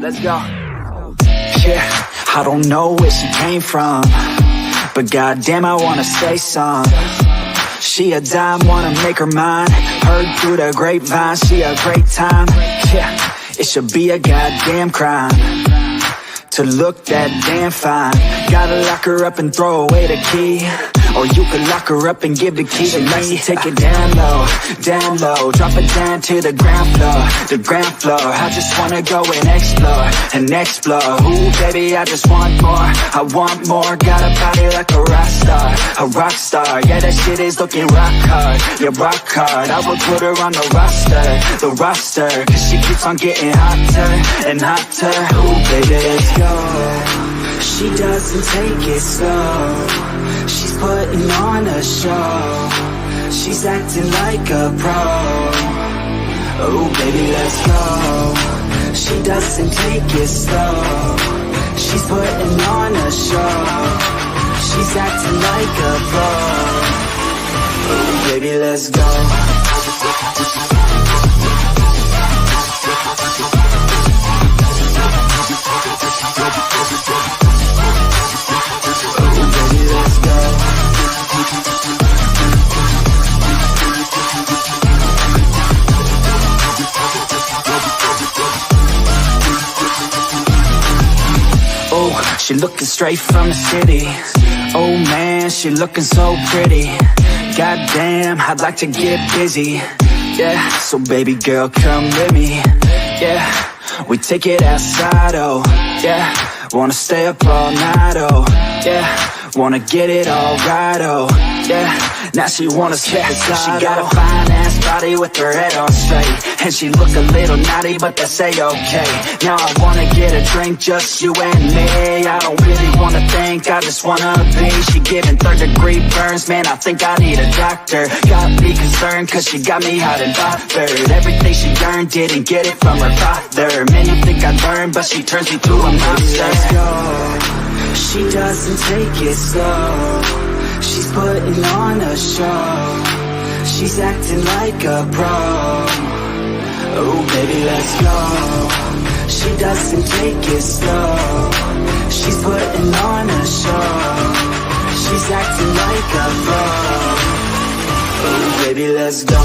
Let's go. Yeah, I don't know where she came from, but goddamn, I wanna say some. She a dime, wanna make her mine. Heard through the grapevine, she a great time. Yeah, it should be a goddamn crime to look that damn fine. Gotta lock her up and throw away the key, or you could lock her up and give the key to me. Take it down low, drop it down to the ground floor. I just wanna go and explore. Ooh, baby, I just want more, I want more. Got a body like a rock star. Yeah, that shit is looking rock hard, yeah, rock hard. I would put her on the roster, cause she keeps on getting hotter and hotter. Ooh, baby, let's go. She doesn't take it slow, she's putting on a show. She's acting like a pro. Oh, baby, let's go. She doesn't take it slow, she's putting on a show. She's acting like a pro. Oh, baby, let's go. Oh, she looking straight from the city. Oh man, she looking so pretty. Goddamn, I'd like to get busy. Yeah, so baby girl, come with me. Yeah, we take it outside, oh yeah. Wanna stay up all night, oh yeah. Wanna get it all right, oh yeah. Now she wanna slip aside. She got a fine ass body with her head on straight, and she look a little naughty, but that's a-okay. Now I wanna get a drink, just you and me. I don't really wanna think, I just wanna be. She giving third-degree burns, man, I think I need a doctor. Got me concerned, cause she got me hot and bothered. Everything she earned, didn't get it from her father. Man, you think I learned, but she turns me to a monster. Let's go. She doesn't take it slow, she's putting on a show. She's acting like a pro. Oh, baby, let's go. She doesn't take it slow, she's putting on a show. She's acting like a pro. Oh, baby, let's go.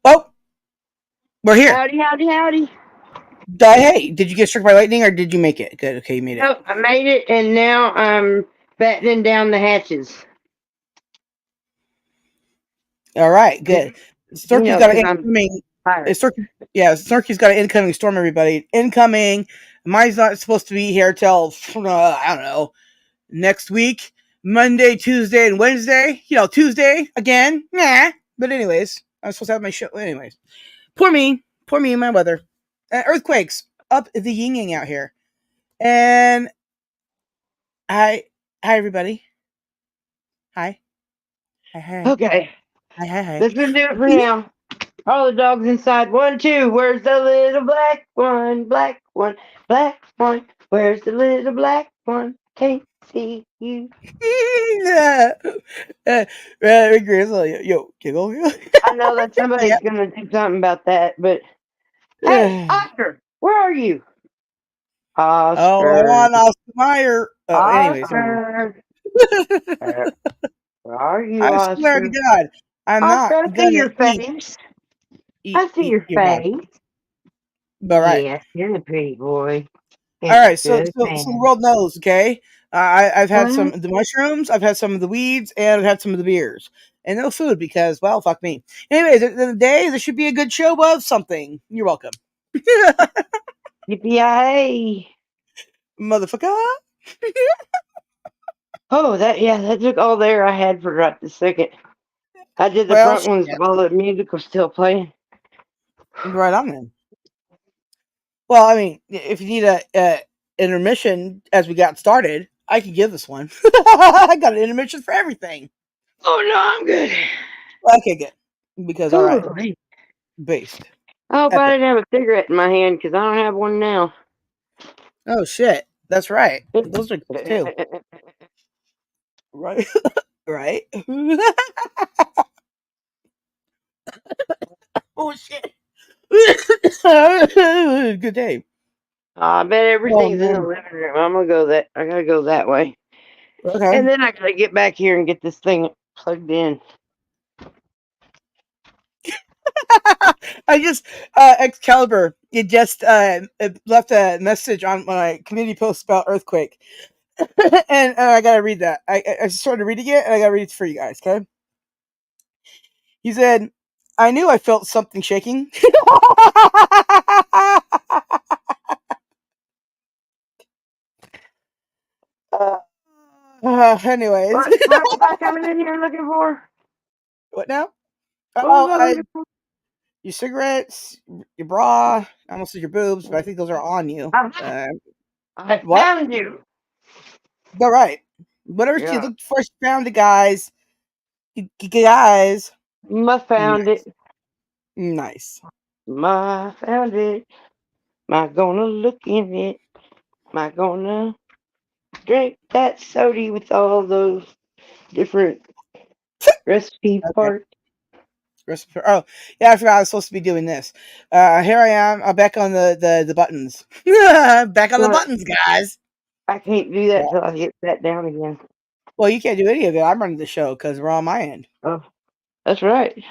Oh, we're here. Howdy. Hey, did you get struck by lightning or did you make it? Good. Okay, you made it. Oh, I made it, and now I'm battening down the hatches. All right, good. Snarky's got an incoming. Snarky's got an incoming storm. Everybody, incoming. Mine's not supposed to be here till I don't know, next week, Monday, Tuesday, and Wednesday. Tuesday again. Nah. But anyways, I'm supposed to have my show. Anyways, poor me and my weather. Earthquakes up the yin yang out here. And hi everybody. Hi. Okay. Hi. Let's just do it for now. All the dogs inside. 1, 2. Where's the little black one? Black one. Black one. Where's the little black one? Can't see you. Yo, giggle. I know that somebody's gonna do something about that, but hey, Oscar, where are you? Oscar. Oh, I want Oscar Mayer. Oscar. Where are you, Oscar? I swear to God, I'm Oscar, not. I see your face. I see your face. All right. Yes, you're a pretty boy. All right, so the world knows, okay? I've had some of the mushrooms, I've had some of the weeds, and I've had some of the beers. and no food because, well, fuck me. Anyways, at the end of the day, this should be a good show of something. You're welcome. Yippee! Motherfucker. Oh, that took all the air I had for right this second. I did the front ones while the music was still playing. Right on then. Well, I mean, if you need a intermission as we got started, I could give this one. I got an intermission for everything. Oh no, I'm good. Okay, good. Because all right, based. I hope I didn't have a cigarette in my hand because I don't have one now. Oh shit, that's right. Those are good too. Right, right. Oh shit. Good day. I bet everything's in the living room. I'm gonna go that. I gotta go that way. Okay. And then I gotta get back here and get this thing plugged in. I just Excalibur. It just it left a message on my community post about earthquake, and I gotta read that. I started reading it, and I gotta read it for you guys. Okay. He said, "I knew I felt something shaking." Anyways, what was I coming in here looking for? What now? Your cigarettes, your bra, I almost said your boobs, but I think those are on you. I found you. All right. Whatever she looked for, she found it, guys. Guys. I found it. Nice. I found it. Am I gonna look in it? Am I gonna drink that soda with all those different recipe parts? Oh, yeah, I forgot I was supposed to be doing this. Here I am. I'm back on the buttons. Back on the buttons, guys. I can't do that until I get that down again. Well, you can't do any of it. I'm running the show because we're on my end. Oh, that's right.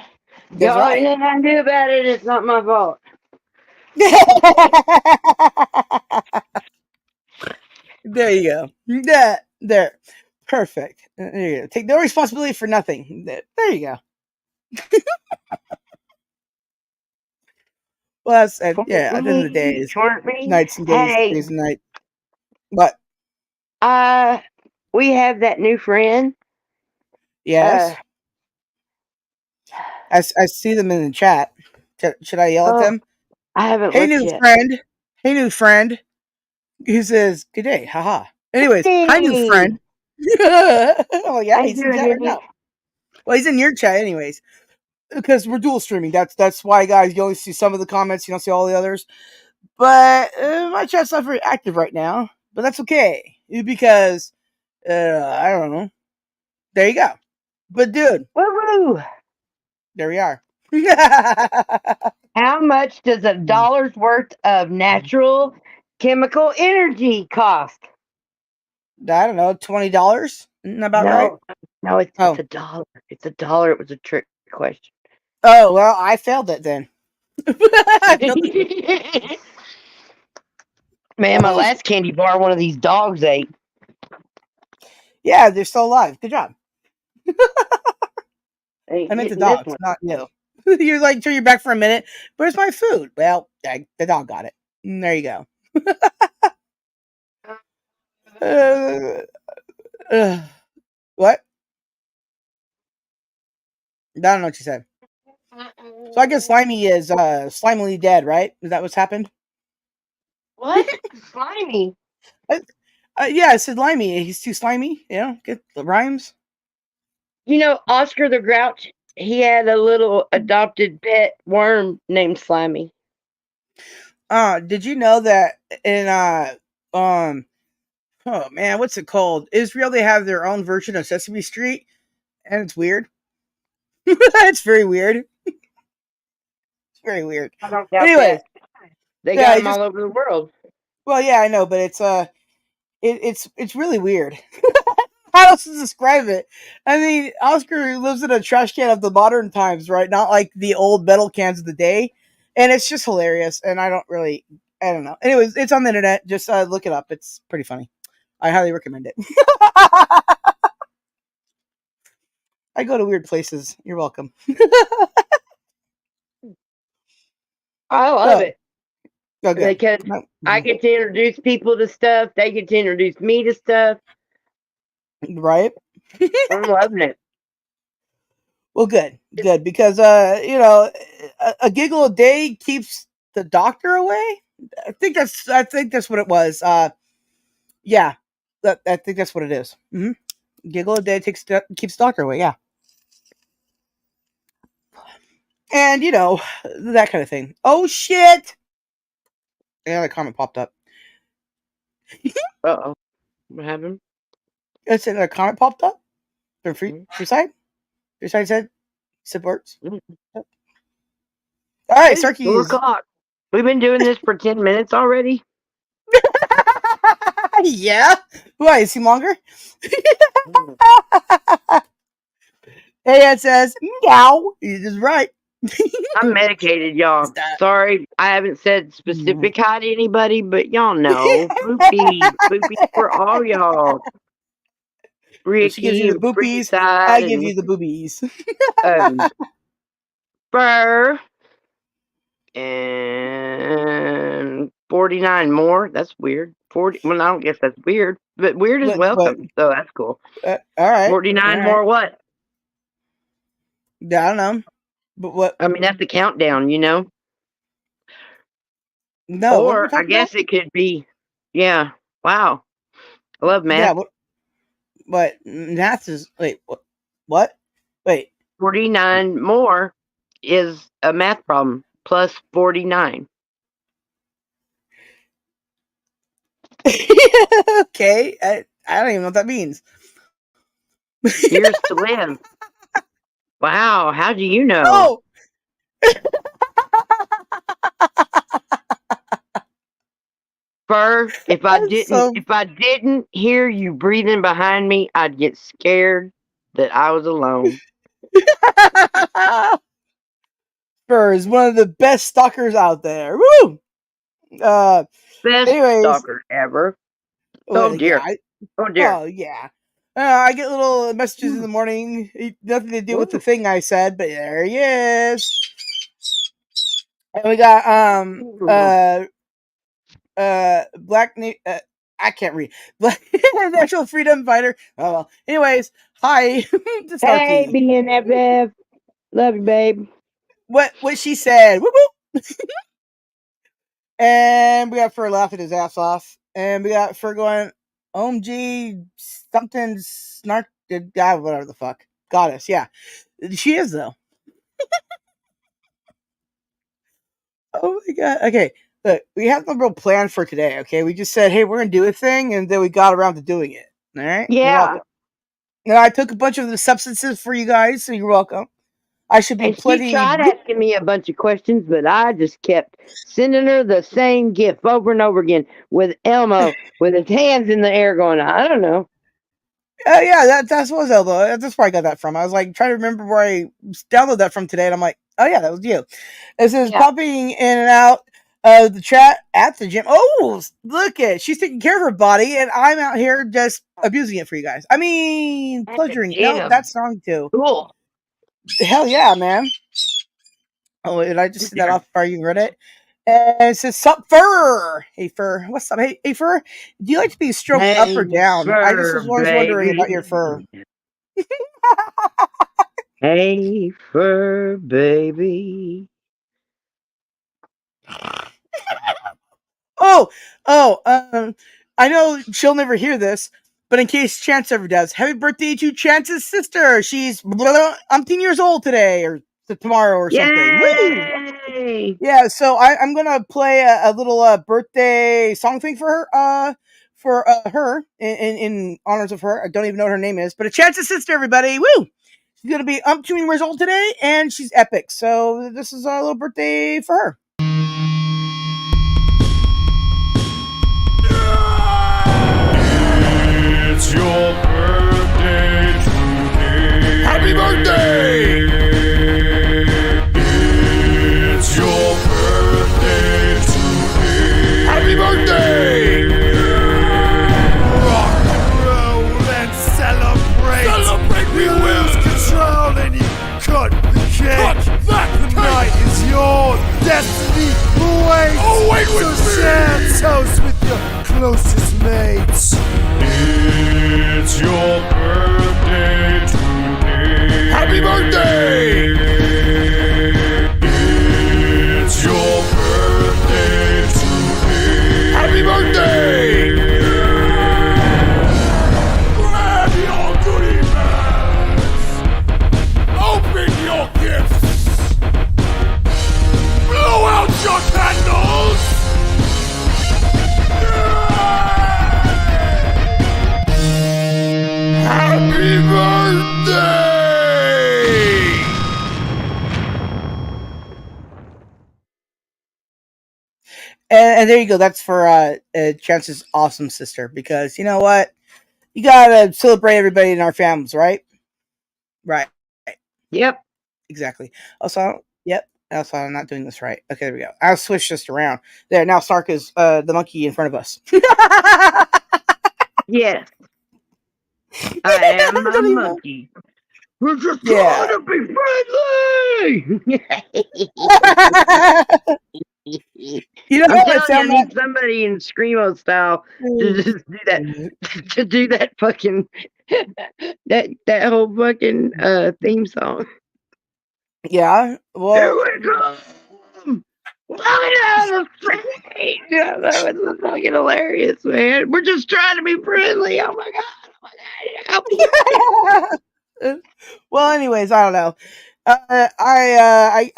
That's right. Anything I can do about it, it's not my fault. There you go. There. Perfect. There you go. Take no responsibility for nothing. There you go. Well, that's at the end of the day, is nights and days, days and nights. What? We have that new friend. Yes. I see them in the chat. Should I yell at them? I haven't. Hey, new friend. Hey, new friend. He says, "Good day." Haha. Anyways, hi, new friend. Oh yeah, he's in chat right now. Well, he's in your chat, anyways, because we're dual streaming. That's why, guys. You only see some of the comments. You don't see all the others. But my chat's not very active right now. But that's okay because I don't know. There you go. But dude, woo! There we are. How much does $1 worth of natural chemical energy cost? I don't know, $20. Isn't that about right? No, it's $1. It's $1. It was a trick question. Oh well, I failed it then. Man, my last candy bar, one of these dogs ate. Yeah, they're still alive. Good job. I meant the dogs, not you. You're like, turn your back for a minute. Where's my food? Well, the dog got it. There you go. What? I don't know what you said. So I guess Slimy is slimily dead, right? Is that what's happened? What? Slimy? Yeah, I said Limey. He's too slimy. You know, get the rhymes. You know, Oscar the Grouch, he had a little adopted pet worm named Slimy. Did you know that in oh man, what's it called? Israel, they have their own version of Sesame Street, and it's weird. It's very weird. It's very weird. I don't doubt anyway, they got them all over the world. Well, yeah, I know, but it's really weird. How else to describe it? I mean, Oscar lives in a trash can of the modern times, right? Not like the old metal cans of the day. And it's just hilarious. And I don't know. Anyways, it's on the internet. Just look it up. It's pretty funny. I highly recommend it. I go to weird places. You're welcome. I love it. Okay. Because I get to introduce people to stuff. They get to introduce me to stuff. Right? I'm loving it. Well, good. Because, a giggle a day keeps the doctor away. I think that's what it was. Yeah. I think that's what it is. Mm-hmm. Giggle a day keeps the doctor away. Yeah. And, that kind of thing. Oh, shit. Another comment popped up. Uh-oh. What happened? It's another comment popped up. From Free Side. Free Side said words. All right, Snarky. 4 o'clock. We've been doing this for 10 minutes already. Yeah. Why, it seem longer? Hey, it says, meow. He's right. I'm medicated, y'all. Sorry, I haven't said specific hi to anybody, but y'all know. Boopies for all y'all. Ricky, she gives you the boopies. I give you the boobies. Fur. And 49 more. That's weird. 40. Well, I don't guess that's weird, but weird is welcome. So that's cool. All right. 49 more what? I don't know. But what? I mean, that's the countdown, No. Or I guess it could be. Yeah. Wow. I love math. Yeah. But math is. Wait. What? Wait. 49 more is a math problem. Plus 49. Okay. I don't even know what that means. Years to live. Wow. How do you know? Oh. Fur, if I didn't hear you breathing behind me, I'd get scared that I was alone. Fur is one of the best stalkers out there. Woo! Best stalker ever. Oh dear. Oh dear. Oh yeah. I get little messages in the morning. Nothing to do with the thing I said, but there he is. And we got Black I can't read. National Freedom Fighter. Oh well. Anyways, hi. Hey, BNFF. Love you, babe. What she said. Whoop whoop. And we got Fur laughing his ass off. And we got Fur going, OMG something snark guy, whatever the fuck. Goddess, yeah. She is though. Oh my god. Okay. Look, we have no real plan for today, okay? We just said, hey, we're gonna do a thing, and then we got around to doing it. Alright? Yeah. Now I took a bunch of the substances for you guys, so you're welcome. I should be She tried asking me a bunch of questions, but I just kept sending her the same gift over and over again with Elmo with his hands in the air going, I don't know. Yeah, that was Elmo. That's where I got that from. I was like trying to remember where I downloaded that from today, and I'm like, oh yeah, that was you. This is popping in and out of the chat at the gym. Oh, look at it. She's taking care of her body, and I'm out here just abusing it for you guys. I mean, pleasuring. No, that's wrong too. Cool. Hell yeah, man. Oh, did I just see that off before you read it? And it says, sup, Fur? Hey, Fur. What's up? Hey, Fur. Do you like to be stroked up or down? Fur, I just was wondering about your fur. Hey, Fur, baby. I know she'll never hear this, but in case Chance ever does, happy birthday to Chance's sister. She's umpteen years old today or tomorrow or something. Yay! Yeah, so I'm gonna play a little birthday song thing for her in honors of her. I don't even know what her name is, but a Chance's sister, everybody. Woo! She's gonna be umpteen years old today, and she's epic. So this is a little birthday for her. It's your birthday today. Happy birthday! It's your birthday today. Happy birthday! Rock and roll and celebrate. Celebrate, we lose control. share toast with your closest mates. It's your birthday today. Happy birthday! It's your birthday today. Happy birthday! Grab your goodie bags. Open your gifts. Blow out your candles. Happy birthday! And there you go. That's for Chance's awesome sister. Because you know what? You gotta celebrate everybody in our families, right? Right. Yep. Exactly. Also, yep. Also, I'm not doing this right. Okay, there we go. I'll switch this around. There, now Snark is the monkey in front of us. Yes. I am a monkey. We're just trying to be friendly. You know I'm how telling you, I sound need somebody in screamo style to just do that, to do that fucking that whole fucking theme song. Yeah. Well, here we go. Look at the face. Yeah, that was fucking hilarious, man. We're just trying to be friendly. Oh my god. Oh my god. Well, anyways, I don't know. I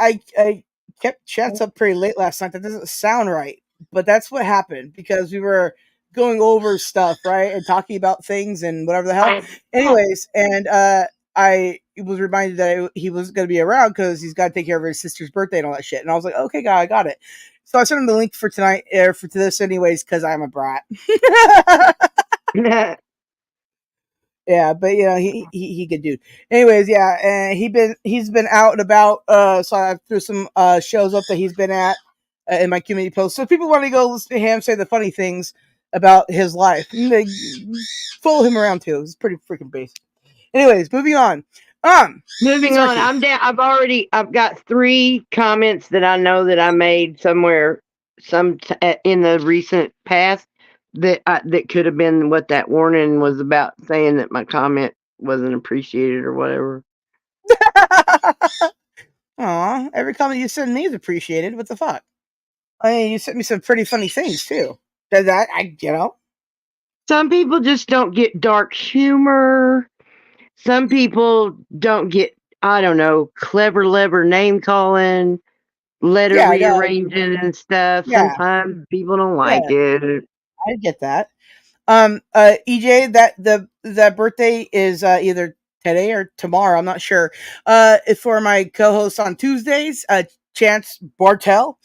kept chats up pretty late last night. That doesn't sound right, but that's what happened because we were going over stuff, right, and talking about things and whatever the hell. Anyways, and I was reminded that he was going to be around because he's got to take care of his sister's birthday and all that shit. And I was like, okay, God, I got it. So I sent him the link for tonight, for this, anyways, because I'm a brat. Yeah, but you know he good dude. Anyways, yeah, and he's been out and about. So I threw some shows up that he's been at in my community post. So if people want to go listen to him say the funny things about his life, they follow him around too. It's pretty freaking basic. Anyways, moving on. Moving on. I'm down. I've got 3 comments that I know that I made somewhere, in the recent past that could have been what that warning was about, saying that my comment wasn't appreciated or whatever. Aw, every comment you send me is appreciated. What the fuck? I mean, you sent me some pretty funny things too. Some people just don't get dark humor. Some people don't get, I don't know, clever name calling, letter rearranging and stuff. Yeah. Sometimes people don't like it. I get that. EJ, that birthday is either today or tomorrow. I'm not sure. For my co-host on Tuesdays, Chance Bartel,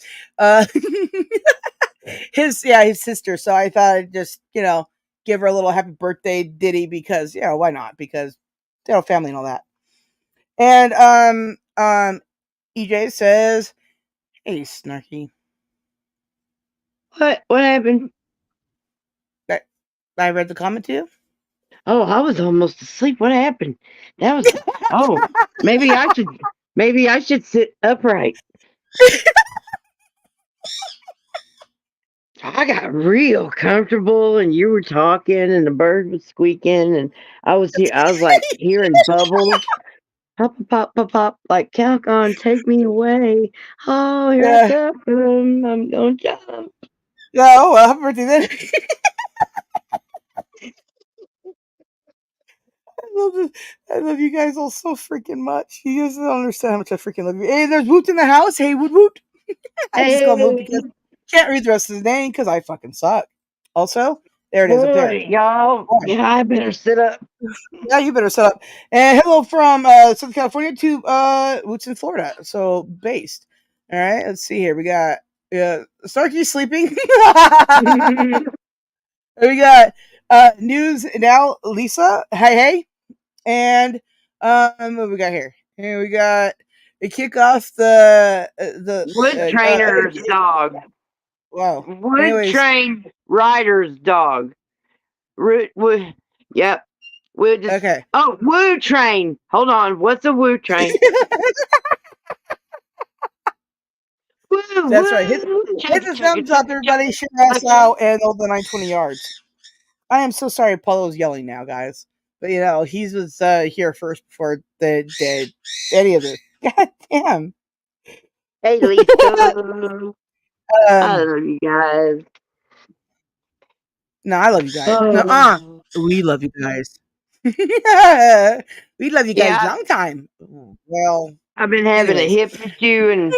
his sister. So I thought I'd just give her a little happy birthday ditty because why not? Because family and all that. And EJ says, "Hey, Snarky, what happened?" I read the comment to you. Oh, I was almost asleep. What happened? That was maybe I should sit upright. I got real comfortable, and you were talking, and the bird was squeaking, and I was like hearing bubbles. Pop, pop, pop, pop, like Calcon, take me away. Oh, here I come. I'm gonna jump. Yeah, oh well, happy birthday then. I love you guys all so freaking much. You guys don't understand how much I freaking love you. Hey, there's Woot in the house. Hey, Woot Woot. I just call Woot because can't read the rest of his name because I fucking suck. Also, there it is up there. Y'all, yeah, I better sit up. Yeah, you better sit up. And hello from Southern California to Woots in Florida. So based. All right, let's see here. We got Snarky sleeping. We got news now, Lisa. Hey. And what we got here? And we got a kick off the wood trainer's dog. Wow. Wood trained rider's dog. Wood. Yep. Wood. Okay. Oh, wood train. Hold on. What's a wood train? That's right. Hit the thumbs up, everybody. Share us out and all the 920 yards. I am so sorry Paulo's yelling now, guys. But, he was here first before they did any of this. God damn. Hey, Lisa. I love you guys. No, I love you guys. We love you guys. We love you guys long time. Well, I've been having a hip issue,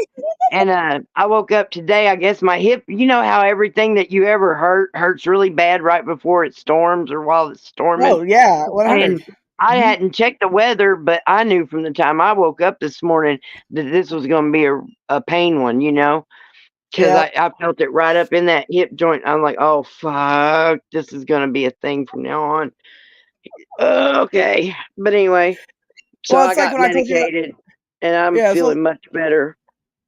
and I woke up today. I guess my hip. You know how everything that you ever hurts really bad right before it storms or while it's storming. Oh yeah, 100. And I hadn't checked the weather, but I knew from the time I woke up this morning that this was going to be a pain one. Because I felt it right up in that hip joint. I'm like, oh fuck, this is going to be a thing from now on. Okay, but anyway, so I got medicated. And I'm feeling much better.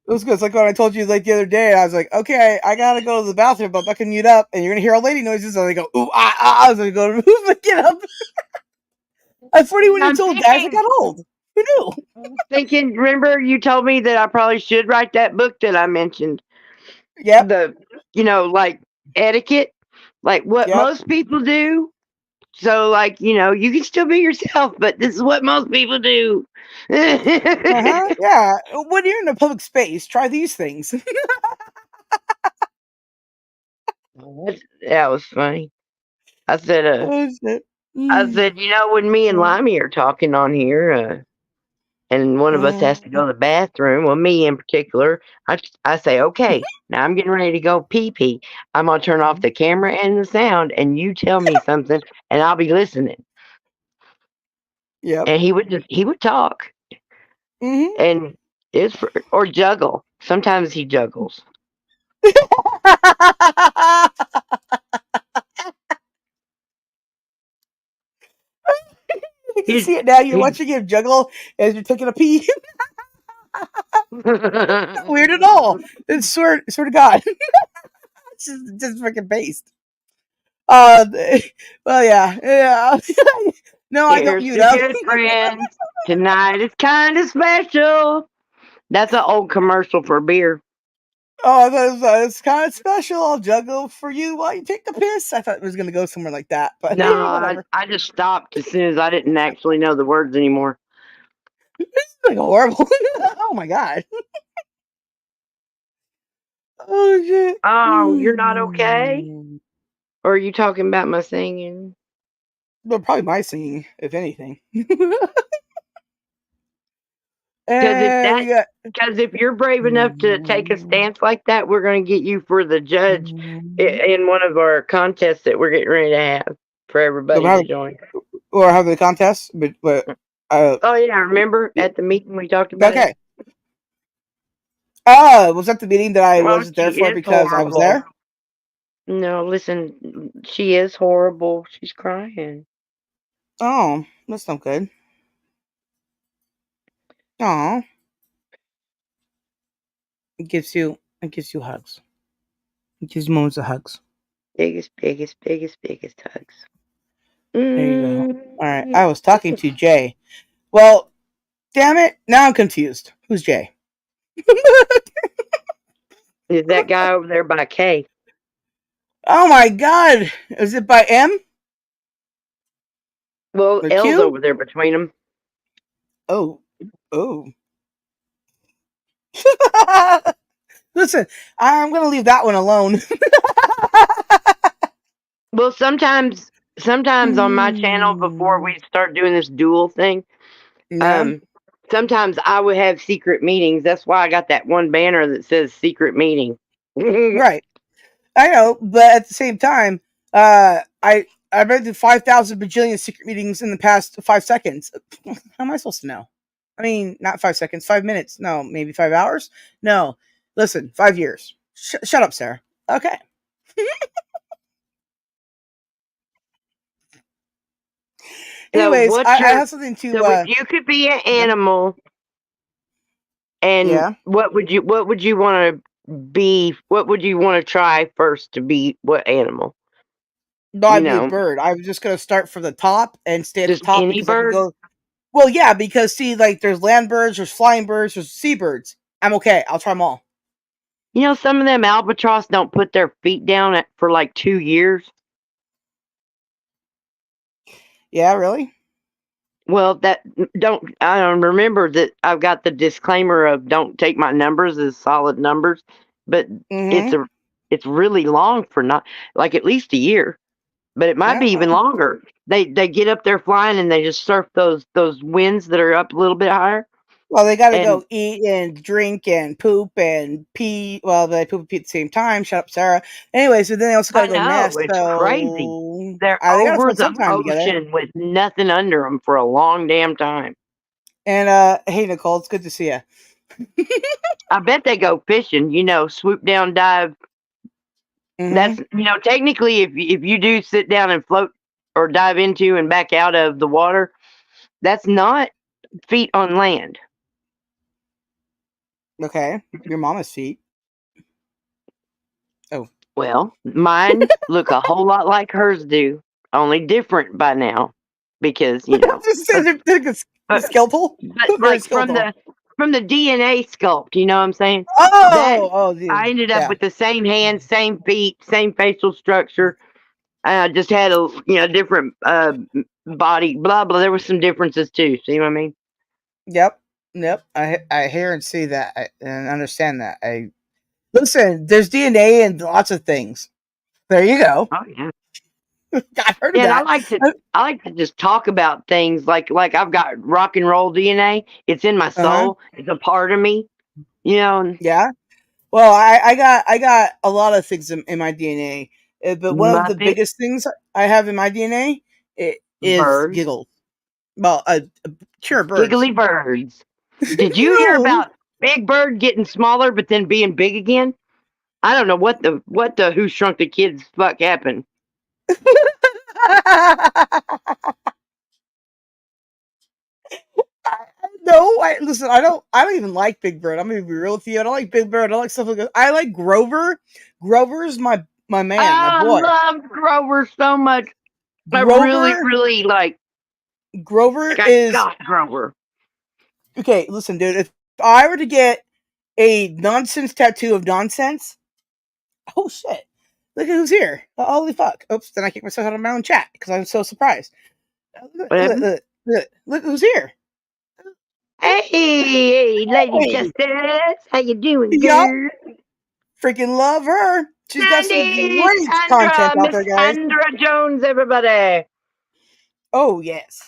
It was good. It's like when I told you the other day, I was like, okay, I gotta go to the bathroom, but I can mute up, and you're gonna hear old lady noises, and I go, ooh, I was gonna go move and get up. I'm 41 years old, guys. I got old. Who knew? Thinking, remember you told me that I probably should write that book that I mentioned. Yeah. Like etiquette, like what most people do. So, you can still be yourself, but this is what most people do. Yeah. When you're in a public space, try these things. That was funny. I said, when me and Limey are talking on here, and one of us has to go to the bathroom, well, me in particular, I say, okay, now I'm getting ready to go pee-pee. I'm going to turn off the camera and the sound, and you tell me something, and I'll be listening. Yeah. And he would talk. Mm-hmm. And or juggle. Sometimes he juggles. You can see it now. You're watching him juggle as you're taking a pee. Not weird at all. It's swear to God. It's just freaking based. Well, yeah. No, I don't mute up. Good friends. Tonight is kind of special. That's an old commercial for beer. Oh, it's kind of special. I'll juggle for you while you take the piss. I thought it was going to go somewhere like that, but no, whatever. I just stopped as soon as I didn't actually know the words anymore. It's like horrible. Oh my God. Oh shit. Oh, you're not okay? Or are you talking about my singing? Well, probably my singing, if anything. Because if you're brave enough to take a stance like that, we're going to get you for the judge in one of our contests that we're getting ready to have for everybody to join. Or have the contest? But oh yeah, remember at the meeting we talked about it? Was that the meeting that I wasn't there for because I was there? No, listen, she is horrible. She's crying. Oh, that's not good. Oh, it gives you hugs. It gives moments of hugs. Biggest hugs. There you go. All right, I was talking to Jay. Well, damn it! Now I'm confused. Who's Jay? Is that guy over there by K? Oh my God! Is it by M? Well, L's Q? Over there between them. Oh. Listen, I'm going to leave that one alone. Well, sometimes on my channel, before we start doing this duel thing, sometimes I would have secret meetings. That's why I got that one banner that says secret meeting. Right. I know, but at the same time, I've been to 5,000 bajillion secret meetings in the past 5 seconds. How am I supposed to know? I mean, not 5 seconds, 5 minutes. No, maybe 5 hours. No, listen, 5 years. Shut up, Sarah. Okay. Anyways, I have something to. So if you could be an animal, and what would you want to be? What would you want to try first to be? What animal? No, I'd be a bird. I was just gonna start from the top and stay at the top because bird? I can go. Well, yeah, because see, there's land birds, there's flying birds, there's seabirds. I'm okay. I'll try them all. You know, some of them albatross don't put their feet down for like 2 years. Yeah, really? Well, I don't remember that I've got the disclaimer of don't take my numbers as solid numbers, but it's really long for not like at least a year, but it might be even longer. They get up there flying and they just surf those winds that are up a little bit higher. Well, they got to go eat and drink and poop and pee. Well, they poop and pee at the same time. Shut up, Sarah. Anyway, so then they also got to go nest. It's so crazy. They're they over the ocean with nothing under them for a long damn time. And hey, Nicole, it's good to see you. I bet they go fishing. You know, swoop down, dive. That's technically, if you do sit down and float or dive into and back out of the water, that's not feet on land. Okay, your mama's feet. Oh. Well, mine look a whole lot like hers do, only different by now, because you know. Skeletal? But like from the DNA sculpt, you know what I'm saying? Dude. I ended up with the same hands, same feet, same facial structure. I just had a different body, blah blah. There were some differences too. See what I mean? Yep. I hear and see that and understand that. Listen. There's DNA in lots of things. There you go. Oh yeah. I've heard of that. I like to just talk about things like I've got rock and roll DNA. It's in my soul. It's a part of me. You know. Yeah. Well, I got a lot of things in my DNA, but one of the biggest things I have in my DNA is birds. giggles. Well, sure, birds. Giggly birds. Did you hear about Big Bird getting smaller but then being big again? I don't know what the Who Shrunk the Kids fuck happened. Listen. I don't even like Big Bird. I'm gonna be real with you. I don't like Big Bird. I like stuff like that. I like Grover. Grover's my man, my boy. I love Grover so much. Grover, I really like. Grover is Grover. Okay, listen, dude. If I were to get a nonsense tattoo of nonsense, oh shit! Look at who's here. Holy fuck! Oops! Then I kicked myself out of my own chat because I'm so surprised. Look who's here. Hey, Lady Justice, how you doing, girl? Freaking love her. She's got some great content out there, guys. Sandra Jones, everybody. Oh yes.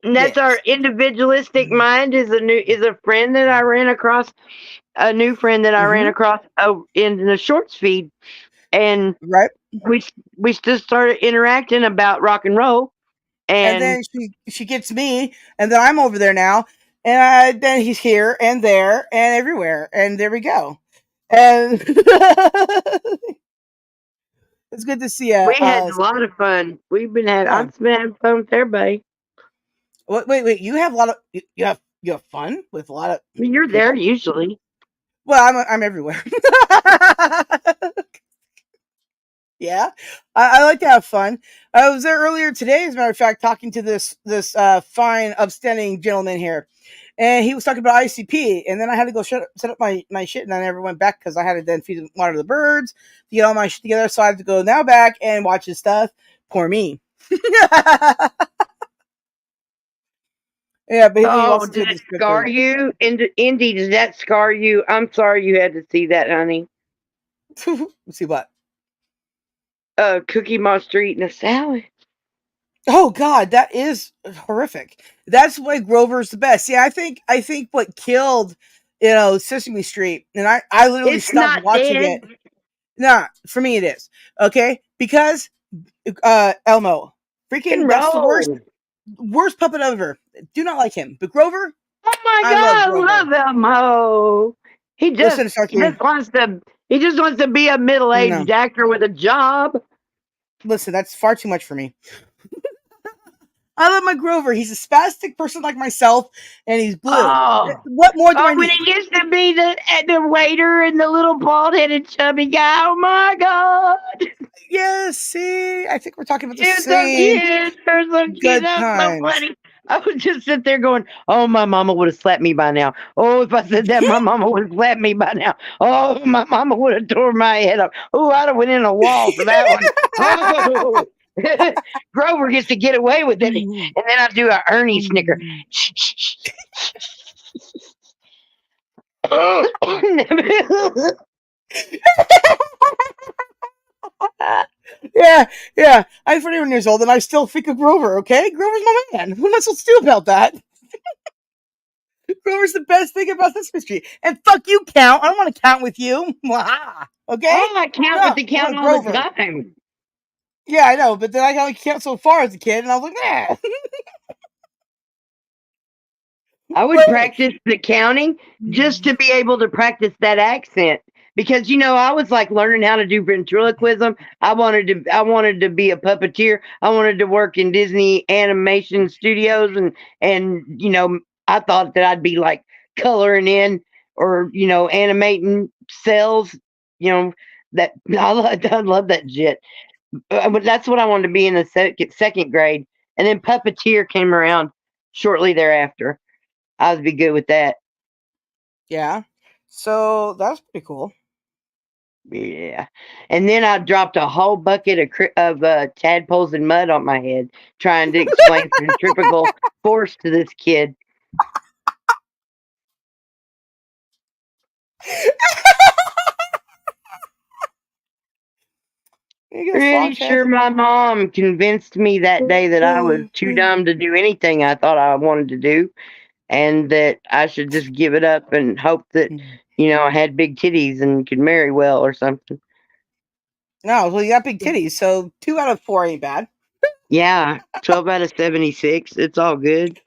And that's our individualistic mind. Is a friend that I ran across, a new friend that I ran across in the shorts feed, and we just started interacting about rock and roll. And then she gets me, and then I'm over there now, and then he's here and there and everywhere, and there we go. And it's good to see you. We had a lot of fun. I've been having fun with everybody. Wait! You have a lot of you have fun with a lot of. I mean, you're there usually. Well, I'm everywhere. Yeah, I like to have fun. I was there earlier today, as a matter of fact, talking to this fine, upstanding gentleman here, and he was talking about ICP, and then I had to go set up my shit, and I never went back because I had to then feed and water the birds to get all my shit together. So I had to go now back and watch his stuff. Poor me. Yeah, but did it scar you? Indy, does that scar you? I'm sorry you had to see that, honey. See what? Cookie Monster eating a salad. Oh God, that is horrific. That's why Grover's the best. Yeah, I think what killed, Sesame Street, and I literally stopped watching it. Nah, for me it is. Okay? Because Elmo. Freaking that's the worst puppet ever. Do not like him. But Grover? Oh my God, I love Elmo. He just wants to be a middle-aged actor with a job. Listen, that's far too much for me. I love my Grover. He's a spastic person like myself, and he's blue. Oh. What more do I need? When he used to be the waiter and the little bald-headed chubby guy. Oh my God! Yes, see, I think we're talking about the same good time. So funny. I would just sit there going, "Oh, my mama would have slapped me by now. Oh, if I said that, my mama would have slapped me by now. Oh, my mama would have tore my head up. Oh, I'd have went in a wall for that one. Oh." Grover gets to get away with it, and then I do a Ernie snicker. Yeah. I'm 41 years old, and I still think of Grover. Okay, Grover's my man. What am I supposed to do about that? Grover's the best thing about this mystery. And fuck you, Count. I don't want to count with you. Okay? Oh, I count with the count all the time. Yeah, I know, but then I only count so far as a kid, and I was like, eh. I would practice the counting just to be able to practice that accent. Because I was like learning how to do ventriloquism. I wanted to be a puppeteer. I wanted to work in Disney animation studios, and I thought that I'd be like coloring in or animating cells. That I love that shit. But that's what I wanted to be in the second grade, and then puppeteer came around shortly thereafter. I would be good with that. Yeah. So that's pretty cool. Yeah. And then I dropped a whole bucket of tadpoles and mud on my head trying to explain centrifugal force to this kid. Pretty sure my mom convinced me that day that I was too dumb to do anything I thought I wanted to do, and that I should just give it up and hope that I had big titties and could marry well or something. No, well, you got big titties, so 2 out of 4 ain't bad. Yeah, 12 out of 76. It's all good.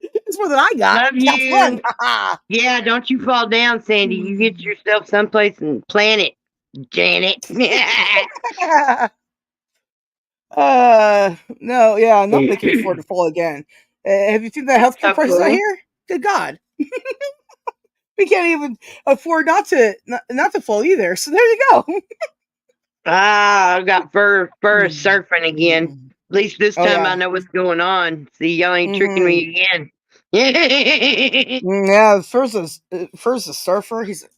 It's more than I got. Love you. Yeah, don't you fall down, Sandy. You get yourself someplace and plant it, Janet. No, yeah, nobody can afford to fall again. Have you seen the healthcare prices out here? Good God. We can't even afford not to fall either. So there you go. I got fur surfing again. At least this time I know what's going on. See, y'all ain't tricking me again. Yeah, first a surfer. He's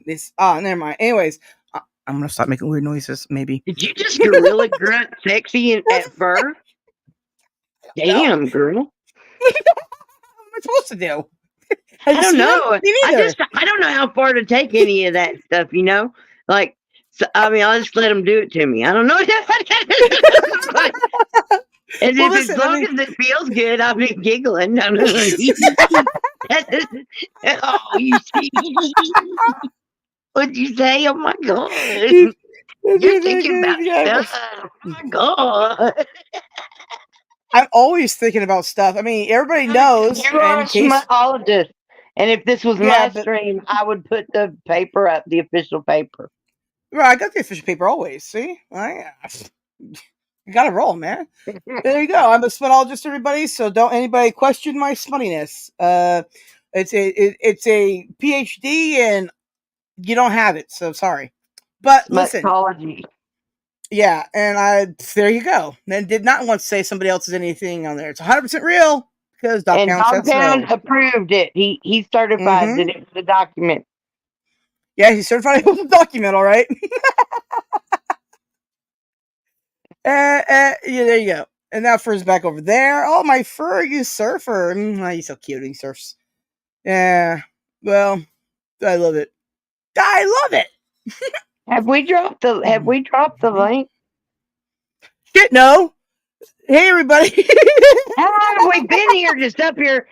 this. Never mind. Anyways, I'm gonna stop making weird noises. Maybe. Did you just gorilla grunt sexy at fur? Damn, girl. What am I supposed to do? I don't know. I don't know how far to take any of that stuff. Like, so, I mean, I'll just let them do it to me. I don't know. As as long as it feels good, I'll be giggling. Oh, you see? What'd you say? Oh my god! You're thinking about stuff. Oh my god! I'm always thinking about stuff. I mean, everybody knows. You are a smutologist, and if this was my stream, I would put the paper up, the official paper. Right, I got the official paper always. See, you gotta roll, man. There you go. I'm a smutologist, everybody. So don't anybody question my smuttiness. It's a PhD, and you don't have it. So sorry, but listen. Yeah, and there you go. And did not want to say somebody else's anything on there. It's 100% real because Dogpound approved it. He certified that it's the document. Yeah, he certified it was a document. All right. Yeah, there you go. And now Fur's back over there. Oh, my fur, you surfer. He's so cute. He surfs. Yeah. Well, I love it. I love it. Have we dropped the link? Shit, no. Hey, everybody. How long have we been here? Just up here.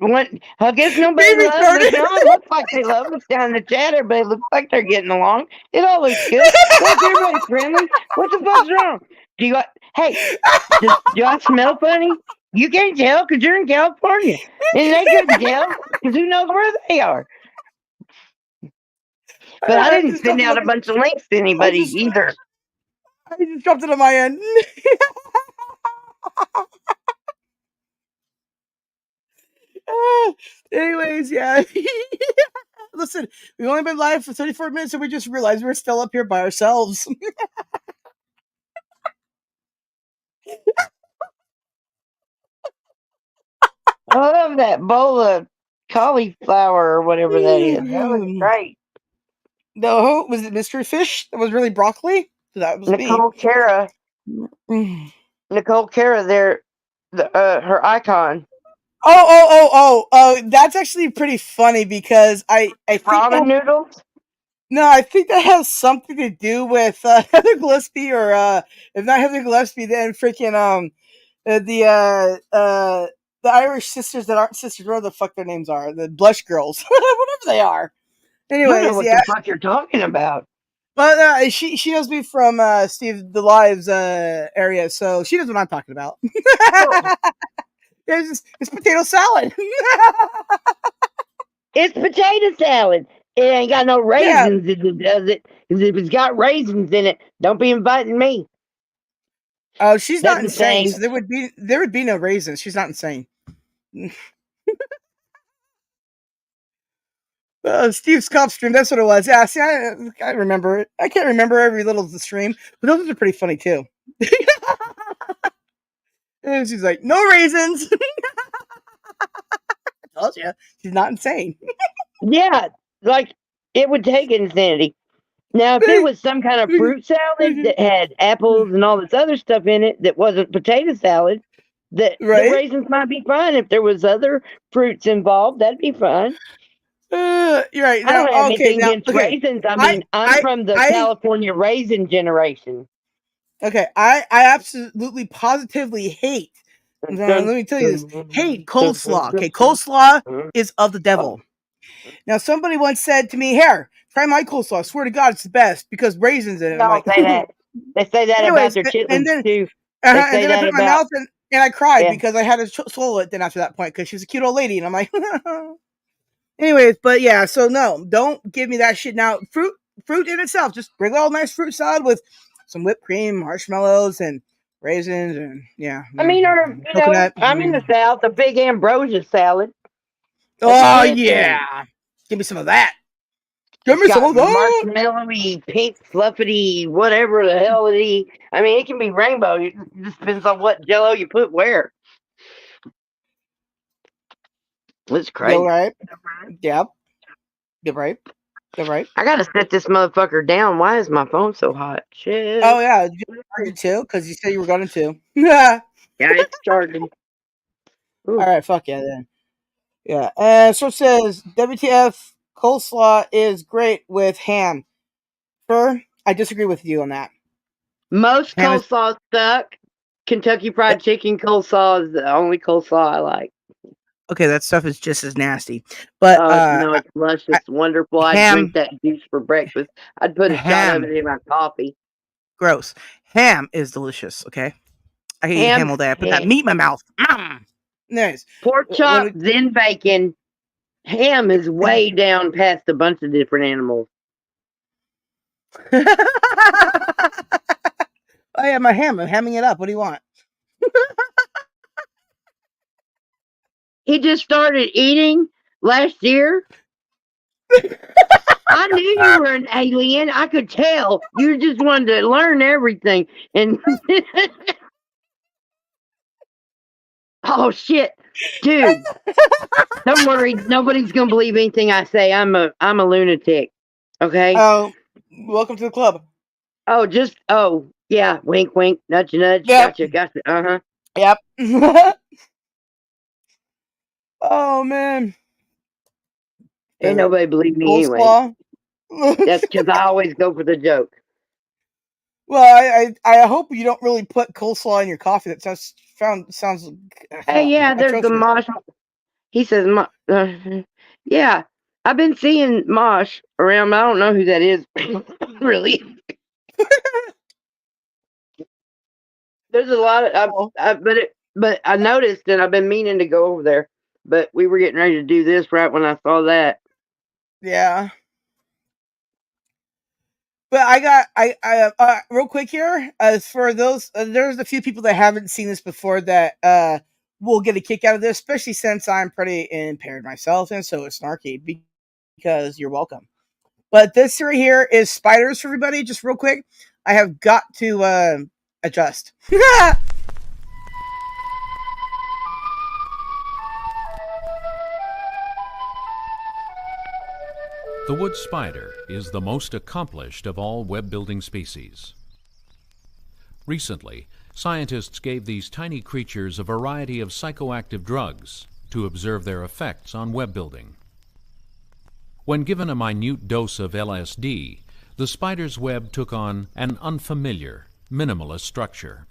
I guess nobody loves us. It looks like they love us down in the chat. Everybody looks like they're getting along. It all looks good. Looks everybody friendly. What the fuck's wrong? Do I smell funny? You can't tell because you're in California. And they couldn't tell because who knows where they are. But I didn't send out a bunch of links to anybody either. I just dropped it on my end. Anyways, yeah. Listen, we've only been live for 34 minutes and we just realized we're still up here by ourselves. I love that bowl of cauliflower or whatever that is. That was great. No, was it Mystery Fish? That was really broccoli? That was Nicole me. Cara. Nicole Cara, her icon. Oh! That's actually pretty funny because I think ramen noodles. No, I think that has something to do with Heather Gillespie, or if not Heather Gillespie, then freaking the Irish sisters that aren't sisters, whatever the fuck their names are, the Blush Girls, whatever they are. I don't know Anyways, what yeah. the fuck you're talking about. But she knows me from Steve the Live's area, so she knows what I'm talking about. Cool. It's potato salad. It's potato salad. It ain't got no raisins in it, does it? Because if it's got raisins in it, don't be inviting me. Oh, she's That's not insane. insane. So there would be no raisins. She's not insane. Steve Scott's stream, that's what it was. Yeah, see, I remember it. I can't remember every little of the stream, but those are pretty funny too. And she's like, no raisins. I told you, she's not insane. Yeah, like it would take insanity. Now, if it was some kind of fruit salad that had apples and all this other stuff in it that wasn't potato salad, the raisins might be fine. If there was other fruits involved, that'd be fine. You're right. I don't have anything against raisins. I mean, I'm from the California raisin generation. Okay, I absolutely positively hate. Let me tell you this: hate coleslaw. Okay, coleslaw is of the devil. Now, somebody once said to me, "Here, try my coleslaw. I swear to God, it's the best because raisins in it." Don't say that. They say that about their chitlins too. And then I put it in my mouth and I cried because I had to swallow it. Then after that point, because she's a cute old lady, and I'm like, anyways, but yeah. So no, don't give me that shit now. Fruit in itself, just regular old nice fruit salad with some whipped cream, marshmallows, and raisins, and yeah. I mean, or coconut. I'm in the South. A big ambrosia salad. Oh yeah, give me some of that. Give me some of that. Marshmallowy, pink, fluffy, whatever the hell it is. I mean, it can be rainbow. It just depends on what Jello you put where. It's crazy. You're right. Yep. You're right. You're right. I gotta set this motherfucker down. Why is my phone so hot? Shit. Oh yeah, did you charge it too? Because you said you were going to. Yeah, it's charging. All right, fuck yeah then. Yeah, and so it says WTF coleslaw is great with ham. Sure, I disagree with you on that. Most coleslaws suck. Kentucky Fried Chicken coleslaw is the only coleslaw I like. Okay, that stuff is just as nasty. But no, it's luscious, it's wonderful. I'd drink that juice for breakfast. I'd put a shot of it in my coffee. Gross. Ham is delicious, okay? I can eat ham all day. I put that meat in my mouth. Nice. Pork chop, then bacon. Ham is way down past a bunch of different animals. Oh yeah, my ham. I'm hamming it up. What do you want? He just started eating last year. I knew you were an alien. I could tell. You just wanted to learn everything. And oh shit, dude! Don't worry. Nobody's gonna believe anything I say. I'm a lunatic. Okay. Oh, welcome to the club. Oh yeah. Wink, wink. Nudge, nudge. Yep. Gotcha. Yep. Oh man. Ain't nobody believe me anyway. That's because I always go for the joke. Well, I hope you don't really put coleslaw in your coffee. That sounds. Hey, yeah, there's the mosh. He says, yeah, I've been seeing mosh around. I don't know who that is, really. There's a lot of, but I noticed, and I've been meaning to go over there. But we were getting ready to do this right when I saw that. Yeah. But I real quick here, as for those, there's a few people that haven't seen this before that will get a kick out of this, especially since I'm pretty impaired myself, and so is Snarky, because you're welcome. But this right here is spiders for everybody. Just real quick, I have got to adjust. The wood spider is the most accomplished of all web-building species. Recently, scientists gave these tiny creatures a variety of psychoactive drugs to observe their effects on web building. When given a minute dose of LSD, the spider's web took on an unfamiliar, minimalist structure.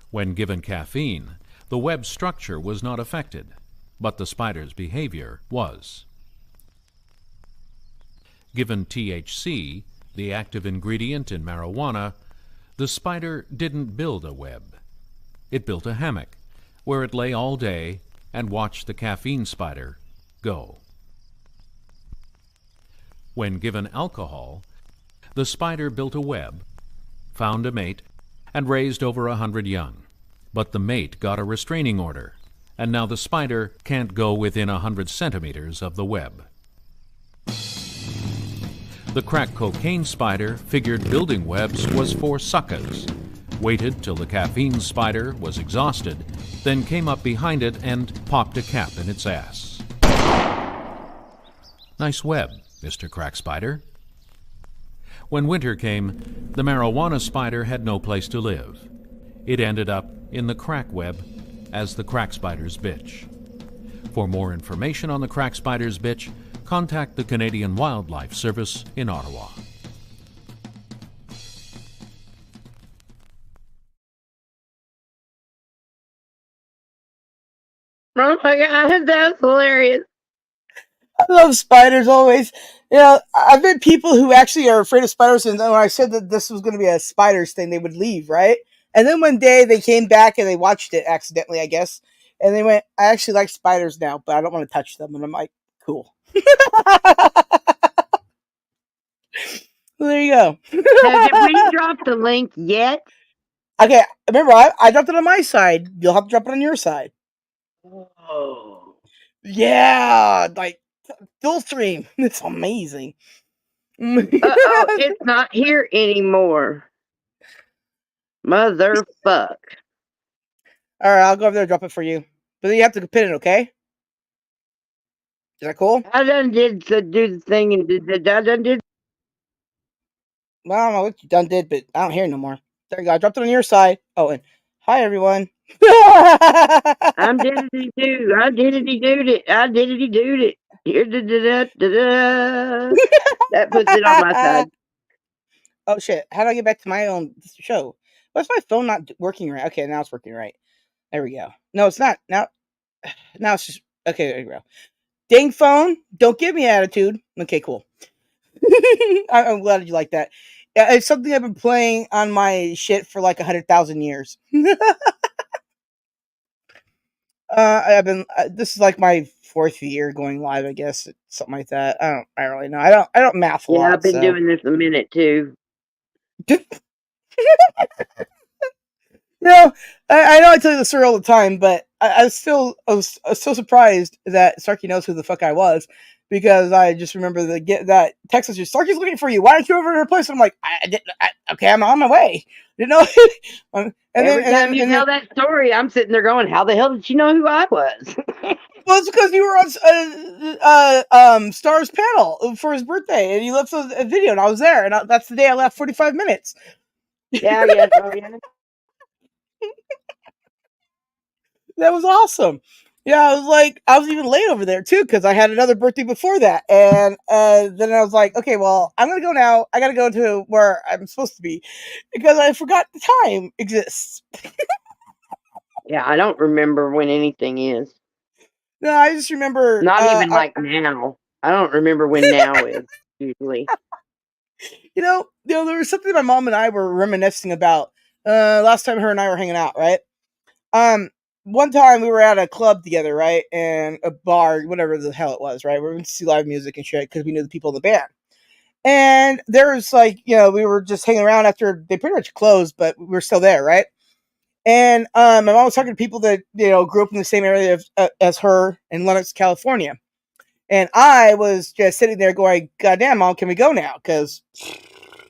When given caffeine, the web structure was not affected, but the spider's behavior was. Given THC, the active ingredient in marijuana, the spider didn't build a web. It built a hammock, where it lay all day and watched the caffeine spider go. When given alcohol, the spider built a web, found a mate, and raised over 100 young. But the mate got a restraining order, and now the spider can't go within 100 centimeters of the web. The crack cocaine spider figured building webs was for suckers, waited till the caffeine spider was exhausted, then came up behind it and popped a cap in its ass. Nice web, Mr. Crack Spider. When winter came, the marijuana spider had no place to live. It ended up in the crack web as the crack spider's bitch. For more information on the crack spider's bitch, contact the Canadian Wildlife Service in Ottawa. Oh my God, that's hilarious. I love spiders always. You know, I've met people who actually are afraid of spiders, and when I said that this was going to be a spiders thing, they would leave, right? And then one day they came back and they watched it accidentally, I guess, and they went, I actually like spiders now, but I don't want to touch them. And I'm like, cool. There you go. Now, did we drop the link yet? Okay, remember, I dropped it on my side. You'll have to drop it on your side. Oh. Yeah, like, full stream. It's amazing. It's not here anymore. Motherfuck. Alright, I'll go over there and drop it for you. But then you have to pin it, okay? Is that cool? I done did do the thing and I done did. Well, I don't know what you done did, but I don't hear it no more. There you go. I dropped it on your side. Oh, and hi, everyone. I'm diddity doo. I diddity dooed it. I diddity dooed it. Here, da-da-da-da-da. That puts it on my side. Oh, shit. How do I get back to my own show? Why's my phone not working right? Okay, now it's working right. There we go. No, it's not. Now it's just... Okay, there you go. Dang phone. Don't give me attitude. Okay, cool. I'm glad you like that. It's something I've been playing on my shit for like 100,000 years. I've been. This is like my 4th year going live, I guess, something like that. I don't really know. I don't math a lot. Yeah, I've been doing this a minute too. No, I know I tell you the story all the time, but I was so surprised that Snarky knows who the fuck I was, because I just remember that text message. Snarky's looking for you. Why aren't you over at her place? And I'm like, okay, I'm on my way. You know. Every time you tell that story, I'm sitting there going, "How the hell did she know who I was?" Well, it's because you were on Star's panel for his birthday, and you left a video, and I was there, and that's the day I left 45 minutes. Yeah, yeah, oh, yeah. That was awesome. Yeah, I was even late over there too, because I had another birthday before that, and then I was like, okay, well, I'm gonna go now. I gotta go to where I'm supposed to be, because I forgot the time exists. Yeah, I don't remember when anything is. No, I just remember not even like now. I don't remember when now is usually. You know, there was something my mom and I were reminiscing about last time her and I were hanging out, right? One time we were at a club together, right? And a bar, whatever the hell it was, right? We went to see live music and shit because we knew the people in the band. And there was we were just hanging around after they pretty much closed, but we were still there, right? And my mom was talking to people that, grew up in the same area as her in Lenox, California. And I was just sitting there going, God damn, Mom, can we go now? Because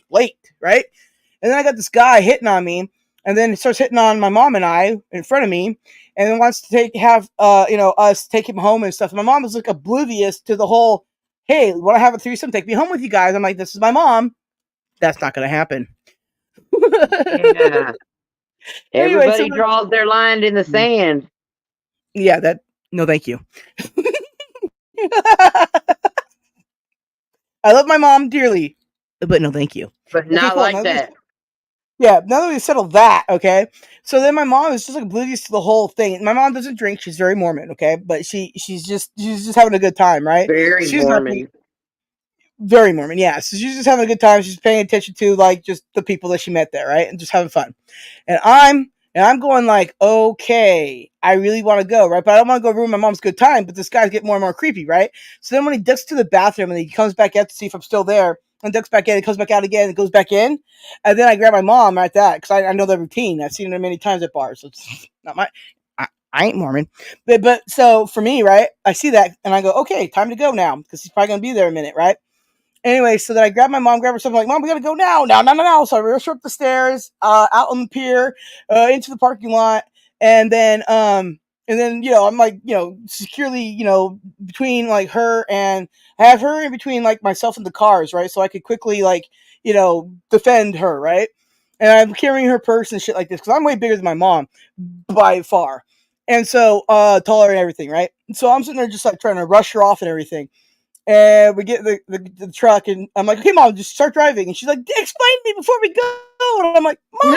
late, right? And then I got this guy hitting on me, and then he starts hitting on my mom and I in front of me, and then wants to have us take him home and stuff. And my mom was oblivious to the whole, hey, want to have a threesome? Take me home with you guys. I'm like, this is my mom. That's not going to happen. Yeah. Everybody draws their line in the sand. Yeah, no, thank you. I love my mom dearly, but no, thank you. But not cool, like that. Yeah, now that we settled that, okay. So then my mom is just like oblivious to the whole thing. My mom doesn't drink; she's very Mormon, okay. But she's just having a good time, right? Very Mormon. Very Mormon, yeah. So she's just having a good time. She's paying attention to like just the people that she met there, right, and just having fun. And I'm going like, okay, I really want to go, right? But I don't want to go ruin my mom's good time. But this guy's getting more and more creepy, right? So then when he ducks to the bathroom and he comes back out to see if I'm still there, and ducks back in, and comes back out again, and goes back in, and then I grab my mom at that because I know the routine. I've seen her many times at bars, so it's not my. I ain't Mormon, but so for me, right? I see that and I go, okay, time to go now because he's probably gonna be there a minute, right? Anyway, so then I grab my mom, grab her something like, Mom, we gotta go now. No. So I rush her up the stairs, out on the pier, into the parking lot, and then I'm like, securely, between like her and I have her in between like myself and the cars, right? So I could quickly like, defend her, right? And I'm carrying her purse and shit like this because I'm way bigger than my mom by far. And so taller and everything, right? So I'm sitting there just like trying to rush her off and everything. And we get the truck, and I'm like, okay, Mom, just start driving. And she's like, explain to me before we go. And I'm like, Mom,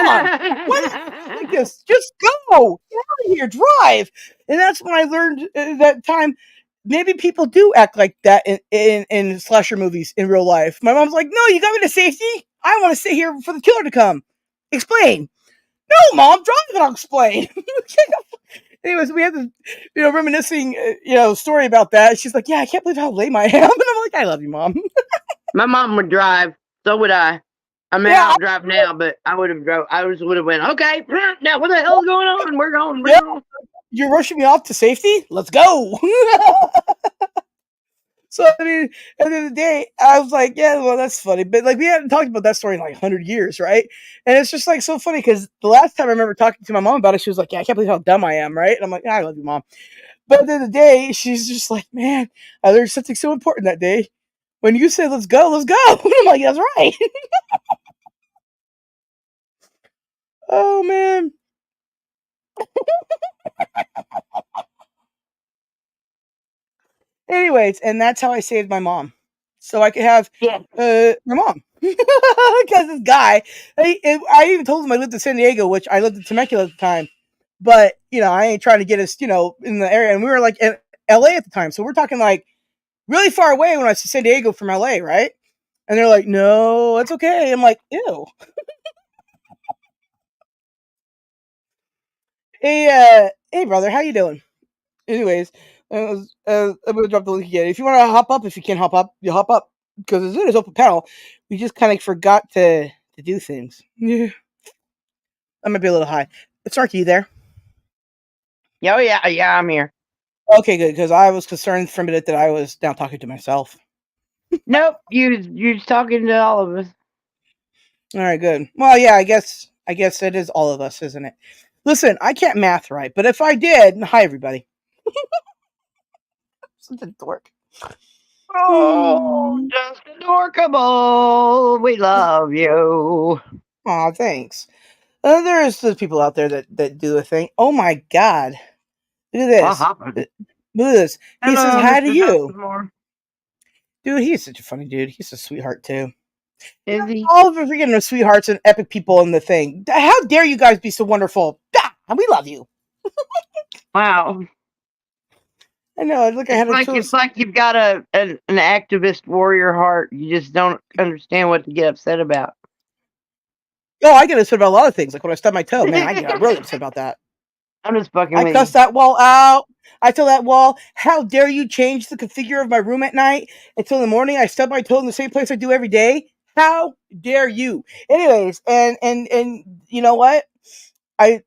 why like this? Just go. Get out of here. Drive. And that's when I learned that time, maybe people do act like that in slasher movies in real life. My mom's like, no, you got me to safety. I want to sit here for the killer to come. Explain. No, Mom, drive and I'll explain. Anyways, we had this, reminiscing, story about that. She's like, yeah, I can't believe how lame I am. And I'm like, I love you, Mom. My mom would drive. So would I. I mean, I don't drive now, but I would have drove. I just would have went, okay, now what the hell's going on? We're going. You're rushing me off to safety? Let's go. So, I mean, at the end of the day, I was like, yeah, well, that's funny. But, like, we hadn't talked about that story in, like, 100 years, right? And it's just, like, so funny because the last time I remember talking to my mom about it, she was like, yeah, I can't believe how dumb I am, right? And I'm like, yeah, I love you, Mom. But at the end of the day, she's just like, man, I learned something so important that day. When you said, let's go, let's go. And I'm like, that's right. Oh, man. Anyways, and that's how I saved my mom. So I could have my mom. Because this guy, I even told him I lived in San Diego, which I lived in Temecula at the time. But, I ain't trying to get us, in the area. And we were like in LA at the time. So we're talking like really far away when I was to San Diego from LA, right? And they're like, no, it's okay. I'm like, ew. Hey, brother, how you doing? Anyways, I'm gonna drop the link again. If you want to hop up, if you can't hop up, you hop up because as it is open panel, we just kind of forgot to do things. Yeah, I might be a little high. Snarky, you there? Oh yeah, I'm here. Okay, good because I was concerned for a minute that I was now talking to myself. Nope, you're talking to all of us. All right, good. Well, yeah, I guess it is all of us, isn't it? Listen, I can't math right, but if I did, hi everybody. Such a dork. Oh, just adorkable. We love you. Aw, thanks. There's people out there that do the thing. Oh my god. Look at this. Look at this. He says hi to you. Dude, he's such a funny dude. He's a sweetheart too. Is he? All of the freaking sweethearts and epic people in the thing. How dare you guys be so wonderful? We love you. Wow. I know. It's like you've got an activist warrior heart. You just don't understand what to get upset about. Oh, I get upset about a lot of things. Like when I stub my toe, man, I get really upset about that. I'm just fucking I cussed that wall out. I tell that wall, how dare you change the configure of my room at night until in the morning I stub my toe in the same place I do every day? How dare you? Anyways, and you know what? Today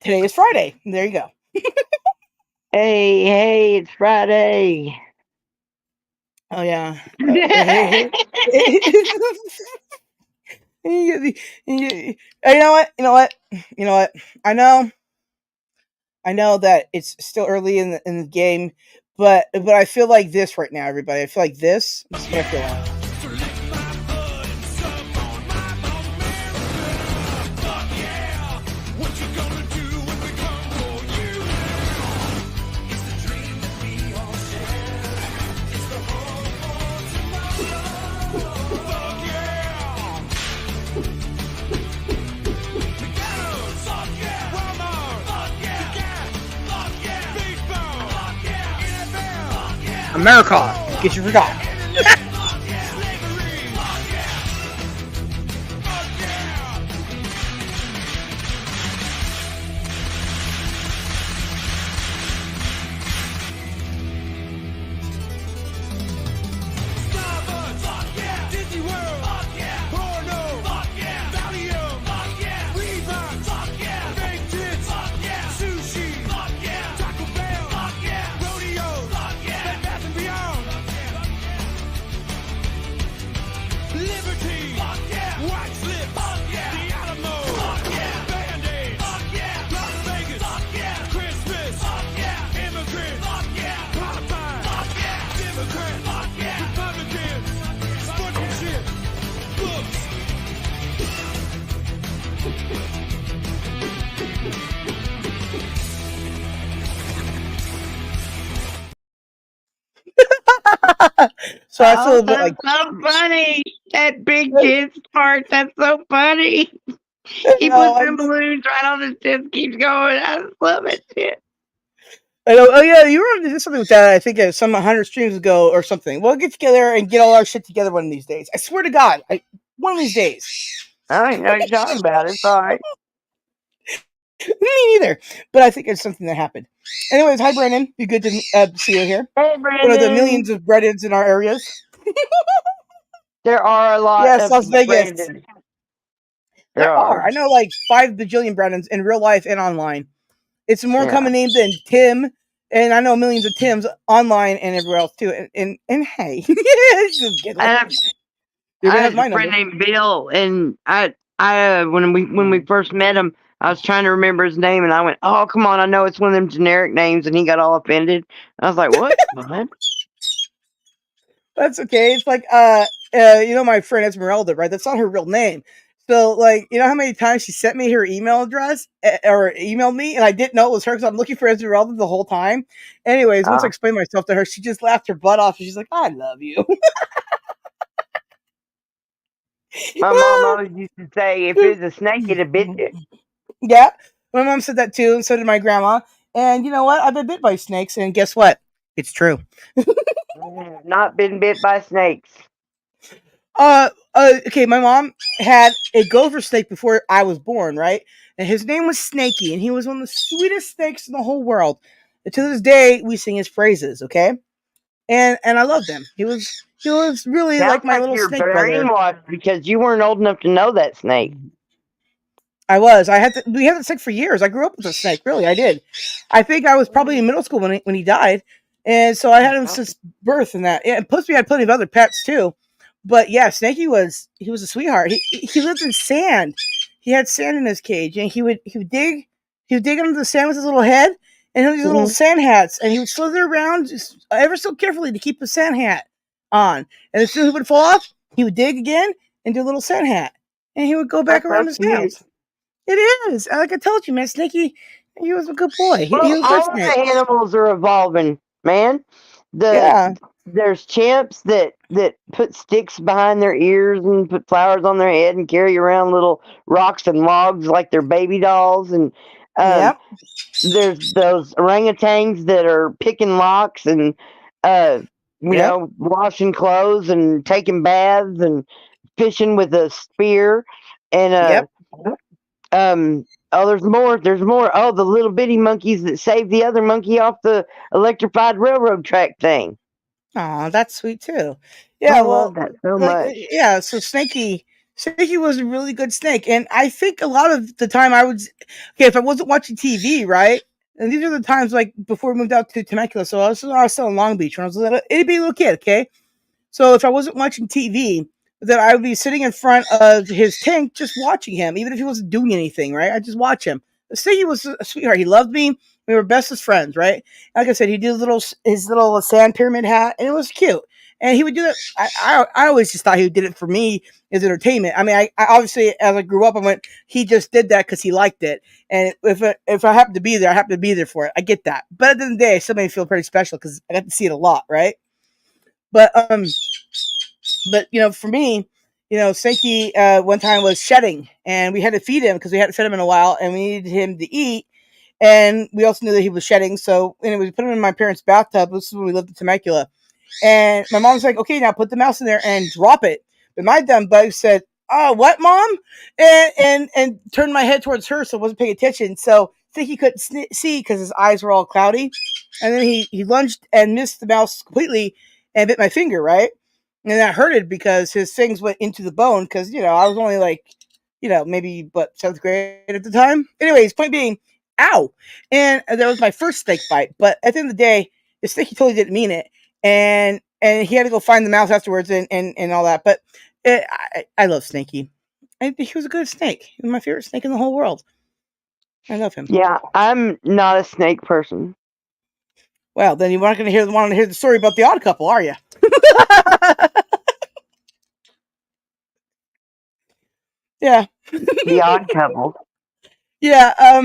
is Friday. There you go. Hey, it's Friday. Oh yeah. You know what? I know that it's still early in the game, But I feel like this right now, everybody. I feel like this. This is what I feel like. America, in case you forgot. So that's a little bit like so funny. That big kids part. That's so funny. He puts them balloons right on his chest, keeps going. I love it. Shit. Oh yeah, you were doing something with that. I think some 100 streams ago or something. We'll get together and get all our shit together one of these days. I swear to God, one of these days. I don't know what you're talking about. It's all right. Me neither. But I think it's something that happened. Anyways, hi Brandon. Be good to see you here. Hey Brandon. One of the millions of Brandons in our areas. There are a lot of Las Vegas. Brandons. There are. I know like 5 bajillion Brandons in real life and online. It's a more common name than Tim, and I know millions of Tims online and everywhere else too. And hey, I have a friend named Bill, and I when we first met him, I was trying to remember his name, and I went, "Oh, come on, I know it's one of them generic names," and he got all offended. I was like, "What?" That's okay. It's like my friend Esmeralda, right? That's not her real name. So, like, you know how many times she sent me her email address or emailed me, and I didn't know it was her because I'm looking for Esmeralda the whole time. Anyways, once I explained myself to her, she just laughed her butt off, and she's like, "I love you." My mom always used to say, "If it's a snake, it'd bit you." Yeah, my mom said that too, and so did my grandma. And you know what? I've been bit by snakes, and guess what? It's true. Not been bit by snakes. Okay, my mom had a gopher snake before I was born, right? And his name was Snaky, and he was one of the sweetest snakes in the whole world. And to this day, we sing his praises, okay? And I loved him. He was really like my little snake brother. Because you weren't old enough to know that snake. I was. We had the snake for years. I grew up with the snake. Really, I did. I think I was probably in middle school when he died, and so I had him since birth. And that. Yeah, and plus we had plenty of other pets too. But yeah, Snaky was a sweetheart. He lived in sand. He had sand in his cage, and he would dig under the sand with his little head, and he had these little sand hats, and he would slither around just ever so carefully to keep the sand hat on. And as soon as he would fall off, he would dig again and do a little sand hat, and he would go back around his house. It is. Like I told you, man, Snaky, he was a good boy. He was all the animals are evolving, man. There's chimps that put sticks behind their ears and put flowers on their head and carry around little rocks and logs like they're baby dolls. And there's those orangutans that are picking locks and washing clothes and taking baths and fishing with a spear. And there's more. Oh, the little bitty monkeys that saved the other monkey off the electrified railroad track thing. Oh, that's sweet too. Yeah, I love that so much. Yeah, so Snaky was a really good snake, and I think a lot of the time if I wasn't watching TV, right? And these are the times like before we moved out to Temecula. So I was still in Long Beach when I was a little kid. Okay, so if I wasn't watching TV, then I would be sitting in front of his tank just watching him, even if he wasn't doing anything. Right? I just watch him. Snaky was a sweetheart. He loved me. We were bestest friends, right? Like I said, he did his little sand pyramid hat, and it was cute. And he would do that. I always just thought he did it for me as entertainment. I mean, I obviously as I grew up, I went, he just did that because he liked it. And if I happened to be there, I happened to be there for it. I get that. But at the end of the day, it still made me feel pretty special because I got to see it a lot, right? But for me, Snakey one time was shedding, and we had to feed him because we hadn't fed him in a while, and we needed him to eat. And we also knew that he was shedding, so anyway, we put him in my parents' bathtub. This is when we lived in Temecula. And my mom was like, okay, now put the mouse in there and drop it. But my dumb bug said, oh, what, Mom? And turned my head towards her, so I wasn't paying attention. So I think he couldn't see because his eyes were all cloudy. And then he lunged and missed the mouse completely and bit my finger, right? And that hurted because his things went into the bone because, I was only like, maybe, 7th grade at the time? Anyways, point being, ow. And that was my first snake bite. But at the end of the day, the snake totally didn't mean it. And he had to go find the mouse afterwards and all that. But I love Snakey. He was a good snake. He was my favorite snake in the whole world. I love him. Yeah, I'm not a snake person. Well, then you weren't going to want to hear the story about the Odd Couple, are you? Yeah. The Odd Couple. Yeah.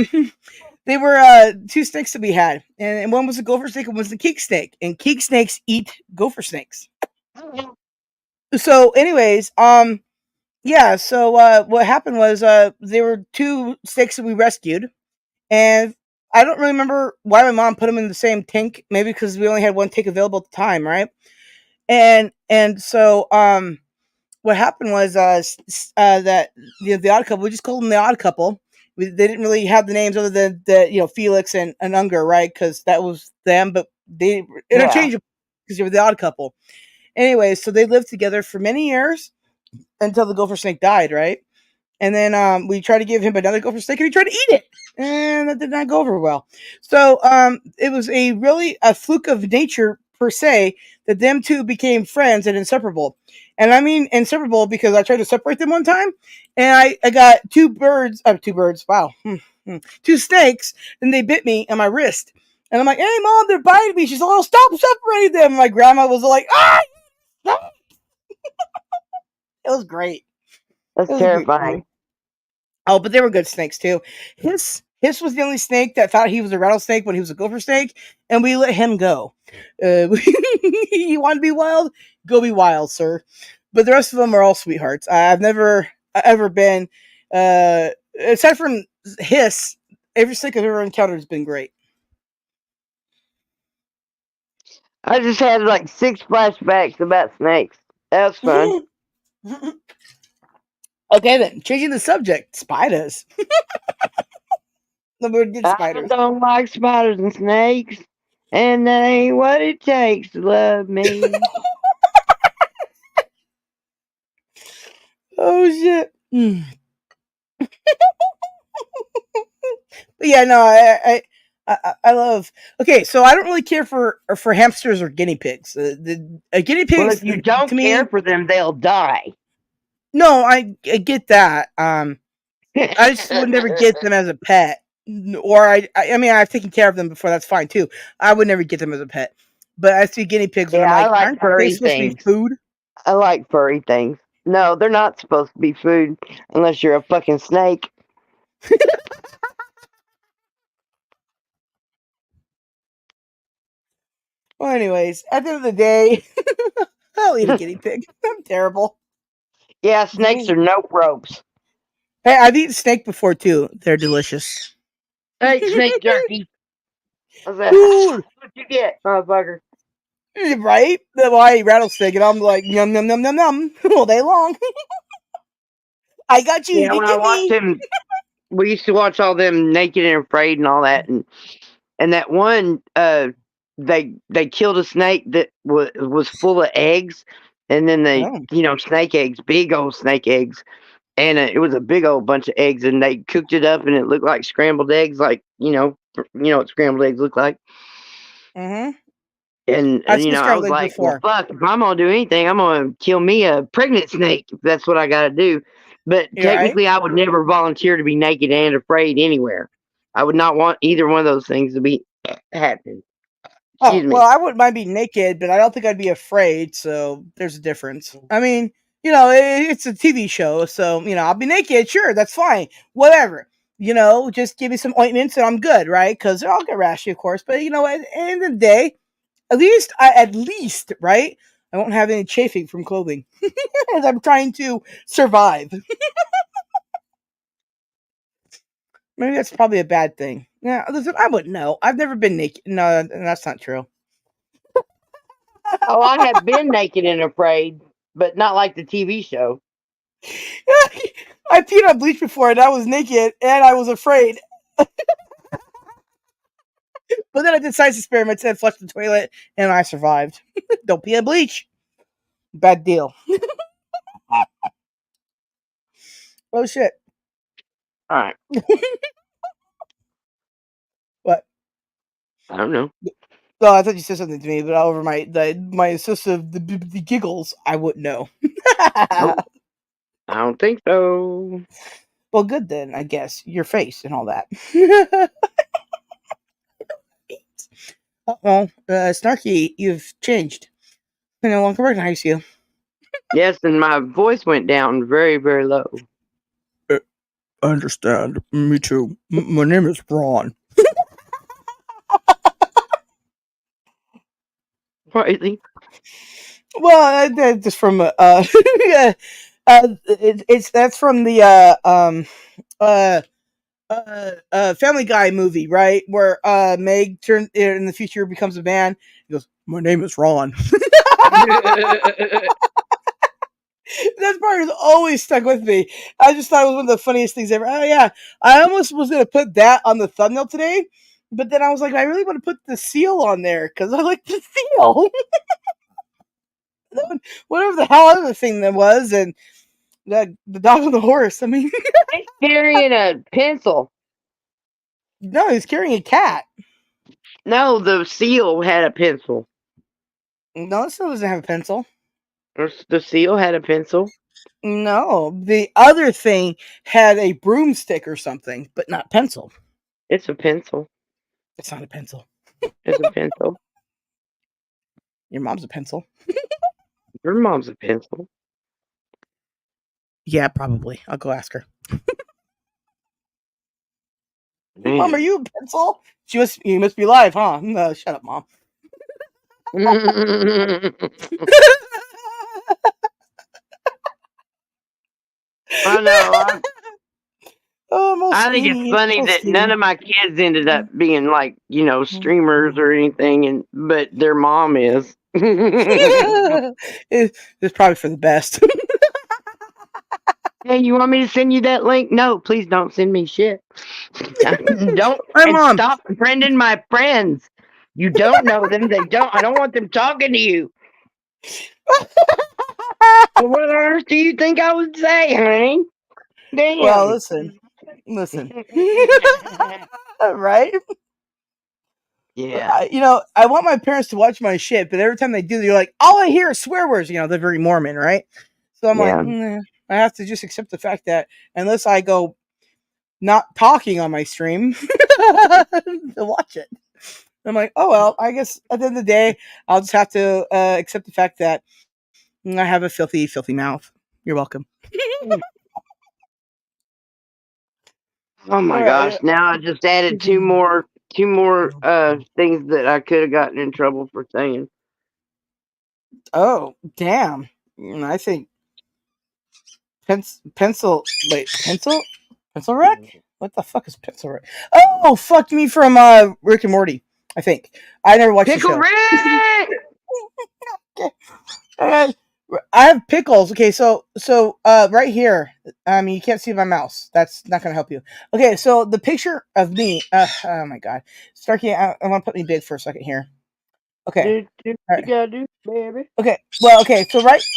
They were 2 snakes that we had, and one was a gopher snake and one was the keek snake. And keek snakes eat gopher snakes. So, anyways, yeah. So what happened was there were 2 snakes that we rescued, and I don't really remember why my mom put them in the same tank. Maybe because we only had one tank available at the time, right? And so what happened was that the Odd Couple, we just called them the Odd Couple. They didn't really have the names other than Felix and Unger, right? Because that was them, but they interchangeable because they were the Odd Couple. Anyway, so they lived together for many years until the gopher snake died, right? And then we tried to give him another gopher snake, and he tried to eat it, and that did not go over well. So it was a fluke of nature per se that them 2 became friends and inseparable. And I mean inseparable because I tried to separate them one time, and I got 2 birds. Wow, 2 snakes, and they bit me on my wrist. And I'm like, hey, Mom, they're biting me. She's like, oh, stop separating them. My grandma was like, ah! It was great. That's terrifying. Oh, but they were good snakes too. His was the only snake that thought he was a rattlesnake when he was a gopher snake, and we let him go. You want to be wild? Go be wild, sir. But the rest of them are all sweethearts. I've never ever been, aside from Hiss, every snake I've ever encountered has been great. I just had like 6 flashbacks about snakes. That was fun. Okay, then. Changing the subject. Spiders. Spiders. I don't like spiders and snakes, and that ain't what it takes to love me. Oh, shit. But yeah, no, I love. Okay, so I don't really care for hamsters or guinea pigs. The guinea pigs. Well, if you don't care for them, they'll die. No, I get that. I just would never get them as a pet, or I mean, I've taken care of them before. That's fine too. I would never get them as a pet. But I see guinea pigs, and I'm like, aren't they supposed to be food? I like furry things. No, they're not supposed to be food unless you're a fucking snake. Well, anyways, at the end of the day, I'll eat a guinea pig. I'm terrible. Yeah, snakes are nope ropes. Hey, I've eaten snake before too. They're delicious. Hey, snake jerky. What you get, motherfucker? Right? I eat rattlesnake, and I'm like, yum, yum, yum, yum, yum, all day long. I got you. Yeah, when I watched him, we used to watch all them Naked and Afraid and all that, and that one, they killed a snake that was full of eggs, and then they, snake eggs, big old snake eggs, and it was a big old bunch of eggs, and they cooked it up, and it looked like scrambled eggs, like what scrambled eggs look like. Mm-hmm. And I was like, well, fuck, if I'm gonna do anything, I'm gonna kill me a pregnant snake. If that's what I gotta do. But technically, I would never volunteer to be naked and afraid anywhere. I would not want either one of those things to be happening. Oh, well, I wouldn't mind being naked, but I don't think I'd be afraid, so there's a difference. I mean, it's a TV show, so, I'll be naked, sure, that's fine, whatever. Just give me some ointments and I'm good, right? Because I'll get rashy, of course, but, at the end of the day, at least, right, I won't have any chafing from clothing as I'm trying to survive. Maybe that's probably a bad thing. Yeah, listen, I wouldn't know. I've never been naked. No, that's not true. Oh, I have been naked and afraid, but not like the TV show. I peed on bleach before and I was naked and I was afraid. But then I did science experiments and flushed the toilet and I survived. Don't pee on bleach. Bad deal. Oh shit. Alright. What? I don't know. Oh, I thought you said something to me, but over my assistive the giggles, I wouldn't know. Nope. I don't think so. Well, good then, I guess. Your face and all that. Uh-oh. Snarky, you've changed. I no longer recognize you. Yes, and my voice went down very, very low. I understand. Me too. My name is Ron. Crazy. Well, that's from that's from the Family Guy movie, right? Where Meg in the future becomes a man. He goes, "My name is Ron." That part has always stuck with me. I just thought it was one of the funniest things ever. Oh yeah, I almost was gonna put that on the thumbnail today, but then I was like, I really want to put the seal on there because I like the seal. Whatever the hell other thing that was, and the dog and the horse. I mean, He's carrying a pencil. No, he's carrying a cat. No, the seal had a pencil. No, it still doesn't have a pencil. The seal had a pencil. No, the other thing had a broomstick or something, but not pencil. It's a pencil. It's not a pencil. It's a pencil. Your mom's a pencil. Your mom's a pencil. Yeah, probably. I'll go ask her. Mom, are you a pencil? You must be live, huh? No, shut up, Mom. I know. I think steamy. it's funny that none of my kids ended up being like, streamers or anything, but their mom is. It's probably for the best. Hey, you want me to send you that link? No, please don't send me shit. Don't Mom. Stop friending my friends. You don't know them. They don't. I don't want them talking to you. Well, what on earth do you think I would say, honey? Damn. Well, listen. Right? Yeah. I want my parents to watch my shit, but every time they do, they're like, all I hear is swear words. They're very Mormon, right? So I'm like, I have to just accept the fact that unless I go not talking on my stream to watch it, I'm like, oh well, I guess at the end of the day, I'll just have to accept the fact that I have a filthy, filthy mouth. You're welcome. Oh my gosh! Now I just added two more things that I could have gotten in trouble for saying. Oh damn! I think pencil wreck. What the fuck is pencil wreck? Oh, fuck me from Rick and Morty. I think I never watched Pickle the show. Okay. I have pickles. Okay, so right here. You can't see my mouse. That's not gonna help you. Okay, so the picture of me. Oh my god, Starkey, I want to put me big for a second here. Okay. You gotta do, baby. Okay. Well, okay. So right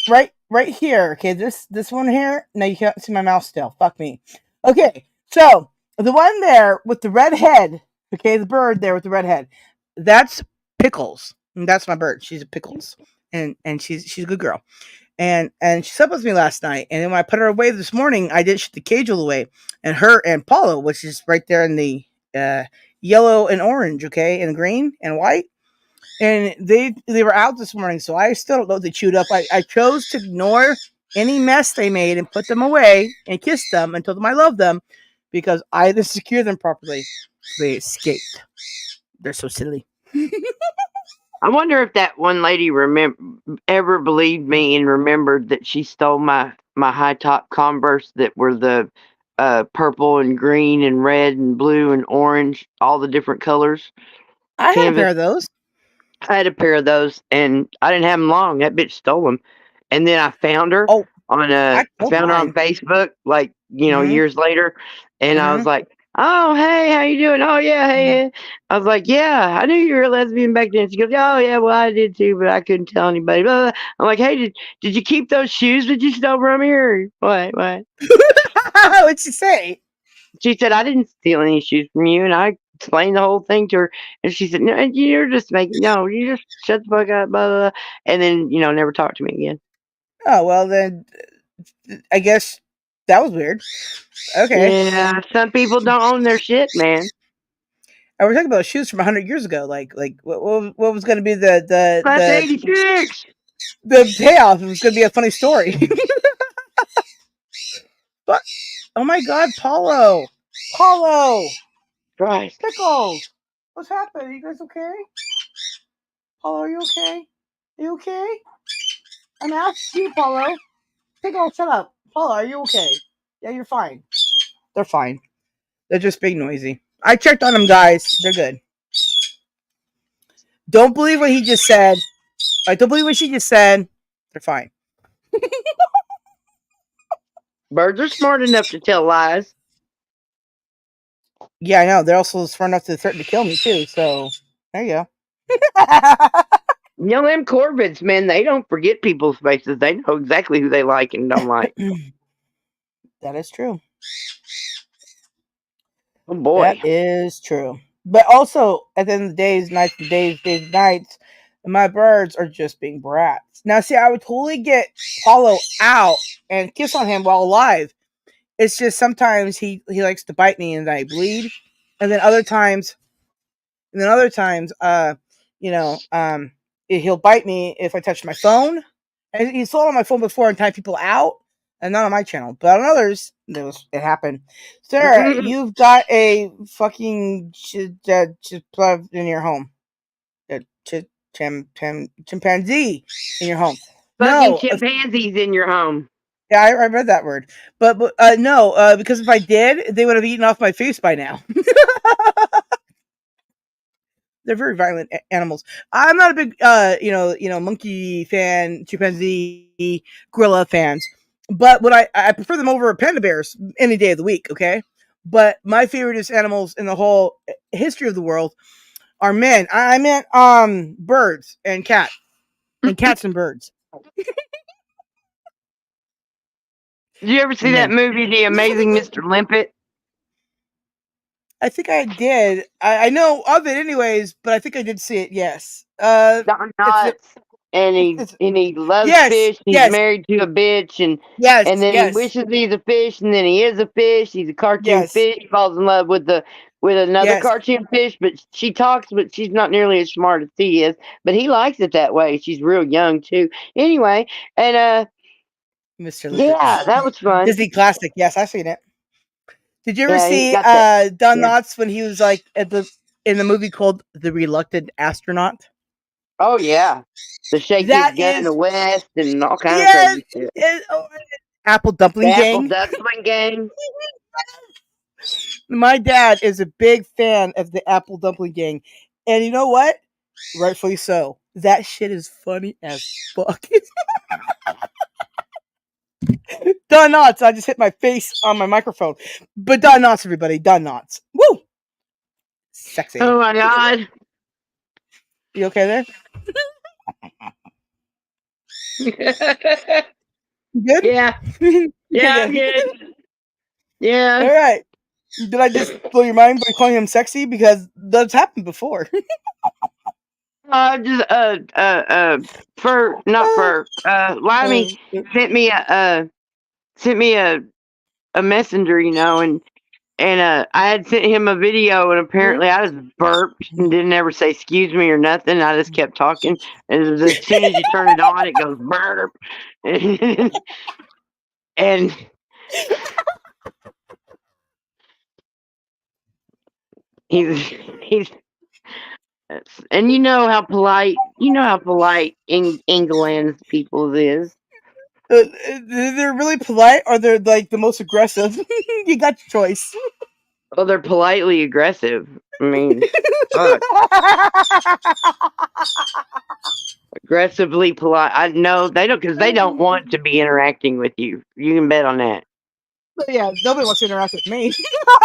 here. Okay, this one here. No, you can't see my mouse still. Fuck me. Okay. So the one there with the red head. Okay, the bird there with the red head. That's Pickles. And that's my bird. She's a Pickles, and she's a good girl. And she slept with me last night. And then when I put her away this morning, I didn't shut the cage all the way. And her and Paulo, which is right there in the yellow and orange, okay, and green and white. And they were out this morning, so I still don't know what they chewed up. I chose to ignore any mess they made and put them away and kiss them and told them I love them because I didn't secure them properly. They escaped. They're so silly. I wonder if that one lady ever believed me and remembered that she stole my high top Converse that were the purple and green and red and blue and orange, all the different colors. I had a pair of those. I had a pair of those, and I didn't have them long. That bitch stole them, and then I found her Oh, on I found her on mine. Facebook, like Mhm. years later, and I was Mhm. like, "Oh, hey, how you doing? Oh, yeah, hey." I was like, "Yeah, I knew you were a lesbian back then." She goes, "Oh, yeah, well, I did too, but I couldn't tell anybody." Blah, blah, blah. I'm like, "Hey, did you keep those shoes that you stole from here? Or what?" What'd she say? She said, "I didn't steal any shoes from you," and I explained the whole thing to her, and she said, "No, you're just making no, you just shut the fuck up, blah, blah, blah," and then never talked to me again. Oh well, then I guess that was weird. Okay. Yeah, some people don't own their shit, man. And we're talking about shoes from 100 years ago. Like what was going to be That's 86. the payoff? It was going to be a funny story. But oh my God, Paulo, Christ. Pickles, what's happening? Are you guys okay? Paulo, are you okay? Are you okay? I'm asking you, Paulo. Pickles, shut up. Paulo, are you okay? Yeah, you're fine. They're fine. They're just being noisy. I checked on them, guys. They're good. Don't believe what he just said. I don't believe what she just said. They're fine. Birds are smart enough to tell lies. Yeah, I know. They're also smart enough to threaten to kill me too. So there you go. Them Corvids, man, they don't forget people's faces. They know exactly who they like and don't like. That is true. Oh boy. That is true. But also, at the end of the days, nights, my birds are just being brats. Now, see, I would totally get Paulo out and kiss on him while alive. It's just sometimes he likes to bite me and I bleed, and then other times, he'll bite me if I touch my phone. And he's sold on my phone before and timed people out, and not on my channel, but on others, it happened. Sarah, you've got a fucking in your home. Chimpanzee in your home. Fucking chimpanzees in your home. Yeah, I read that word, but no, because if I did, they would have eaten off my face by now. They're very violent animals. I'm not a big, monkey fan, chimpanzee, gorilla fans, but what I prefer them over panda bears any day of the week. Okay, but my favorite animals in the whole history of the world are men. I meant birds and cats and birds. Did you ever see that movie, The Amazing Mr. Limpet? I think I did. I know of it anyways, but I think I did see it. Yes. Don Knotts, and he loves fish. He's married to a bitch, and then he wishes he's a fish, and then he is a fish. He's a cartoon fish. He falls in love with another cartoon fish, but she talks, but she's not nearly as smart as he is. But he likes it that way. She's real young too. Anyway, and Mr. Yeah, that was fun. Disney classic. Yes, I've seen it. Did you ever see Don Knotts when he was like in the movie called The Reluctant Astronaut? Oh yeah, the Shake His Gun in the West and all kinds of crazy shit. Apple Dumpling Gang. Apple Dumpling Gang. My dad is a big fan of the Apple Dumpling Gang, and you know what? Rightfully so. That shit is funny as fuck. Don Knotts. I just hit my face on my microphone. But Don Knotts, everybody. Don Knotts. Woo! Sexy. Oh my God. You okay there? You good? Yeah. Yeah, I'm good. Yeah. All right. Did I just blow your mind by calling him sexy? Because that's happened before. Limey sent me a messenger, and and I had sent him a video, and apparently I just burped and didn't ever say excuse me or nothing. I just kept talking, and as soon as you turn it on, it goes burp, and he's and you know how polite England's people is. They're really polite, or they're like the most aggressive. You got your choice. Well, they're politely aggressive. I mean, fuck. Aggressively polite. I know they don't, because they don't want to be interacting with you. You can bet on that. But yeah, nobody wants to interact with me.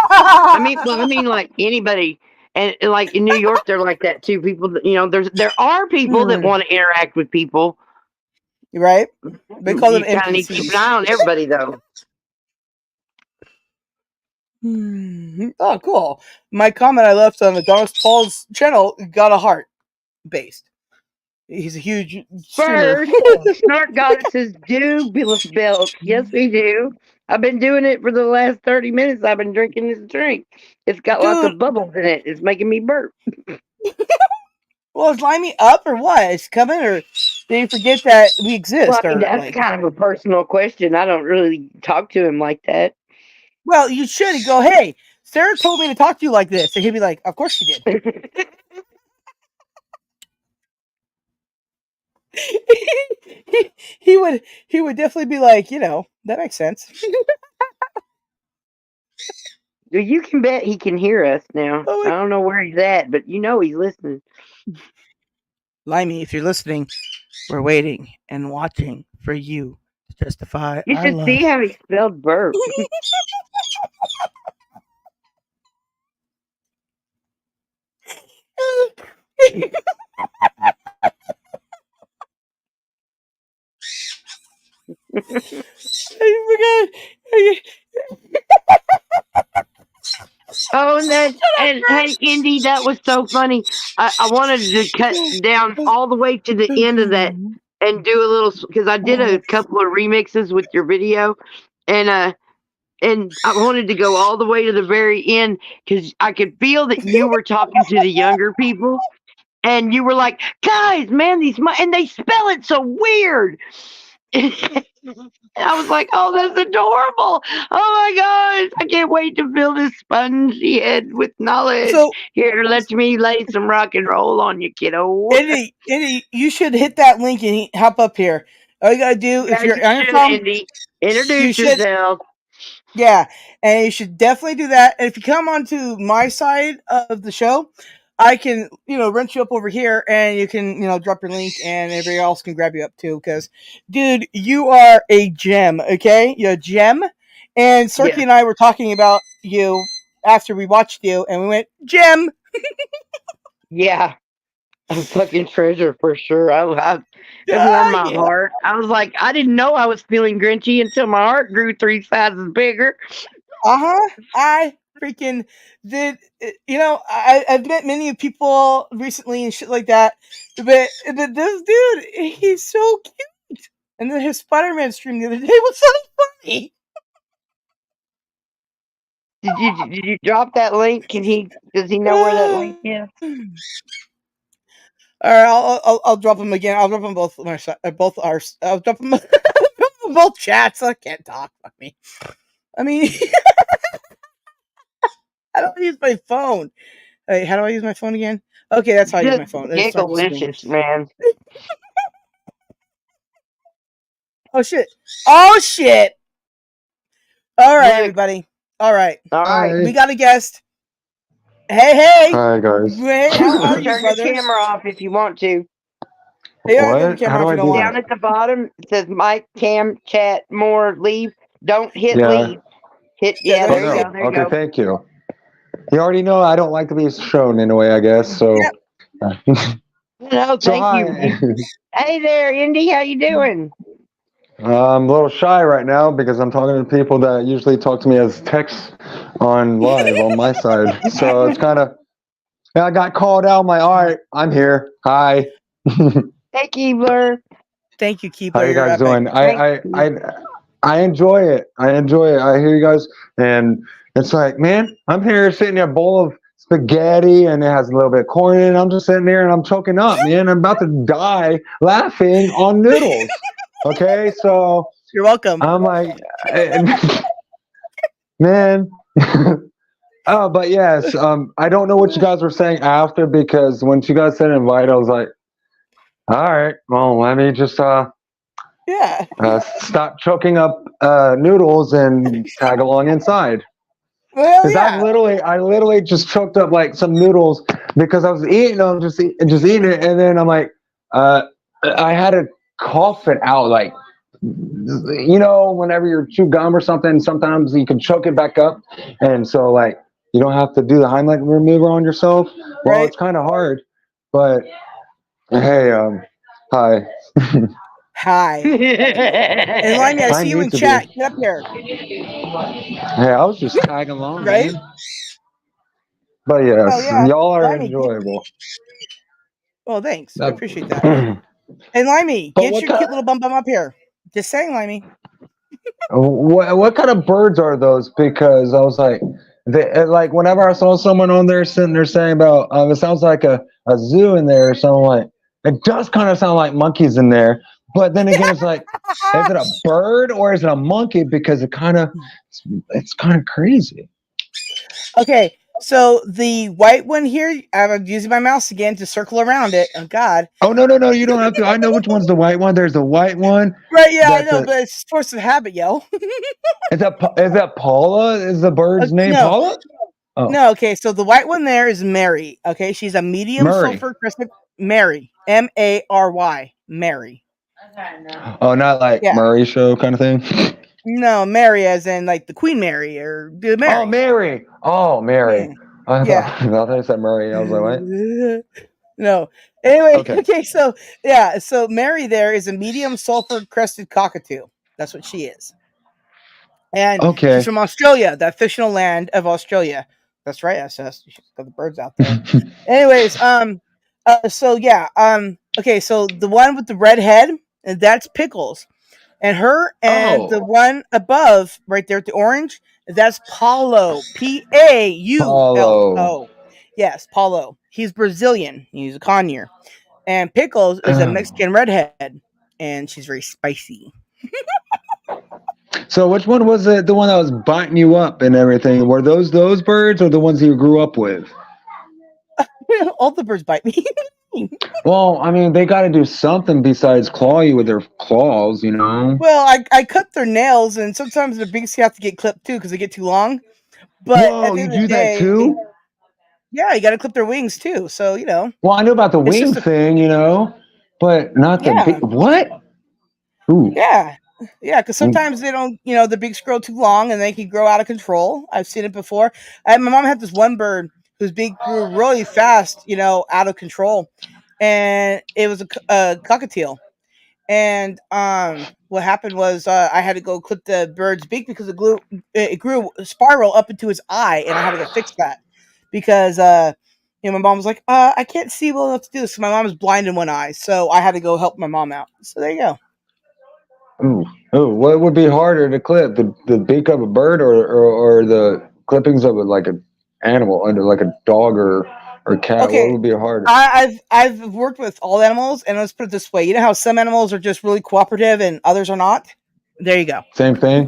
I mean, like anybody, and like in New York, they're like that too. People, there are people that want to interact with people. Right? They call them NPCs. You kind of need to keep an eye on everybody, though. Oh, cool. My comment I left on Adonis Paul's channel got a heart based. He's a huge streamer. Snark Goddesses do belt. Yes, we do. I've been doing it for the last 30 minutes. I've been drinking this drink. It's got lots of bubbles in it. It's making me burp. Well, is Limey up or what? Is he coming, or did you forget that we exist? Well, I mean, that's kind of a personal question. I don't really talk to him like that. Well, you should go, hey, Sarah told me to talk to you like this. And he'd be like, of course she did. he would definitely be like, that makes sense. You can bet he can hear us now. I don't know where he's at, but he's listening. Limey, if you're listening, we're waiting and watching for you to justify. You should see how he spelled burp. Oh, and hey, Indy, that was so funny. I wanted to cut down all the way to the end of that and do a little, because I did a couple of remixes with your video, and I wanted to go all the way to the very end because I could feel that you were talking to the younger people, and you were like, guys, man, and they spell it so weird. I was like, oh, that's adorable. Oh my gosh, I can't wait to fill this spongy head with knowledge. So, here, let me lay some rock and roll on you, kiddo. Indy, you should hit that link and hop up here. All you gotta do, if you're on your phone, Indy, introduce yourself. Yeah, and you should definitely do that. And if you come onto my side of the show, I can, rent you up over here, and you can, drop your link, and everybody else can grab you up too. Because, dude, you are a gem. Okay, you're a gem. And Snarky and I were talking about you after we watched you, and we went, gem. Yeah, a fucking treasure for sure. It warmed my heart. I was like, I didn't know I was feeling grinchy until my heart grew 3 sizes bigger. I freaking did. I've met many people recently and shit like that, but this dude, he's so cute. And then his Spider-Man stream the other day was so funny. Did you drop that link? Does he know where that link is? All right, I'll drop them again. I'll drop them both I'll drop them both chats. I can't talk. I mean, I don't use my phone. Hey, how do I use my phone again? Okay, that's how I use my phone. Delicious, man. Oh shit! All right, everybody. All right. We got a guest. Hey. Hi, guys. Hey, how are you, turn your camera off if you want to. Hey, what? How do I do Down that? at the bottom, it says mic, cam, chat, more, leave. Don't hit leave. Hit, there you go. Okay, thank you. You already know I don't like to be shown in a way, I guess, so. No, thank you. Hey there, Indy, how you doing? I'm a little shy right now because I'm talking to people that usually talk to me as text on live on my side. So it's kind of, I got called out. All right, I'm here. Hi. Hey, Keebler. Thank you, Keebler. How you guys doing? I enjoy it. I hear you guys, and It's like, man, I'm here sitting in a bowl of spaghetti and it has a little bit of corn in it. I'm just sitting there and I'm choking up, man. I'm about to die laughing on noodles. Okay, so you're welcome. I'm like, man. Oh, but yes, I don't know what you guys were saying after, because when you guys said invite, I was like, all right, well, let me just stop choking up noodles and tag along inside. Well, Because I literally just choked up like some noodles because I was eating them, just eating it, and then I'm like, I had to cough it out, like, whenever you chew gum or something, sometimes you can choke it back up, and so like you don't have to do the Heimlich maneuver on yourself. Well, it's kind of hard, but hey, hi. Hi. And Limey, I see you in chat. Get up here. Hey, I was just tagging along, right? Man. But yes, y'all are Limey, enjoyable. Well, thanks. I appreciate that. And Limey, get your cute little bum up here. Just saying, Limey. What kind of birds are those? Because I was like, like whenever I saw someone on there sitting there saying about, it sounds like a zoo in there or something, like, it does kind of sound like monkeys in there. But then again, it's like, is it a bird or is it a monkey? Because it's kind of crazy. Okay, so the white one here, I'm using my mouse again to circle around it. Oh God! Oh no, you don't have to. I know which one's the white one. There's the white one. Right? Yeah, I know, but it's force of habit, yo. Is that Paula? Is the bird's name Paula? Oh. No. Okay, so the white one there is Mary. Okay, she's a medium sulfur crescent. Mary, Mary, Mary. Oh, not like Murray show kind of thing. No, Mary, as in like the Queen Mary or the Mary. Oh, Mary. Oh, Mary. I thought I said Murray. I was like, what? No. Anyway, okay, so Mary there is a medium sulfur crested cockatoo. That's what she is. And she's from Australia, that fictional land of Australia. That's right, SS. You should got the birds out there. Anyways, okay, so the one with the red head, and that's Pickles. And her and the one above, right there at the orange, that's Paulo. Paulo. Yes, Paulo. He's Brazilian. He's a conure. And Pickles is a Mexican redhead, and she's very spicy. So which one was the one that was biting you up and everything? Were those birds or the ones you grew up with? All the birds bite me. Well, I mean, they got to do something besides claw you with their claws, you know? Well, I cut their nails, and sometimes their beaks have to get clipped too because they get too long. But you do that too? Yeah, you got to clip their wings too. So, you know. Well, I know about the wing thing, you know, but not the what? Ooh. Yeah. Yeah, because sometimes they don't, the beaks grow too long and they can grow out of control. I've seen it before. My mom had this one bird whose beak grew really fast, out of control. And it was a cockatiel. And what happened was I had to go clip the bird's beak because it grew a spiral up into his eye, and I had to go fix that because my mom was like, I can't see well enough to do this. So my mom was blind in one eye, so I had to go help my mom out. So there you go. Ooh, what would be harder to clip, the beak of a bird or the clippings of like an animal under like a dog or cat? Okay. What would be harder? I've worked with all animals, and let's put it this way: you know how some animals are just really cooperative and others are not. There you go. Same thing.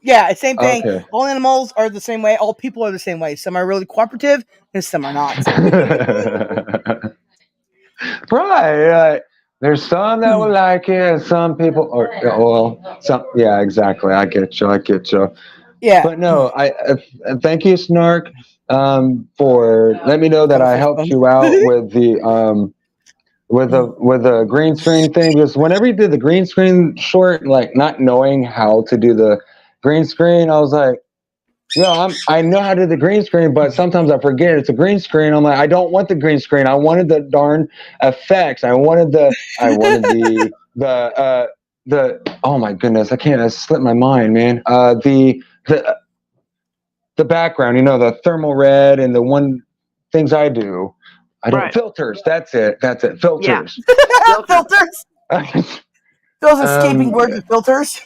Yeah, same thing. Okay. All animals are the same way. All people are the same way. Some are really cooperative, and some are not. Right. There's some that will like it, and some people yeah, exactly. I get you. Yeah. But no, I thank you, Snark, for letting me know that I helped you out with the with the green screen thing, because whenever you did the green screen short, like not knowing how to do the green screen, I was like, I know how to do the green screen, but sometimes I forget it's a green screen. I'm like, I don't want the green screen. I wanted the darn effects. I wanted the oh my goodness, I slipped my mind, man. The background, the thermal red and the one things I do. Filters. That's it. Filters. Yeah. Filters. Those escaping words of filters.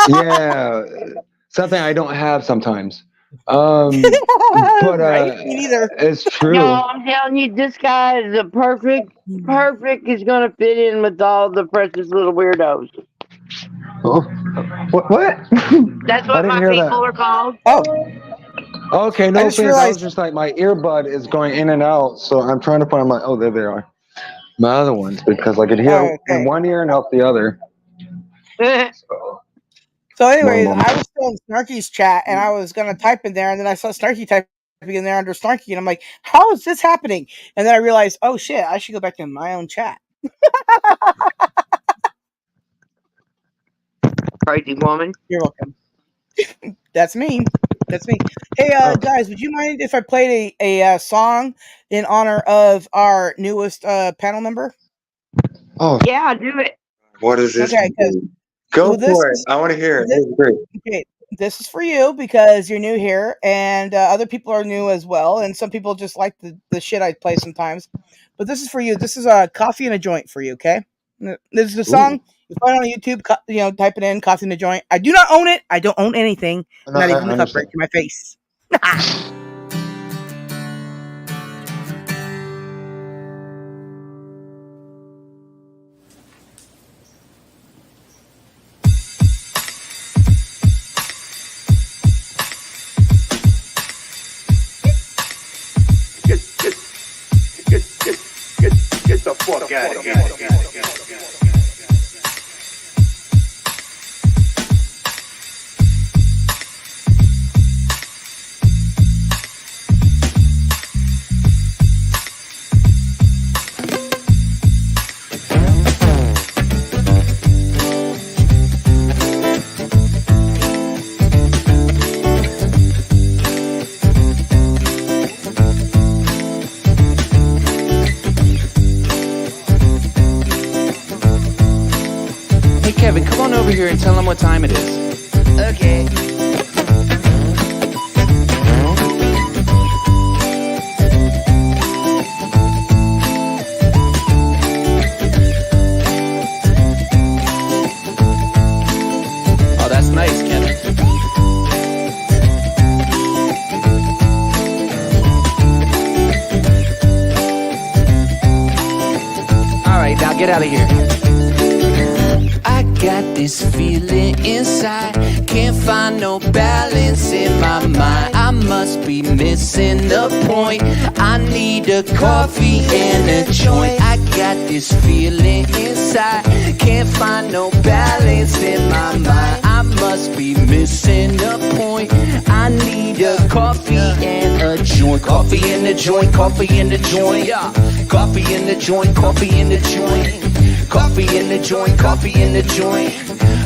Yeah. Something I don't have sometimes. But Right? Me neither. it's true. No, I'm telling you, this guy is a perfect is gonna fit in with all the precious little weirdos. Oh, what? That's I what didn't my hear people that. are called. Oh, Okay, no I just offense. I was realized. just like my earbud is going in and out, so I'm trying to find my. Oh, there they are. My other ones because I could hear in one ear and out the other. So, anyways, I was still in Snarky's chat, and I was gonna type in there, and then I saw Snarky typing in there under Snarky, and I'm like, "How is this happening?" And then I realized, "Oh shit, I should go back to my own chat." Crazy woman. You're welcome. That's me. That's me. Hey, guys, would you mind if I played a song in honor of our newest panel member? Oh yeah, do it. What is this? Okay, go for it. I want to hear it. This is great. Okay, this is for you because you're new here, and other people are new as well, and some people just like the shit I play sometimes. But this is for you. This is a Coffee and a Joint for you. Okay, this is the song. Ooh. You find it on YouTube. Type it in Coffee and a Joint. I do not own it. I don't own anything. No, not even the cover to my face. Get the fuck out of here. Kevin, come on over here and tell them what time it is. Okay. Oh, that's nice, Kevin. All right, now get out of here. I got this feeling inside, can't find no balance in my mind. I must be missing the point. I need a coffee and a joint. I got this feeling inside, can't find no balance in my mind. I must be missing the point. I need a coffee and a joint. Coffee and a joint, coffee and a joint. Yeah, coffee and a joint, coffee and a joint. Coffee in the joint, coffee in the joint.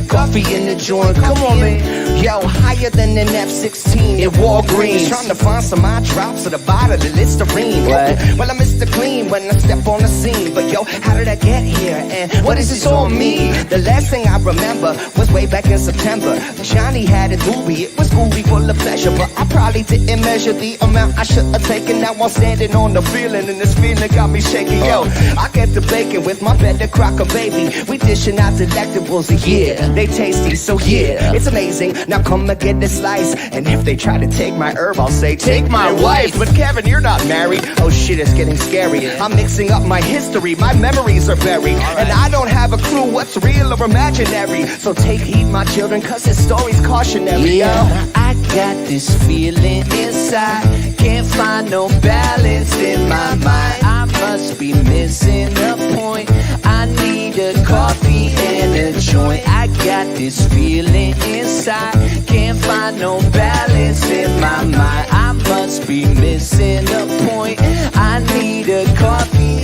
Coffee in the joint, come on, man. Yo, higher than an F-16 in Walgreens. Trying to find some eye drops at the bottom of the Listerine. What? Well, I'm Mr. Clean when I step on the scene. But yo, how did I get here? And what does this all mean? The last thing I remember was way back in September. Johnny had a doobie, it was groovy full of pleasure. But I probably didn't measure the amount I should have taken. Now I'm standing on the feeling, and this feeling got me shaking. Yo, I get the bacon with my better crocker, baby. We dishing out delectables, yeah. They tasty, so yeah, it's amazing. Now come and get this slice. And if they try to take my herb, I'll say, take my wife. But Kevin, you're not married. Oh shit, it's getting scary. I'm mixing up my history, my memories are buried. And I don't have a clue what's real or imaginary. So take heed, my children, cause this story's cautionary. Yeah, I got this feeling inside, can't find no balance in my mind. I must be missing the point. I need a coffee and a joint. I got this feeling inside, can't find no balance in my mind. I must be missing the point. I need a coffee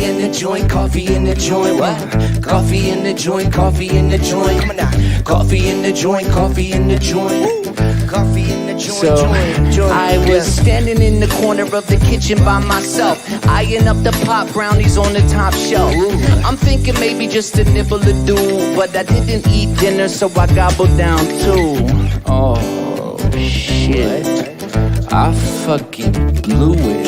and a joint, coffee in the joint. What? Coffee in the joint, coffee in the joint. Come on now. Coffee in the joint, coffee in the joint. Coffee in the joint. So I was standing in the corner of the kitchen by myself, eyeing up the pop brownies on the top shelf. I'm thinking maybe just a nibble or do, but I didn't eat dinner, so I gobbled down too. Oh shit, I fucking blew it.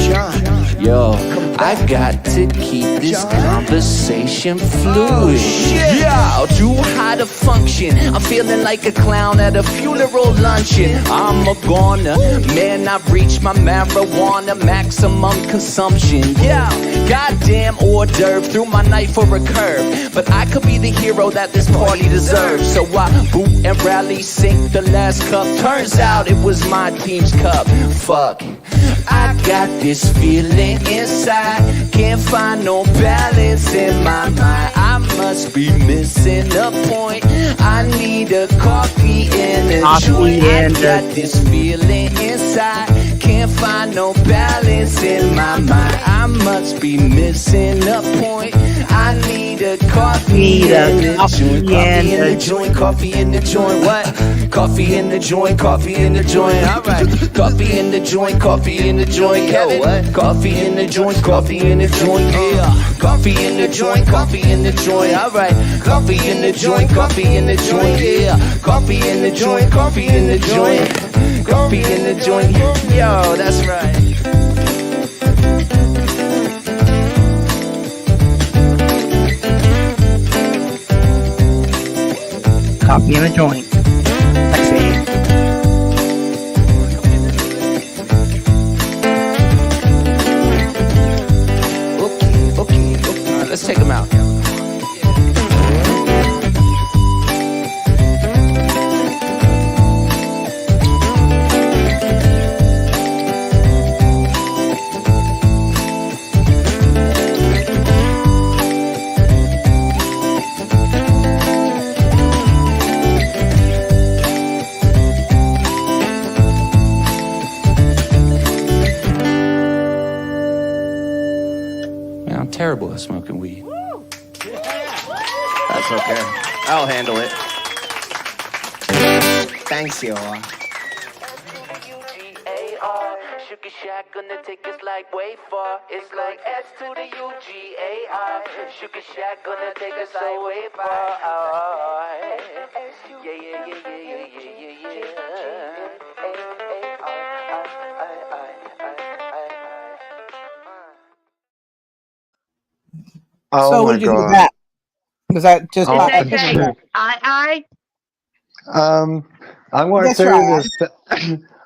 Yo, I've got to keep this conversation fluid. Yeah, too high to function. I'm feeling like a clown at a funeral luncheon. I'm a goner, man, I've reached my marijuana maximum consumption. Yeah, goddamn hors d'oeuvre, threw my knife for a curve. But I could be the hero that this party deserves. So I boot and rally, sink the last cup. Turns out it was my team's cup. Fuck, I got this feeling inside. Can't find no balance in my mind. I must be missing a point. I need a coffee and a joint. I got this feeling inside. Can't find no balance in my mind. I must be missing a point. I need a coffee and a joint. Coffee in the joint, coffee in the joint. What? Coffee in the joint, coffee in the joint. Alright. Coffee in the joint, coffee in the joint. Kevin, what? Coffee in the joint, coffee in the joint. Yeah. Coffee in the joint, coffee in the joint. Alright. Coffee in the joint, coffee in the joint. Yeah. Coffee in the joint, coffee in the joint. Coffee in the joint. Yo, that's right. Coffee in a joint. Sexy. Okay. Let's take them out. Terrible at smoking weed. That's okay. I'll handle it. Thanks, y'all. Sugar Shack gonna take us like way far. It's like S to the UGAR. Sugar Shack gonna take us like way far. Yeah. Oh so my what did you do God. with that? Was that just Oh, pop I up? just- I'm going to That's say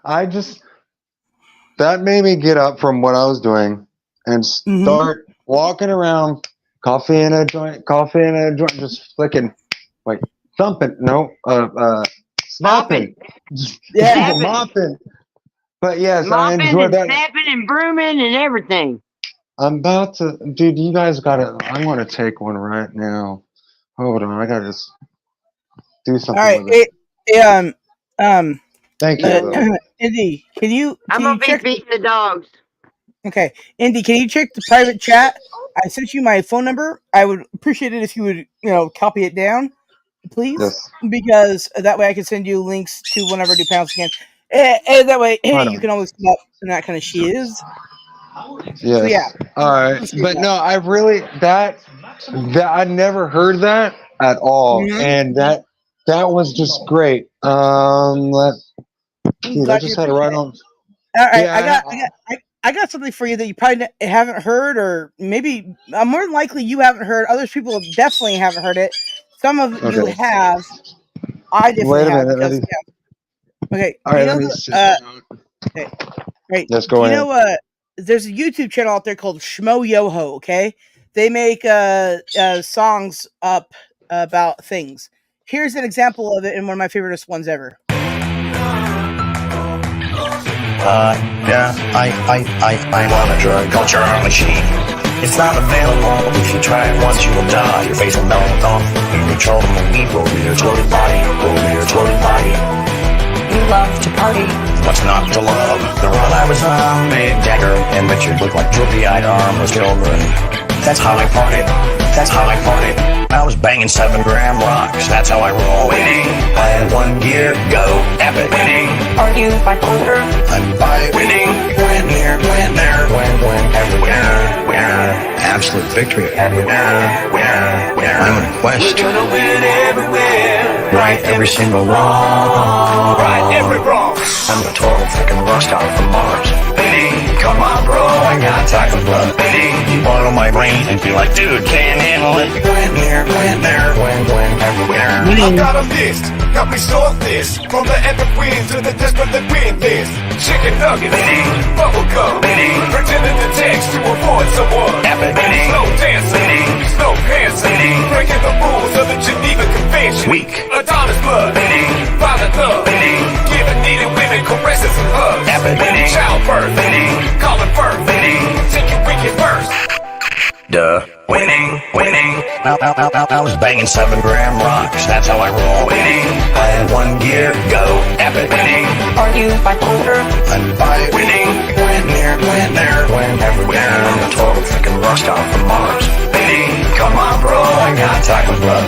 right. this. That made me get up from what I was doing and start walking around, coffee in a joint, just flicking, wait, thumping, no, snapping, Yeah. mopping. But yes, Mopping I enjoyed and that. snapping and brooming and everything. I'm about to, dude, you guys gotta, I want to take one right now. Hold on, I gotta just do something All right. with it. Thank you. Indy, can you I'm gonna be check? feeding the dogs. Okay, Indy, can you check the private chat? I sent you my phone number. I would appreciate it if you would, copy it down, please, Yes. because that way I can send you links to whenever I do panels again. And that way, hey, you can always come up and that kind of shiz. Yes. So, yeah. All right. But no, I really that I never heard that at all, and that was just great. I just had it right on. All right, Yeah, I got something for you that you probably haven't heard, or maybe more than likely you haven't heard. Other people definitely haven't heard it. Some of you have. I definitely Wait a have. minute. Okay. All right. Let me see. Okay. Right. Let's go ahead. There's a YouTube channel out there called Schmo Yoho. Okay, they make songs up about things. Here's an example of it in one of my favorite ones ever. Yeah, I'm on a drug culture machine. It's not available. If you try it once, you will die. Your face will melt off. You control the weed. Roll your exploded body. Roll your exploded body. You love to party. What's not to love? The world I was on, Big Dagger and Richard looked like droopy-eyed armless children. That's how I partied. That's how I partied. I was banging 7-gram rocks. That's how I roll. Winning. I had 1 gear. Go. Epic. Winning. Are you bipolar? I'm bi. Winning. Win here. Win there. Win everywhere. Where? Absolute victory everywhere. Where? I'm on a quest. We're gonna win everywhere. Right every single wrong. Right every wrong. I'm a total freaking rock star from Mars. Winning. come on, bro, I got type of blood. You bottle my brain and feel like, dude, can't handle it. Gwen here, Gwen there, Gwen everywhere. I've got a list, got me so this. From the epic win to the desperate that win this. Chicken nuggets, bubble gum, pretending to text to avoid someone. Slow dancing, slow dancing, breaking the rules of the Geneva Convention. Weak. Adonis blood, violent love, giving needed women caresses and hugs. Childbirth, calling birth, take your wicked first. Duh. Winning. I was banging 7-gram rocks, that's how I roll. I had 1 gear, go, epic. Are you bipolar? I'm by winning. Gwen here, Gwen there, Gwen everywhere. I'm a total freaking rock star from Mars. Come on, bro, I got type of blood.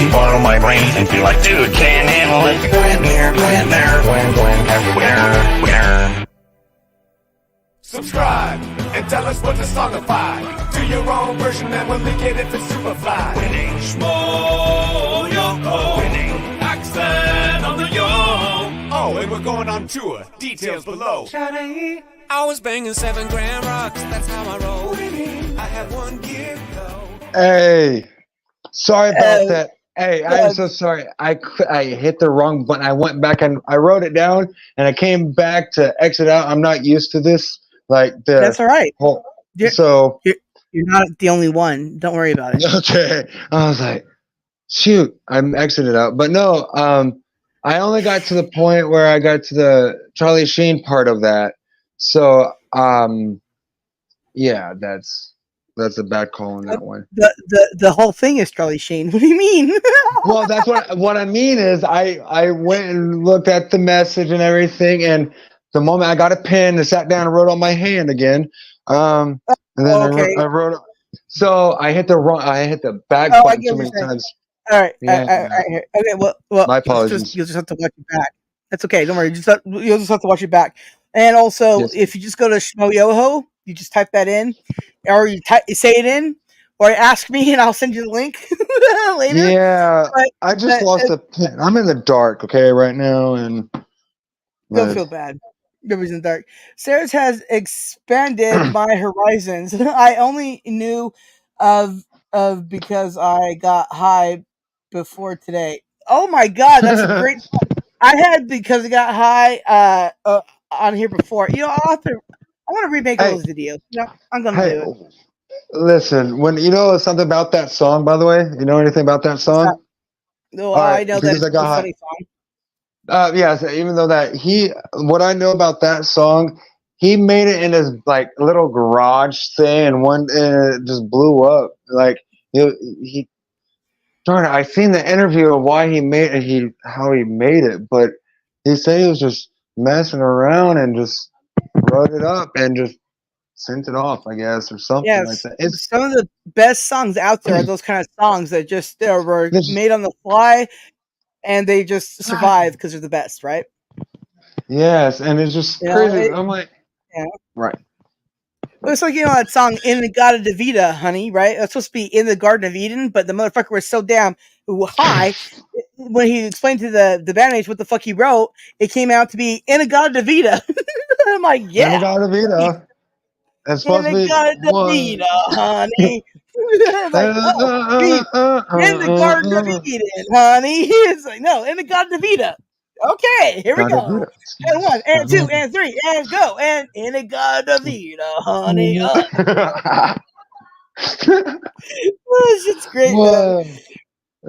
You bottle my brain and feel like, dude, can't handle it. Gwen here, Gwen there, Gwen everywhere. Subscribe and tell us what to songify. Do your own version and we'll link it if it's Superfly. Winning. Shmo, yo, winning. Accent on the yo. Oh, and we're going on tour. Details below. I was banging 7-gram rocks, that's how I roll. Winning. I have 1 gear, go. Hey, sorry about that. Hey, I'm so sorry. I hit the wrong button. I went back and I wrote it down, and I came back to exit out. I'm not used to this. That's all right. So you're not the only one. Don't worry about it. Okay. I was like, shoot, I'm exited out. But no, I only got to the point where I got to the Charlie Sheen part of that. So yeah, that's a bad call on that one. The whole thing is Charlie Sheen. What do you mean? Well, that's what I mean is I went and looked at the message and everything, and the moment I got a pen, I sat down and wrote on my hand again. And then I wrote. So I hit the back button too many times. All right. Okay. Well. My apologies. You'll just have to watch it back. That's okay. Don't worry. You'll just have to watch it back. And also, if you just go to Shmoyoho, you just type that in, or you say it in, or ask me, and I'll send you the link later. Yeah, I just lost a pen. I'm in the dark, okay, right now, and don't feel bad. Nobody's in the dark. Sarah's has expanded my horizons. I only knew of because I got high before today. Oh my god, that's a great. I had because I got high on here before. You know, I want to remake all those videos. You know, I'm gonna do it. Listen, when you know something about that song, by the way, you know anything about that song? No, I know that it's a funny song. Yes, even though what I know about that song, he made it in his like little garage thing, and it just blew up. Like he darn it, I seen the interview of why he made it, how he made it, but he said he was just messing around and just wrote it up and just sent it off, I guess, or something like that. It's some of the best songs out there are those kind of songs that just were made on the fly. And they just survive because they're the best, right? Yes, and it's just crazy. I'm like, right. Well, it's like, you know, that song "In the Garden of Eden," honey, right? It's supposed to be "In the Garden of Eden," but the motherfucker was so damn high when he explained to the bandmates what the fuck he wrote. It came out to be "In the Garden of Eden." I'm like, yeah, In the Garden of Eden. It's supposed to be Garden of Eden, honey. Like, in the Garden of Eden, honey. It's like, no, in the Garden of Eden. Okay, here we go. And 1, and 2, and 3, and go. And in the Garden of Eden, honey. It's great.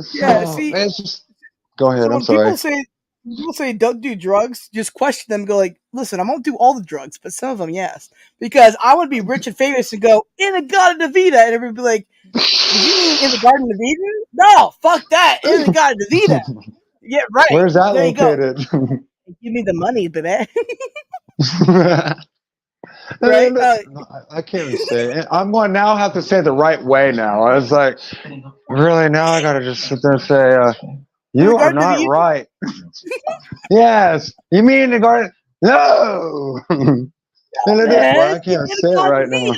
See, it's just, go ahead. I'm sorry. People say don't do drugs. Just question them. Go like, listen, I won't do all the drugs, but some of them, yes, because I want to be rich and famous and go in the Garden of Eden, and everybody be like, "Did you mean in the Garden of Eden? No, fuck that. In the Garden of Eden. Yeah, right. Where's that located? Give me the money, baby. Right? I can't even say it. I'm going to now have to say it the right way now. I was like, really? Now I got to just sit there and say, you are not right. Yes. You mean the garden? No. I can't say it right now.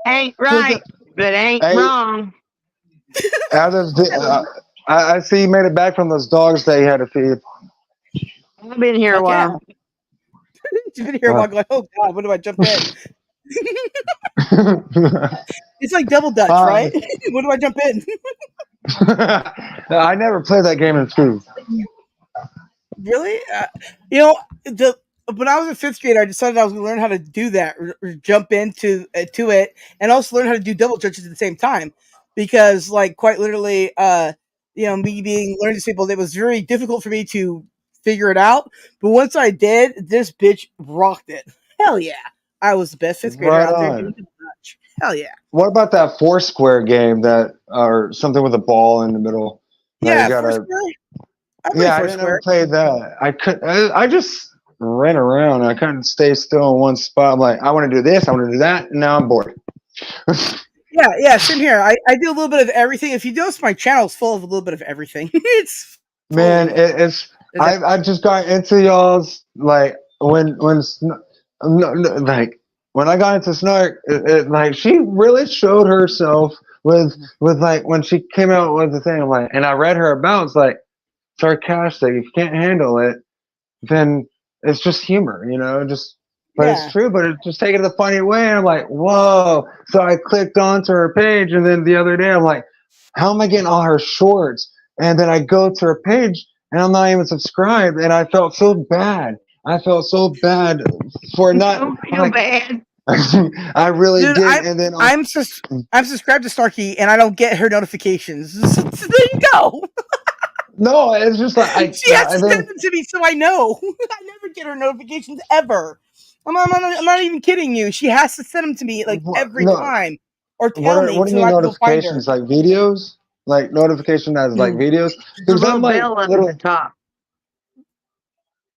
Ain't right, but ain't wrong. I see you made it back from those dogs that you had to feed. I've been here a while. She's been here a while going, oh God, when do I jump in? It's like double dutch, right? When do I jump in? I never played that game in school. Really? When I was in 5th grade, I decided I was going to learn how to do that, or jump into to it, and also learn how to do double dutches at the same time. Because, like, quite literally, me being learning disabled, it was very difficult for me to figure it out. But once I did, this bitch rocked it. Hell yeah. I was the best 5th grader out there doing double dutch. Hell yeah. What about that Foursquare game or something with a ball in the middle? Yeah, Foursquare. I never played that. I just ran around. I couldn't stay still in one spot. I'm like, I want to do this, I want to do that, and now I'm bored. Yeah, same here. I do a little bit of everything. If you notice, my channel's full of a little bit of everything. I just got into y'all's like when I got into Snark, like she really showed herself with like when she came out with the thing. I'm like, and I read her about, it's like sarcastic. If you can't handle it, then it's just humor, but it's true, but it's just taken the funny way. And I'm like, whoa. So I clicked onto her page, and then the other day I'm like, how am I getting all her shorts? And then I go to her page and I'm not even subscribed, and I felt so bad. I felt so bad for not. Don't feel bad. I really did. And then I'm subscribed to Snarky, and I don't get her notifications. So there you go. No, it's just like she has to send them to me, so I know. I never get her notifications ever. I'm not even kidding you. She has to send them to me like every time, or tell me. What do you mean notifications? Like videos? Like notification as like videos? The little bell up at the top.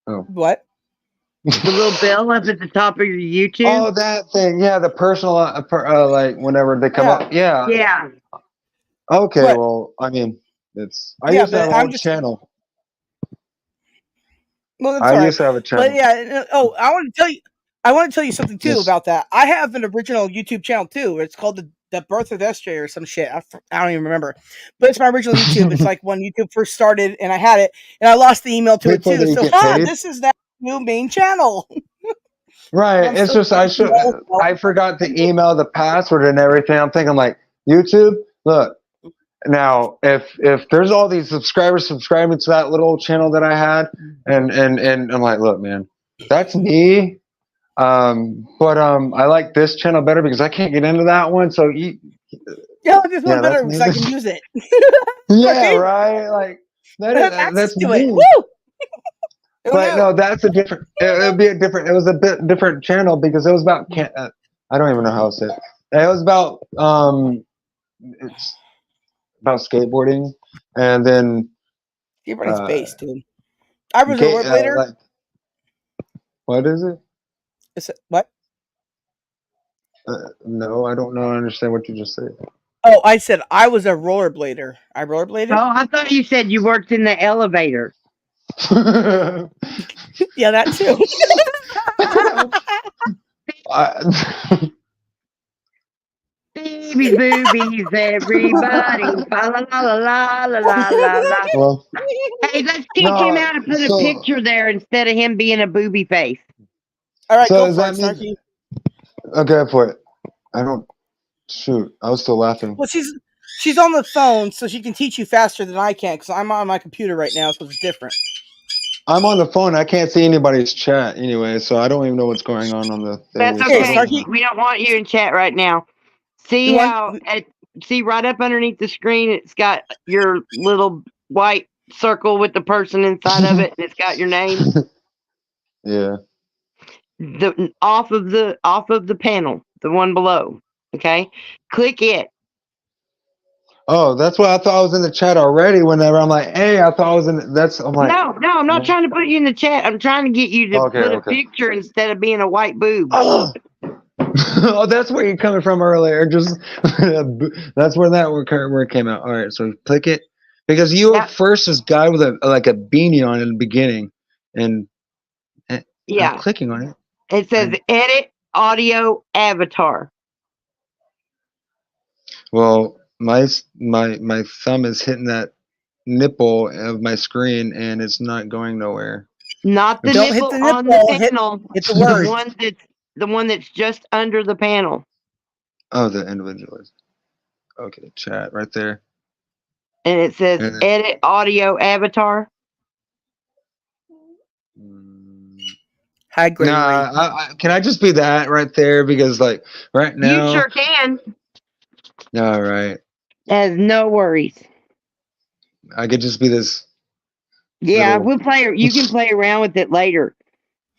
Oh. What? The little bell up at the top of your YouTube. Oh, that thing. Yeah, the personal, like whenever they come up. Yeah. Yeah. Okay. Well, I mean, I used to have a whole channel. Well, that's I used to have a channel. But yeah. Oh, I want to tell you something too about that. I have an original YouTube channel too. It's called the Birth of SJ or some shit. I don't even remember. But it's my original YouTube. It's like when YouTube first started, and I had it, and I lost the email to it too. So this is that new main channel. Right. It's just I forgot to email the password and everything. I'm thinking like, YouTube, look. Now, if there's all these subscribers subscribing to that little channel that I had, and I'm like, look, man, that's me. But I like this channel better because I can't get into that one. So this one better because I can use it. Yeah, right. Like that's me. Woo! But no, that's a different. It was a bit different channel because it was about. I don't even know how to say it. It was about it's about skateboarding, and then skateboarding's based, dude. I was a rollerblader. What is it? Is it what? No, I don't know. I understand what you just said. Oh, I said I was a rollerblader. I rollerbladed. Oh, I thought you said you worked in the elevator. Yeah, that too. Baby boobies, everybody. La la la la la la la. Well, hey, let's teach him how to put a picture there instead of him being a booby face. All right, go for it, Snarky. Okay, for it. I don't. Shoot, I was still laughing. Well, she's on the phone, so she can teach you faster than I can because I'm on my computer right now, so it's different. I'm on the phone. I can't see anybody's chat anyway, so I don't even know what's going on the thing. That's okay. We don't want you in chat right now. See see right up underneath the screen, it's got your little white circle with the person inside of it, and it's got your name. Yeah. Off of the panel, the one below. Okay, click it. Oh, that's why I thought I was in the chat already. Whenever I'm like, hey, I thought I was in. I'm like, no, I'm not trying to put you in the chat. I'm trying to get you to put a picture instead of being a white boob. Oh, that's where you're coming from earlier. Just that's where where it came out. All right, so click it because you were first this guy with a beanie on in the beginning, and I'm clicking on it. It says edit audio avatar. Well, my thumb is hitting that nipple of my screen, and it's not going nowhere. Not the Don't hit nipple the on nipple. the panel. Hit the words. The one that's just under the panel. Oh, the individuals. Okay, chat right there. And it says And then, edit audio avatar. Hi, Gregory. Nah, can I just be that right there? Because like right now, You sure can. All right, Has no worries. I could just be this. Yeah, little... You can play around with it later.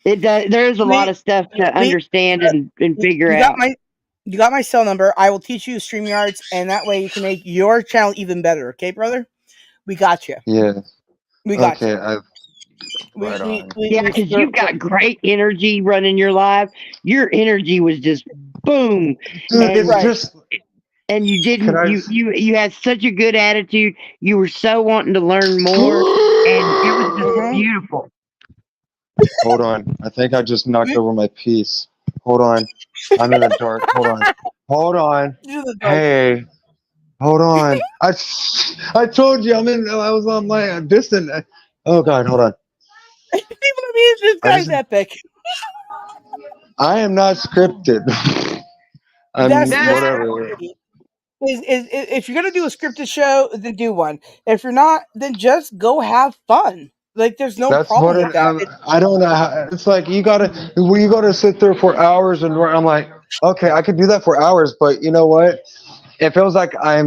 It does. There's a lot of stuff to understand and figure out. You got my cell number. I will teach you StreamYards, and that way you can make your channel even better. Okay, brother? We got you. Yeah. We got you. Yeah, because you've got great energy running your live. Your energy was just boom. Dude, it's just. And you didn't. You had such a good attitude. You were so wanting to learn more, and it was just beautiful. Hold on. I think I just knocked over my piece. Hold on. I'm in the dark. Hold on. Hold on. Hey. Hold on. I told you I was on my distant. Oh God. Hold on. This guy's epic. I am not scripted. That's whatever. If you're gonna do a scripted show, then do one. If you're not, then just go have fun. Like there's no problem with that. I don't know how, it's like you gotta sit there for hours and I'm like, okay, I could do that for hours, but you know what? It feels like I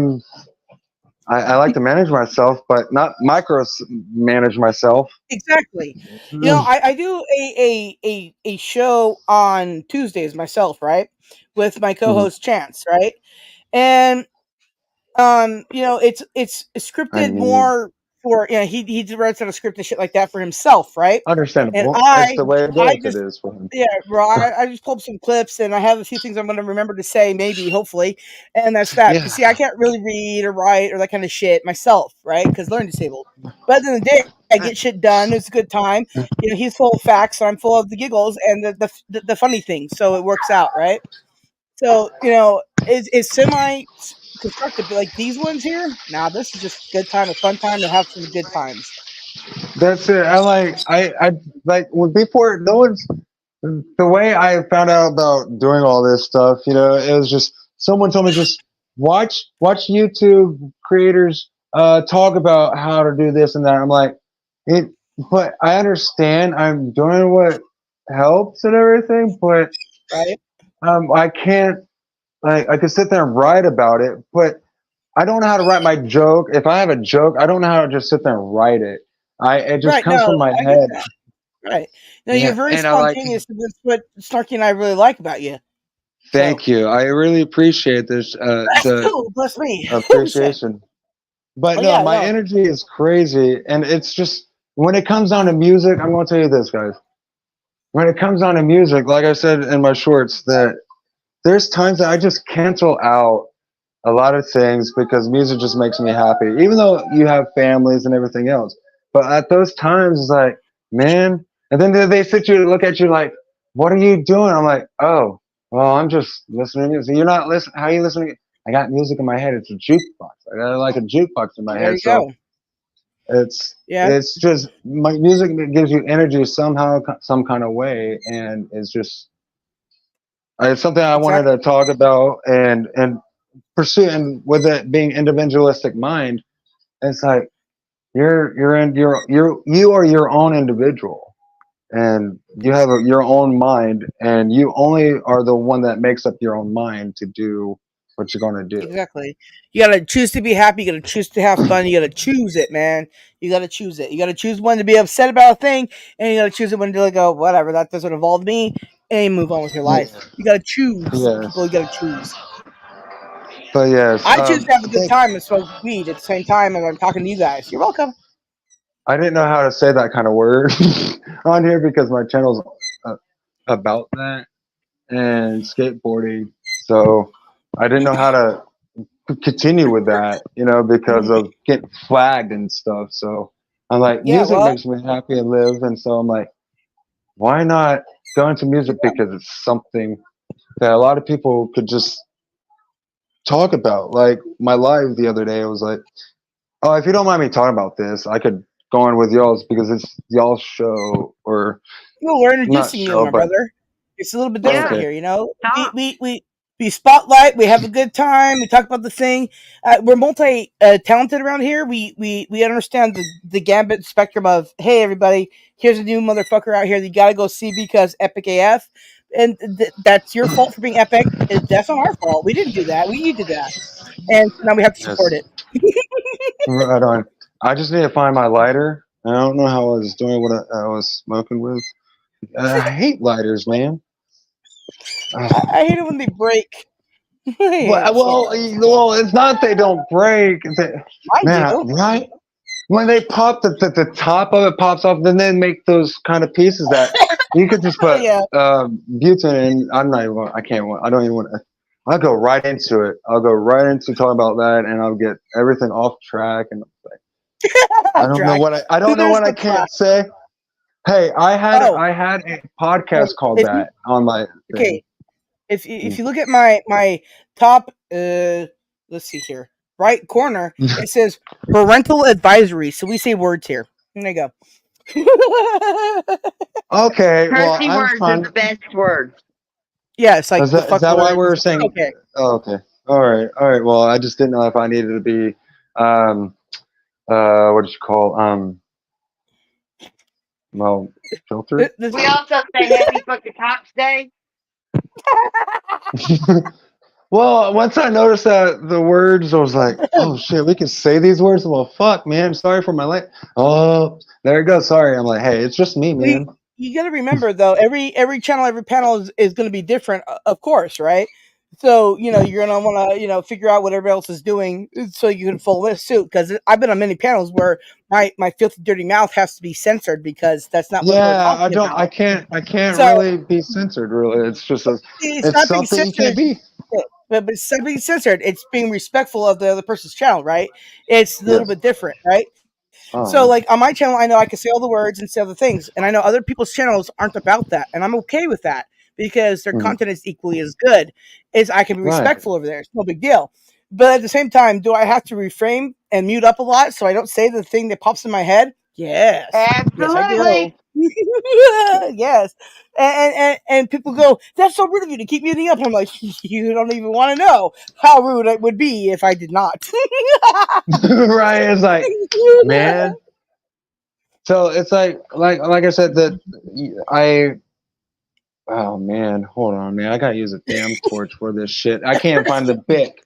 like to manage myself, but not manage myself. Exactly. You know, I do a show on Tuesdays myself, right? With my co-host Chance, right? And you know, it's scripted more for he writes out a script and shit like that for himself, right? Understandable. And That's the way it is for him. Yeah, bro. I just pulled up some clips and I have a few things I'm going to remember to say, maybe, hopefully, and that's that. Because see, I can't really read or write or that kind of shit myself, right? Because learning disabled. But at the end of the day, I get shit done. It's a good time. You know, he's full of facts, and I'm full of the giggles and the funny things. So it works out, right? So you know, it's semi constructive, but like these ones here, this is just a good time, a fun time to have some good times. That's it. I like before no one's the way I found out about doing all this stuff, you know, it was just someone told me just watch YouTube creators talk about how to do this and that. I'm like, but I understand I'm doing what helps and everything, but I can't I could sit there and write about it, but I don't know how to write my joke. If I have a joke, I don't know how to just sit there and write it. It just comes from my head. Right. No, you're very spontaneous. That's what Snarky and I really like about you. Thank you. I really appreciate this. Bless me. Appreciation. But my energy is crazy. And it's just, when it comes down to music, I'm going to tell you this, guys. When it comes down to music, like I said in my shorts, that there's times that I just cancel out a lot of things because music just makes me happy. Even though you have families and everything else. But at those times, it's like, man. And then they look at you like, what are you doing? I'm like, oh, well, I'm just listening to music. You're not listening. How are you listening? I got music in my head. It's a jukebox. I got like a jukebox in my head. So it's just my music gives you energy somehow, some kind of way, and it's just it's something I wanted to talk about and pursue. And with it being individualistic mind, it's like you are your own individual. And you have your own mind, and you only are the one that makes up your own mind to do what you're going to do. Exactly. You got to choose to be happy. You got to choose to have fun. You got to choose it, man. You got to choose it. You got to choose when to be upset about a thing, and you got to choose it when to go, whatever, that doesn't involve me, and you move on with your life. You got to choose. People, you got to choose. But yes. I choose to have a good time and smoke weed at the same time as I'm talking to you guys. You're welcome. I didn't know how to say that kind of word on here because my channel's about that and skateboarding. So I didn't know how to continue with that, you know, because of getting flagged and stuff. So I'm like, music makes me happy and live. And so I'm like, why not go into music? Because it's something that a lot of people could just talk about. Like my live the other day, it was like, oh, if you don't mind me talking about this, I could going with y'all's because it's y'all's show or No, we're not introducing you, show, my but brother. It's a little bit different okay. here, you know. We spotlight. We have a good time. We talk about the thing. We're multi talented around here. We understand the gambit spectrum of hey everybody, here's a new motherfucker out here that you gotta go see because epic AF, and that's your fault for being epic. That's not our fault. We didn't do that. You did that, and now we have to support Yes. it. Right on. I just need to find my lighter. I don't know how I was doing what I was smoking with. I hate lighters, man. I hate it when they break. Well, it's not they don't break. I Man, do. right? When they pop, the top of it pops off, then they make those kind of pieces that you could just put Yeah. butane in. I'm not even. I can't. I don't even want to. I'll go right into it. I'll go right into talking about that, and I'll get everything off track. And I don't know what I don't know There's what I the track. can't say. Hey, I had Oh. a podcast called If that on my thing. Okay, if you look at my top, let's see here, right corner, it says parental advisory. So we say words here. There you go. Okay, well, Cursing I'm words trying. are the best words. Yeah, it's like Is that why we were saying? Okay. Oh, okay. All right. Well, I just didn't know if I needed to be, what did you call, well, filtered. We also say Happy Fucking Cops Day. Well, once I noticed that the words, I was like, oh shit, we can say these words. Well, fuck, man. Sorry for my life. Oh, there it goes. Sorry. I'm like, hey, it's just me, man. You got to remember though, every channel, every panel is going to be different, of course, right? So you're gonna want to figure out what everybody else is doing so you can follow this suit. Because I've been on many panels where my filthy dirty mouth has to be censored because that's not what we're Yeah, talking about. I can't So really be censored. Really, it's just it's it's not being something you can't censored, be. but it's not being censored. It's being respectful of the other person's channel, right? It's a little Yes. bit different, right? So, like on my channel, I know I can say all the words and say other things, and I know other people's channels aren't about that, and I'm okay with that because their content is equally as good. Is I can be Right. respectful over there; it's no big deal. But at the same time, do I have to reframe and mute up a lot so I don't say the thing that pops in my head? Yes, Absolutely. yes, I do. Yes, and people go, "That's so rude of you to keep muting up." And I'm like, you don't even want to know how rude it would be if I did not. Right. It's like, man. So it's like I said that oh man, hold on, man. I gotta use a damn torch for this shit. I can't find the bic.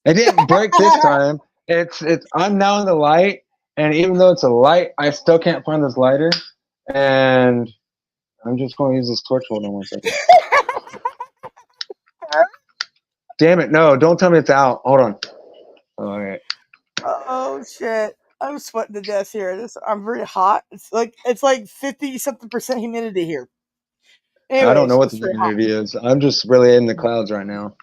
It didn't break this time. It's I'm now in the light, and even though it's a light, I still can't find this lighter. And I'm just gonna use this torch. Hold on 1 second. Damn it, no, don't tell me it's out. Hold on. All right. Oh shit! I'm sweating to death here. I'm very hot. It's like 50-something% humidity here. I don't know Anyways, what it's the very hot. humidity is. I'm just really in the clouds right now.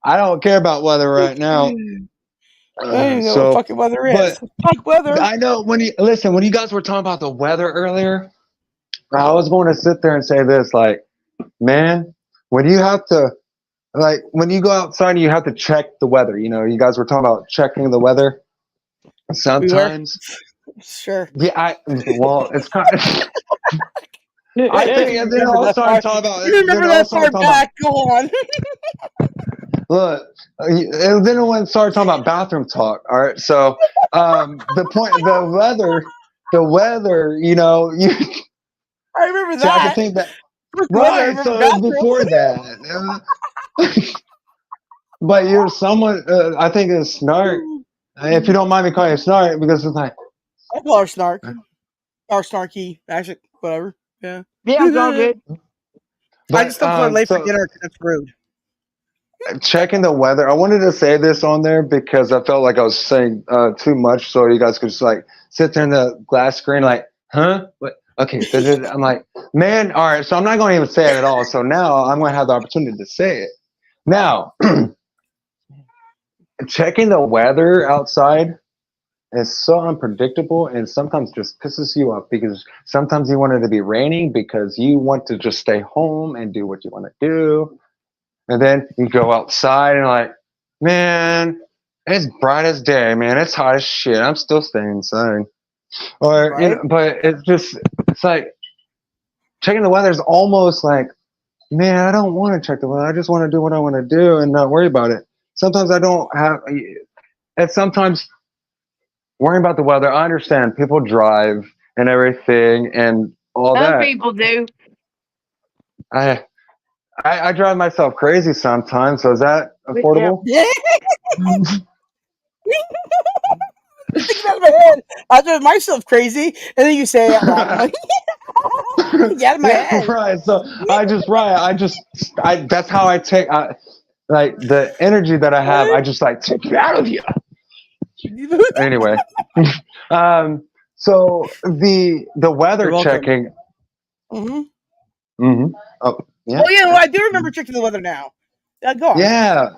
I don't care about weather right now. I don't even know what fucking weather is. Fuck weather. I know when you guys were talking about the weather earlier, I was going to sit there and say this, like, man, when you have to, like, when you go outside and you have to check the weather, you guys were talking about checking the weather. Sometimes, sure. Yeah, well, it's kind of. I think, and then I'll start talking about. You remember that far back? Go on. Look, and then when started talking about bathroom talk. All right, so the weather, you. I remember See, I that. can think that. Right, so it was before that. But you're someone. I think it's Snark. If you don't mind me calling you Snark, because it's like. I call her Snark. Or Snarky. Actually, whatever. Yeah. Yeah, it's all good. But, I just don't call her late for dinner because that's rude. Checking the weather. I wanted to say this on there because I felt like I was saying too much, so you guys could just like sit there in the glass screen, like, huh? What? Okay. I'm like, man. All right. So I'm not going to even say it at all. So now I'm going to have the opportunity to say it. Now, checking the weather outside is so unpredictable and sometimes just pisses you off because sometimes you want it to be raining because you want to just stay home and do what you want to do. And then you go outside and like, man, It's bright as day, man. It's hot as shit. I'm still staying inside. Or Right? but it's like checking the weather is almost like, man, I don't want to check the weather. I just want to do what I want to do and not worry about it. Sometimes I don't have. And sometimes worrying about the weather. I understand people drive and everything and all Some that. people do. I drive myself crazy sometimes. So is that affordable? Yeah. Think out of my head. I drive myself crazy, and then you say it out loud. I'm like, get out of my head. Right. So that's how I take, like the energy that I have, I just like take it out of you. Anyway. So the weather checking. Mm-hmm. Oh, yeah. Oh, yeah, well, I do remember checking the weather now. Go on. Yeah.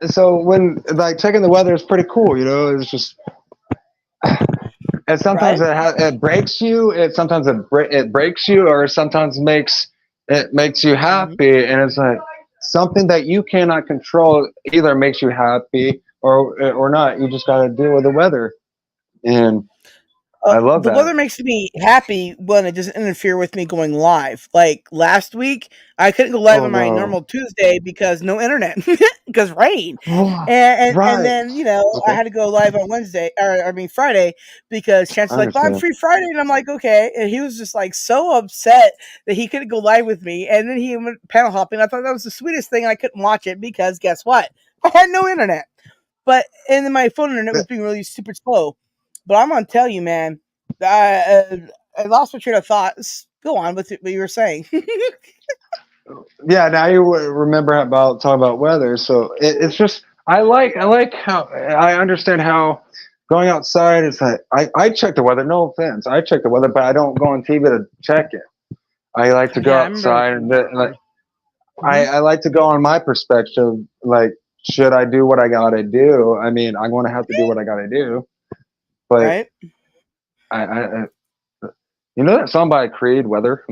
So when like checking the weather is pretty cool, it's just, and sometimes it breaks you. Sometimes it breaks you, or sometimes it makes you happy, and it's like something that you cannot control. Either makes you happy or not. You just got to deal with the weather, and I love the that. weather makes me happy when it doesn't interfere with me going live. Like last week, I couldn't go live on my normal Tuesday because no internet, because rain, and then I had to go live on Friday because Chance was like, "I'm free Friday," and I'm like, "Okay," and he was just like so upset that he couldn't go live with me, and then he went panel hopping. I thought that was the sweetest thing. I couldn't watch it because guess what? I had no internet. And then my phone internet was being really super slow. But I'm gonna tell you, man, I lost my train of thought. Go on with what you were saying. Yeah, now you remember about talking about weather. So it's just I like how I understand how going outside is like I check the weather. No offense, I check the weather, but I don't go on TV to check it. I like to go outside and I like to go on my perspective. Like, should I do what I gotta do? I mean, I'm gonna have to do what I gotta do. But I that song by Creed, Weather.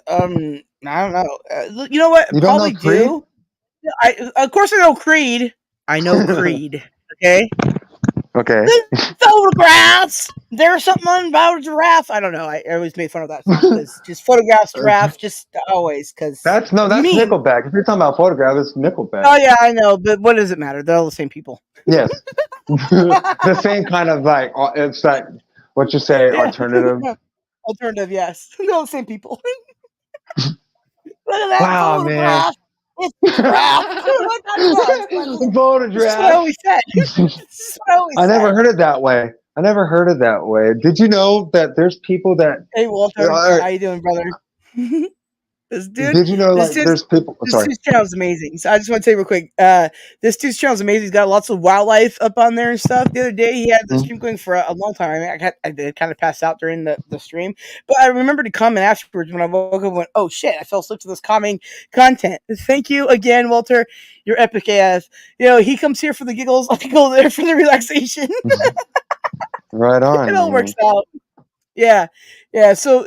I don't know. You know what? You Probably don't know do. Of course I know Creed. I know Creed. Okay. Okay. The photographs. There's something about a giraffe. I don't know. I always made fun of that song because just photographs, giraffes, just always. Because that's Nickelback. If you're talking about photograph, it's Nickelback. Oh yeah, I know. But what does it matter? They're all the same people. Yes. The same kind of like it's like what you say, alternative. Alternative, yes. They're all the same people. Look at that photograph. Man. It's a giraffe. Photograph. That's what I always said. I never heard it that way. Did you know that there's people that? Hey Walter, how you doing, brother? This dude. Did you know there's people? This dude's channel is amazing. So I just want to say real quick, this dude's channel is amazing. He's got lots of wildlife up on there and stuff. The other day he had the stream going for a long time. I did kind of pass out during the stream, but I remember to comment afterwards when I woke up and went, "Oh shit, I fell asleep to this calming content." Thank you again, Walter. You're epic AF. He comes here for the giggles. I go there for the relaxation. Right on. It all works out. Yeah. So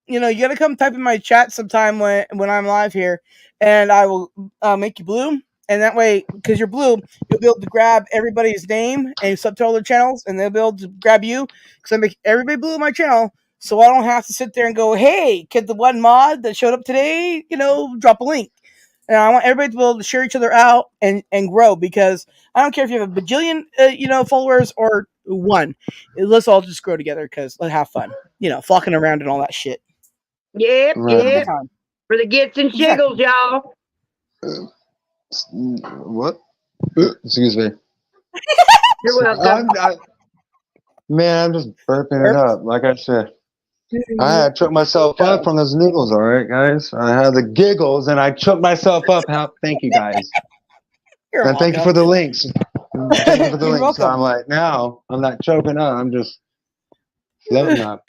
you got to come type in my chat sometime when I'm live here, and I will make you blue. And that way, because you're blue, you'll be able to grab everybody's name and subtitle their channels, and they'll be able to grab you. Because I make everybody blue on my channel, so I don't have to sit there and go, "Hey, could the one mod that showed up today, drop a link?" And I want everybody to be able to share each other out and grow, because I don't care if you have a bajillion, followers or one. Let's all just grow together because let's have fun. Flocking around and all that shit. Yep. For the gifts and shiggles, y'all. What? Excuse me. You're welcome. I'm just burping it up. Like I said, I choked myself up from those noodles. All right, guys. I had the giggles and I choked myself up. Thank you, guys. And thank you for the links. Thank you for the links. So I'm like, now I'm not choking up. I'm just floating up.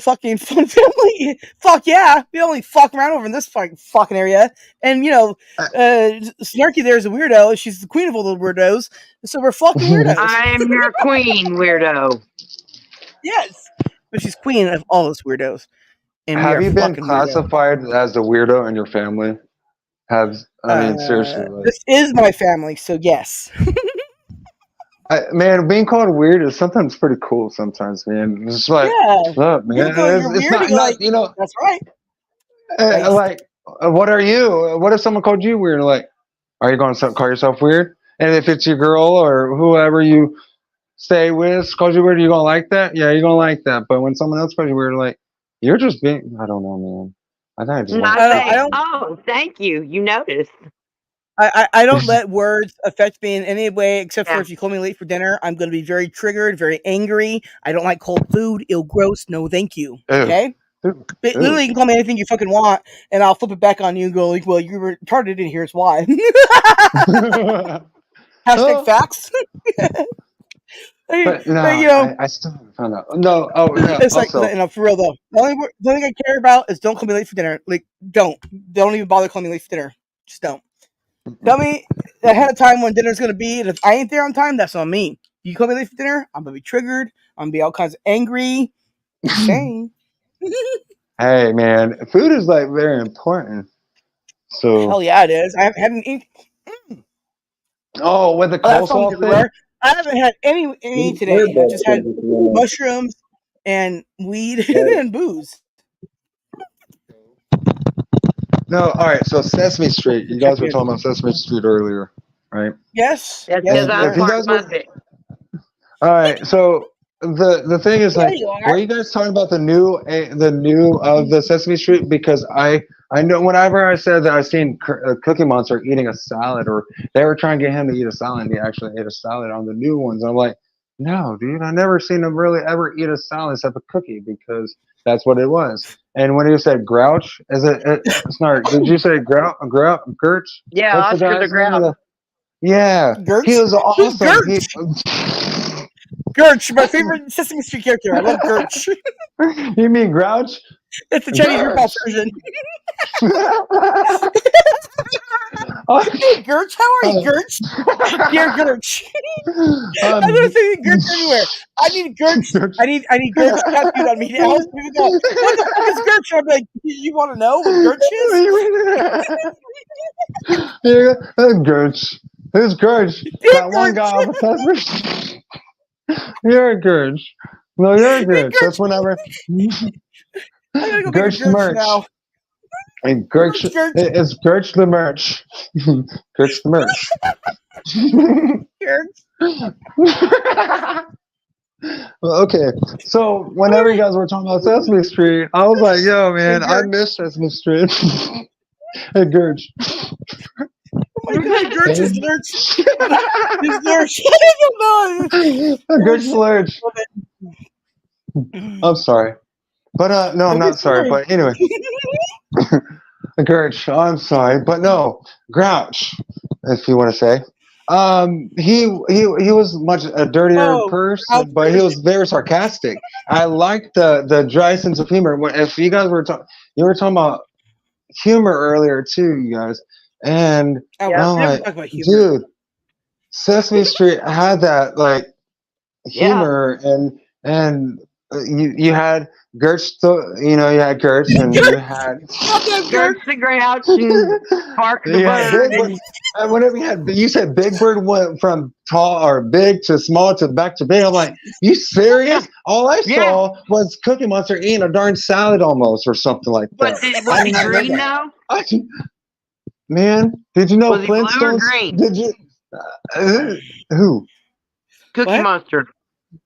Fucking fun family. Fuck yeah. We only fuck around over in this fucking area. And Snarky there is a weirdo. She's the queen of all the weirdos. So we're fucking weirdos. I am your queen, weirdo. Yes. But she's queen of all those weirdos. And have you been classified as a weirdo in your family? Seriously. Like, this is my family, so yes. Man, being called weird is sometimes pretty cool. Sometimes, man, it's like, look, man, you're it's weird. not you know. That's right. Like, what are you? What if someone called you weird? Like, are you going to call yourself weird? And if it's your girl or whoever you stay with calls you weird, you gonna like that? Yeah, you're gonna like that. But when someone else calls you weird, like, you're just being, I don't know, man. I think I just I don't. Thank you. You noticed. I don't let words affect me in any way, except for if you call me late for dinner, I'm going to be very triggered, very angry. I don't like cold food. Ill gross. No, thank you. Okay? Literally, you can call me anything you fucking want, and I'll flip it back on you and go like, well, you were retarded, and here's why. Hashtag facts. But no, I still haven't found out. No, it's also, like, no, for real though. The only thing I care about is don't call me late for dinner. Like, don't even bother calling me late for dinner. Just don't. Tell me ahead of time when dinner's gonna be, and if I ain't there on time, that's on me. You call me late for dinner, I'm gonna be triggered. I'm gonna be all kinds of angry. Just saying. Hey man, food is like very important. So hell yeah, it is. I haven't had any. Oh, with the coleslaw thing? I haven't had any today. I just had mushrooms and weed and booze. No, all right. So Sesame Street. You guys were talking about Sesame Street earlier, right? Yes. Yes. All right. So the thing is, like, were you guys talking about the new of the Sesame Street? Because I know whenever I said that I seen Cookie Monster eating a salad, or they were trying to get him to eat a salad, and he actually ate a salad on the new ones. I'm like, no, dude, I never seen him really ever eat a salad except a cookie, because that's what it was. And when you said Grouch, Snark, did you say Grouch? Yeah, Oscar the Grouch. Yeah, Grouch? He was awesome. Grouch, my favorite Sesame Street character. I love Grouch. You mean Grouch? It's the Chinese ripoff version. Hey, Grouch, how are you, Grouch? Dear Grouch. I don't see Grouch anywhere. I need Grouch. I need Grouch tattooed on me now. People go, what the fuck is Grouch? I'm like, you want to know what Grouch is? Grouch. Who's Grouch? That one guy with Sesame. You're a Grouch. No, you're a Grouch. That's whenever. Grouch merch. Now. And Grouch, it's Grouch the merch. Grouch the merch. Okay, so whenever you guys were talking about Sesame Street, I was like, yo, man, I miss Sesame Street. Hey, Grouch. Oh my god, Grouch is Lurch. He's Lurch. I don't know. Grouch Lurch. I'm sorry. But, no, I'm not sorry. But anyway. Grouch, I'm sorry. But no, Grouch, if you want to say. He was much a dirtier person, but he was very sarcastic. I liked the dry sense of humor. If you guys were talking about humor earlier too, you guys. And I'm like, dude, Sesame Street had that like humor, and you had Gertz, you had Gertz, and you had Gertz the Grouch and Park the Bird. And whenever you said Big Bird went from tall or big to small to back to big, I'm like, you serious? All I saw was Cookie Monster eating a darn salad almost, or something like that. But was he green now? Man, did you know was Flintstones? Blue or green? Did you? Who? Cookie Monster.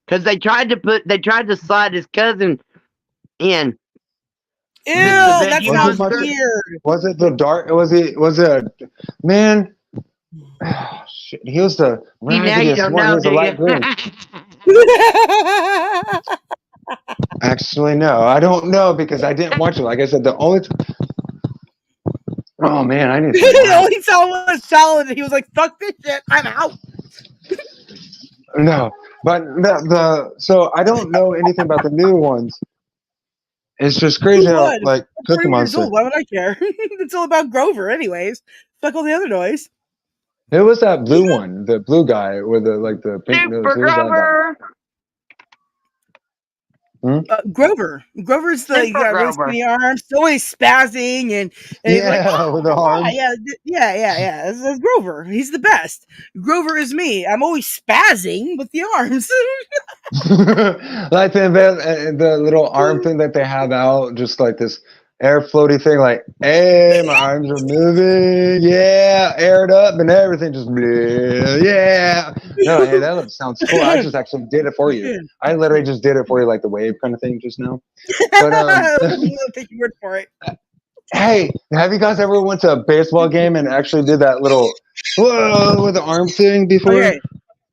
Because they tried to slide his cousin in. Ew, that sounds weird. Was it the dark? Was it? Man, oh, shit, he was the raggiest one. He was the light green. Actually, no, I don't know because I didn't watch it. Like I said, the only. Oh man, I need. The only time was salad, and he was like, "Fuck this shit, I'm out." No, but so I don't know anything about the new ones. It's just crazy how like Cookie Monster. Why would I care? It's all about Grover, anyways. Fuck all the other noise. It was that blue one, the blue guy with the pink nose. Super Grover. Grover. Grover's the really skinny arms, always spazzing and he's like, oh, with the arms. yeah. It's Grover. He's the best. Grover is me. I'm always spazzing with the arms. Like the little arm thing that they have out, just like this air floaty thing, like, hey, my arms are moving, yeah, aired up and everything, just yeah. No, hey, that sounds cool. I just actually did it for you. I literally just did it for you, like the wave kind of thing just now. But take your word for it. Hey, have you guys ever went to a baseball game and actually did that little whoa with the arm thing before? Okay.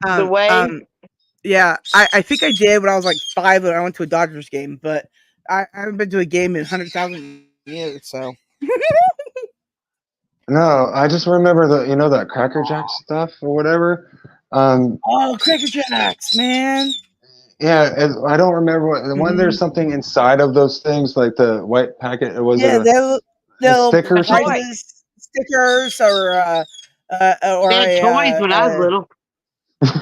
The wave. Yeah, I think I did when I was like 5 when I went to a Dodgers game, but I haven't been to a game in 100,000 years, so. No, I just remember that Cracker Jack stuff or whatever. Oh, Cracker Jacks, man. Yeah, I don't remember when there's something inside of those things, like the white packet. They'll stickers, stickers, or toys when I was little.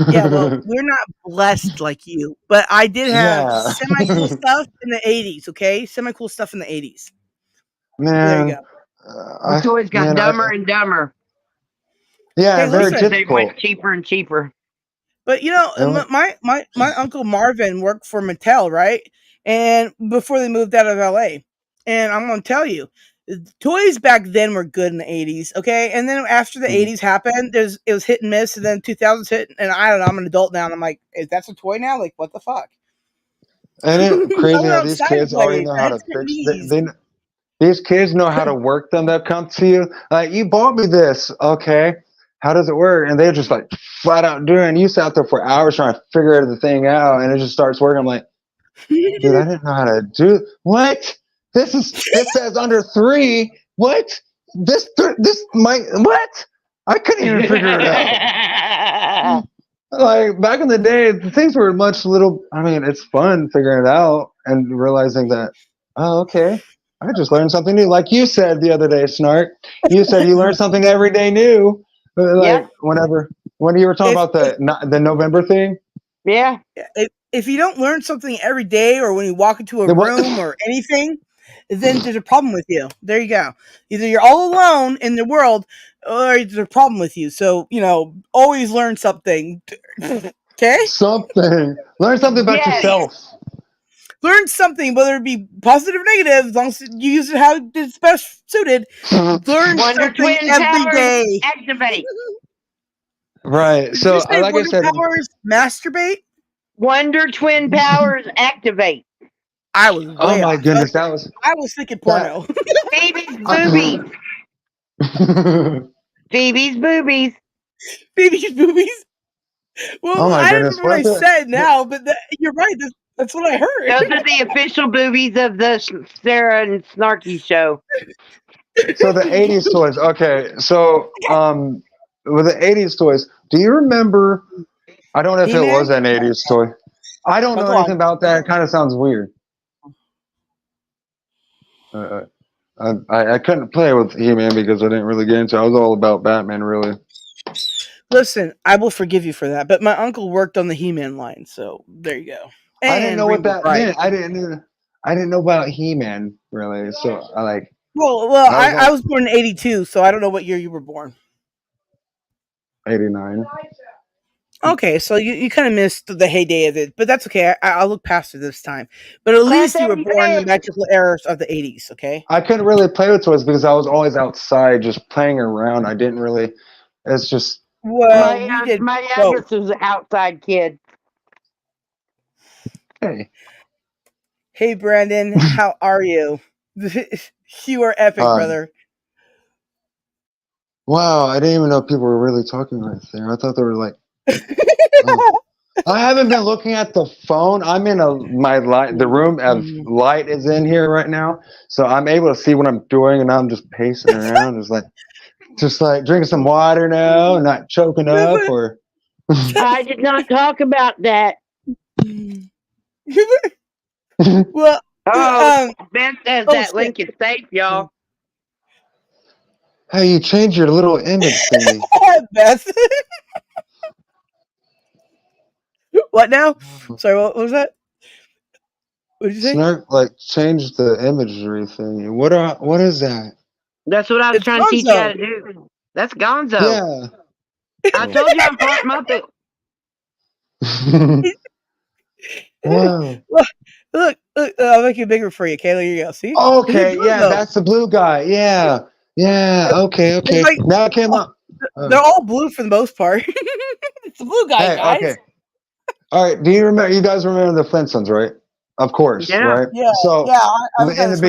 Yeah, well, we're not blessed like you, but I did have semi-cool stuff in the 80s, okay? Semi-cool stuff in the 80s. Man. There you go. The toys got dumber and dumber. Yeah, hey, very difficult. They went cheaper and cheaper. But, my Uncle Marvin worked for Mattel, right? And before they moved out of LA. And I'm going to tell you, toys back then were good in the 80s, okay? And then after the 80s happened, it was hit and miss, and then 2000s hit, and I don't know, I'm an adult now, and I'm like, is that a toy now? Like, what the fuck? And it's crazy how these kids already know how to fix these kids know how to work them. They'll come to you, like, you bought me this, okay? How does it work? And they're just like flat out doing. You sat there for hours trying to figure the thing out, and it just starts working. I'm like, dude, I didn't know how to do what? This says under 3. What? This might what? I couldn't even figure it out. Like back in the day, things were much little. I mean, it's fun figuring it out and realizing that. Oh, okay. I just learned something new. Like you said the other day, Snark. You said you learn something every day new. Like when you were talking about the November thing. Yeah. If you don't learn something every day, or when you walk into a room or anything, then there's a problem with you. There you go. Either you're all alone in the world, or there's a problem with you. So, always learn something. Okay? Something. Learn something about yourself. Learn something, whether it be positive or negative, as long as you use it how it's best suited. Learn something every day. Activate. Right. So, like I said, powers masturbate. Wonder Twin powers activate. I was. Oh my goodness, I was thinking porno. Phoebe's boobies. Phoebe's boobies. Phoebe's boobies. Well, I don't remember what I said now, but you're right. That's what I heard. Those are the official boobies of the Sarah and Snarky show. So the 80s toys. Okay, so with the 80s toys, do you remember? I don't know if it was an 80s toy. I don't know anything about that. It kind of sounds weird. I couldn't play with He-Man because I didn't really get into it. I was all about Batman, really. Listen, I will forgive you for that, but my uncle worked on the He-Man line, so there you go. And I didn't know what that meant. I didn't know about He-Man, really. So I like. Well, I was born in 82, so I don't know what year you were born. 89. Okay, so you kind of missed the heyday of it, but that's okay. I'll look past it this time. But at least you were born in the magical eras of the 80s, okay? I couldn't really play with toys because I was always outside just playing around. I didn't really. It's just. Well, my youngest was an outside kid. Hey, Brandon, how are you? You are epic, brother. Wow, I didn't even know people were really talking right there. I thought they were like. I haven't been looking at the phone. I'm in the room of light is in here right now, so I'm able to see what I'm doing, and I'm just pacing around, just like drinking some water now, and not choking up. Or I did not talk about that. Well, Ben says that link is safe, y'all. Hey, you changed your little image thingy. Beth. What now? Sorry, what was that? What did you say? Snark, like, changed the imagery thing. What is that? That's what I was trying to teach you how to do. That's Gonzo. Yeah. I told you I'm part Muppet. Wow. Look, I'll make it bigger for you, Kayla. You go. See? Okay, yeah, that's the blue guy. Yeah. Okay. Like, Now it came up. They're all blue for the most part. It's the blue guy, guys. Okay. All right. Do you remember? You guys remember the Flintstones, right? Of course, right? Yeah. So yeah. in the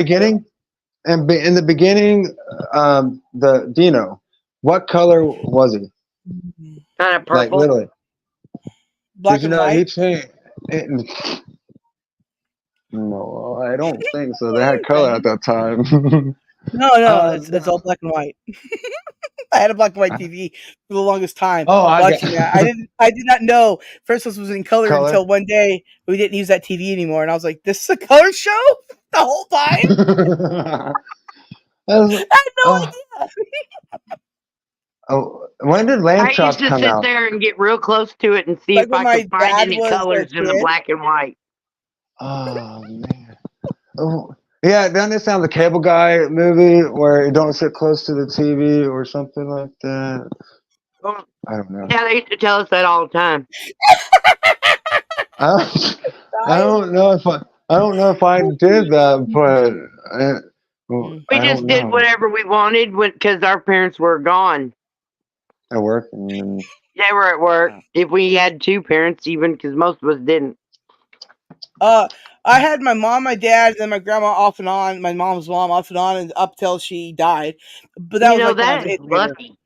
beginning, the Dino, what color was he? Kind of purple. Like literally. Black and white. He changed. No, I don't think so. They had color at that time. No, it's all black and white. I had a black and white TV for the longest time. Watching that. I did not know Princess was in color until one day we didn't use that TV anymore, and I was like, "This is a color show the whole time." I had no idea. When did Lamb Chops come out? I used to sit there and get real close to it and see if I could find any colors in the black and white. Oh man. Yeah, doesn't it sound the Cable Guy movie where you don't sit close to the TV or something like that? I don't know. Yeah, they used to tell us that all the time. I don't know if I did that, but we just did whatever we wanted because our parents were gone. At work? They were at work. If we had two parents, even because most of us didn't. I had my mom, my dad, and then my grandma off and on. My mom's mom off and on, and up till she died. But that was like lucky.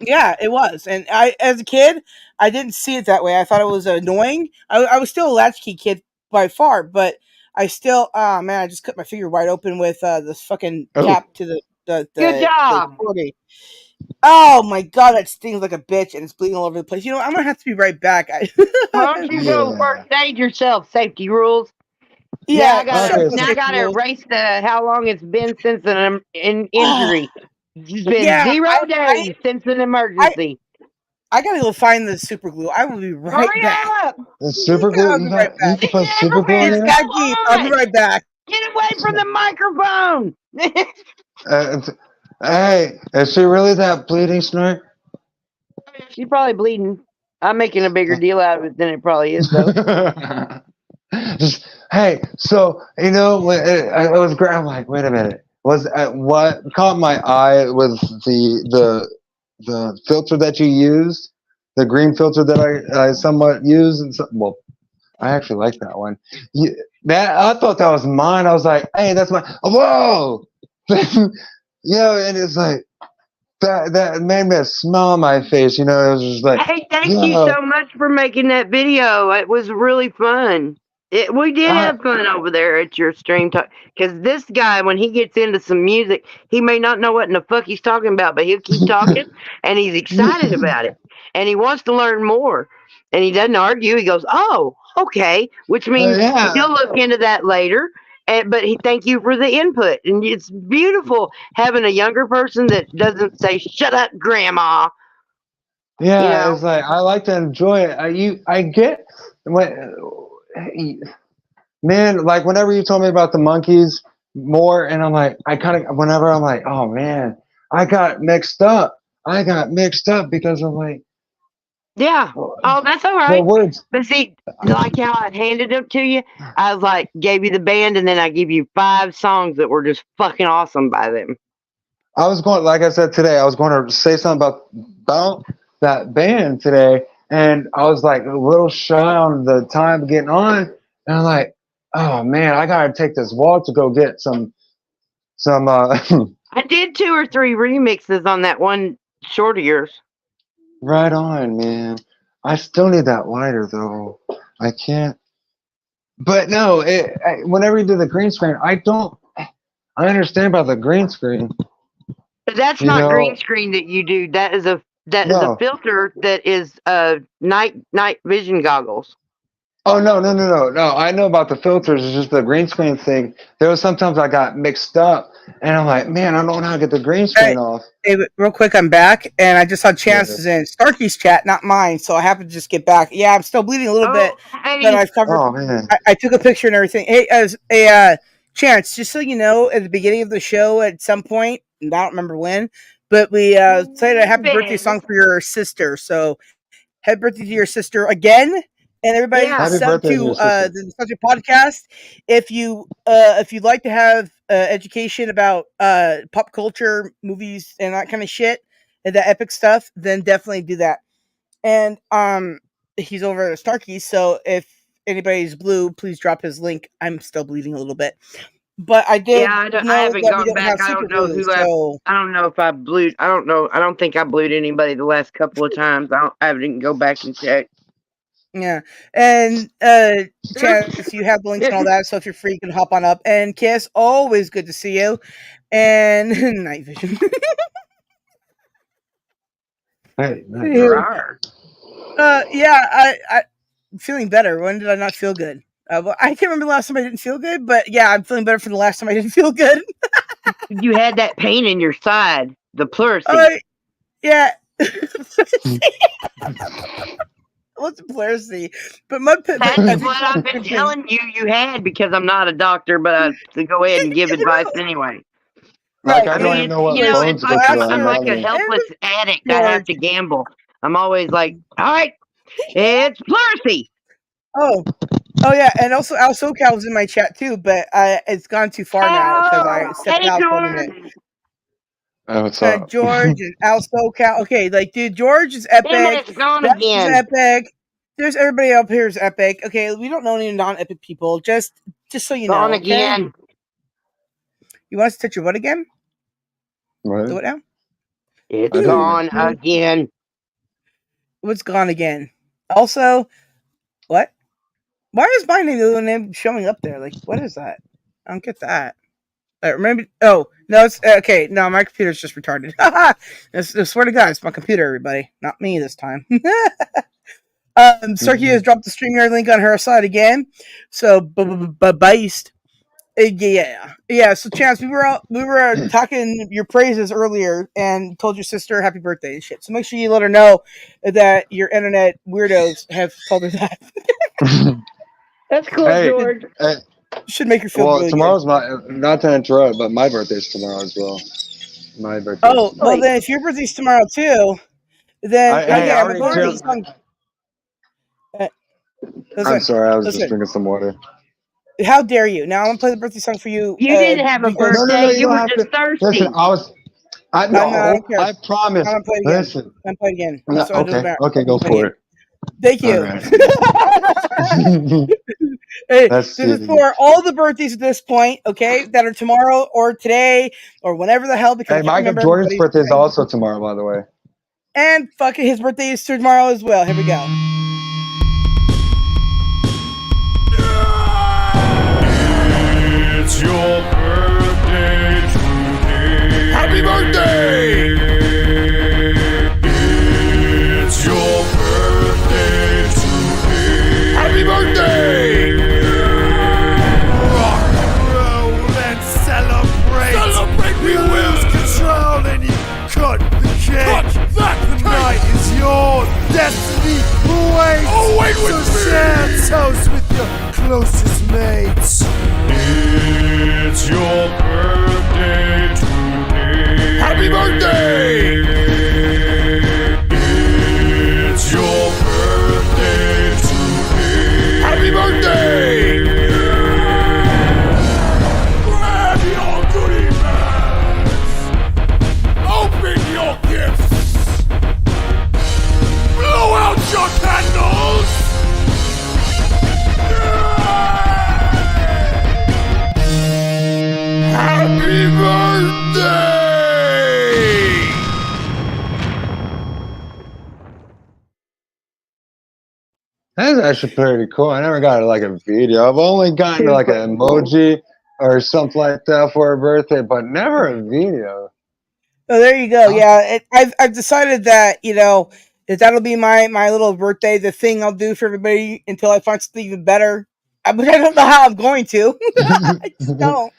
Yeah, it was. And as a kid, I didn't see it that way. I thought it was annoying. I was still a latchkey kid by far, but I still, I just cut my finger wide open with this fucking cap to the Good job. Oh my god, that stings like a bitch and it's bleeding all over the place. You know, I'm gonna have to be right back. Why don't you go first aid yourself? Safety rules. Yeah, I gotta erase how long it's been since an injury. It's been 0 days since an emergency. I gotta go find the super glue. I will be right back. Up. The super glue? You can put super glue in there? I'll be right back. Get away from the microphone. Hey, is she really that bleeding, Snark? She's probably bleeding. I'm making a bigger deal out of it than it probably is, though. Hey, so, you know, when I was I'm like, wait a minute. What caught my eye was the filter that you used, the green filter that I somewhat used. And I actually like that one. I thought that was mine. I was like, hey, that's mine. Whoa! Yeah, and it's like, that made me smile on my face, you know. It was just like, hey, thank you so much for making that video. It was really fun. We did have fun over there at your stream talk, because this guy, when he gets into some music, he may not know what in the fuck he's talking about, but he'll keep talking and he's excited about it and he wants to learn more and he doesn't argue. He goes, oh, okay, which means he'll look into that later. But thank you for the input, and it's beautiful having a younger person that doesn't say "shut up, grandma." Yeah, you know? It's like I like to enjoy it. I get man, like whenever you told me about the monkeys more, and I'm like, whenever I'm like, oh man, I got mixed up because I'm like, yeah. Oh, that's all right. But see, like how I handed them to you, I was like, gave you the band, and then I give you 5 songs that were just fucking awesome by them. I was going, like I said today, I was going to say something about that band today, and I was like a little shy on the time of getting on, and I'm like, oh man, I gotta take this walk to go get some. I did 2 or 3 remixes on that one short of yours. Right on, man. I still need that lighter though. I can't. But no, whenever you do the green screen, I understand about the green screen. But that's not green screen that you do. That is a a filter that is night vision goggles. Oh no! I know about the filters. It's just the green screen thing. There was sometimes I got mixed up, And I'm like, man, I don't know how to get the green screen off. Hey, real quick, I'm back, and I just saw Chance's in Snarky's chat, not mine, so I happened to just get back. Yeah, I'm still bleeding a little bit, but I've covered. Oh man, I took a picture and everything. Hey, as a Chance, just so you know, at the beginning of the show, at some point, and I don't remember when, but we played a happy birthday song for your sister. So, happy birthday to your sister again, and everybody sub to the Subject Podcast. If you'd like to have education about pop culture, movies, and that kind of shit, and that epic stuff, then definitely do that. And he's over at Snarky, so if anybody's blue, please drop his link. I'm still bleeding a little bit, but I did. Yeah, I haven't gone back. I don't know who I don't know if I blew. I don't know. I don't think I blew anybody the last couple of times. I didn't go back and check. Yeah, and Chance, you have the links and all that, so if you're free, you can hop on up. And Kiss, always good to see you. And Night Vision. Hey, yeah, I'm feeling better. When did I not feel good? Well, I can't remember the last time I didn't feel good, but yeah, I'm feeling better from the last time I didn't feel good. You had that pain in your side, the pleurisy. Yeah. What's pleurisy? But that's what I've been telling you had, because I'm not a doctor, but I to go ahead and give advice anyway. Like, I don't even know what bones it's like I'm like a helpless addict. I have to gamble. I'm always like, all right, it's pleurisy. Oh yeah, and also Al SoCal was in my chat too, but it's gone too far now because I stepped out for a minute. What's up? George and Al SoCal. Okay, like, dude, George is epic. It's gone again. Epic. There's everybody up here is epic. Okay, we don't know any non-epic people. Just so you know. Gone again. Okay? You want us to touch your what again? What? Do it now. It's gone again. What's gone again? Also, what? Why is my name showing up there? Like, what is that? I don't get that. Remember? Oh no, it's okay. No, my computer's just retarded. I swear to God, it's my computer. Everybody, not me this time. Snarky has dropped the StreamYard link on her side again. So, based. Yeah. So, Chance, we were talking your praises earlier and told your sister happy birthday and shit. So make sure you let her know that your internet weirdos have told her that. That's cool, George. Should make her feel really tomorrow's good. not to interrupt, but my birthday's tomorrow as well. My birthday. Oh, well then if your birthday's tomorrow too, then I'm gonna play a song. I'm sorry, I was just drinking some water. How dare you? Now I'm gonna play the birthday song for you. You didn't have a birthday. No, you were just thirsty. Listen, I promise. I'm play listen. I'm play again. Okay, go for it. Thank you. Hey, this is for all the birthdays at this point, okay, that are tomorrow or today or whenever the hell. Because Michael Jordan's birthday is also tomorrow, by the way. And fucking his birthday is tomorrow as well. Here we go. It's your birthday today. Happy birthday! It's your birthday today. Happy birthday! Rock and roll and celebrate. Celebrate! We lose control and you cut the cake. The night is yours. Destiny awaits. Oh, wait with me. Share toast with your closest mates. It's your birthday today. Happy birthday! It's your birthday today. Happy birthday! Grab your goodie bags. Open your gifts. Blow out your candles. Happy birthday! That's actually pretty cool. I never got like a video. I've only gotten like an emoji or something like that for a birthday, but never a video. Oh, there you go. Yeah, I've decided that, you know, that that'll be my little birthday, the thing I'll do for everybody until I find something even better. But I don't know how I'm going to. I just don't.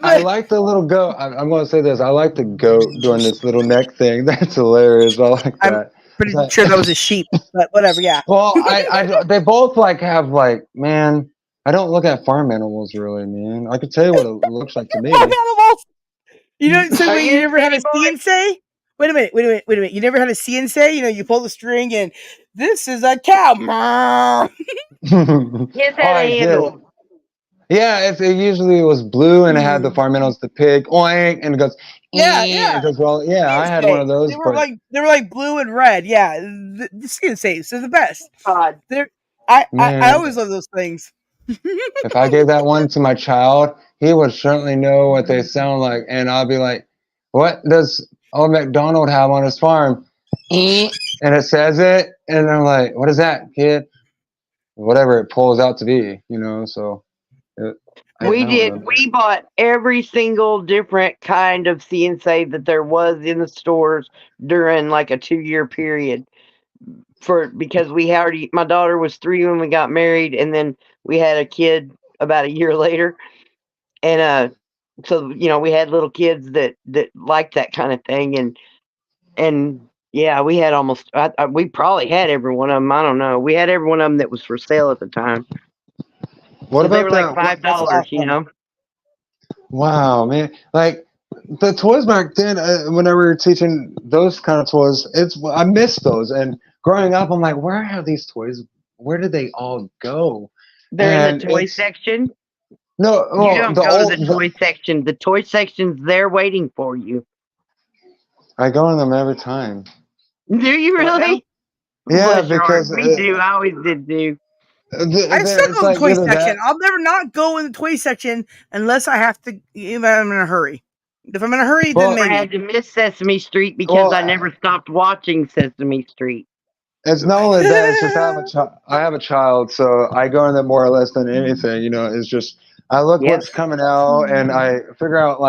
I like the little goat. I'm going to say this. I like the goat doing this little neck thing. That's hilarious. I like I'm that. pretty sure that was a sheep, but whatever. Yeah. Well, they both have man. I don't look at farm animals really, man. I could tell you what it looks like to me. Farm animals. You know, so wait, you never had a boy? see and say? Wait a minute. You never had a see and say? You know, you pull the string and this is a cow. His had a handle. Yeah, it usually was blue and it had the farm animals, the pig, oink, and it goes, Yeah. it goes, well, yeah, I had one of those. They were like blue and red. Yeah, the see and says are the best. God. I always love those things. If I gave that one to my child, he would certainly know what they sound like, and I'll be like, "What does old MacDonald have on his farm?" And it says it, and I'm like, "What is that, kid?" Whatever it pulls out to be, So We bought every single different kind of CNC that there was in the stores during like a 2-year period. Because my daughter was 3 when we got married, and then we had a kid about a year later, and so we had little kids that liked that kind of thing, and yeah, we had we probably had every one of them. I don't know, we had every one of them that was for sale at the time. What about they were like $5, Wow, man! Like the toys back then, whenever we were teaching those kind of toys, I miss those. And growing up, I'm like, where are these toys? Where did they all go? They're in the toy section. No, you don't go to the toy section. The toy section's there waiting for you. I go in them every time. Do you really? Yeah, because we do. I always did do. I still go in the toy section. I'll never not go in the toy section unless I have to. If I'm in a hurry. If I'm in a hurry, then maybe. I had to miss Sesame Street because I never stopped watching Sesame Street. It's not only that; it's just I have a child, so I go in there more or less than anything. It's just I look what's coming out, and I figure out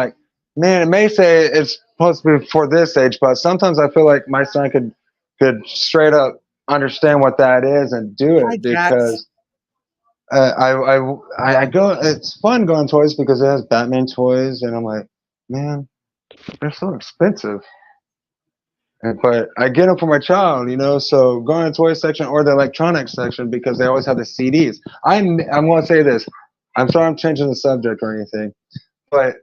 man, it may say it's supposed to be for this age, but sometimes I feel like my son could straight up understand what that is and do it because. I go. It's fun going toys because it has Batman toys, and I'm like, man, they're so expensive. But I get them for my child, So going to the toy section or the electronics section because they always have the CDs. I'm going to say this. I'm sorry I'm changing the subject or anything, but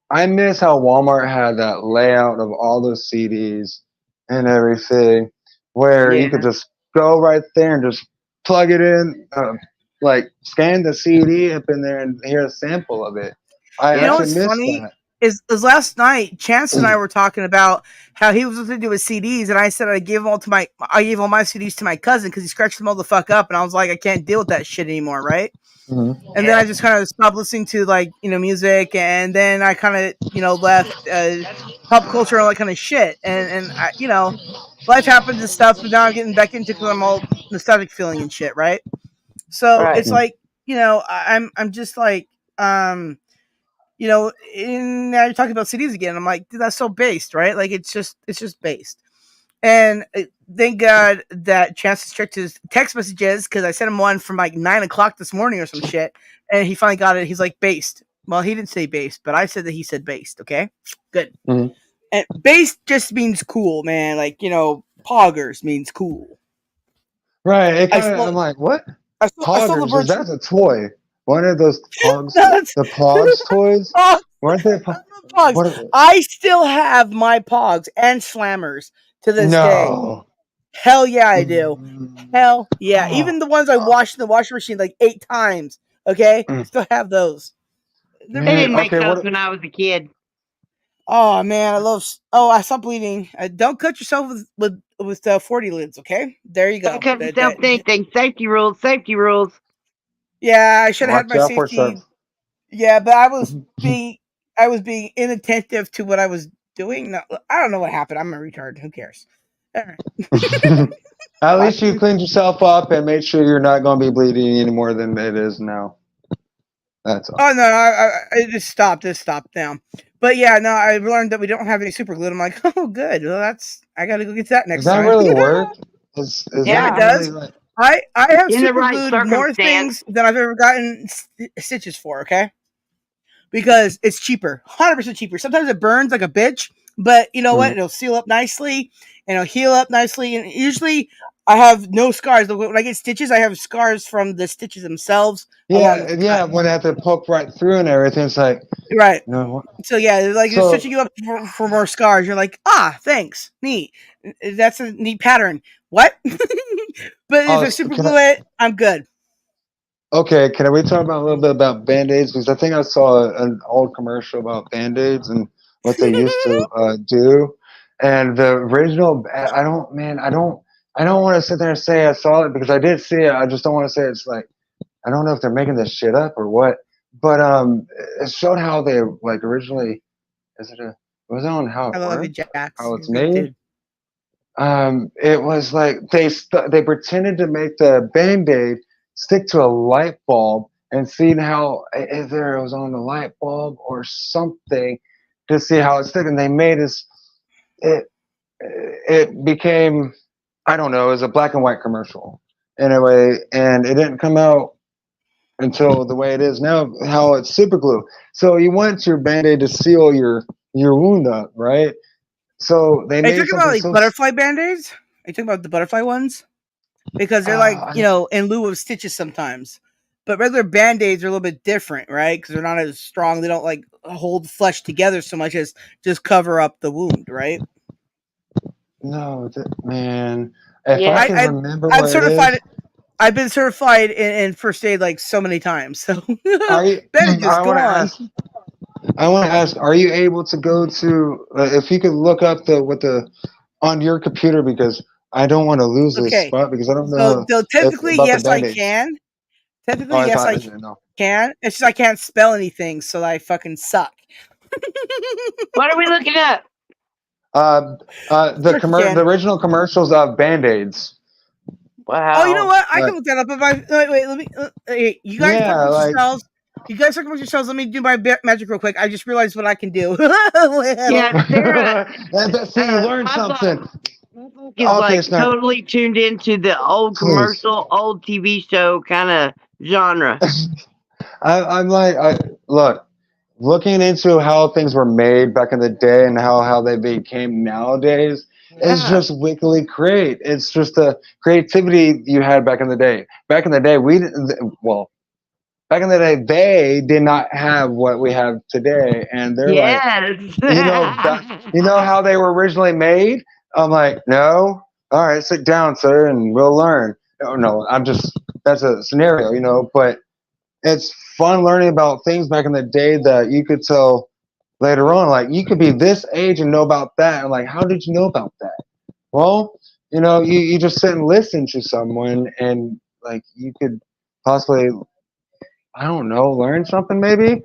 I miss how Walmart had that layout of all those CDs and everything, where you could just go right there and just plug it in. Scan the CD up in there and hear a sample of it. I actually miss that. Is last night Chance and I were talking about how he was listening to his CDs, and I said I gave all my CDs to my cousin because he scratched them all the fuck up, and I was like, I can't deal with that shit anymore, right? Mm-hmm. And then I just kind of stopped listening to music, and then I kind of left pop culture and all that kind of shit, and I, life happens and stuff, but now I'm getting back into because I'm all nostalgic feeling and shit, right? So it's like, I'm just like, and now you're talking about CDs again. I'm like, dude, that's so based, right? Like it's just based. And thank God that Chance checked his text messages because I sent him one from 9 o'clock this morning or some shit, and he finally got it. He's like, based. Well, he didn't say based, but I said that he said based. Okay, good. Mm-hmm. And based just means cool, man. Poggers means cool. Right. I'm like, what? Poggers? That's a toy. One of those Pogs, the Pogs toys. Weren't they Pogs? I still have my Pogs and Slammers to this day. Hell yeah, I do. Hell yeah. Even the ones I washed in the washing machine 8 times. Okay, still have those. They didn't make those when I was a kid. Oh man, I stopped bleeding. Don't cut yourself with 40 lids. Okay, there you go. Don't cut yourself anything. Safety rules. Safety rules. Yeah, I should have had my safety. Yeah, but I was being inattentive to what I was doing. No, I don't know what happened. I'm a retard. Who cares? All right. At least you cleaned yourself up and made sure you're not going to be bleeding any more than it is now. That's all. Oh no, I just stopped. It stopped now. But yeah, no, I learned that we don't have any super glue. I'm like, oh, good. Well, I got to go get that next time. Does that really work? Yeah, it does. I have super glued more things than I've ever gotten stitches for. Okay, because it's cheaper, 100% cheaper. Sometimes it burns like a bitch, but you know what? It'll seal up nicely and it'll heal up nicely. And usually, I have no scars. When I get stitches, I have scars from the stitches themselves. Yeah. When they have to poke right through and everything, it's like, right. You know, So yeah, like it's stitching you up for more scars. You're like, thanks, neat. That's a neat pattern. What? But if I super glue it, I'm good. Okay, can we talk about a little bit about Band-Aids? Because I think I saw an old commercial about Band-Aids and what they used to do. And the original, I don't want to sit there and say I saw it because I did see it. I just don't want to say it's like, I don't know if they're making this shit up or what. But it showed how they like originally. Was it on how it worked? How it's made? It was like they pretended to make the Band-Aid stick to a light bulb and seeing how either it was on the light bulb or something to see how it stuck. And they made it became, I don't know, it was a black and white commercial anyway, and it didn't come out until the way it is now, how it's super glue. So you want your Band-Aid to seal your wound up, right? So they made talking about like butterfly Band-Aids? Are you talking about the butterfly ones? Because they're like, in lieu of stitches sometimes. But regular Band-Aids are a little bit different, right? Because they're not as strong. They don't like hold flesh together so much as just cover up the wound, right? No, man. If I can remember I'm what certified. it is. I've been certified in first aid like so many times. So bandages, I want to ask, are you able to go to if you could look up on your computer, because I don't want to lose this spot because I don't know. So technically, yes, I can. Technically, yes, I can. It's just I can't spell anything, so I fucking suck. What are we looking at? The original commercials of Band-Aids. Wow. Oh, you know what? I can look that up. If I wait, let me. You guys talk about yourselves. You guys talk about yourselves. Let me do my magic real quick. I just realized what I can do. Yeah, Sarah. See, you learned something. He's totally tuned into the old commercial, old TV show kind of genre. I'm like, looking into how things were made back in the day and how they became nowadays is just wickedly great. It's just the creativity you had back in the day. Back in the day, they did not have what we have today, and they're like, you know how they were originally made? I'm like, no. All right, sit down, sir, and we'll learn. No, that's a scenario, but it's fun learning about things back in the day that you could tell later on. Like, you could be this age and know about that. And like, how did you know about that? Well, you just sit and listen to someone, and like, you could possibly, I don't know, learn something maybe.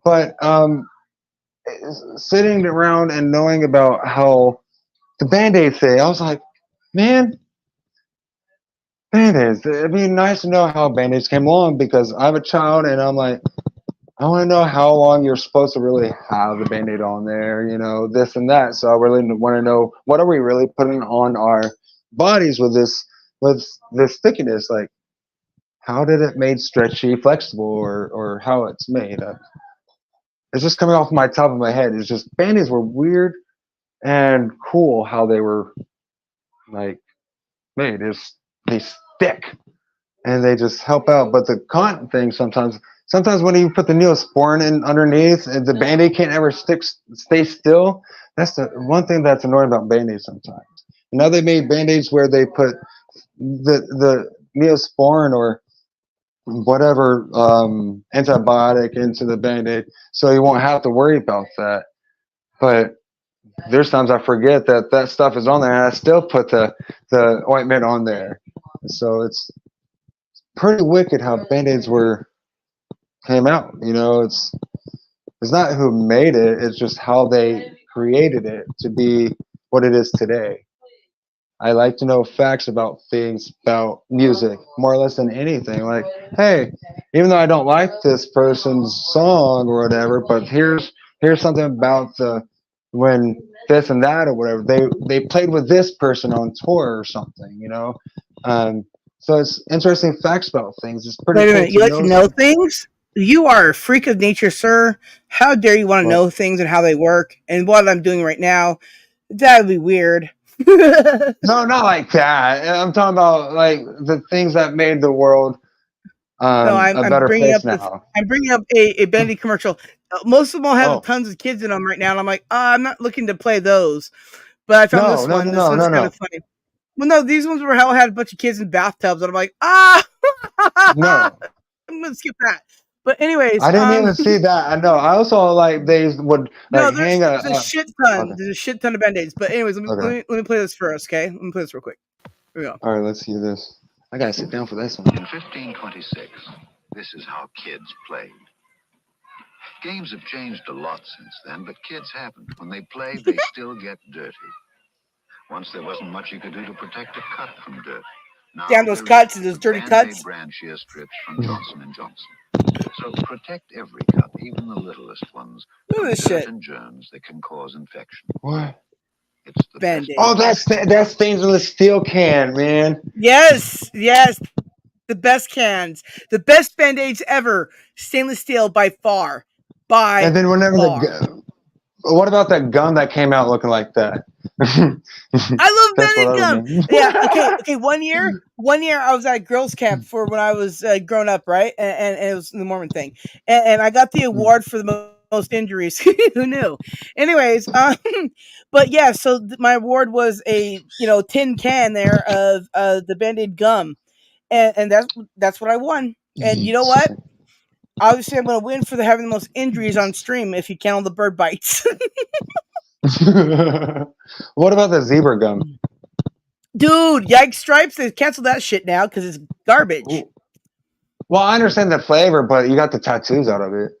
But sitting around and knowing about how the Band-Aid thing, I was like, man, Band-Aids. It'd be nice to know how Band-Aids came along, because I have a child and I'm like, I want to know how long you're supposed to really have the Band-Aid on there, this and that. So I really want to know, what are we really putting on our bodies with this stickiness? Like, how did it made stretchy, flexible, or how it's made? It's just coming off my top of my head. It's just Band-Aids were weird and cool how they were like made. They stick and they just help out. But the cotton thing, sometimes when you put the Neosporin in underneath and the Band-Aid can't ever stay still, that's the one thing that's annoying about Band-Aids sometimes. And now they made Band-Aids where they put the Neosporin or whatever antibiotic into the Band-Aid, so you won't have to worry about that. But there's times I forget that stuff is on there, and I still put the ointment on there. So it's pretty wicked how Band-Aids came out. It's not who made it; it's just how they created it to be what it is today. I like to know facts about things, about music, more or less than anything. Like, hey, even though I don't like this person's song or whatever, but here's something about when this and that or whatever, they played with this person on tour or something, So it's interesting facts about things. It's pretty cool. You like to know things? You are a freak of nature, sir. How dare you want to know things and how they work? And what I'm doing right now, that would be weird. No, not like that. I'm talking about like the things that made the world No, a I'm better bringing place up now. I'm bringing up a Bendy commercial. Most of them have Oh. tons of kids in them right now, and I'm like, I'm not looking to play those. But I found this one. This one's kind of funny. Well, no, these ones were hell had a bunch of kids in bathtubs, and I'm like, No. I'm gonna skip that. But anyways, I didn't even see that. I know. I also like they would no, like hang there's a shit ton. Okay. There's a shit ton of band-aids. But anyways, let me play this first, okay? Let me play this real quick. Here we go. All right, let's see this. I gotta sit down for this one. In 1526, this is how kids played. Games have changed a lot since then, but kids haven't. When they play, they still get dirty. Once there wasn't much you could do to protect a cut from dirt. Now damn those cuts and those dirty cuts. Brand shear strips from Johnson & Johnson. So protect every cut, even the littlest ones, from dirt shit. and germs that can cause infection. What? It's the Band-Aid. Oh, that's stainless steel can, man. Yes. The best cans. The best Band-Aids ever. Stainless steel by far. And then whenever what about that gum that came out looking like that? I love Band-Aid gum. Yeah. Okay. One year I was at girls' camp for when I was growing up, right? And it was the Mormon thing, and I got the award for the most injuries. Who knew? Anyways, but yeah. So my award was a tin can there of the Band-Aid gum, and that's what I won. And you know what? Obviously, I'm going to win for having the most injuries on stream if you count all the bird bites. What about the zebra gum? Dude, Yikes Stripes, they canceled that shit now because it's garbage. Ooh. Well, I understand the flavor, but you got the tattoos out of it.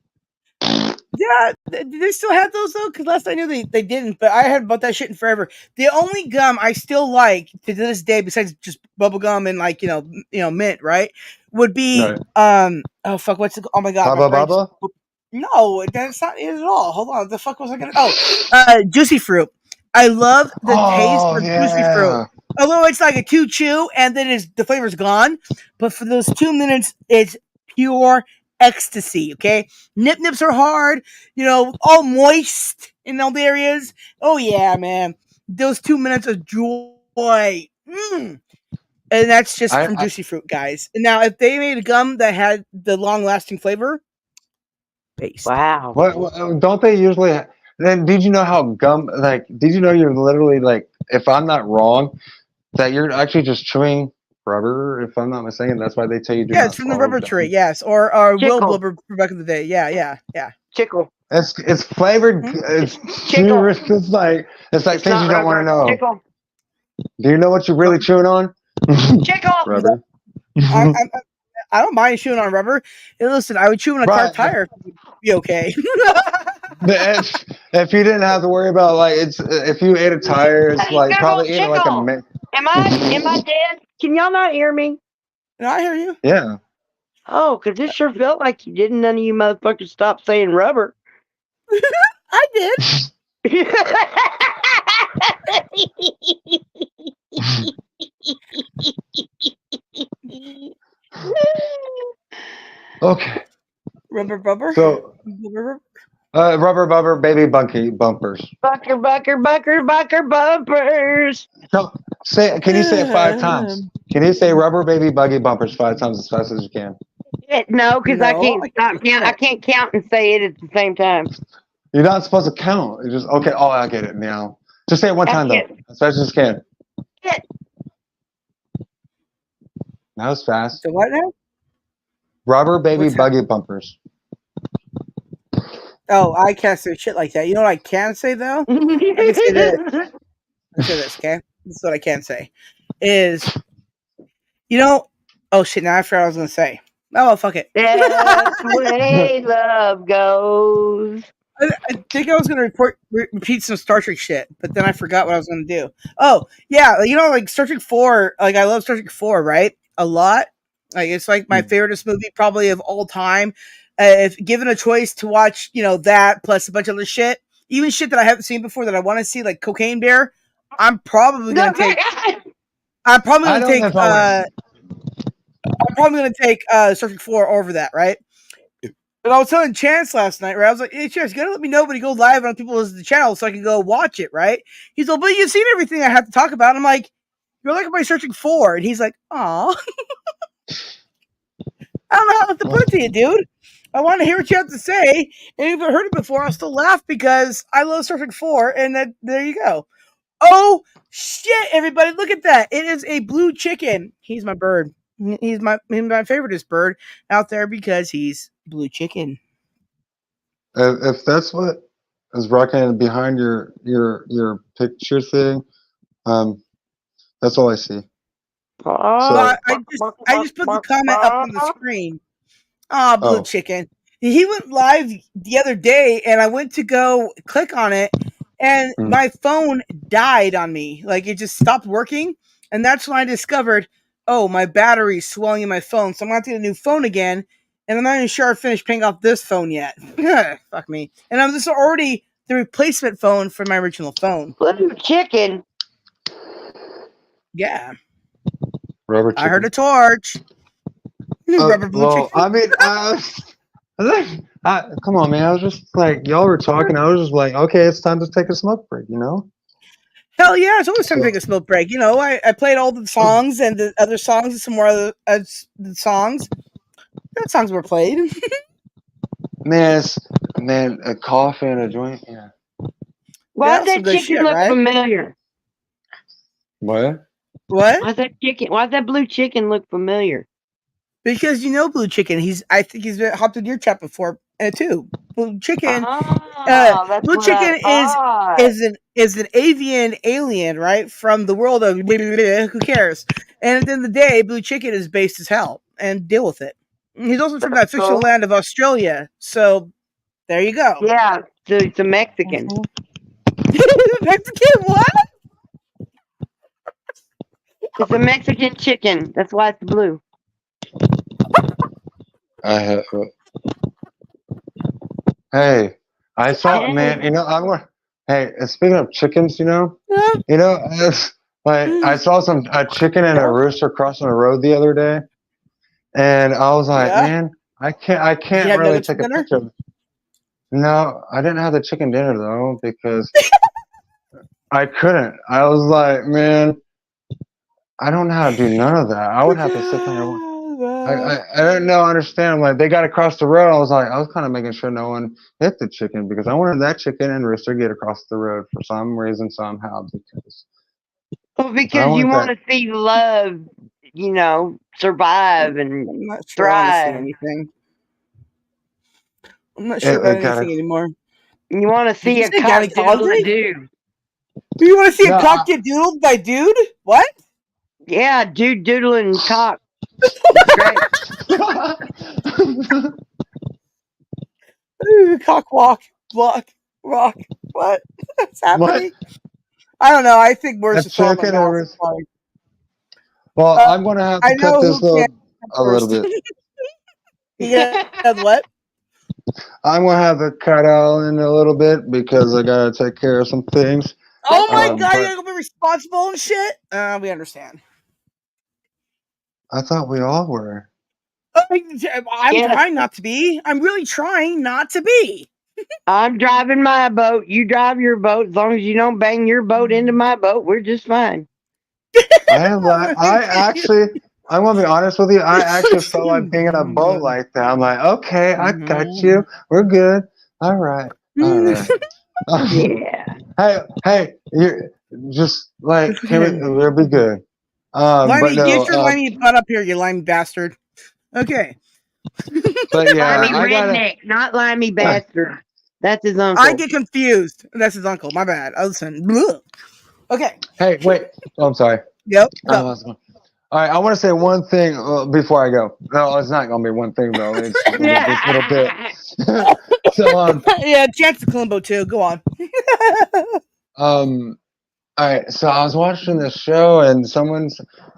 Yeah, they still have those though? Because last I knew they didn't, but I heard about that shit in forever. The only gum I still like to this day, besides just bubble gum and like mint, right? Would be oh fuck, what's it? Oh my god, Baba? No, that's not it at all. Hold on, the fuck was I gonna? Juicy Fruit. I love the taste of Juicy Fruit. Although it's like a 2 chew and then the flavor's gone, but for those 2 minutes, it's pure ecstasy. Okay, nips are hard, all moist in all the areas. Oh yeah, man, those 2 minutes of joy. And that's just from Juicy Fruit, guys. And now, if they made a gum that had the long-lasting flavor, paste. Wow. What don't they usually? Then did you know how gum? Like, did you know you're literally like, if I'm not wrong, that you're actually just chewing rubber? If I'm not mistaken, that's why they tell you. It's from the rubber tree. Yes, or Will Blubber back in the day. Yeah. Chickle. It's flavored. It's Chickle. It's like things you don't want to know. Chickle. Do you know what you're really chewing on? Chickle. Rubber. I don't mind chewing on rubber. Hey, listen, I would chew on a car tire. Be okay. if you didn't have to worry about if you ate a tire, it's like probably eating like a. Am I dead? Can y'all not hear me? No, I hear you. Yeah. Oh, because it sure felt like you didn't. None of you motherfuckers stopped saying rubber. I did. Okay. Rubber bubber. So rubber bubber baby bunky bumpers. Bucker bumpers. No, can you say it 5 times? Can you say rubber baby buggy bumpers 5 times as fast as you can? No, because I can't count and say it at the same time. You're not supposed to count. You just okay. Oh, I get it now. Just say it one time though, as fast as you can. That was fast. So what now? Rubber baby buggy bumpers. Oh, I can't say shit like that. You know what I can say though? I can say this. Okay? This is what I can say. Is oh shit, now I forgot what I was gonna say. Oh well, fuck it. That's the way love goes. I think I was gonna repeat some Star Trek shit, but then I forgot what I was gonna do. Oh yeah, like Star Trek 4. Like I love Star Trek 4, right? A lot. Like it's like my favoriteest movie probably of all time. If given a choice to watch, that plus a bunch of other shit, even shit that I haven't seen before that I want to see, like Cocaine Bear, I'm probably gonna take. I'm probably gonna take Star Trek 4 over that, right? But I was telling Chance last night, right? I was like, hey, Chance, you gotta let me know when you go live on people's channel so I can go watch it, right? He's like, but you've seen everything I have to talk about. I'm like, you're like, am I searching for? And he's like, aw. I don't know how to put it to you, dude. I want to hear what you have to say. And if I heard it before, I'll still laugh because I love Surfing 4, and then there you go. Oh, shit, everybody, look at that. It is a blue chicken. He's my bird. He's my favoriteest bird out there because he's blue chicken. If that's what is rocking behind your picture thing, that's all I see. So I just put the comment up on the screen. Ah, blue chicken. He went live the other day, and I went to go click on it, and my phone died on me. Like, it just stopped working, and that's when I discovered, oh, my battery's swelling in my phone, so I'm going to have to get a new phone again, and I'm not even sure I finished paying off this phone yet. Fuck me. And I'm just already the replacement phone for my original phone. Blue chicken? Yeah. Rubber chicken. I heard a torch. Rubber blue chicken. I mean, come on, man. I was just like, y'all were talking. I was just like, okay, it's time to take a smoke break, you know? Hell yeah, it's always time to take a smoke break. You know, I played all the songs and the other songs and some more other the songs. That songs were played. A coffee and a joint, yeah. Why does that chicken look familiar? What? What? Why does that blue chicken look familiar? Because you know Blue Chicken. I think he's been hopped in your chat before too. Blue Chicken. Blue Chicken is an avian alien, right? From the world of who cares? And at the end of the day, Blue Chicken is based as hell, and deal with it. He's also from that fictional land of Australia. So there you go. Yeah, so it's a Mexican. Mexican what? It's a Mexican chicken. That's why it's blue. Hey, I saw, man. You know, speaking of chickens, you know, I saw a chicken and a rooster crossing the road the other day, and I was like, man, I can't really take a picture. No, I didn't have the chicken dinner though because I couldn't. I was like, man, I don't know how to do none of that. I would have to sit there and watch. I don't know. Understand? Like they got across the road. I was kind of making sure no one hit the chicken because I wanted that chicken and rooster get across the road for some reason somehow because you want to see love, you know, survive and thrive. I'm not sure about anything anymore. You want to see a cock doodle a dude. You want to see a cock get doodled by dude? What? Yeah, dude doodling cock. Cock walk, block, rock. What? What's happening? I don't know. I think worse is chicken or well, I'm gonna have to cut this a little bit. Yeah, what? I'm gonna have to cut out in a little bit because I gotta take care of some things. Oh my god, you're gonna be responsible and shit? We understand. I thought we all were. I'm trying not to be. I'm really trying not to be. I'm driving my boat. You drive your boat. As long as you don't bang your boat into my boat, we're just fine. I'm gonna be honest with you. I actually felt like being in a boat like that. I'm like, okay, I got you. We're good. All right. Yeah. Hey, you just like we'll be good. Limey, get your limey butt up here, you limey bastard. Okay. But yeah, limey redneck, not limey bastard. That's his uncle. I get confused. That's his uncle. My bad. Listen. Okay. Hey, wait. Oh, I'm sorry. Yep. All right, I want to say one thing before I go. No, it's not gonna be one thing though. It's a little bit. So yeah, Chance the Columbo too. Go on. All right, so I was watching this show and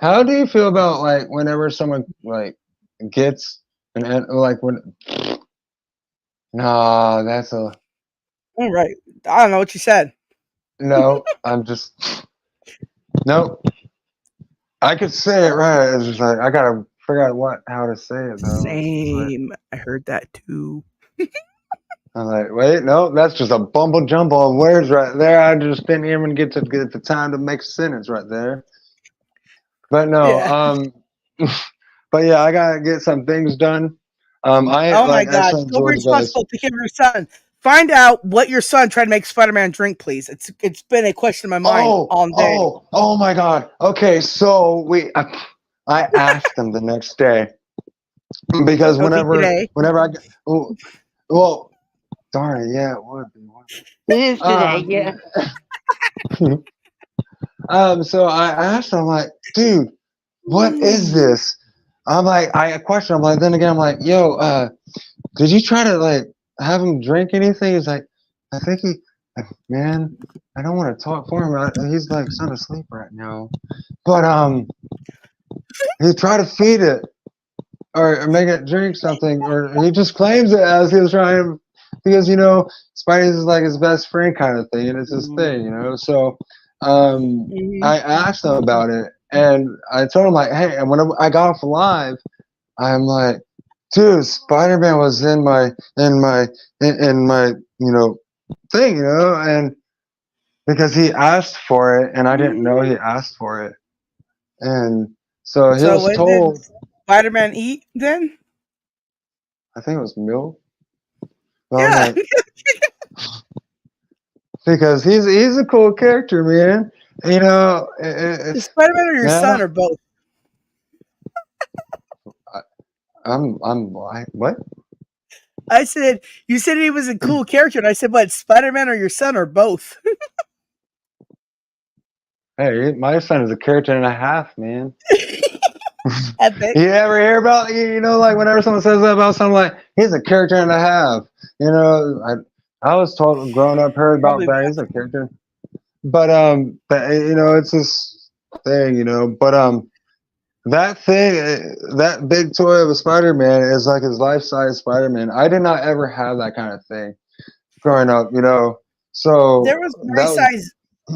how do you feel about like whenever someone like gets and like when no, that's a all right. I don't know what you said. No, I'm just nope. I could say it right. It's just like I gotta figure out how to say it though. Same. I heard that too. I'm like, wait, no, that's just a bumble jumble of words right there. I just didn't even get the time to make a sentence right there. But no, Yeah. but yeah, I gotta get some things done. I Oh my like God. actually So enjoyed you guys. responsible to take care of your son. Find out what your son tried to make Spider-Man drink, please. It's been a question in my mind all day. Oh my God. Okay, so I asked him the next day because Okay, today. whenever I get, well, darn it, yeah, it would be. It is today, yeah. So I asked him, I'm like, dude, what is this? I'm like, I question. I'm like, then again, I'm like, yo, did you try to like have him drink anything? He's like, I think man, I don't want to talk for him. He's like sound asleep right now, but he tried to feed it or make it drink something, or he just claims it as he was trying because Spidey is like his best friend kind of thing, and it's his thing. So I asked him about it, and I told him like, hey, and when I got off live, I'm like, dude, Spider-Man was in my thing, and because he asked for it, and I didn't know he asked for it, and so he So was what did told. Spider-Man eat then? I think it was milk. But I'm Yeah. like, because he's a cool character, man. Is Spider-Man or your man, son or both? I'm like, what? I said, you said he was a cool character, and I said, what, Spider-Man or your son or both? Hey, my son is a character and a half, man. Epic. You ever hear about like whenever someone says that about someone, like he's a character and a half. I was told growing up heard about Probably that he's a character, but it's this thing, but that thing, that big toy of a Spider-Man is like his life-size Spider-Man. I did not ever have that kind of thing growing up, there so was my that was size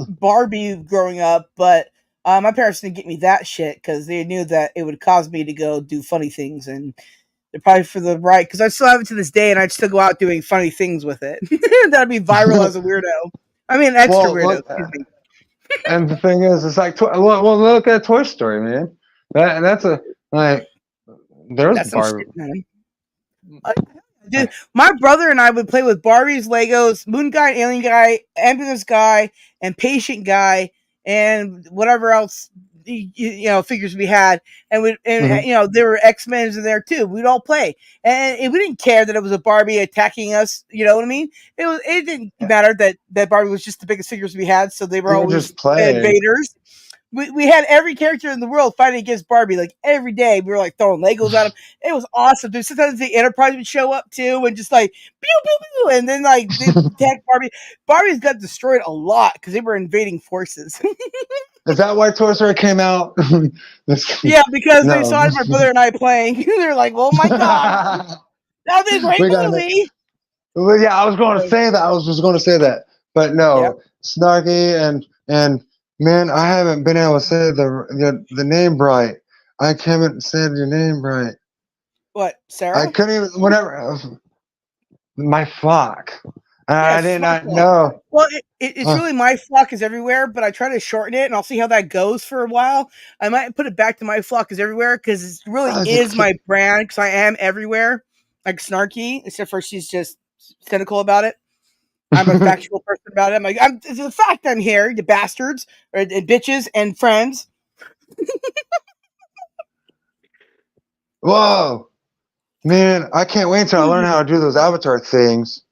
Barbie growing up, but my parents didn't get me that shit because they knew that it would cause me to go do funny things, and they're probably for the right because I still have it to this day, and I'd still go out doing funny things with it. That'd be viral as a weirdo. I mean, extra well, weirdo. look, Excuse me. and the thing is, it's like, well, look at Toy Story, man. That's a like, there's That's some Barbie. shit, man. Dude, my brother and I would play with Barbies, Legos, Moon Guy, Alien Guy, Ambulance Guy, and Patient Guy, and whatever else figures we had, and there were X-Men's in there too. We'd all play, and we didn't care that it was a Barbie attacking us. You know what I mean? It didn't matter that Barbie was just the biggest figures we had, so they were We were always just playing. invaders. We had every character in the world fighting against Barbie, like every day. We were like throwing Legos at them. It was awesome, dude. Sometimes the Enterprise would show up too, and just like pew pew pew, and then like they attack Barbie. Barbie's got destroyed a lot because they were invading forces. Is that why Toy Story came out? Yeah, because they No. saw my brother and I playing. They're like, "Oh my god, that'd be a great We got it. movie." Well, yeah, I was going to say that. I was just going to say that, but Yeah. no, Snarky and man, I haven't been able to say the name right. I can't say your name right. What, I Sarah? couldn't even. Whenever my flock, I Yes, did my not flock. know. Well, it's really my flock is everywhere, but I try to shorten it, and I'll see how that goes for a while. I might put it back to my flock is everywhere because it really I is just my brand because I am everywhere, like Snarky, except for she's just cynical about it. I'm a factual person about it. It's a fact I'm here, you bastards, and bitches, and friends. whoa, man! I can't wait until I learn how to do those avatar things.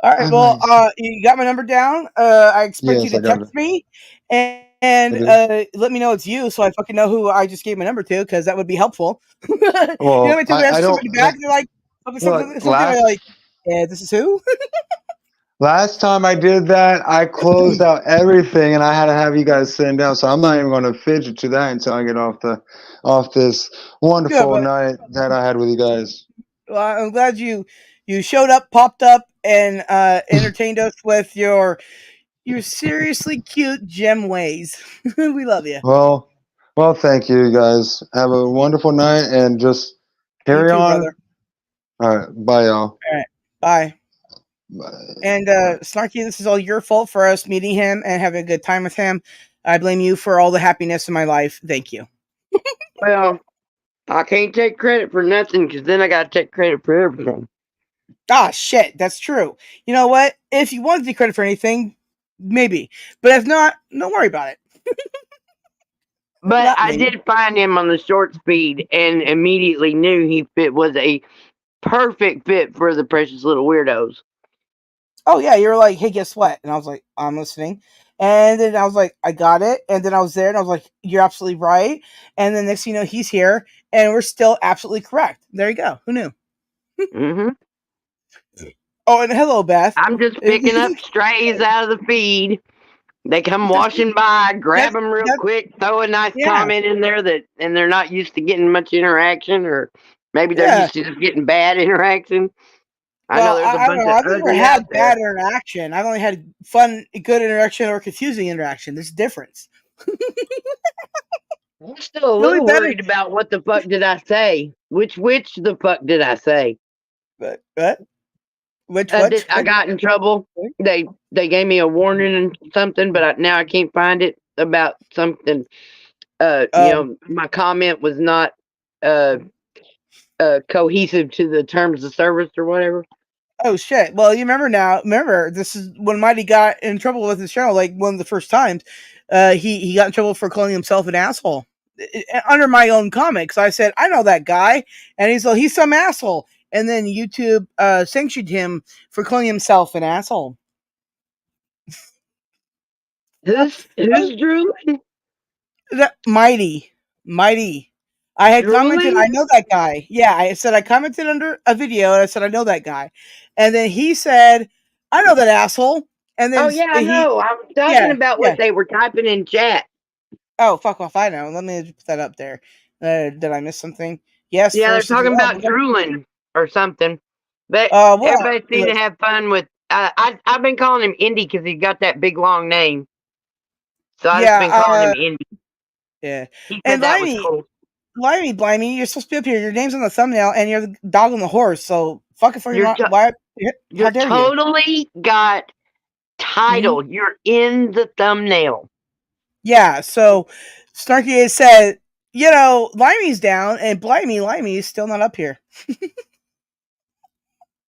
All right, I'm well, like, you got my number down. I expect you yes, to I got it. text me I and do. let me know it's you, so I fucking know who I just gave my number to, because that would be helpful. You know, Well, when to I answer don't. somebody back, they're like Look, something like, "Yeah, this is who." last time I did that, I closed out everything, and I had to have you guys sitting down. So I'm not even going to fidget to that until I get off this Good, wonderful but night that I had with you guys. well, I'm glad you showed up, popped up, and entertained us with your seriously cute gem ways. We love you. Well, thank you guys. Have a wonderful night, and just You carry too, on brother. All right. Bye, y'all. All right. Bye. Bye. And Snarky, this is all your fault for us meeting him and having a good time with him. I blame you for all the happiness in my life. Thank you. Well, I can't take credit for nothing because then I got to take credit for everything. Ah, shit. That's true. You know what? If you want to take credit for anything, maybe. But if not, don't worry about it. But I did find him on the short speed and immediately knew he was a perfect fit for the Precious Little Weirdos. Oh, yeah. You were like, hey, guess what? And I was like, I'm listening. And then I was like, I got it. And then I was there and I was like, you're absolutely right. And then next thing you know, he's here and we're still absolutely correct. There you go. Who knew? Mm-hmm. Oh, and hello, Beth. I'm just picking up strays out of the feed. They come washing by, grab them real quick, throw a nice comment in there and they're not used to getting much interaction, or maybe they're used to just getting bad interaction. I know there's a bunch of I've never ugly had out there. bad interaction. I've only had fun, good interaction or confusing interaction. There's a difference. I'm still a little worried about what the fuck did I say? Which the fuck did I say? What? I got in trouble. They gave me a warning and something, but now I can't find it about something. You know, my comment was not cohesive to the terms of service or whatever. Oh shit! Well, you remember now. Remember, this is when Mighty got in trouble with his channel. Like one of the first times, he got in trouble for calling himself an asshole under my own comics. I said, I know that guy, and he's like, he's some asshole. And then YouTube sanctioned him for calling himself an asshole. Who's drooling? Mighty. I had commented, I know that guy. Yeah, I said I commented under a video and I said I know that guy. And then he said, I know that asshole. And then I know. I was talking about what they were typing in chat. Oh, fuck off, I know. Let me put that up there. Did I miss something? Yes. Yeah, they're talking about drooling or something. But everybody seemed to have fun with I've been calling him Indy because he's got that big long name. So I've just been calling him Indy. Yeah. He said that was cool. Blimey, you're supposed to be up here. Your name's on the thumbnail, and you're the dog on the horse. So fuck it for your why? You totally got title. Mm-hmm. You're in the thumbnail. Yeah. So Snarky has said, you know, Limey's down, and Limey is still not up here.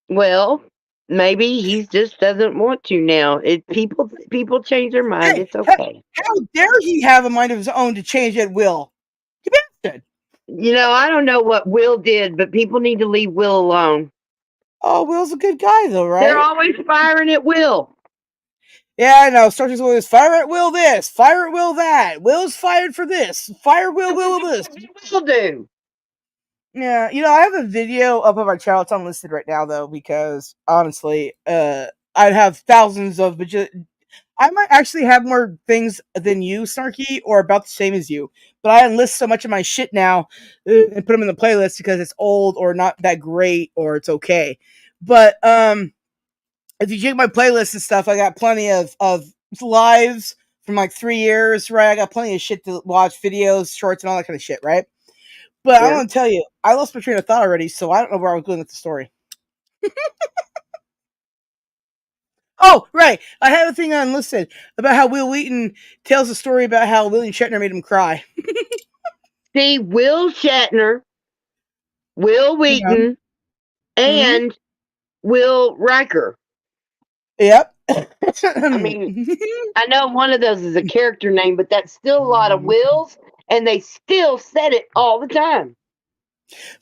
Well, maybe he just doesn't want to now. People change their mind. It's okay. How dare he have a mind of his own to change at will? You bastard. You know, I don't know what Will did, but people need to leave Will alone. Oh, Will's a good guy, though, right? They're always firing at Will. Yeah, I know. Starters always fire at Will this, fire at Will that. Will's fired for this. Fire Will this. Will do. Yeah, you know, I have a video up on my channel. It's unlisted right now, though, because honestly, I'd have thousands of I might actually have more things than you, Snarky, or about the same as you. But I enlist so much of my shit now and put them in the playlist because it's old or not that great or it's okay. But if you check my playlist and stuff, I got plenty of lives from like 3 years, right? I got plenty of shit to watch, videos, shorts, and all that kind of shit, right? But I want to tell you, I lost my train of thought already, so I don't know where I was going with the story. Oh, right. I have a thing unlisted about how Will Wheaton tells a story about how William Shatner made him cry. See, Will Shatner, Will Wheaton, and Will Riker. Yep. I mean, I know one of those is a character name, but that's still a lot of Wills, and they still said it all the time.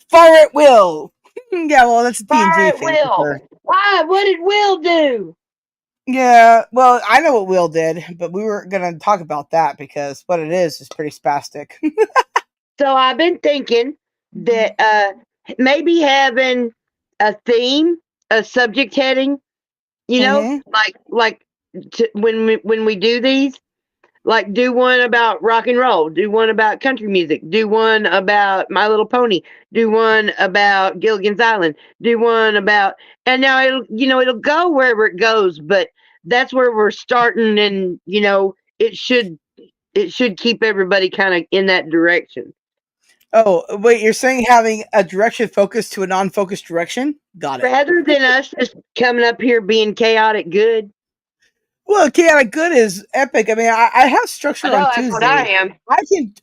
Fire at Will. Yeah, well, that's a Fire at Will. Why? What did Will do? Yeah, well, I know what Will did, but we were going to talk about that because what it is pretty spastic. So I've been thinking that maybe having a theme, a subject heading, you know, like when we do these, like do one about rock and roll, do one about country music, do one about My Little Pony, do one about Gilligan's Island, do one about, and now it'll go wherever it goes, but that's where we're starting, and it should keep everybody kind of in that direction. Oh, wait, you're saying having a direction focused to a non-focused direction? Got it. Rather than us just coming up here being chaotic good. Well, chaotic good is epic. I mean, I have structure on that's Tuesday. what I am.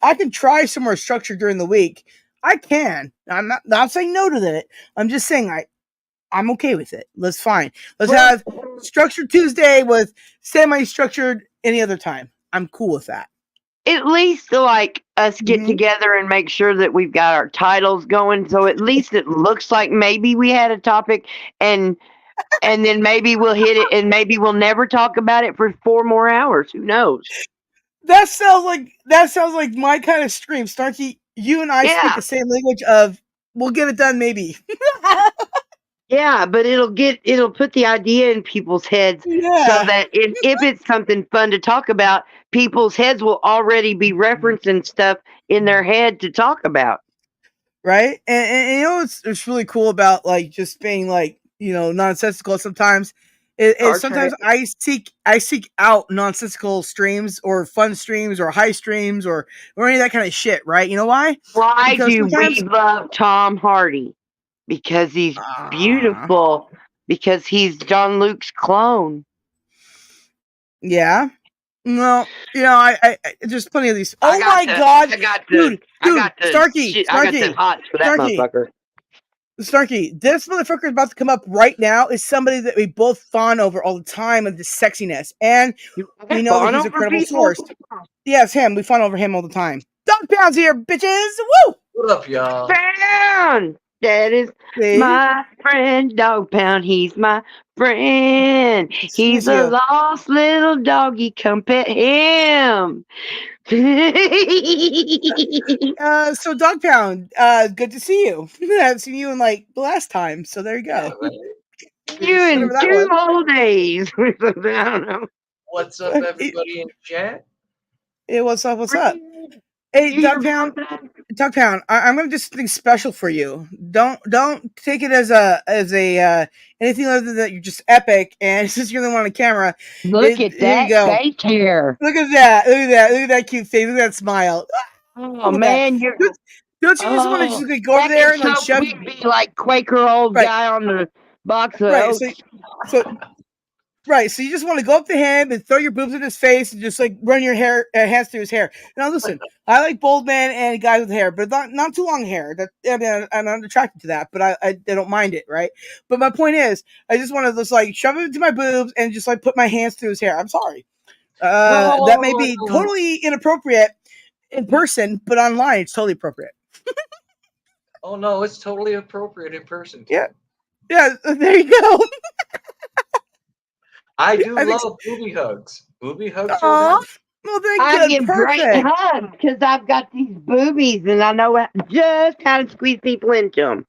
I can try some more structure during the week. I can. I'm not saying no to that. I'm just saying I'm okay with it. Let's fine. Let's have structured Tuesday with semi-structured any other time. I'm cool with that. At least like us get together and make sure that we've got our titles going, so at least it looks like maybe we had a topic, and then maybe we'll hit it, and maybe we'll never talk about it for 4 more hours. Who knows? That sounds like my kind of stream, Snarky. You and I speak the same language of we'll get it done maybe. Yeah, but it'll put the idea in people's heads so that if it's something fun to talk about, people's heads will already be referencing stuff in their head to talk about. Right? And you know what's really cool about like just being like, nonsensical sometimes is sometimes I seek out nonsensical streams or fun streams or high streams or any of that kind of shit, right? You know why? Why do we love Tom Hardy? Because he's beautiful. Because he's John Luke's clone. Yeah. No, I there's plenty of these. Oh my god, dude, Snarky, I got the hots for that motherfucker. Snarky, this motherfucker is about to come up right now. Is somebody that we both fawn over all the time of the sexiness, and we know that he's a credible source. Yes, him. We fawn over him all the time. Dog Pound's here, bitches. Woo! What up, y'all? Pound! That is my friend, Dog Pound. He's my friend. He's a lost little doggy. Come pet him. So Dog Pound, good to see you. I haven't seen you in like the last time, so there you go. You in 2 whole days. I don't know. What's up, everybody in chat? Hey, what's up? What's up? Hey, Dog Pound. Dog Pound, I'm gonna do something special for you. Don't take it as anything other than that. You're just epic, and since you're the one on camera, look at that face hair. Look at that! Look at that cute face! Look at that smile! Oh man, don't you just want to just go over there and like shove? Be like Quaker old guy on the box of oats. So you just want to go up to him and throw your boobs in his face and just like run your hands through his hair. Now listen, I like bold men and guys with hair, but not too long hair. I'm not attracted to that, but I don't mind it, right? But my point is, I just want to just like shove it into my boobs and just like put my hands through his hair. I'm sorry, that may be totally inappropriate in person, but online it's totally appropriate. Oh no, it's totally appropriate in person too. Yeah. There you go. I do love booby hugs. Booby hugs are nice. Well, I get great hugs because I've got these boobies and I know just how to squeeze people into them.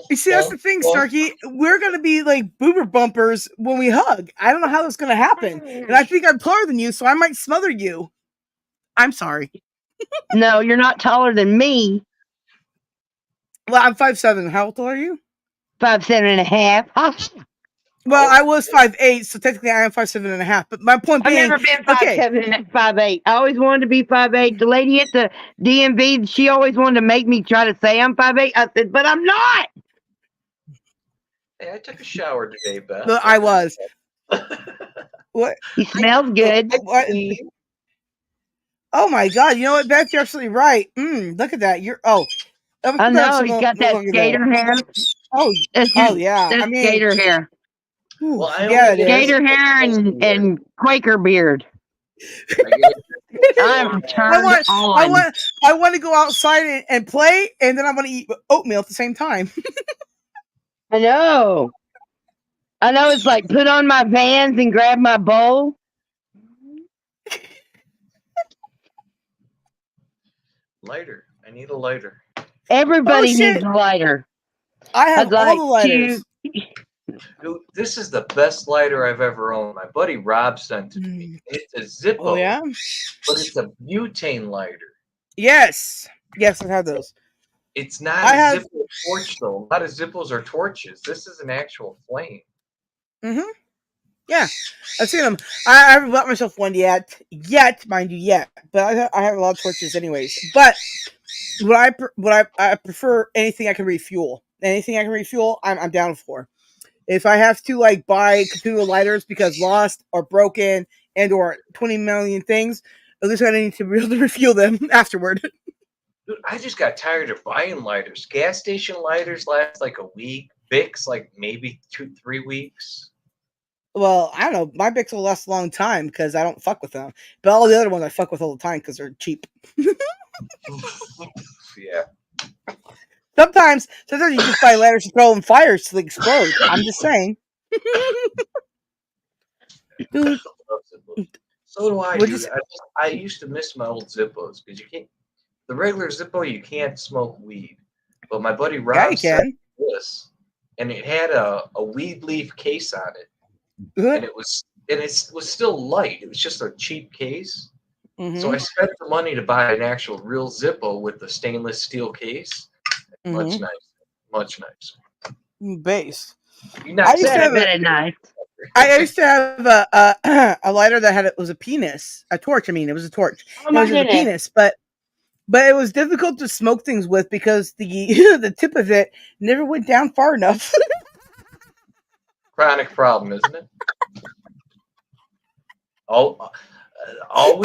You see, that's the thing, Snarky. We're going to be like boober bumpers when we hug. I don't know how that's going to happen. And I think I'm taller than you, so I might smother you. I'm sorry. No, you're not taller than me. Well, I'm 5'7". How tall are you? 5'7.5". Well, I was 5'8", so technically I am 5'7.5". But my point being, I've never been 5'7" and 5'8". I always wanted to be 5'8". The lady at the DMV, she always wanted to make me try to say I'm 5'8". I said, but I'm not. Hey, I took a shower today, Beth. No, I was. What? He smells good. What? Oh my God! You know what, Beth? You're absolutely right. Look at that. I know he's got that skater hair. Oh yeah. That's skater hair. Well, skater hair and Quaker beard. I'm turned on. I want to go outside and play, and then I want to eat oatmeal at the same time. I know. It's like put on my Vans and grab my bowl. Lighter. I need a lighter. Everybody needs a lighter. I have all the lighters. Dude, this is the best lighter I've ever owned. My buddy Rob sent it to me. It's a Zippo. Oh, yeah? But it's a butane lighter. Yes, I've had those. It's not a Zippo torch, though. A lot of Zippos are torches. This is an actual flame. Mm-hmm. Yeah, I've seen them. I haven't bought myself one yet, mind you, yet. But I have a lot of torches anyways. But I prefer anything I can refuel. Anything I can refuel, I'm down for. If I have to like buy consumable lighters because lost or broken or 20 million things, at least I need to be able to refuel them afterward. Dude, I just got tired of buying lighters. Gas station lighters last like a week. Bics like maybe 2-3 weeks. Well, I don't know. My Bics will last a long time because I don't fuck with them. But all the other ones I fuck with all the time because they're cheap. Yeah. Sometimes you just buy lighters to throw in fires to explode. I'm just saying. Dude. So do I, dude. I used to miss my old Zippos because you can't. The regular Zippo, you can't smoke weed. But my buddy Rob said this, and it had a weed leaf case on it, and it was still light. It was just a cheap case. Mm-hmm. So I spent the money to buy an actual real Zippo with the stainless steel case. Mm-hmm. Much nicer. Much nicer. Base. I used to have nice. I used to have a lighter that was a penis, a torch. I mean, it was a torch. Oh, it was a penis, but it was difficult to smoke things with because the the tip of it never went down far enough. Chronic problem, isn't it? Always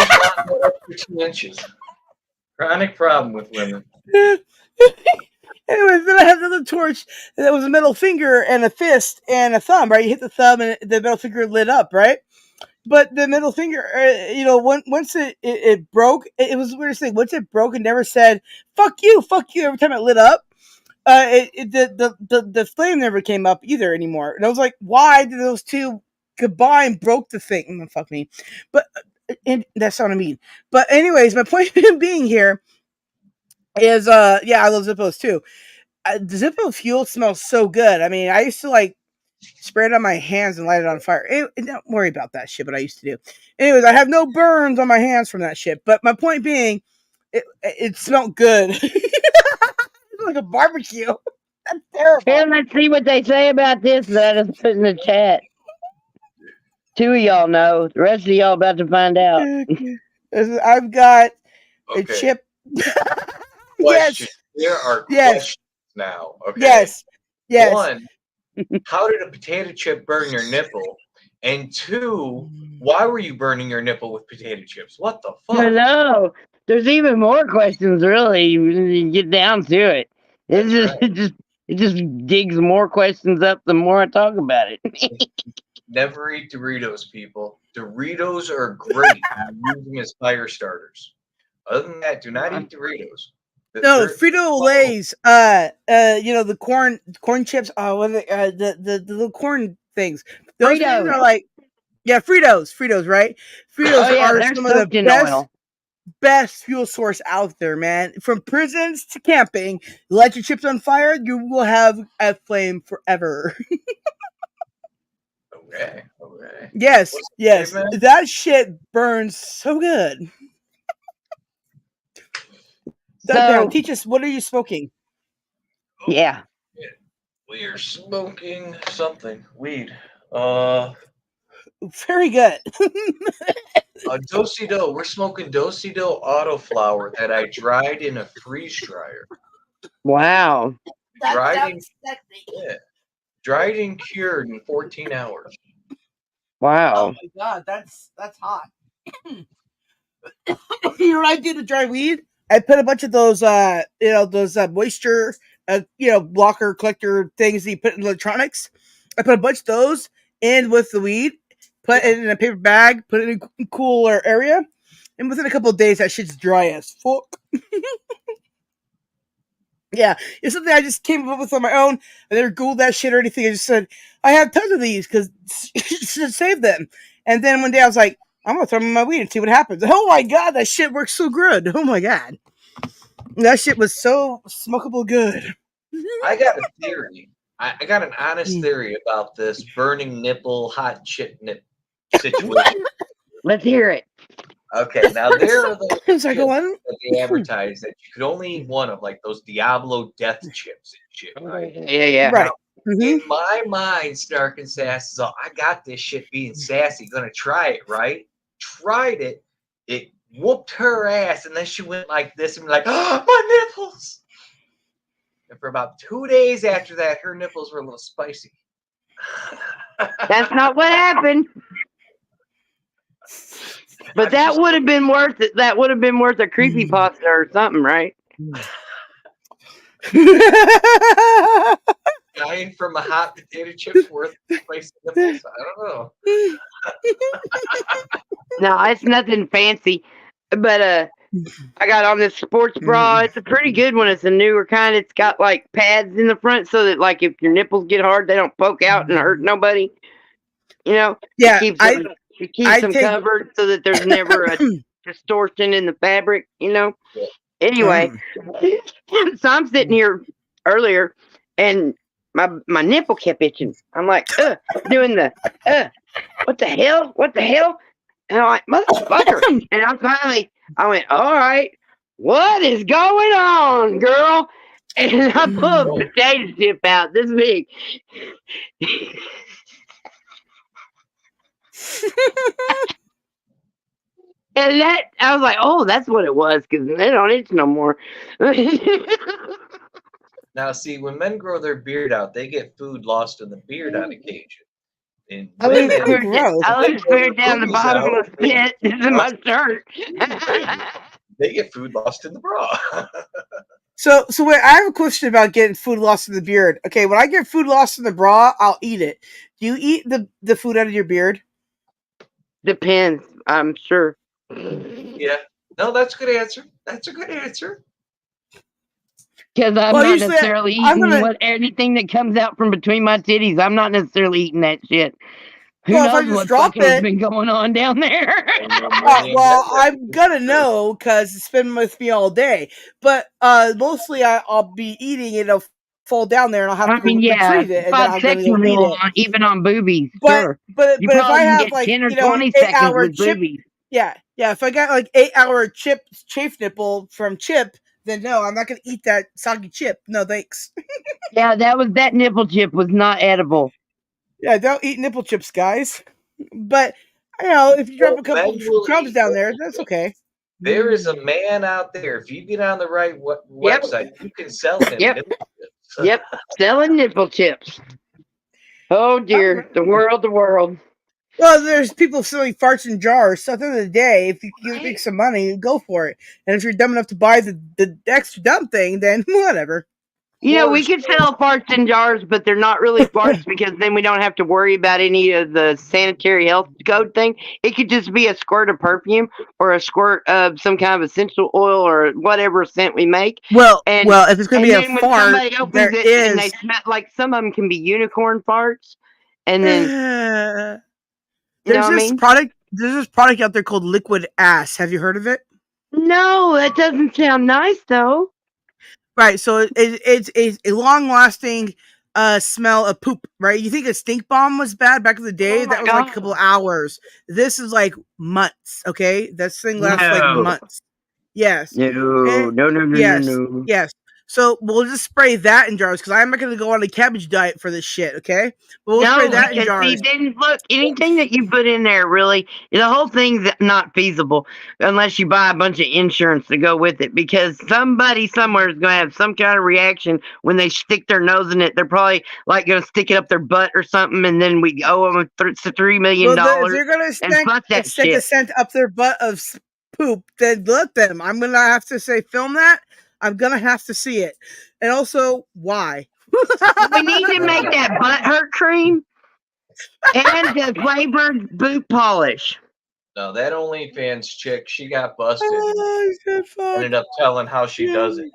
want up to 2 inches. Chronic problem with women. Anyways, then I had another torch that was a middle finger and a fist and a thumb, right? You hit the thumb and the middle finger lit up, right? But the middle finger, once it broke, it was the weirdest thing. Once it broke, it never said, fuck you, every time it lit up. The flame never came up either anymore. And I was like, why did those two combine broke the thing? Fuck me. But that's what I mean. But anyways, my point being here is I love Zippos too. The Zippo fuel smells so good. I mean, I used to like spray it on my hands and light it on fire. Don't worry about that shit, but I used to do. Anyways, I have no burns on my hands from that shit. But my point being, it smelled good. Like a barbecue. That's terrible. Here, let's see what they say about this that I just put in the chat. 2 of y'all know. The rest of y'all about to find out. I've got a chip. Yes. There are questions now. Okay. Yes. One, how did a potato chip burn your nipple? And 2, why were you burning your nipple with potato chips? What the fuck? No, there's even more questions. Really, when you get down to it, it just digs more questions up the more I talk about it. Never eat Doritos, people. Doritos are great using as fire starters. Other than that, do not eat Doritos. No, Frito-Lays, the corn chips, the little corn things. Those things are like, Fritos, right? Fritos are some of the best fuel source out there, man. From prisons to camping, light your chips on fire, you will have a flame forever. Okay. Yes. That shit burns so good. So, teach us, what are you smoking? Yeah. We are smoking something. Weed. Very good. Do-si-do. We're smoking do-si-do auto flower that I dried in a freeze dryer. Wow. Dried and cured in 14 hours. Wow. Oh my god, that's hot. You know what I do to dry weed? I put a bunch of those, moisture, blocker collector things that you put in electronics. I put a bunch of those in with the weed, put it in a paper bag, put it in a cooler area, and within a couple of days, that shit's dry as fuck. Yeah, it's something I just came up with on my own. I never Googled that shit or anything. I just said, I have tons of these because should save them. And then one day I was like, I'm going to throw them in my weed and see what happens. Oh my god, that shit works so good. Oh my god. That shit was so smokable good. I got a theory. I got an honest theory about this burning nipple, hot shit nip situation. Let's hear it. Okay, now there are those chips that they advertise that you could only eat one of, like those Diablo death chips and shit, right? Yeah. Right. In my mind, Snark and Sass is all, I got this shit being sassy, gonna try it, right? Tried it. It whooped her ass, and then she went like this and be like, oh, my nipples. And for about 2 days after that, her nipples were a little spicy. That's not what happened. But that would have been worth it. That would have been worth a creepypasta or something, right? Dying from a hot potato chip's worth of spicy nipples? I don't know. No, it's nothing fancy. But I got on this sports bra. It's a pretty good one. It's a newer kind. It's got like pads in the front so that like if your nipples get hard, they don't poke out and hurt nobody. You know? Yeah, it keeps them covered so that there's never a distortion in the fabric, you know? Anyway, so I'm sitting here earlier and my nipple kept itching. I'm like, doing the, what the hell? What the hell? And I'm like, motherfucker. And I went, all right, what is going on, girl? And I pulled a potato chip out this big. And I was like, oh, that's what it was, because they don't itch no more. Now, see, when men grow their beard out, they get food lost in the beard on occasion. And I let it spirit down the bottom of the pit in my shirt. They get food lost in the bra. So wait, I have a question about getting food lost in the beard. Okay, when I get food lost in the bra, I'll eat it. Do you eat the food out of your beard? Depends, I'm sure. Yeah. No, that's a good answer. That's a good answer. Because I'm not necessarily eating anything that comes out from between my titties. I'm not necessarily eating that shit. Who knows what fucking has been going on down there? Well, I'm gonna know because it's been with me all day. But mostly I'll be eating it. It'll fall down there, and I'll have to retrieve it. And then I'm gonna go eat it. Even on boobies, but sure. But if I have like 10 or 20 seconds with chip, boobies. Yeah. If I got like 8-hour chafe nipple from Chip, then no, I'm not gonna eat that soggy chip. No thanks. Yeah, that nipple chip was not edible. Yeah, don't eat nipple chips, guys. But you know, if you drop a couple crumbs down there, that's okay. There is a man out there. If you get on the right website, you can sell him nipple chips. Yep, selling nipple chips. Oh dear, the world. Well, there's people selling farts in jars. So at the end of the day, if you make some money, go for it. And if you're dumb enough to buy the extra dumb thing, then whatever. You know, we could sell farts in jars, but they're not really farts because then we don't have to worry about any of the sanitary health code thing. It could just be a squirt of perfume or a squirt of some kind of essential oil or whatever scent we make. Well, if it's going to be a fart, there is. And they smell like some of them can be unicorn farts, and then there's this product out there called Liquid Ass. Have you heard of it? No, that doesn't sound nice though. Right, so it's a long-lasting smell of poop, right? You think a stink bomb was bad back in the day? That was like a couple hours. This is like months, okay? This thing lasts like months. Yes. No. Yes. So we'll just spray that in jars because I'm not going to go on a cabbage diet for this shit, okay? But we'll spray that in jars. Then look, anything that you put in there, really, the whole thing's not feasible unless you buy a bunch of insurance to go with it. Because somebody somewhere is going to have some kind of reaction when they stick their nose in it. They're probably like going to stick it up their butt or something, and then we owe them $3 million. Well, they're going to stick a scent up their butt of poop. Then let them. I'm going to have to say, film that. I'm going to have to see it. And also, why? We need to make that butt hurt cream and the flavored boot polish. No, that OnlyFans chick, she got busted. Ended up telling how she does it.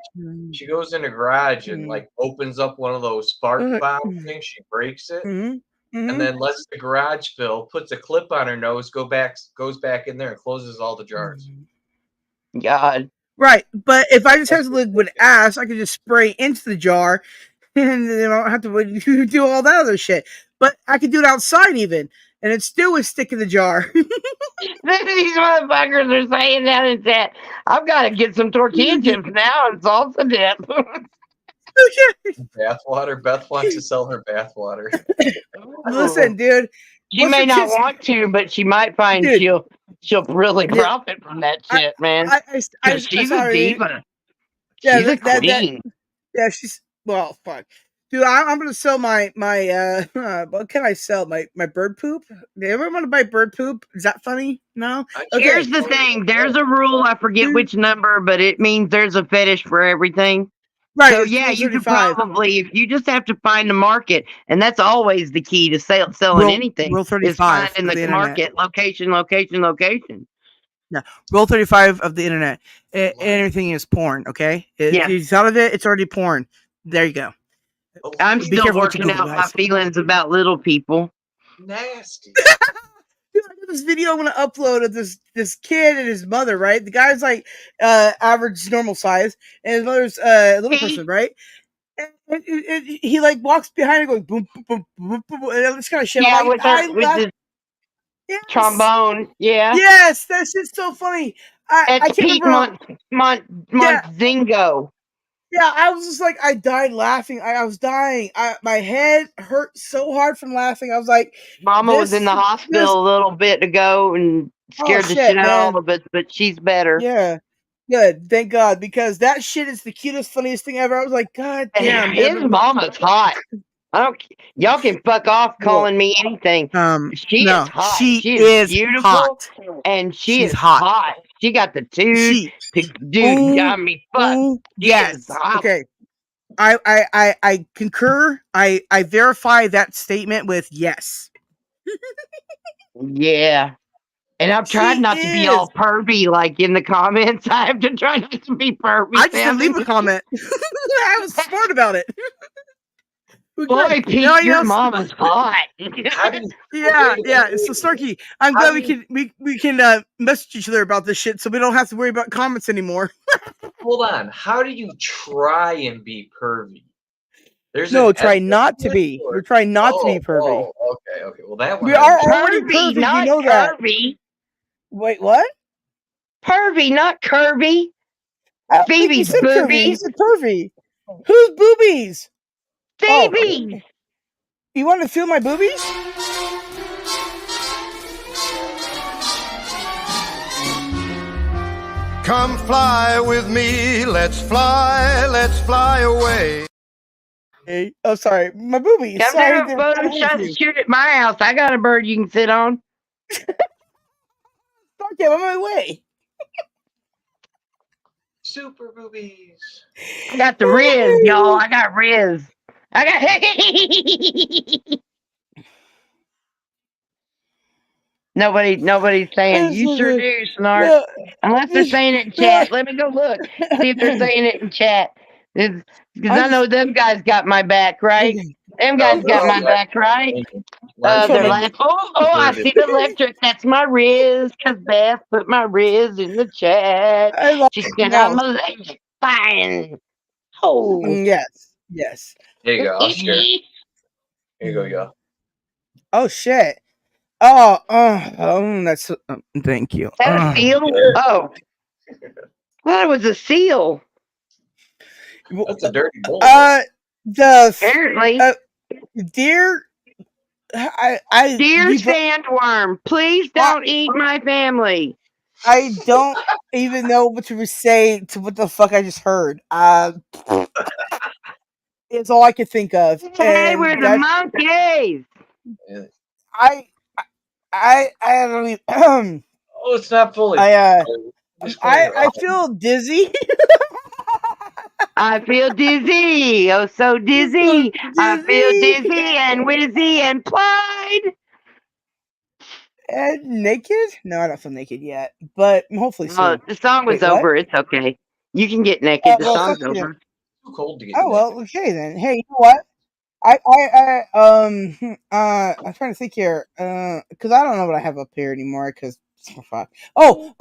She goes in the garage and like opens up one of those fart bomb things. She breaks it and then lets the garage fill, puts a clip on her nose, goes back in there and closes all the jars. God. Right, but if I just have liquid ass, I can just spray into the jar, and then I don't have to do all that other shit. But I can do it outside even, and it still would stick in the jar. These motherfuckers are saying that and that. I've got to get some tortilla chips now and salsa dip. Bathwater. Beth wants to sell her bathwater. Listen, dude. She may not want to, but she might find she'll really profit from that shit, man. She's a diva. Yeah, she's a queen. Yeah, she's fuck. Dude, I'm gonna sell my what can I sell? My bird poop? Do you ever want to buy bird poop? Is that funny? No? Okay. Here's the thing. There's a rule, I forget which number, but it means there's a fetish for everything. Right. So yeah, you could probably, if you just have to find the market, and that's always the key to selling anything. Rule 35 is finding the market, location. Yeah, rule 35 of the internet. Everything is porn. Okay, if you thought of it, it's already porn. There you go. I'm still working out my feelings about little people. Nasty. Dude, I got this video I'm gonna upload of this kid and his mother. Right, the guy's like average normal size, and his mother's a little person. Right, and he like walks behind her going boom boom boom boom boom, and this kind of shit. Yeah, with the trombone. Yeah. Yes, that shit's so funny. I can't remember. Zingo. Yeah, I was just like, I died laughing. I was dying. My head hurt so hard from laughing. I was like, Mama was in the hospital a little bit ago and scared the shit out of all of us, but she's better. Yeah. Good. Thank God. Because that shit is the cutest, funniest thing ever. I was like, God damn. His mama's hot. Y'all can fuck off calling me anything. She is hot. She is beautiful. Hot. And she's hot. She got the tooth. Dude, got me fucked. Yes. Okay. I concur. I verify that statement with yes. Yeah. And I'm trying not to be all pervy like in the comments. I have to try not to be pervy. I just didn't leave a comment. I was smart about it. Boy, Pete, your mama's hot. Yeah. So Snarky, I'm glad we can message each other about this shit, so we don't have to worry about comments anymore. Hold on. How do you try and be pervy? Try not to be. We're trying not to be pervy. Okay. Well, that one. We are already pervy. Not you know that. Curvy. Wait, what? Pervy, not curvy. Phoebe's boobies. You said pervy. Whose boobies? Baby! You want to feel my boobies? Come fly with me, let's fly away. Hey, oh, sorry, my boobies. Come down, shoot at my house. I got a bird you can sit on. Okay, I'm on my way. Super boobies. I got the Riz, y'all. I got Riz. Nobody's saying you sure do, Snark. No. Unless they're saying it in chat. Let me go look. See if they're saying it in chat. Because I know them guys got my back, right? Them guys got my back, right? They're like, I see the electric. That's my Riz. Because Beth put my Riz in the chat. She said I'm electric. Fine. Oh. Yes. Here you go. I'll share. Here you go, y'all. Oh shit. Oh, that's thank you. Is that a seal? Oh. I thought it was a seal. That's a dirty bull. Apparently. Dear Dear sandworm, please don't eat my family. I don't even know what to say to what the fuck I just heard. It's all I could think of. Hey, we're the monkeys. I don't even. Oh, it's not fully. I feel dizzy. I feel dizzy. Oh, so dizzy. I feel dizzy and wizzy and plied. And naked? No, I don't feel naked yet, but hopefully soon. The song was over. It's okay. You can get naked. The song's over. Too cold to get. Oh well, okay then. Hey, you know what? I'm trying to think here, because I don't know what I have up here anymore. Because fuck. Oh.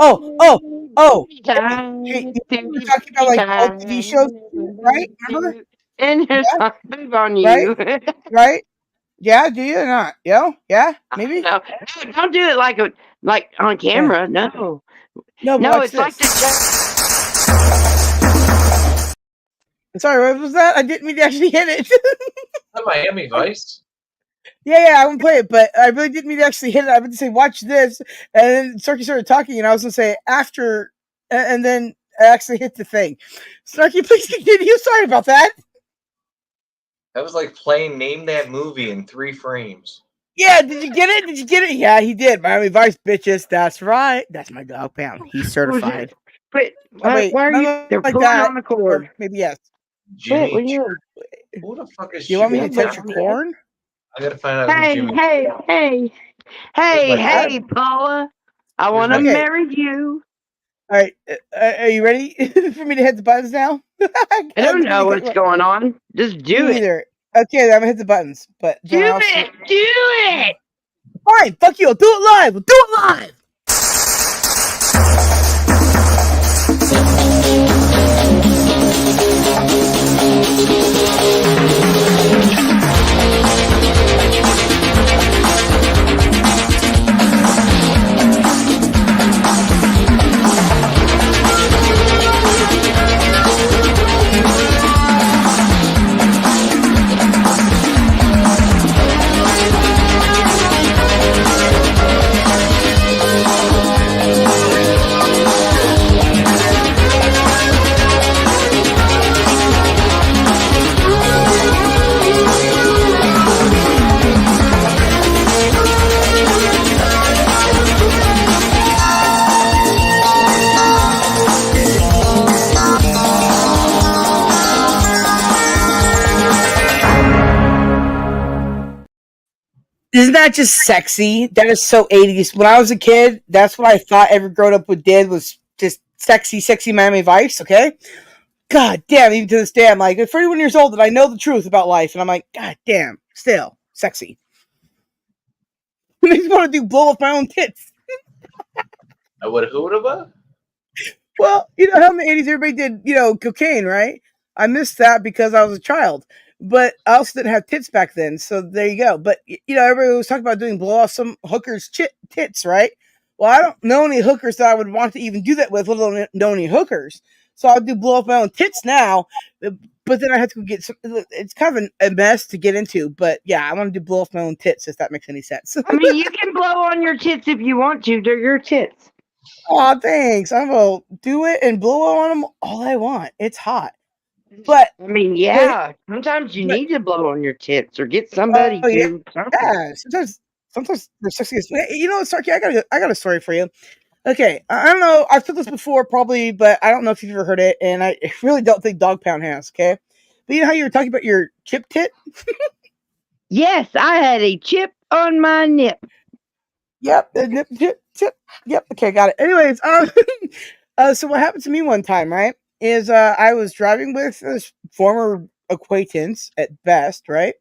Hey, we're talking about like old TV shows, right? Remember? And there's something on you, right? Yeah, do you or not? Yeah, maybe. No, don't do it like on camera. Yeah. No, it's like this. Sorry, what was that? I didn't mean to actually hit it. Miami Vice. Yeah, I wouldn't play it, but I really didn't mean to actually hit it. I meant to say, watch this, and then Snarky started talking, and I was going to say, after, and then I actually hit the thing. Snarky, please continue. Sorry about that. That was like playing Name That Movie in 3 frames. Yeah, did you get it? Did you get it? Yeah, he did. Miami Vice, bitches. That's right. That's my dog pound. He's certified. But why are you? They're like pulling that, on the cord. Maybe yes. Jimmy, Wait, who the fuck is you Jimmy? Want me to touch your corn? I gotta find out who Jimmy Hey, Paula. I want to marry you. All right, are you ready for me to hit the buttons now? I don't know what's going on. Just do it. Either. Okay, I'm gonna hit the buttons, but do it. Fine, fuck you. I'll do it live. We'll do it live. Isn't that just sexy? That is so 80s. When I was a kid, that's what I thought every grown up did was just sexy Miami Vice, okay? God damn, even to this day, I'm like, I'm 31 years old and I know the truth about life. And I'm like, God damn, still sexy. It makes me want to do blow off my own tits. I would have. Well, you know how in the 80s everybody did, cocaine, right? I missed that because I was a child. But I also didn't have tits back then, so there you go. But, everybody was talking about doing blow off some hookers' tits, right? Well, I don't know any hookers that I would want to even do that with, let alone know any hookers. So I'll do blow off my own tits now, but then I have to go get some. It's kind of a mess to get into, but yeah, I want to do blow off my own tits, if that makes any sense. I mean, you can blow on your tits if you want to. They're your tits. Oh, thanks. I will do it and blow on them all I want. It's hot. But I mean, yeah, sometimes you need to blow on your tits or get somebody to. Yeah, sometimes they're sexy. You know, Snarky, I got a story for you. Okay, I don't know. I've said this before, probably, but I don't know if you've ever heard it, and I really don't think Dog Pound has. Okay, but you know how you were talking about your chip tit? Yes, I had a chip on my nip. Yep, nip, chip. Yep. Okay, got it. Anyways, so what happened to me one time, right? Is I was driving with this former acquaintance at best, right?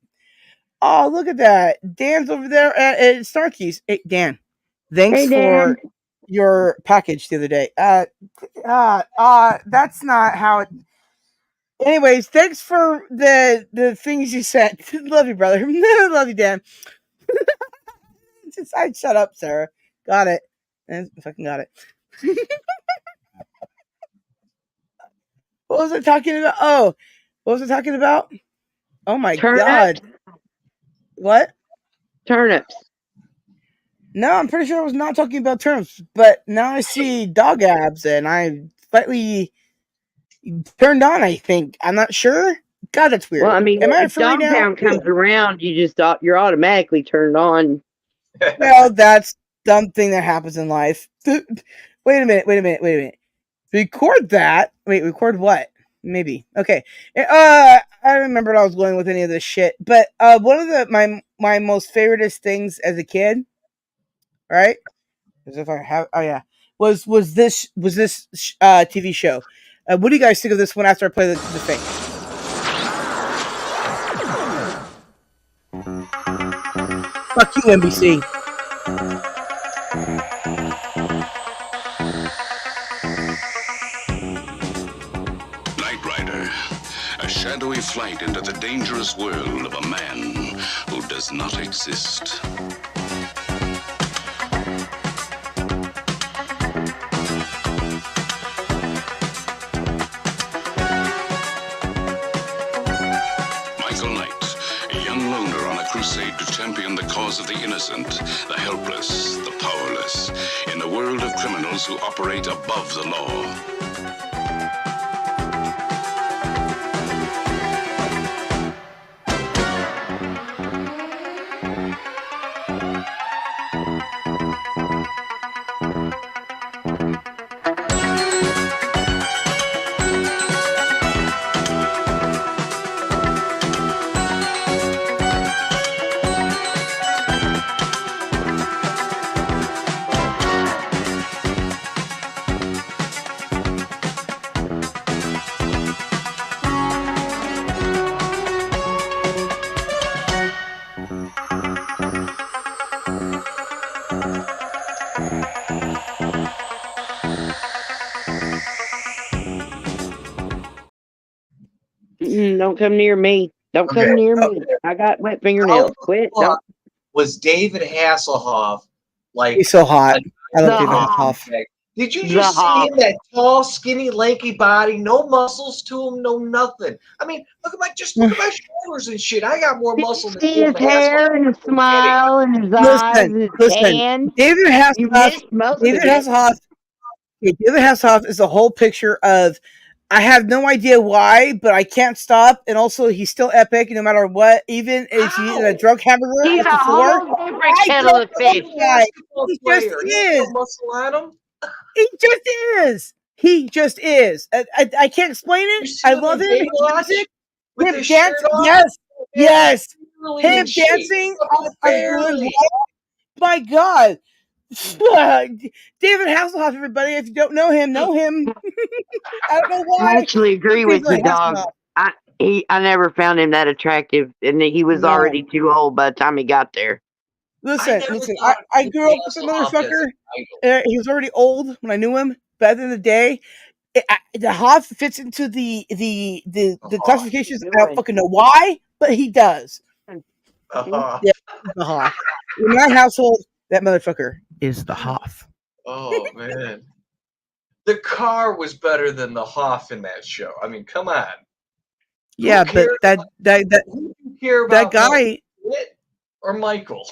Oh, look at that. Dan's over there at Snarky's. Hey, Dan, thanks for your package the other day. That's not how it. Anyways, thanks for the things you sent. Love you, brother. Love you, Dan. Shut up, Sarah. Got it. And fucking got it. What was I talking about? Oh, what was I talking about? Oh my God. What? Turnips. No, I'm pretty sure I was not talking about turnips, but now I see dog abs and I'm slightly turned on, I think. I'm not sure. God, that's weird. Well, I mean, if Dog Pound comes around, you're automatically turned on. Well, that's dumb thing that happens in life. Wait a minute. Record that. Wait, record what? Maybe. Okay. I remember I was going with any of this shit, but one of my most favoriteest things as a kid, right? As if I have. Oh yeah, was this TV show? What do you guys think of this one after I play the thing? Fuck you, NBC. A shadowy flight into the dangerous world of a man who does not exist. Michael Knight, a young loner on a crusade to champion cause of the innocent, the helpless, the powerless, in a world of criminals who operate above the law. Don't come near me. Don't come near me. I got wet fingernails. Quit. Don't. Was David Hasselhoff like? He's so hot. I love David Hasselhoff. Did you just see him? That tall, skinny, lanky body, no muscles to him, no nothing. I mean, look at my shoulders and shit. I got more muscle than see his hair and his smile and his eyes and his tan. David Hasselhoff. David Hasselhoff is a whole picture of. I have no idea why, but I can't stop. And also, he's still epic no matter what. Even if he's in a drunk hamburger he's at the floor. Different kettle of fish. He just is. Muscle at him. He just is. He just is. I can't explain it. I love him. Him dancing. Yes. Him dancing. My God. David Hasselhoff, everybody. If you don't know him, know him. I don't know why. I actually agree with you, dog. I never found him that attractive, and he was already too old by the time he got there. Listen. I grew up with a motherfucker. He was already old when I knew him. But at the end of the day, the Hoff fits into the classifications. I don't fucking know why, but he does. Yeah, the Hoff. In my household, that motherfucker is the Hoff. Oh man, the car was better than the Hoff in that show. I mean, come on. Yeah, but that guy or Michael.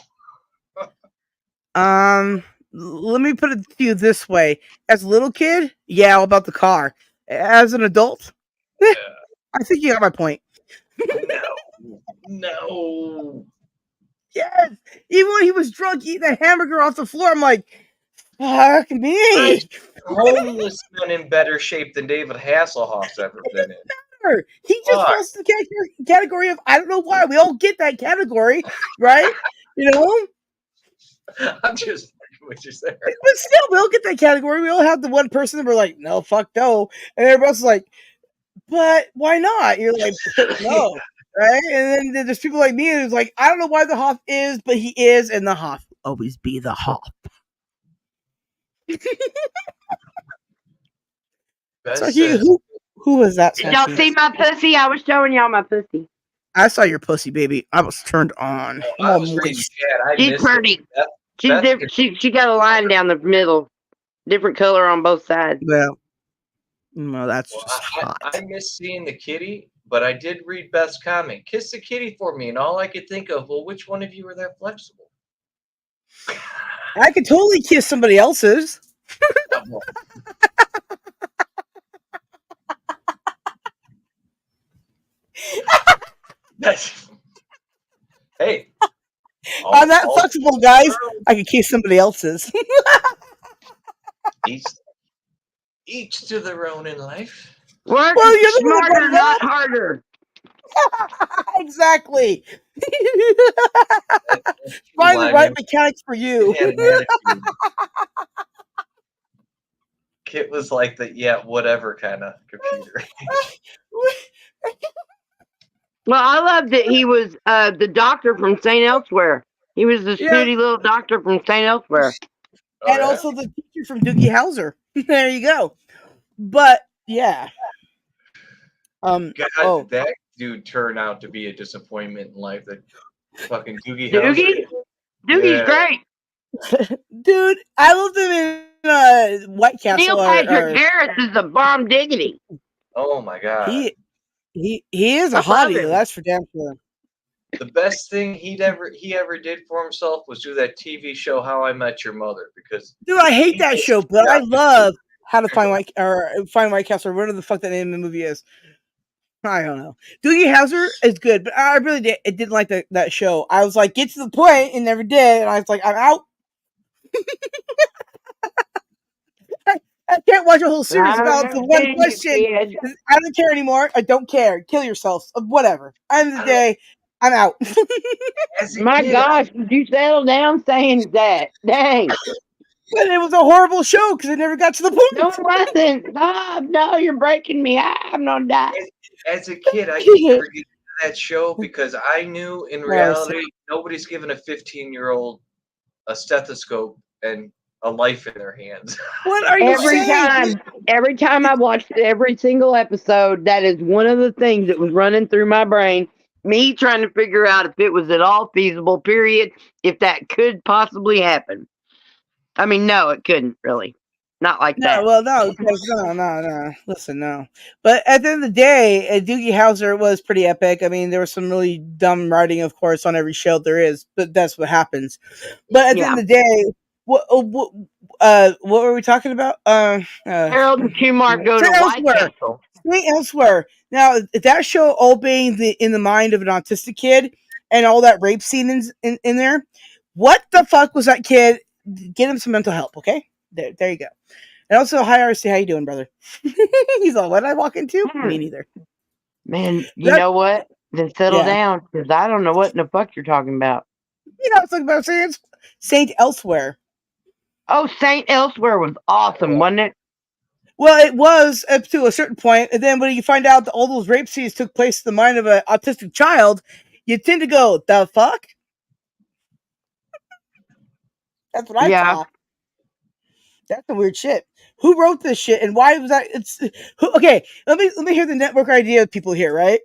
Let me put it to you this way: as a little kid, yeah, all about the car. As an adult, I think you got my point. No. Yes, even when he was drunk eating that hamburger off the floor, I'm like, fuck me. Homeless men in better shape than David Hasselhoff's ever been in. He just falls to the category of I don't know why. We all get that category, right? You know? I'm just what you're saying. But still, we all get that category. We all have the one person that we're like, no, fuck no. And everybody else is like, but why not? You're like, no. Right? And then there's people like me who's like, I don't know why the Hoff is, but he is, and the Hoff will always be the Hoff. So who was that? Did y'all see my pussy? I was showing y'all my pussy. I saw your pussy, baby. I was turned on. She's pretty. She's different. She got a line down the middle, different color on both sides. Well, no, that's just hot. I miss seeing the kitty, but I did read Beth's comment. Kiss the kitty for me, and all I could think of, well, which one of you are that flexible? I could totally kiss somebody else's. Hey, I'm that flexible, guys. I could kiss somebody else's. Each to their own in life. Work smarter, not harder. Exactly. Find the right mechanics for you. Kit was like the whatever kind of computer. Well, I loved that he was the doctor from St. Elsewhere. He was the snooty little doctor from St. Elsewhere. And also the teacher from Doogie Howser. There you go. But yeah. God, did that dude turn out to be a disappointment in life? That fucking Doogie Howser. Doogie's great. Dude, I loved him in White Castle. Neil Patrick Harris is a bomb diggity. Oh my God. He is a hottie, that's for damn sure. the best thing he ever did for himself was do that TV show How I Met Your Mother, because dude, I hate that show, but I love How to Find White Castle, or whatever the fuck that name of the movie is. I don't know. Doogie Howser is good, but I really didn't like that show. I was like, get to the point, and never did. And I was like, I'm out. I can't watch a whole series about the one question. I don't care anymore. I don't care. Kill yourselves. Whatever. End of the day, I'm out. My gosh, did you settle down saying that? Dang. But it was a horrible show because it never got to the point. No, it wasn't. Bob, no, you're breaking me. I'm gonna die. As a kid, I could never get into that show because I knew in reality nobody's giving a 15-year-old a stethoscope and a life in their hands. What are you saying? Every time I watched every single episode, that is one of the things that was running through my brain. Me trying to figure out if it was at all feasible, period, if that could possibly happen. I mean, no, it couldn't really. Not like that. Well, no. Listen, no. But at the end of the day, Doogie Howser was pretty epic. I mean, there was some really dumb writing, of course, on every show there is, but that's what happens. But at the end of the day, what were we talking about? Harold and Kumar go to White Castle. Stay elsewhere. Now, that show all being in the mind of an autistic kid and all that rape scene in there, what the fuck was that kid? Get him some mental help, okay? There you go. And also, hi, RC, how you doing, brother? He's like, what did I walk into? Me neither. Man, you know what? Then settle down, because I don't know what in the fuck you're talking about. You know, I was talking about Saint Elsewhere. Oh, Saint Elsewhere was awesome, wasn't it? Well, it was up to a certain point, and then when you find out that all those rape scenes took place in the mind of an autistic child, you tend to go, the fuck? That's what I thought. That's some weird shit. Who wrote this shit, and why was that? Okay. Let me hear the network idea of people here, right?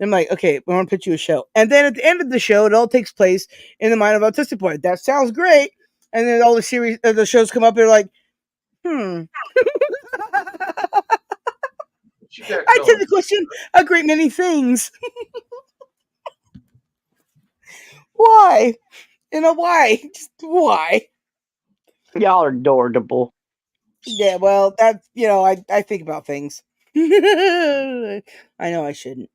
I'm like, okay, we want to pitch you a show, and then at the end of the show, it all takes place in the mind of autistic boy. That sounds great, and then all the shows come up. They're like, I tend to question a great many things. Why? Why? Just why? Y'all are adorable. Yeah, well, that's, I think about things. I know I shouldn't.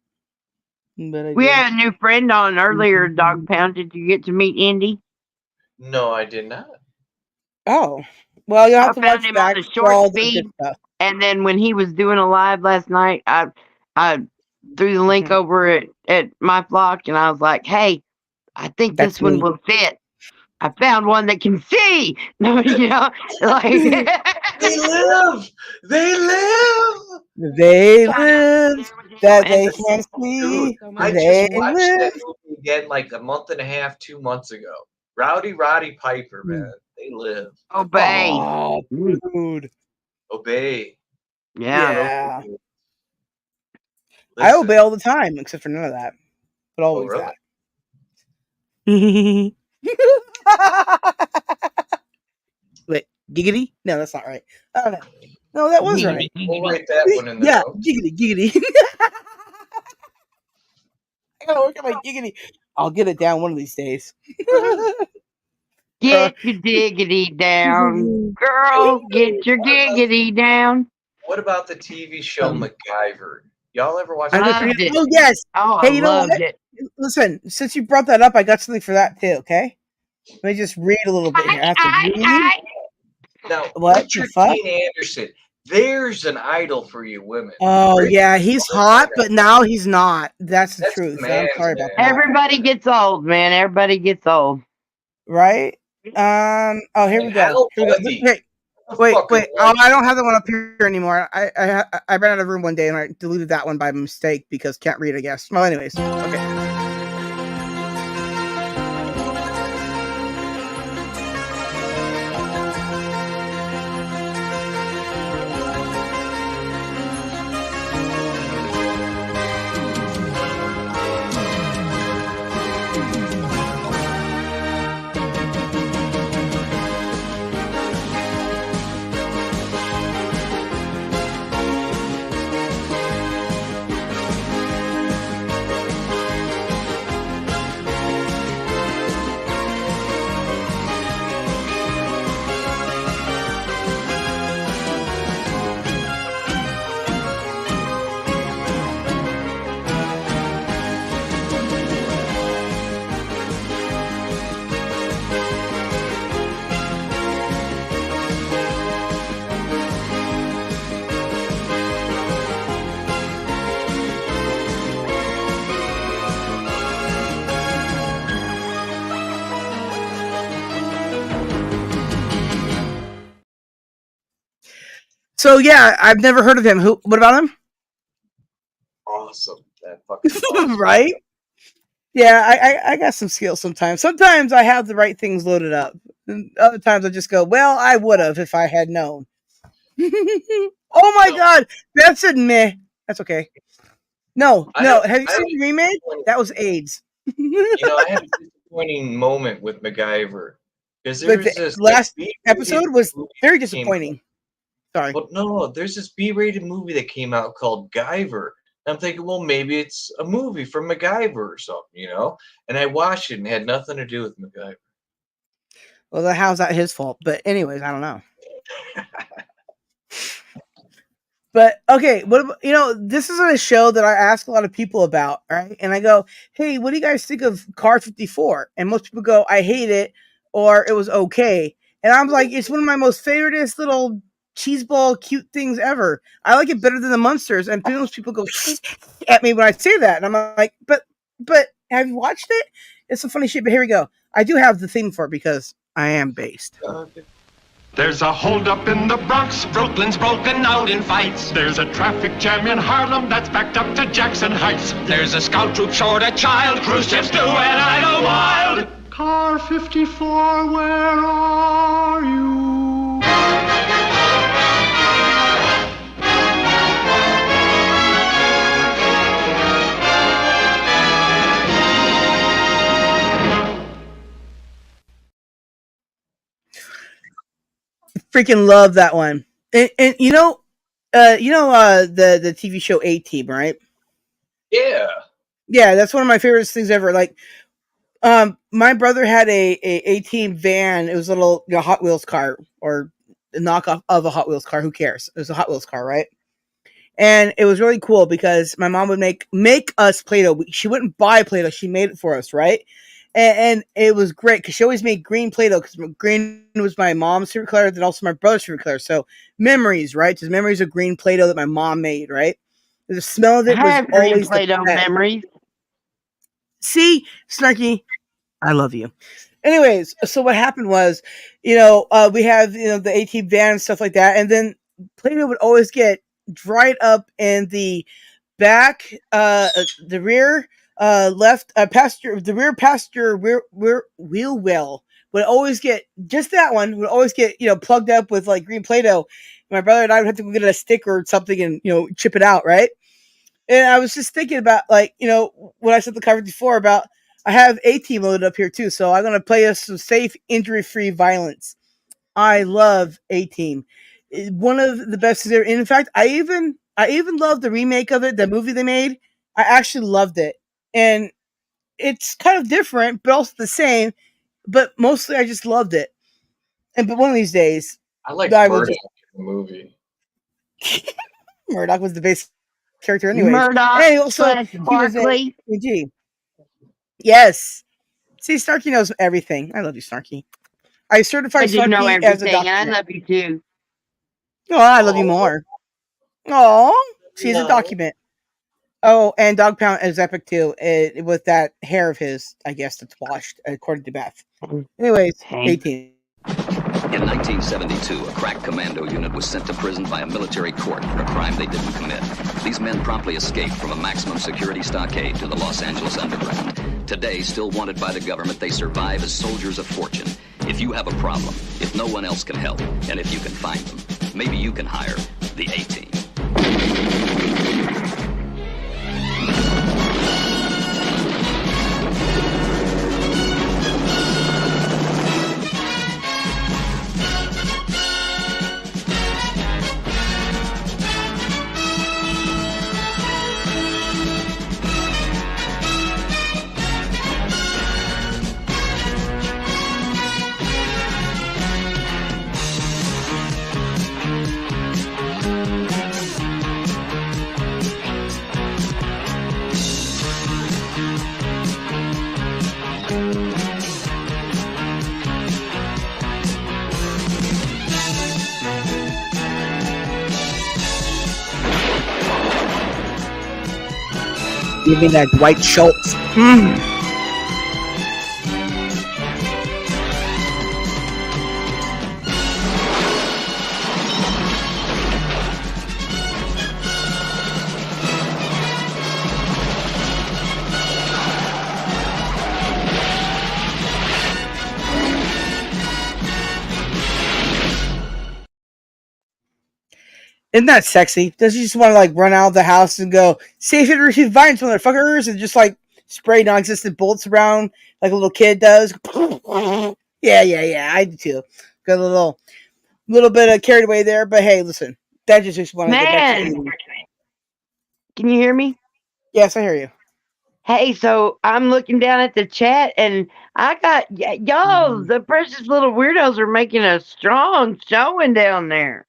But we had a new friend on earlier, Dog Pound. Did you get to meet Indy? No, I did not. Oh. Well, you'll have to watch him back on the short feed. And then when he was doing a live last night, I threw the link over at my flock, and I was like, hey, I think this one will fit. I found one that can see. No, like they live. That they can see. I just watched that movie again like a month and a half, 2 months ago. Roddy Piper, man. They live. Obey. Oh, dude. Obey. Yeah. I obey all the time, except for none of that. But always that. Wait, giggity? No, that's not right. I don't know. No, that was right. We'll write that one in the notes. Giggity. I gotta work on my giggity. I'll get it down one of these days. Get your diggity down, girl. Get your giggity down. What about the TV show MacGyver? Y'all ever watch it? Oh, yes. Oh, hey, you I loved it. Listen, since you brought that up, I got something for that too, okay? Let me just read a little bit here. I have to read. Now, what Richard the fuck? Dean Anderson. There's an idol for you women. Oh, yeah, he's hot, but now he's not. That's the truth. I'm sorry about that. Everybody gets old, man. Everybody gets old. Right? Oh, here we go. Wait. Oh, I don't have that one up here anymore. I ran out of room one day and I deleted that one by mistake because can't read, I guess. Well, anyways. Okay. So yeah, I've never heard of him. Who? What about him? Awesome. That fucking awesome. Right? Yeah, I got some skills sometimes. Sometimes I have the right things loaded up. And other times I just go, well, I would have if I had known. Oh my god, that's a meh. That's okay. No. Have you seen the remake? That was AIDS. I had a disappointing moment with MacGyver because there was this last episode was very disappointing. Sorry. Well, no, there's this B-rated movie that came out called Guyver. And I'm thinking, well, maybe it's a movie from MacGyver or something, And I watched it and it had nothing to do with MacGyver. Well, how's that his fault? But anyways, I don't know. But okay, what about, this is a show that I ask a lot of people about, right? And I go, hey, what do you guys think of Car 54? And most people go, I hate it, or it was okay. And I'm like, it's one of my most favoriteest little cheeseball cute things ever. I like it better than the Munsters. And most people go at me when I say that. And I'm like, but have you watched it? It's some funny shit, but here we go. I do have the theme for it because I am based. There's a holdup in the Bronx, Brooklyn's broken out in fights. There's a traffic jam in Harlem that's backed up to Jackson Heights. There's a scout troop short a child, cruise ships do and idle wild. Car 54, where are you? Freaking love that one. And the TV show A-Team, right? Yeah. Yeah, that's one of my favorite things ever. Like, my brother had a team van. It was a little Hot Wheels car or a knockoff of a Hot Wheels car. Who cares? It was a Hot Wheels car, right? And it was really cool because my mom would make us Play-Doh. She wouldn't buy Play-Doh. She made it for us, right? And it was great because she always made green Play-Doh because green was my mom's favorite color, then also my brother's favorite color. So memories, right? Just memories of green Play-Doh that my mom made, right? The smell of it was always Play-Doh memories. See, Snarky, I love you. Anyways, so what happened was, we have the A-Team van and stuff like that, and then Play-Doh would always get dried up in the back, the rear. Left passenger, the rear passenger rear wheel well would always get just that one would always get plugged up with like green Play-Doh. My brother and I would have to go get a stick or something and chip it out, right? And I was just thinking about what I said the cover before about I have A-Team loaded up here too, so I'm gonna play us some safe, injury-free violence. I love A-Team. One of the best there. In fact, I even love the remake of it, the movie they made. I actually loved it. And it's kind of different, but also the same. But mostly, I just loved it. But one of these days, I like Murdoch in the movie. Murdoch was the base character, anyway. Murdoch. Hey, also he was a PG. Yes. See, Snarky knows everything. I love you, Snarky. I certified Snarky know everything. as a doctor. I love you too. Oh, I love you more. Oh, she's a document. Oh, and Dog Pound is epic too. With that hair of his, I guess, that's washed, according to Beth. Anyways, 18. In 1972, a crack commando unit was sent to prison by a military court for a crime they didn't commit. These men promptly escaped from a maximum security stockade to the Los Angeles underground. Today, still wanted by the government, they survive as soldiers of fortune. If you have a problem, if no one else can help, and if you can find them, maybe you can hire the A-Team. Give me that Dwight Schultz. Isn't that sexy? Does she just want to like run out of the house and go, safe and receive violence, motherfuckers, and just like spray non-existent bullets around like a little kid does? Yeah. I do too. Got a little bit of carried away there, but hey, listen, that just want to get back to you. Can you hear me? Yes, I hear you. Hey, so I'm looking down at the chat, and I got y'all. The precious little weirdos are making a strong showing down there.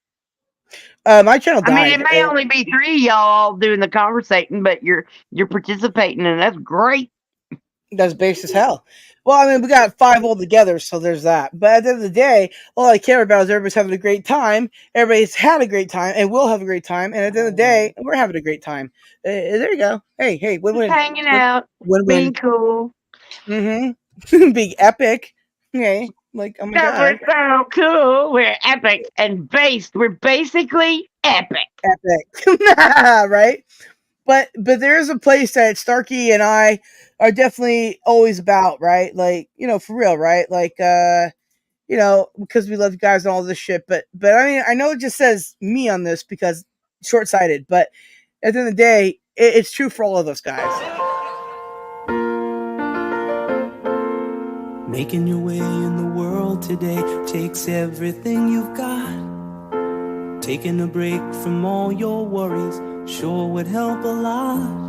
My channel died. I mean, it may only be 3 y'all all doing the conversating, but you're participating, and that's great. That's base as hell. Well, I mean, we got 5 all together, so there's that. But at the end of the day, all I care about is everybody's having a great time. Everybody's had a great time, and will have a great time. And at the end of the day, we're having a great time. There you go. Hey, win-win. Hanging out, being cool. Mm-hmm. Being epic. Okay. Like, oh my God. God. We're so cool. We're epic and based. We're basically epic. Epic. Right? But there is a place that Snarky and I are definitely always about, right? Like, for real, right? Like, because we love you guys and all this shit. But I mean, I know it just says me on this because short-sighted, but at the end of the day, it's true for all of those guys. Making your way in the world today takes everything you've got. Taking a break from all your worries sure would help a lot.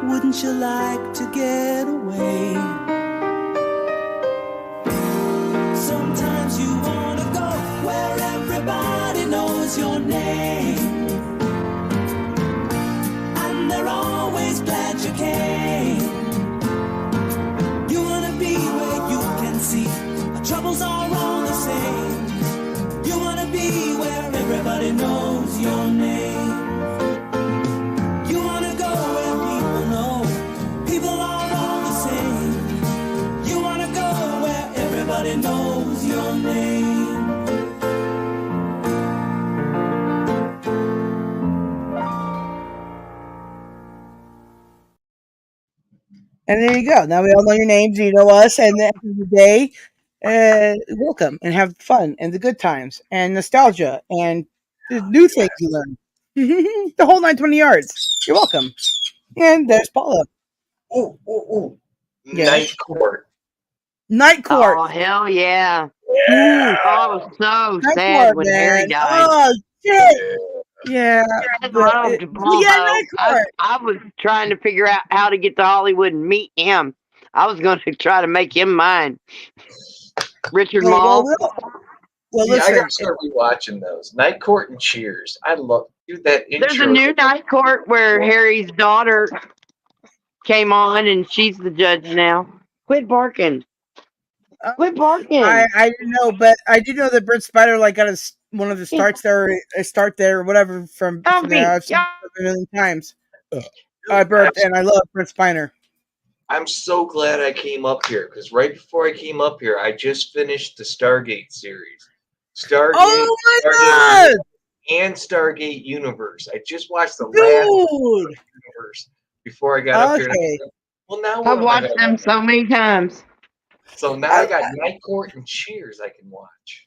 Wouldn't you like to get away? Sometimes you wanna go where everybody knows your name, and they're always glad you came. You wanna be where you can see our troubles are all the same. You wanna be where everybody knows your name. You wanna go where people know people are all the same. You wanna go where everybody knows your name. And there you go. Now we all know your names, you know us, and at the end of the day, welcome and have fun and the good times and nostalgia and the new things you learn. The whole 920 yards. You're welcome. And there's Paula. Ooh. Yeah. Night Court. Night Court. Oh, hell yeah. Ooh. Oh, I was so Night sad Court, when man. Harry died. Oh, shit. Yeah. Night Court. I was trying to figure out how to get to Hollywood and meet him. I was going to try to make him mine. Richard Mall. I gotta start rewatching those. Night Court and Cheers. I love that intro. There's a new Night Court where Harry's daughter came on and she's the judge now. Quit barking. Quit barking. I didn't know, but I do know that Brent Spider got one of the starts there, a start there, or whatever from there. I've seen it a million times. I burped, and I love Brent Spiner. I'm so glad I came up here because right before I came up here, I just finished the Stargate series. Stargate, oh my God! And Stargate Universe. I just watched the last Universe before I got up here. Well, now I've watched them so many times. So now I got Night Court and Cheers I can watch.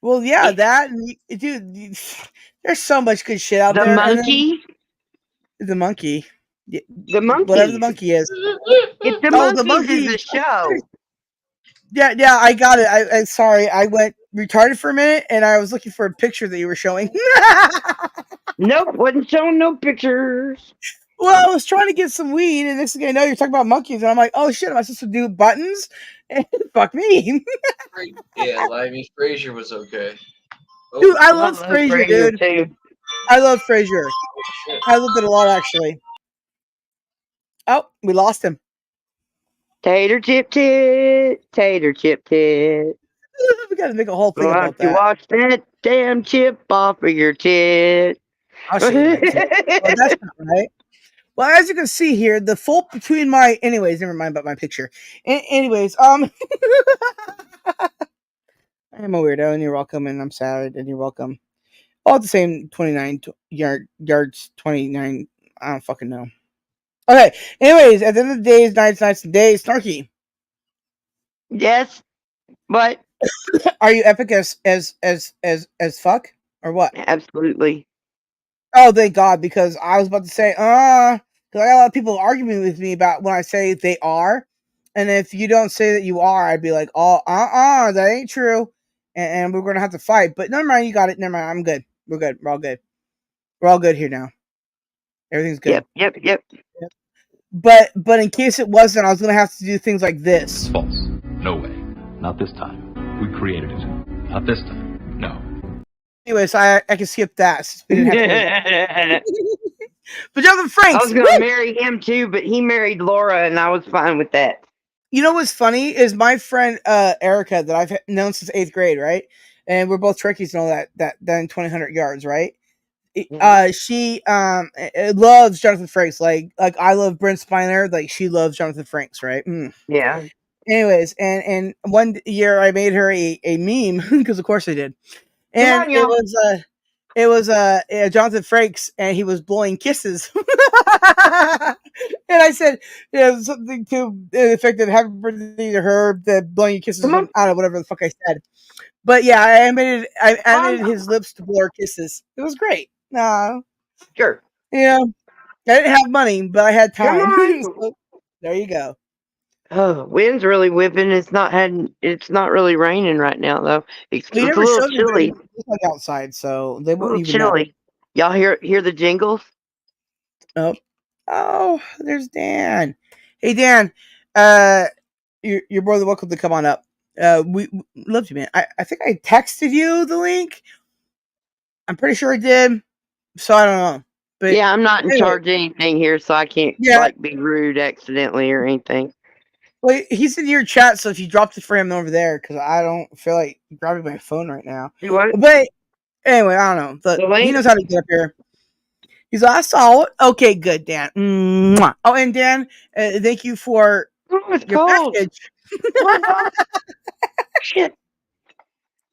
Well, yeah, dude. There's so much good shit out there. The monkey. The monkey. Whatever the monkey is. It's the monkey is a show. Yeah, I got it. I'm sorry. I went retarded for a minute, and I was looking for a picture that you were showing. Nope, wasn't showing no pictures. Well, I was trying to get some weed, and next thing I know, you're talking about monkeys, and I'm like, oh shit, am I supposed to do buttons? And fuck me. Yeah, Limey Frazier was okay. Oh, dude, I love Frazier, dude. Too. I love Frazier. I loved it a lot, actually. Oh, we lost him. Tater chip tit. Tater chip tit. We gotta make a whole thing about that. You watch that damn chip off of your tit. I'll show you that. Well, that's not right. Well, as you can see here, the fault between my... Anyways, never mind about my picture. Anyways, I am a weirdo, and you're welcome, and I'm sad, and you're welcome. All at the same 29 yards, 29... I don't fucking know. Okay, anyways, at the end of the day, it's nights and days. Snarky. Yes. What? Are you epic as fuck? Or what? Absolutely. Oh, thank God, because I was about to say, because I got a lot of people arguing with me about when I say they are. And if you don't say that you are, I'd be like, oh, that ain't true. And we're going to have to fight. But never mind, you got it. Never mind, I'm good. We're good. We're all good. We're all good here now. Everything's good. Yep. But in case it wasn't, I was going to have to do things like this. False. No way. Not this time. We created it. Not this time. No. Anyways, I can skip that. Since we didn't have to But Jonathan Franks. I was going to marry him too, but he married Laura, and I was fine with that. You know what's funny is my friend Erica that I've known since 8th grade, right? And we're both Trekkies and all that 2,000 yards, right? She loves Jonathan Frakes, like I love Brent Spiner, like she loves Jonathan Frakes, right? Yeah. Anyways, and one year I made her a meme because of course I did, and on, it was Jonathan Frakes and he was blowing kisses, and I said something to the effect that happy birthday to her, that blowing kisses, I don't know, whatever the fuck I said, but yeah, I animated his lips to blow her kisses. It was great. Sure. Yeah, I didn't have money, but I had time. So, there you go. Oh, wind's really whipping. It's not really raining right now though. It's We a never little showed chilly. like outside, so they A won't little even know. chilly. Y'all hear the jingles? Oh, there's Dan. Hey Dan, you're more than welcome to come on up. We love you, man. I think I texted you the link. I'm pretty sure I did. So I don't know. But yeah, I'm not in charge of anything here, so I can't be rude accidentally or anything. Well, he's in your chat, so if you dropped it for him over there, because I don't feel like grabbing my phone right now. But anyway, I don't know. But he knows how to get up here. He's like, I saw it. Okay, good, Dan. Mwah. Oh, and Dan, thank you for your package. Shit.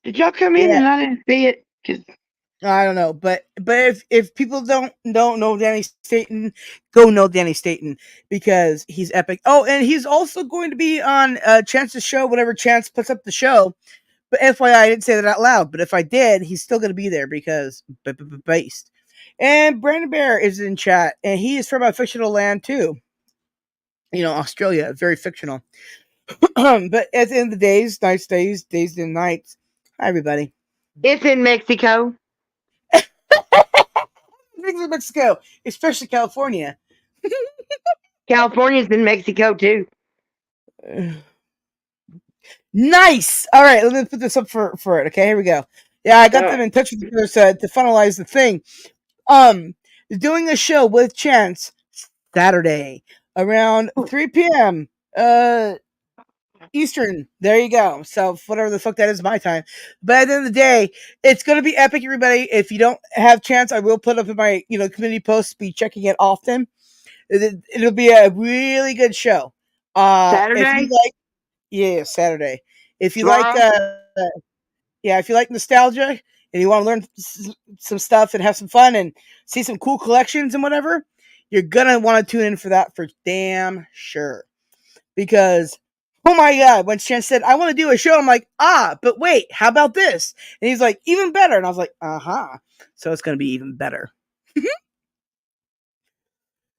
Did y'all come in and I didn't see it? I don't know, but if people don't know Danny Staten, go know Danny Staten because he's epic. Oh, and he's also going to be on Chance's show, whenever Chance puts up the show. But FYI, I didn't say that out loud. But if I did, he's still going to be there because based. And Brandon Bear is in chat, and he is from a fictional land too. You know, Australia, very fictional. But at the end of the days, nights, days and nights. Hi, everybody. It's in Mexico. Things in Mexico, especially California. California's in Mexico too. Nice. All right, let me put this up for it. Okay, here we go. Yeah, I got them in touch with us to finalize the thing. Doing a show with Chance Saturday around 3 p.m. Eastern. There you go. So whatever the fuck that is my time. But at the end of the day, it's gonna be epic, everybody. If you don't have Chance, I will put up in my community posts. Be checking it often. It'll be a really good show. Saturday. If you like, yeah, Saturday. If you like, if you like nostalgia and you want to learn some stuff and have some fun and see some cool collections and whatever, you're gonna want to tune in for that for damn sure. Because oh my god, when Chance said I want to do a show, I'm like, but wait, how about this? And he's like, even better, and I was like, so it's gonna be even better.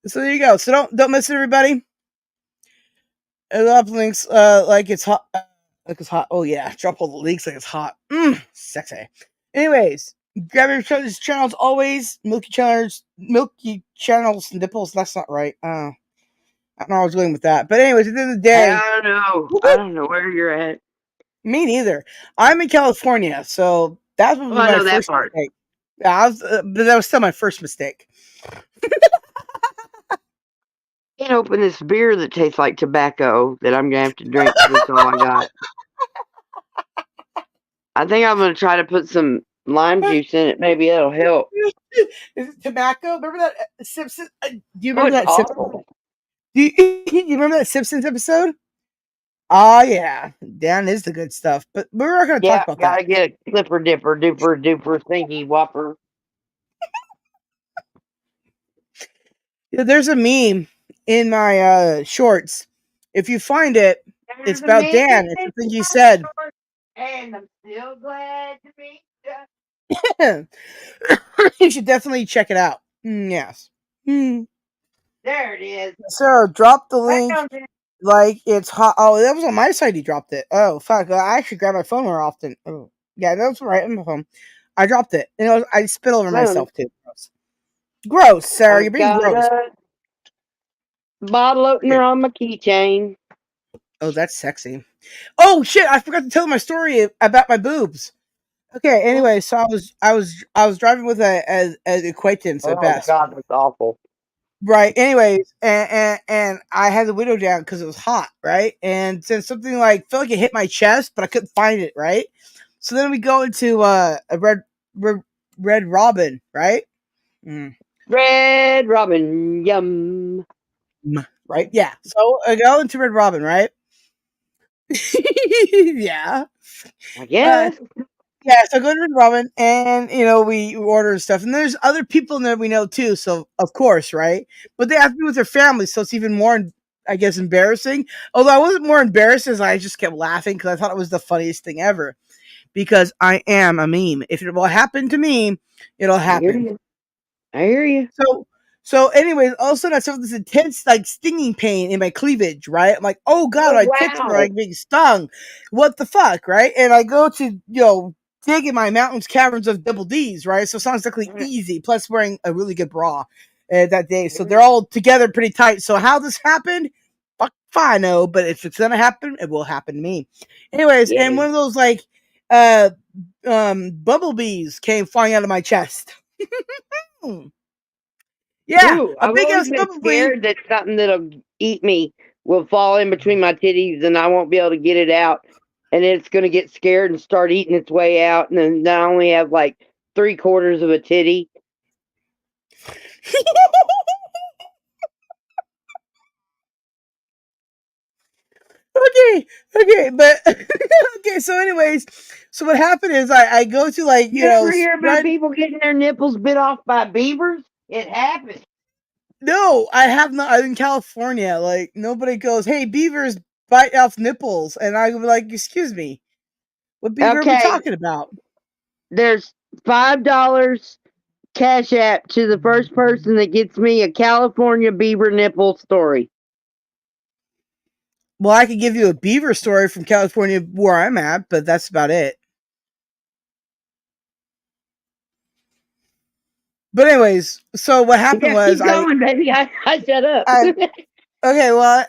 So there you go. So don't miss it, everybody. A lot of links, like it's hot. Like it's hot. Oh yeah, drop all the links like it's hot. Sexy. Anyways, grab your channels always. Milky channels and nipples. That's not right. I don't know where I was going with that. But anyways, at the end of the day, I don't know where you're at. Me neither. I'm in California, so that was my first mistake. Yeah, but that was still my first mistake. I can't open this beer that tastes like tobacco that I'm gonna have to drink. That's all I got. I think I'm gonna try to put some lime juice in it. Maybe that'll help. Is it tobacco? Remember that Simpsons? Do you remember that Simpsons? Do you remember that Simpsons episode? Oh yeah, Dan is the good stuff. But we're not going to talk about that. Gotta get a clipper dipper duper duper thingy whopper. Yeah, there's a meme in my shorts. If you find it, it's about Dan. It's the thing he said. And I'm still glad to meet you. You should definitely check it out. Yes. There it is. Sarah, drop the link. Like it's hot. Oh, that was on my side. He dropped it. Oh fuck! I actually grab my phone more often. Oh, yeah, that's right on my phone. I dropped it. You know, I spit over myself too. Gross, Sarah. You're being gross. A bottle opener on my keychain. Oh, that's sexy. Oh shit! I forgot to tell my story about my boobs. Okay. Anyway, so I was driving with an acquaintance at best. Oh God, that's awful. Right. Anyways, and I had the window down because it was hot, right? And then something like felt like it hit my chest, but I couldn't find it, right? So then we go into a Red Robin, right? Red Robin, yum. Right? Yeah. So I go into Red Robin, right? Yeah. I guess. Yeah, so I go to Red Robin, and we order stuff, and there's other people in there we know too. So of course, right? But they have to be with their families, so it's even more, I guess, embarrassing. Although I wasn't more embarrassed as I just kept laughing because I thought it was the funniest thing ever. Because I am a meme. If it will happen to me, it'll happen. I hear you. So anyways, all of a sudden I felt this intense, like, stinging pain in my cleavage, right? I'm like, oh God, my tits were like being stung. What the fuck, right? And I go to, dig in my mountains caverns of double D's, right? So it sounds exactly easy, plus wearing a really good bra that day. So they're all together pretty tight. So how this happened, fuck if I know, but if it's gonna happen, it will happen to me. Anyways, and one of those, like, bumblebees came flying out of my chest. Yeah, Ooh, a I've big always ass been scared that something that'll eat me will fall in between my titties and I won't be able to get it out. And it's going to get scared and start eating its way out. And then I only have like 3/4 of a titty. Okay, but okay. So, anyways, so what happened is I go to, like, You ever hear about people getting their nipples bit off by beavers? It happens. No, I have not. I'm in California. Like, nobody goes, "Hey, beavers bite off nipples," and I would be like, "Excuse me, what beaver are we talking about?" There's $5 Cash App to the first person that gets me a California beaver nipple story. Well, I could give you a beaver story from California where I'm at, but that's about it. But anyways, so what happened was keep going, baby. I shut up. Okay, well,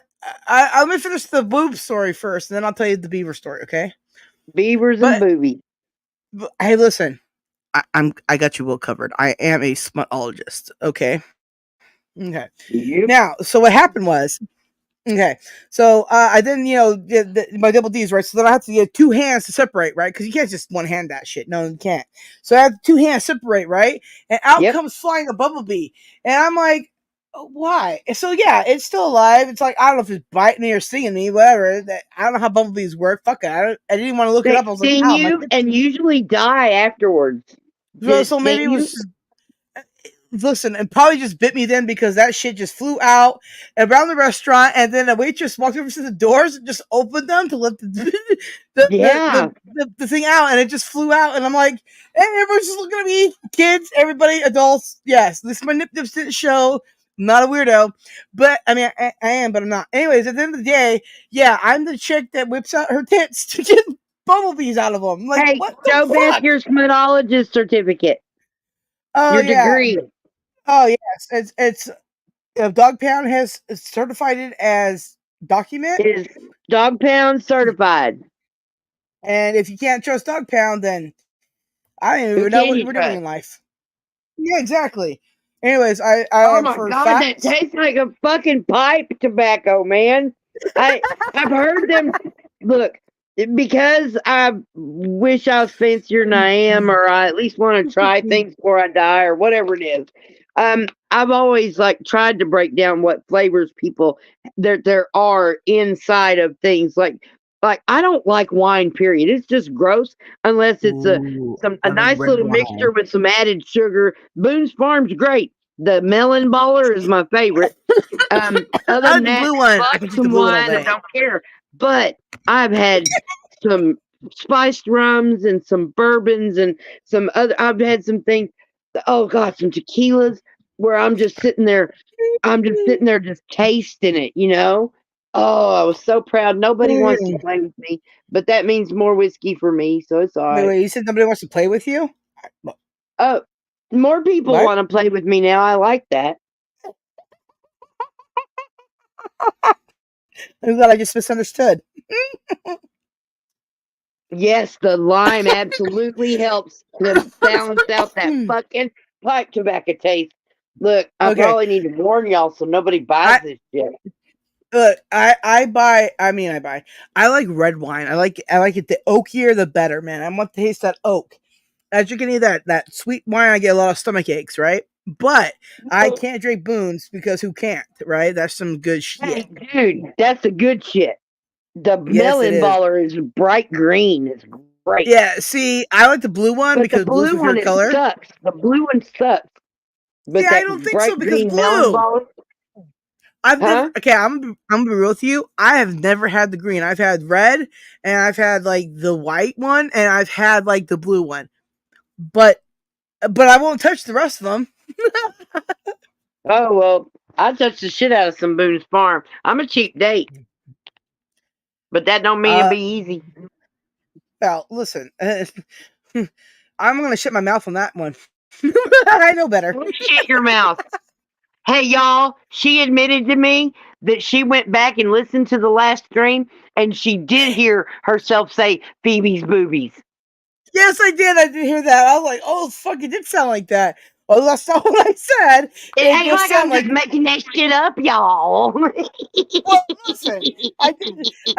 I'm gonna finish the boob story first, and then I'll tell you the beaver story. Okay, beavers and boobies. But, hey, listen, I got you well covered. I am a smutologist. Okay. Yep. Now, so what happened was, okay, so I then my double D's, right? So then I have to get two hands to separate, right? Because you can't just one hand that shit. No, you can't. So I have two hands separate, right? And out comes flying a bumblebee, and I'm like, why? And so yeah, it's still alive. It's like, I don't know if it's biting me or stinging me, whatever. I don't know how bumblebees work. Fuck it. I didn't even want to look it up. I was like, sting you and usually die afterwards. So maybe it was. Listen, and probably just bit me then because that shit just flew out around the restaurant, and then a waitress walked over to the doors and just opened them to let the thing out, and it just flew out, and I'm like, hey, everyone's just looking at me, kids, everybody, adults, yes, this is my nip didn't show. I'm not a weirdo, but I mean, I am, but I'm not. Anyways, at the end of the day, yeah, I'm the chick that whips out her tits to get bumblebees out of them. I'm like, hey, what the show fuck? Beth your smutologist certificate. Oh, your degree. Oh yes, it's Dog Pound has certified it as document. It is Dog Pound certified. And if you can't trust Dog Pound, then I don't even know what we're doing in life. Yeah, exactly. Anyways, oh my God, that tastes like a fucking pipe tobacco, man. I've heard them. Look, because I wish I was fancier than I am, or I at least want to try things before I die, or whatever it is. I've always tried to break down what flavors there are inside of things. Like I don't like wine. Period. It's just gross unless it's a nice little mixture with some added sugar. Boone's Farm's great. The melon baller is my favorite. Other than that, fuck some wine. I don't care. But I've had some spiced rums and some bourbons and some other. I've had some things. Oh God, some tequilas where I'm just sitting there. I'm just sitting there, just tasting it. Oh, I was so proud. Nobody wants to play with me, but that means more whiskey for me, so it's all right. Wait, you said nobody wants to play with you? Oh, more people want to play with me now. I like that. I'm glad I just misunderstood. Yes, the lime absolutely helps to balance out that fucking pipe tobacco taste. Look, I probably need to warn y'all so nobody buys this shit. Look, I like red wine. I like it. The oakier, the better, man. I want to taste that oak. As you can eat that sweet wine, I get a lot of stomach aches, right? But I can't drink Boone's because who can't, right? That's some good shit. Hey, dude, that's the good shit. The melon baller is bright green. It's great. Yeah, see, I like the blue one because the blue blue's my favorite color. Sucks. The blue one sucks. But I don't think so because blue. I've never. Okay, I'm gonna be real with you. I have never had the green. I've had red, and I've had like the white one, and I've had like the blue one. But I won't touch the rest of them. Oh well, I touched the shit out of some Boone's Farm. I'm a cheap date, but that don't mean it'd be easy. Well, listen, I'm gonna shut my mouth on that one. I know better. Shut your mouth. Hey y'all, she admitted to me that she went back and listened to the last stream, and she did hear herself say Phoebe's boobies. Yes, I did. I did hear that. I was like, "Oh, fuck! It did sound like that." Well, that's not what I said. It ain't like I'm just making that shit up, y'all. Well, listen, I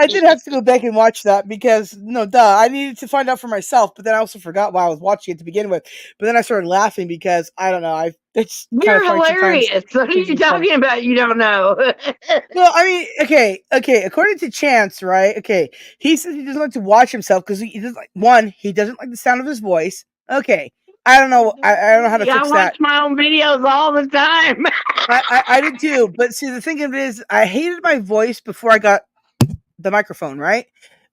did have to go back and watch that because I needed to find out for myself. But then I also forgot why I was watching it to begin with. But then I started laughing because I don't know. It's You're hilarious. What are you talking about? You don't know. Well, I mean, okay. According to Chance, right? Okay, he says he doesn't like to watch himself because he doesn't like he doesn't like the sound of his voice. Okay, I don't know. I don't know how to fix that. I watch my own videos all the time. I did too, but see, the thing of it is, I hated my voice before I got the microphone, right?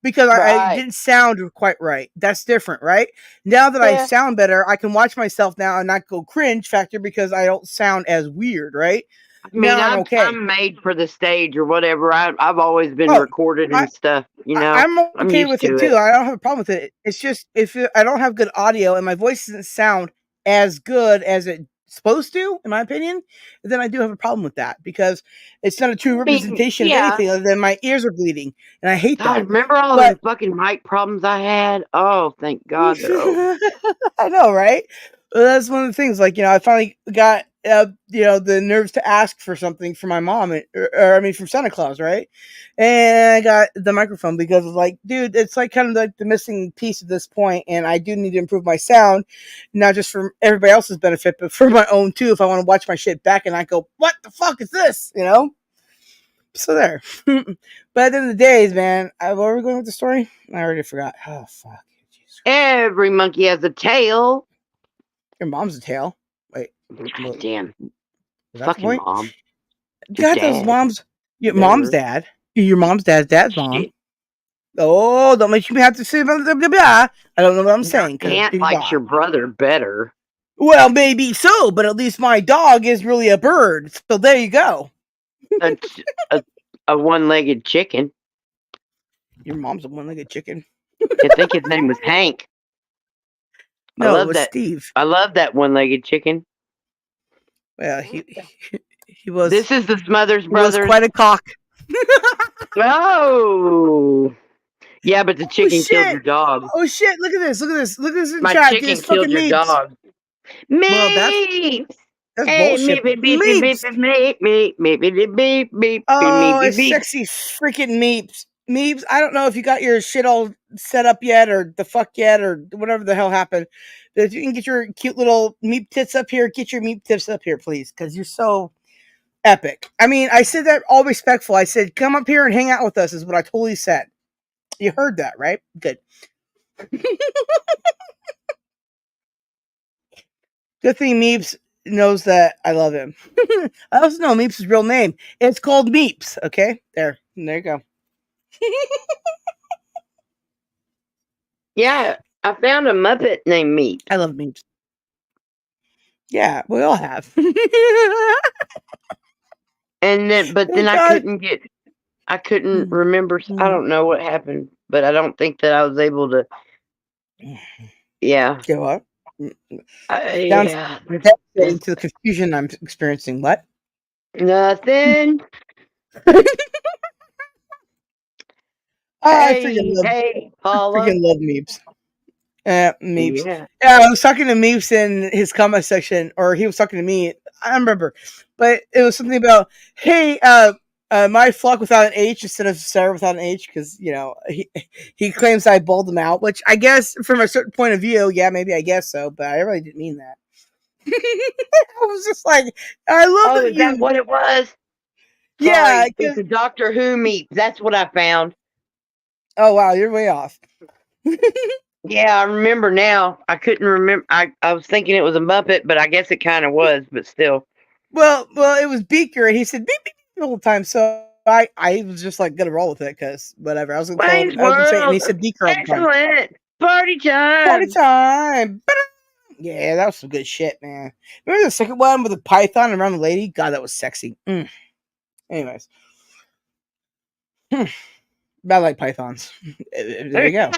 Because I didn't sound quite right. That's different, right? Now that I sound better, I can watch myself now and not go cringe factor because I don't sound as weird, right? I mean, I'm made for the stage or whatever. I've always been recorded and stuff. I'm okay with it too. I don't have a problem with it. It's just if I don't have good audio and my voice doesn't sound as good as it's supposed to, in my opinion, then I do have a problem with that because it's not a true representation of anything other than my ears are bleeding, and I hate that. Remember all the fucking mic problems I had? Oh, thank God they're over. I know, right? Well, that's one of the things. Like, I finally got the nerves to ask for something for my mom, or from Santa Claus, right? And I got the microphone because it's like, dude, it's like kind of like the missing piece at this point, and I do need to improve my sound, not just for everybody else's benefit, but for my own too. If I want to watch my shit back and I go, what the fuck is this? So there. But at the end of the days, man, where are we going with the story? I already forgot. Oh fuck. Every monkey has a tail. Your mom's a tail. Wait. God damn. Fucking mom. God, those moms. Your mom's dad. Your mom's dad's mom. Oh, don't make me have to say blah, blah, blah, blah. I don't know what I'm saying. Your aunt likes your brother better. Well, maybe so, but at least my dog is really a bird. So there you go. A one-legged chicken. Your mom's a one-legged chicken. I think his name was Hank. No, it was Steve. I love that one-legged chicken. Well, he was. This is the Smothers Brothers. He was quite a cock. Oh. Yeah, but the chicken killed your dog. Oh shit! Look at this! Look at this! Look at this in My chat. chicken killed your dog. Meeps. That's bullshit. Meep. Oh, it's sexy freaking Meeps. Meeps, I don't know if you got your shit all set up yet or the fuck yet or whatever the hell happened. But if you can get your cute little Meep tits up here, get your Meep tips up here, please, because you're so epic. I mean, I said that all respectful. I said, come up here and hang out with us is what I totally said. You heard that, right? Good. Good thing Meeps knows that I love him. I also know Meeps' real name. It's called Meeps. Okay, there you go. Yeah, I found a Muppet named Meep. I love Meeps. Yeah, we all have. And then, but then I couldn't remember. I don't know what happened, but I don't think that I was able to. Yeah. Get what? Yeah. Into the confusion I'm experiencing. What? Nothing. I Hey, Paula. freaking love Meeps. Meeps. Yeah. Yeah, I was talking to Meeps in his comment section, or he was talking to me. I don't remember, but it was something about, hey, my flock without an H instead of Sarah without an H, because he claims I bowled him out, which I guess from a certain point of view, yeah, maybe I guess so, but I really didn't mean that. I was just like, I love that. Is that what it was? Yeah, sorry, it's a Doctor Who Meep. That's what I found. Oh wow, you're way off. Yeah, I remember now. I couldn't remember. I was thinking it was a Muppet, but I guess it kind of was. But still. Well, it was Beaker, and he said beep beep the whole time. So I was just like gonna roll with it because whatever. I was gonna call him. I was gonna say, and he said Beaker all the time. Excellent party time. Party time. Yeah, that was some good shit, man. Remember the second one with the python around the lady? God, that was sexy. Anyways. I like pythons. There you go.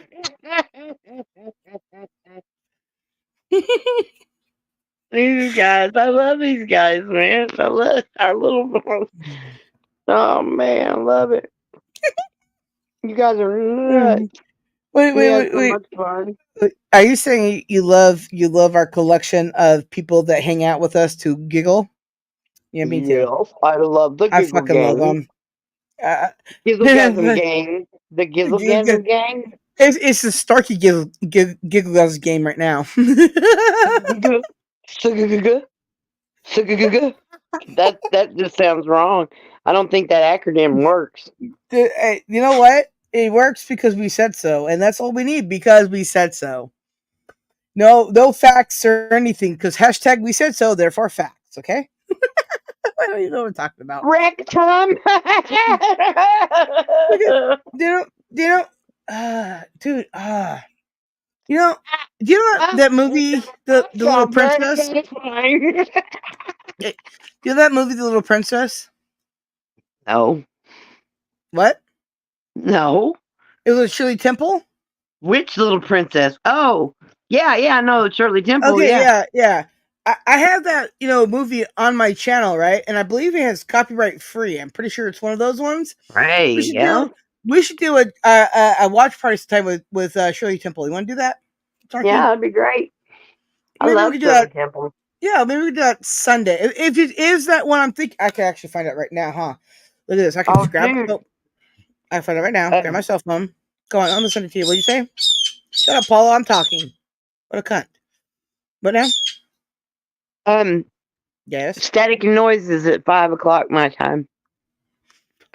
These guys, I love these guys, man. I love our little. Oh man, I love it. You guys are nuts. Wait. So much fun. Are you saying you love our collection of people that hang out with us to giggle? Yeah, me too. Yes, I love the I Giggle fucking Gang. love them. Gigglegasm Gang. The Gigglegasm Gang. It's the Snarky Gigglegasm game right now. That just sounds wrong. I don't think that acronym works. You know what? It works because we said so, and that's all we need because we said so. No facts or anything, because hashtag we said so, therefore facts. Okay. I don't even know what I'm talking about. Wreck time. Dude. Do you know that movie, the Little Princess? Do you know that movie, The Little Princess? No. What? No. It was Shirley Temple? Which Little Princess? Oh, yeah, I know Shirley Temple. Okay, yeah. I have that, movie on my channel, right? And I believe it has copyright free. I'm pretty sure it's one of those ones. Right. We should do a watch party sometime with Shirley Temple. You want to do that? Yeah, that'd be great. Maybe I love Shirley Temple. Yeah, maybe we can do that Sunday. If it is that one, I'm thinking I can actually find out right now, huh? Look at this. I can just grab it. Oh, I can find it right now. Grab my cell phone. Go on. I'm gonna send it to you. What'd you say? Shut up, Paula. I'm talking. What a cunt. What now? Yes. Static and noises at 5:00 my time.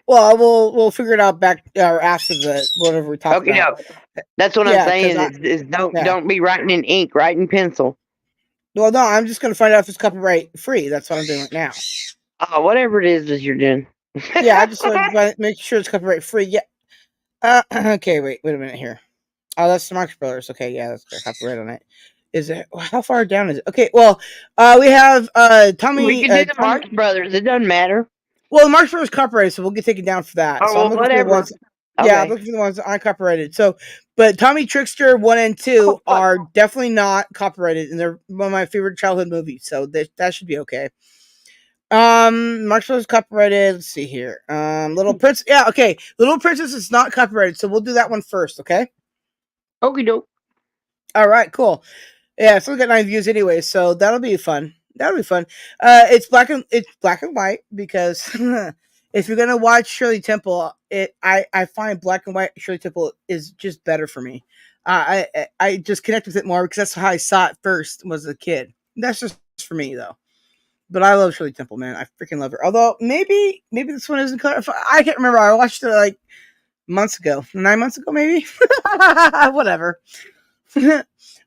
Well, we'll figure it out back or after the whatever we talk about. No. That's what I'm saying. Is don't be writing in ink. Write in pencil. Well, no, I'm just gonna find out if it's copyright free. That's what I'm doing right now. Whatever it is you're doing. Yeah, I just want to make sure it's copyright free. Yeah. Okay, wait a minute here. Oh, that's the Marx Brothers. Okay, yeah, that's copyright on it. Is it? How far down is it? Okay, well, we have Tommy. We can do the Marx Brothers. It doesn't matter. Well, the Marx Brothers copyrighted, so we'll get taken down for that. Oh, so I'm looking whatever. for the ones. Okay. Yeah, I'm looking for the ones uncopyrighted. So, but Tommy Trickster 1 and 2 are definitely not copyrighted, and they're one of my favorite childhood movies. So that should be okay. Marx Brothers copyrighted. Let's see here. Little Prince. Yeah, okay. Little Princess is not copyrighted, so we'll do that one first. Okay. Okie doke. All right, cool. Yeah, so we got 9 views anyway, so that'll be fun. It's black and white because if you're gonna watch Shirley Temple, I find black and white Shirley Temple is just better for me. I just connect with it more because that's how I saw it first was a kid. That's just for me though. But I love Shirley Temple, man. I freaking love her. Although maybe this one isn't color. I can't remember. I watched it like months ago, 9 months ago, maybe. Whatever.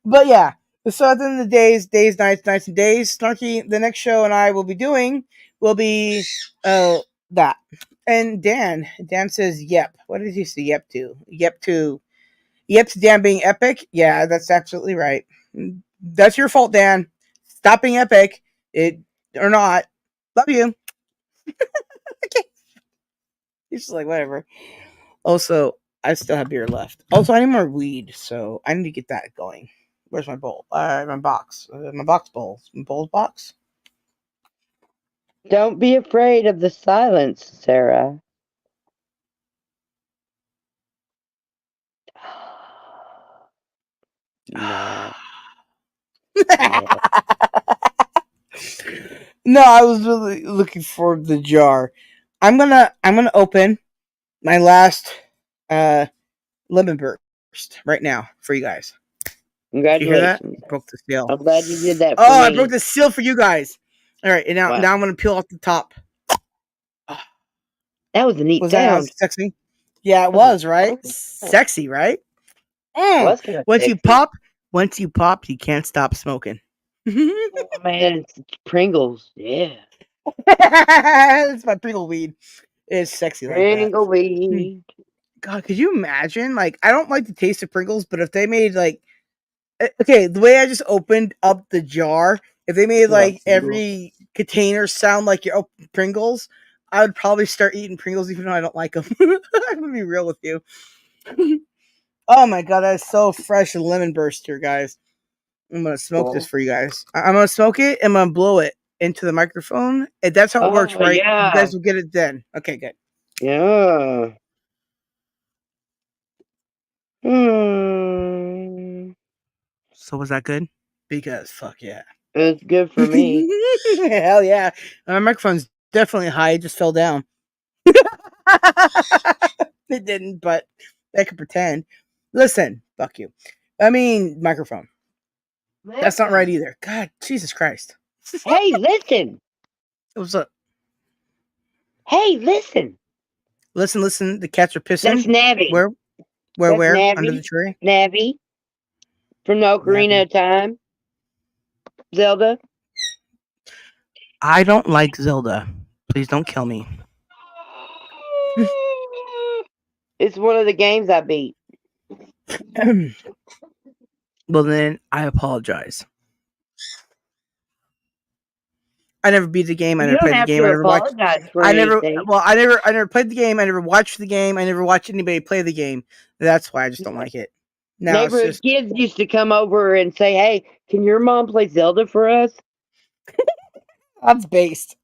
But yeah. So at the end of the days, nights, and days. Snarky, the next show and I will be doing will be that. And Dan says, "Yep." What did he say? Yep to? Yep to. Yep, Dan being epic. Yeah, that's absolutely right. That's your fault, Dan. Stop being epic. It or not. Love you. He's just like, whatever. Also, I still have beer left. Also, I need more weed, so I need to get that going. Where's my bowl? My box. My box bowls. My bowls box. Don't be afraid of the silence, Sarah. No. No, I was really looking for the jar. I'm gonna open my last lemon burst right now for you guys. Did you hear that? Congratulations. Broke the seal. I'm glad you did that for Oh, me. I broke the seal for you guys. All right, and now I'm gonna peel off the top. That was a neat Was sound. that sexy? Yeah, it was, right? Sexy, right? Was kind of sexy. Once you pop, you can't stop smoking. Oh man, it's Pringles. Yeah. It's my Pringle weed. It's sexy like that. Pringle weed. God, could you imagine? Like, I don't like the taste of Pringles, but if they made like, okay, the way I just opened up the jar, if they made like every container sound like your Pringles, I would probably start eating Pringles even though I don't like them. I'm gonna be real with you. Oh my god, that's so fresh and lemon burst here, guys. I'm gonna smoke this for you guys. I'm gonna smoke it and I'm gonna blow it into the microphone. And that's how it works, right? Yeah. You guys will get it then. Okay, good. Yeah. So was that good? Because fuck yeah. It's good for me. Hell yeah. My microphone's definitely high. It just fell down. It didn't, but I could pretend. Listen, fuck you. I mean, microphone. That's not right either. God, Jesus Christ. Hey, listen. What's up? Hey, listen. Listen. The cats are pissing. That's Navi. Where? That's Navi. Under the tree? Navi. From the Ocarina of Time. Zelda. I don't like Zelda. Please don't kill me. It's one of the games I beat. Well, then I apologize. I never beat the game. I never played the game. I never watched. I never played the game. I never watched the game. I never watched anybody play the game. That's why I just don't like it. Now neighborhood kids used to come over and say, "Hey, can your mom play Zelda for us?" That's based.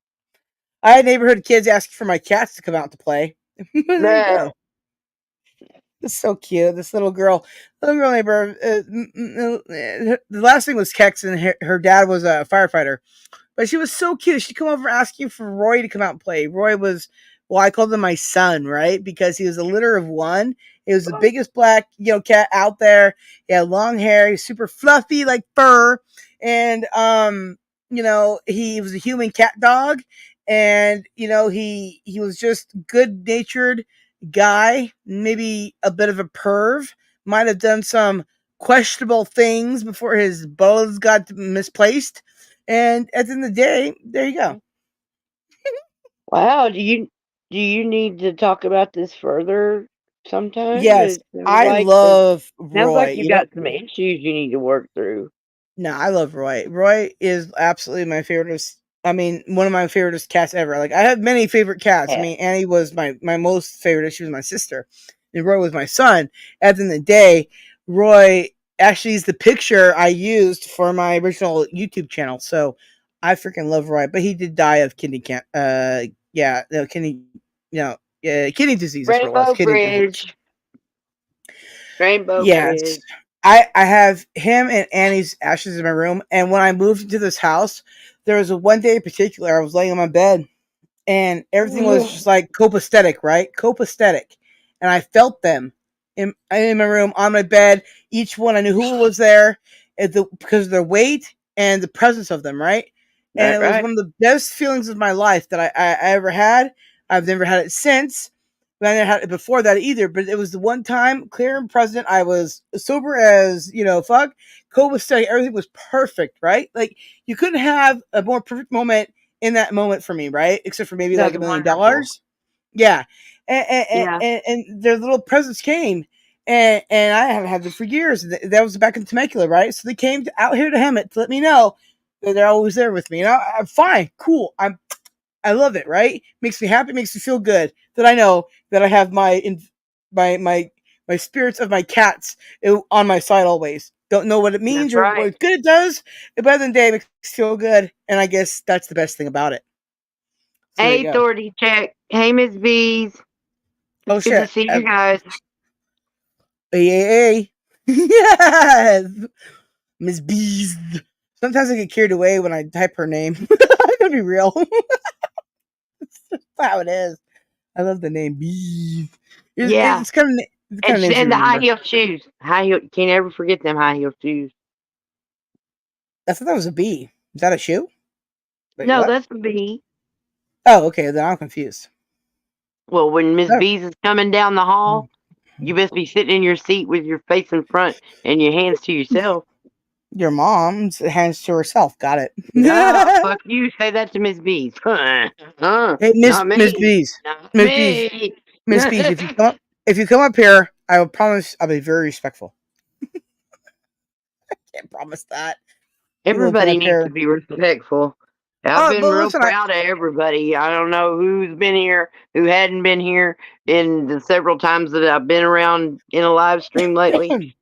I had neighborhood kids asking for my cats to come out to play. There you go. It's so cute. This little girl neighbor. The last thing was Kex, and her dad was a firefighter. But she was so cute. She'd come over asking for Roy to come out and play. Roy was, well, I called him my son, right? Because he was a litter of one. He was the biggest black, cat out there. He had long hair. He's super fluffy like fur. And, he was a human cat dog. And, he was just good-natured guy, maybe a bit of a perv. Might have done some questionable things before his balls got misplaced. And at the end of the day, there you go. Wow, do you need to talk about this further sometime? Yes, I love Roy. Sounds like you got some issues you need to work through. No, I love Roy. Roy is absolutely my favorite. I mean, one of my favorite cats ever. Like, I have many favorite cats. Yeah. I mean, Annie was my most favorite. She was my sister, and Roy was my son. At the end of the day, Roy actually is the picture I used for my original YouTube channel. So I freaking love Roy, but he did die of kidney kidney disease. Rainbow Bridge. Rainbow Bridge. I have him and Annie's ashes in my room, and when I moved into this house, there was one day in particular, I was laying on my bed, and everything was just like copacetic, right? Copacetic. And I felt them in my room, on my bed. Each one, I knew who was there because of their weight and the presence of them, right? And it was one of the best feelings of my life that I ever had. I've never had it since. I never had it before that either, but it was the one time, clear and present. I was sober as, fuck. Copacetic, everything was perfect, right? Like, you couldn't have a more perfect moment in that moment for me, right? Except for maybe like $1 million. Yeah. And their little presence came, and I haven't had them for years. That was back in Temecula, right? So they came out here to Hemet to let me know that they're always there with me. And I'm fine, cool. I love it, right? Makes me happy, makes me feel good that I know that I have my spirits of my cats on my side always. Don't know what it means or what good it does, but at the end of the day, it makes me feel good, and I guess that's the best thing about it. So hey, Authority Check. Hey, Miss Bees. It's good to see you guys. Hey. Yes! Miss Bees. Sometimes I get carried away when I type her name. I'm gonna be real. That's just how it is. I love the name Bees. It's kind of and the high heel shoes. High heel. Can't ever forget them high heel shoes. I thought that was a bee. Is that a shoe? Wait, no, what? That's a bee. Oh, okay. Then I'm confused. Well, when Miss Bees is coming down the hall, you best be sitting in your seat with your face in front and your hands to yourself. Your mom's hands to herself. Got it. No, fuck you. Say that to Miss Bees. Hey, Miss Bees. Miss Bees. Miss Bees. If you come up here, I will promise I'll be very respectful. I can't promise that. Everybody needs to be respectful. I've been real proud of everybody. I don't know who's been here, who hadn't been here in the several times that I've been around in a live stream lately.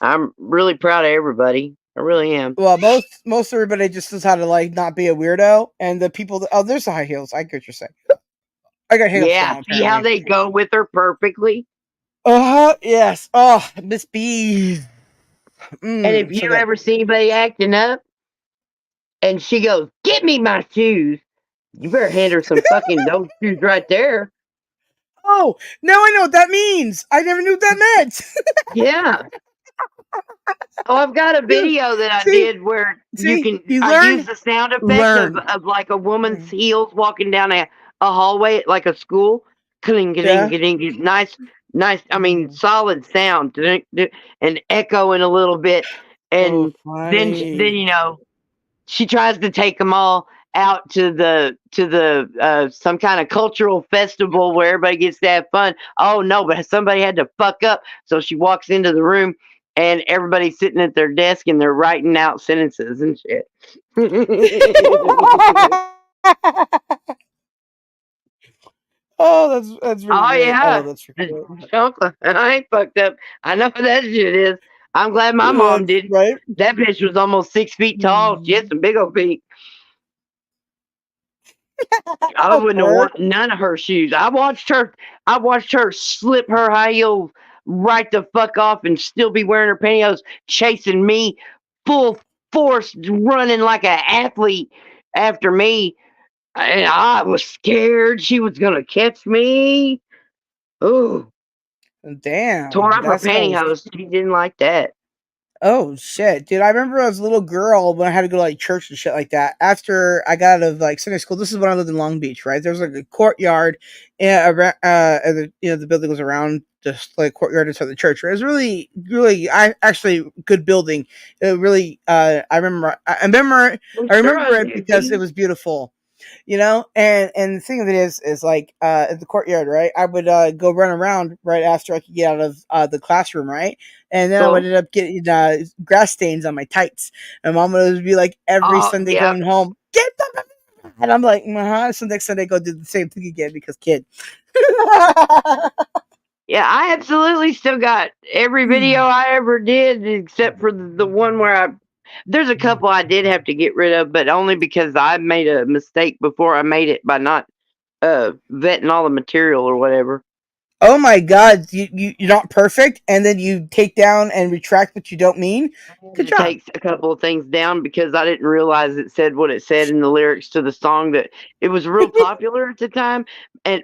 I'm really proud of everybody. I really am. Well, most everybody just knows how to not be a weirdo, and the people that there's the high heels. I get what you're saying. I got hiccups. Yeah, see how they go with her perfectly. Yes. Oh, Miss Bees. And if you ever see anybody acting up, and she goes, "Get me my shoes," you better hand her some fucking those shoes right there. Oh, now I know what that means. I never knew what that meant. Yeah. Oh, I've got a video that I did where I use the sound effect of like a woman's heels walking down a hallway at like a school. Nice. I mean, solid sound and echoing a little bit. And then you know, she tries to take them all out to the some kind of cultural festival where everybody gets to have fun. Oh no, but somebody had to fuck up, so she walks into the room and everybody's sitting at their desk and they're writing out sentences and shit. Oh, that's really good. Yeah. Oh, that's really good. I ain't fucked up. I know what that shit is. I'm glad my mom did. Right? That bitch was almost 6 feet tall. She had some big old feet. I wouldn't have worn none of her shoes. I watched her slip her high heels right the fuck off and still be wearing her pantyhose, chasing me full force, running like an athlete after me. And I was scared she was gonna catch me. Ooh. Damn. Tore up her pantyhose. She didn't like that. Oh shit, dude! I remember as a little girl when I had to go to church and shit like that. After I got out of Sunday school, this is when I lived in Long Beach, right? There was a courtyard, and the building was around just courtyard inside the church. It was really, really, actually good building. It really, I remember it because it was beautiful. And the thing of it is at the courtyard, right? I would go run around right after I could get out of the classroom, right? And then I would end up getting grass stains on my tights. And mom would be like every Sunday going home, get them. And I'm like, so next Sunday go do the same thing again because kid. Yeah, I absolutely still got every video I ever did except for the one where there's a couple I did have to get rid of, but only because I made a mistake before I made it by not vetting all the material or whatever. Oh my God, you're not perfect, and then you take down and retract what you don't mean. Good job. Takes a couple of things down because I didn't realize it said what it said in the lyrics to the song. That it was real popular at the time,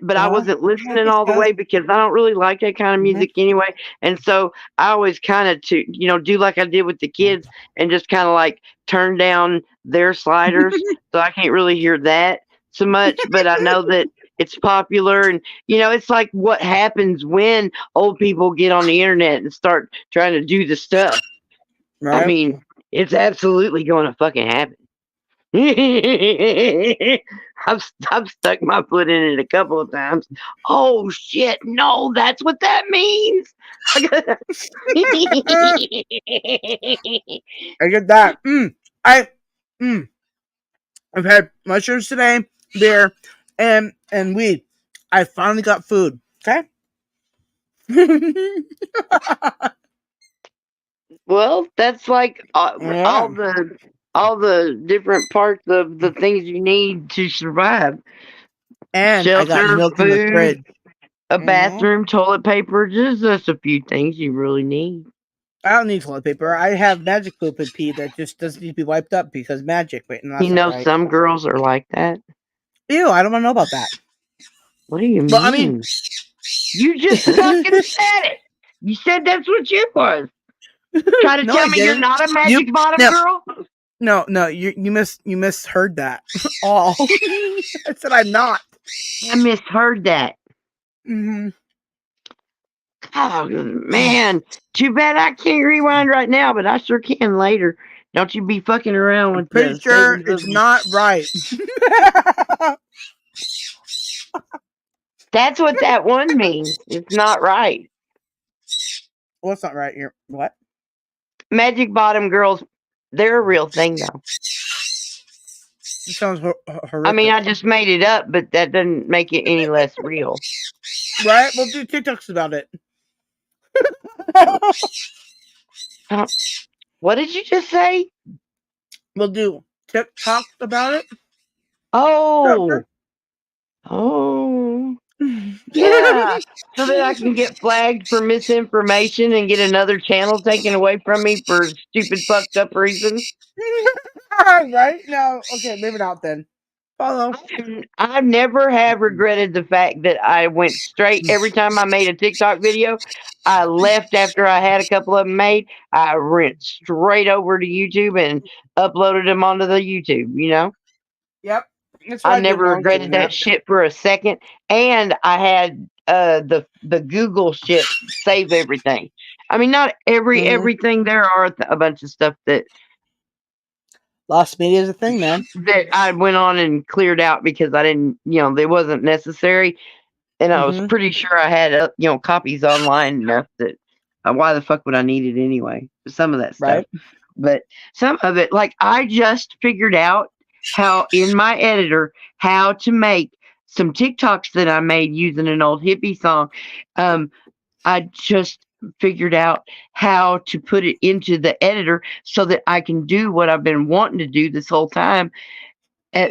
but I wasn't listening all the way because I don't really like that kind of music anyway. And so I always kind of do like I did with the kids and just kind of turn down their sliders, so I can't really hear that so much. But I know that it's popular, and it's like what happens when old people get on the internet and start trying to do the stuff. Right. I mean, it's absolutely going to fucking happen. I've stuck my foot in it a couple of times. Oh shit! No, that's what that means. I get that. I've had mushrooms today, beer, and weed. I finally got food. Okay. Well, that's like all the different parts of the things you need to survive. And I got Shelter, milk in the food, fridge. a bathroom, toilet paper, just a few things you really need. I don't need toilet paper. I have magic poop and pee that just doesn't need to be wiped up because magic. Wait, no, that's You not know, right. some girls are like that. Ew, I don't want to know about that. What do you mean? Well, I mean, you just fucking said it. You said that's what you was. Try to no, tell I me you're didn't. not a magic bottom girl? No, you misheard that. Oh, I said I'm not. I misheard that. Mm-hmm. Oh man, too bad I can't rewind right now, but I sure can later. Don't you be fucking around with Pretty the sure savings it's of- not right. That's what that one means. It's not right. What's not right here? What? Magic bottom girls, they're a real thing though. It sounds horrific. I mean, I just made it up, but that doesn't make it any less real. Right? We'll do TikToks about it. What did you just say? We'll do TikToks about it. Oh. Oh. Yeah. So that I can get flagged for misinformation and get another channel taken away from me for stupid fucked up reasons. Right? No. Okay, leave it out then. Follow. I've never have regretted the fact that I went straight every time I made a TikTok video. I left after I had a couple of them made. I went straight over to YouTube and uploaded them onto the YouTube, you know? Yep. That's what I never regretted that shit for a second. And I had the Google shit save everything. I mean, not everything. There are a bunch of stuff that lost media is a thing, man. That I went on and cleared out because I didn't, it wasn't necessary. And I was pretty sure I had, copies online enough that why the fuck would I need it anyway? Some of that stuff. Right. But some of it, like I just figured out how in my editor, how to make some TikToks that I made using an old hippie song. I just figured out how to put it into the editor so that I can do what I've been wanting to do this whole time. But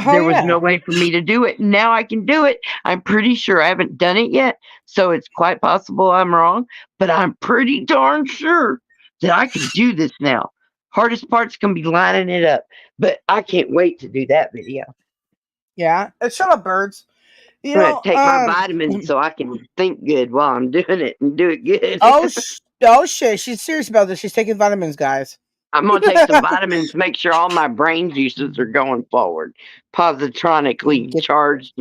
there was no way for me to do it. Now I can do it. I'm pretty sure I haven't done it yet. So it's quite possible I'm wrong, but I'm pretty darn sure that I can do this now. Hardest part's going to be lining it up, but I can't wait to do that video. Yeah. Shut up, birds. I'm going to take my vitamins so I can think good while I'm doing it and do it good. Oh shit. She's serious about this. She's taking vitamins, guys. I'm going to take some vitamins to make sure all my brain juices are going forward. Positronically charged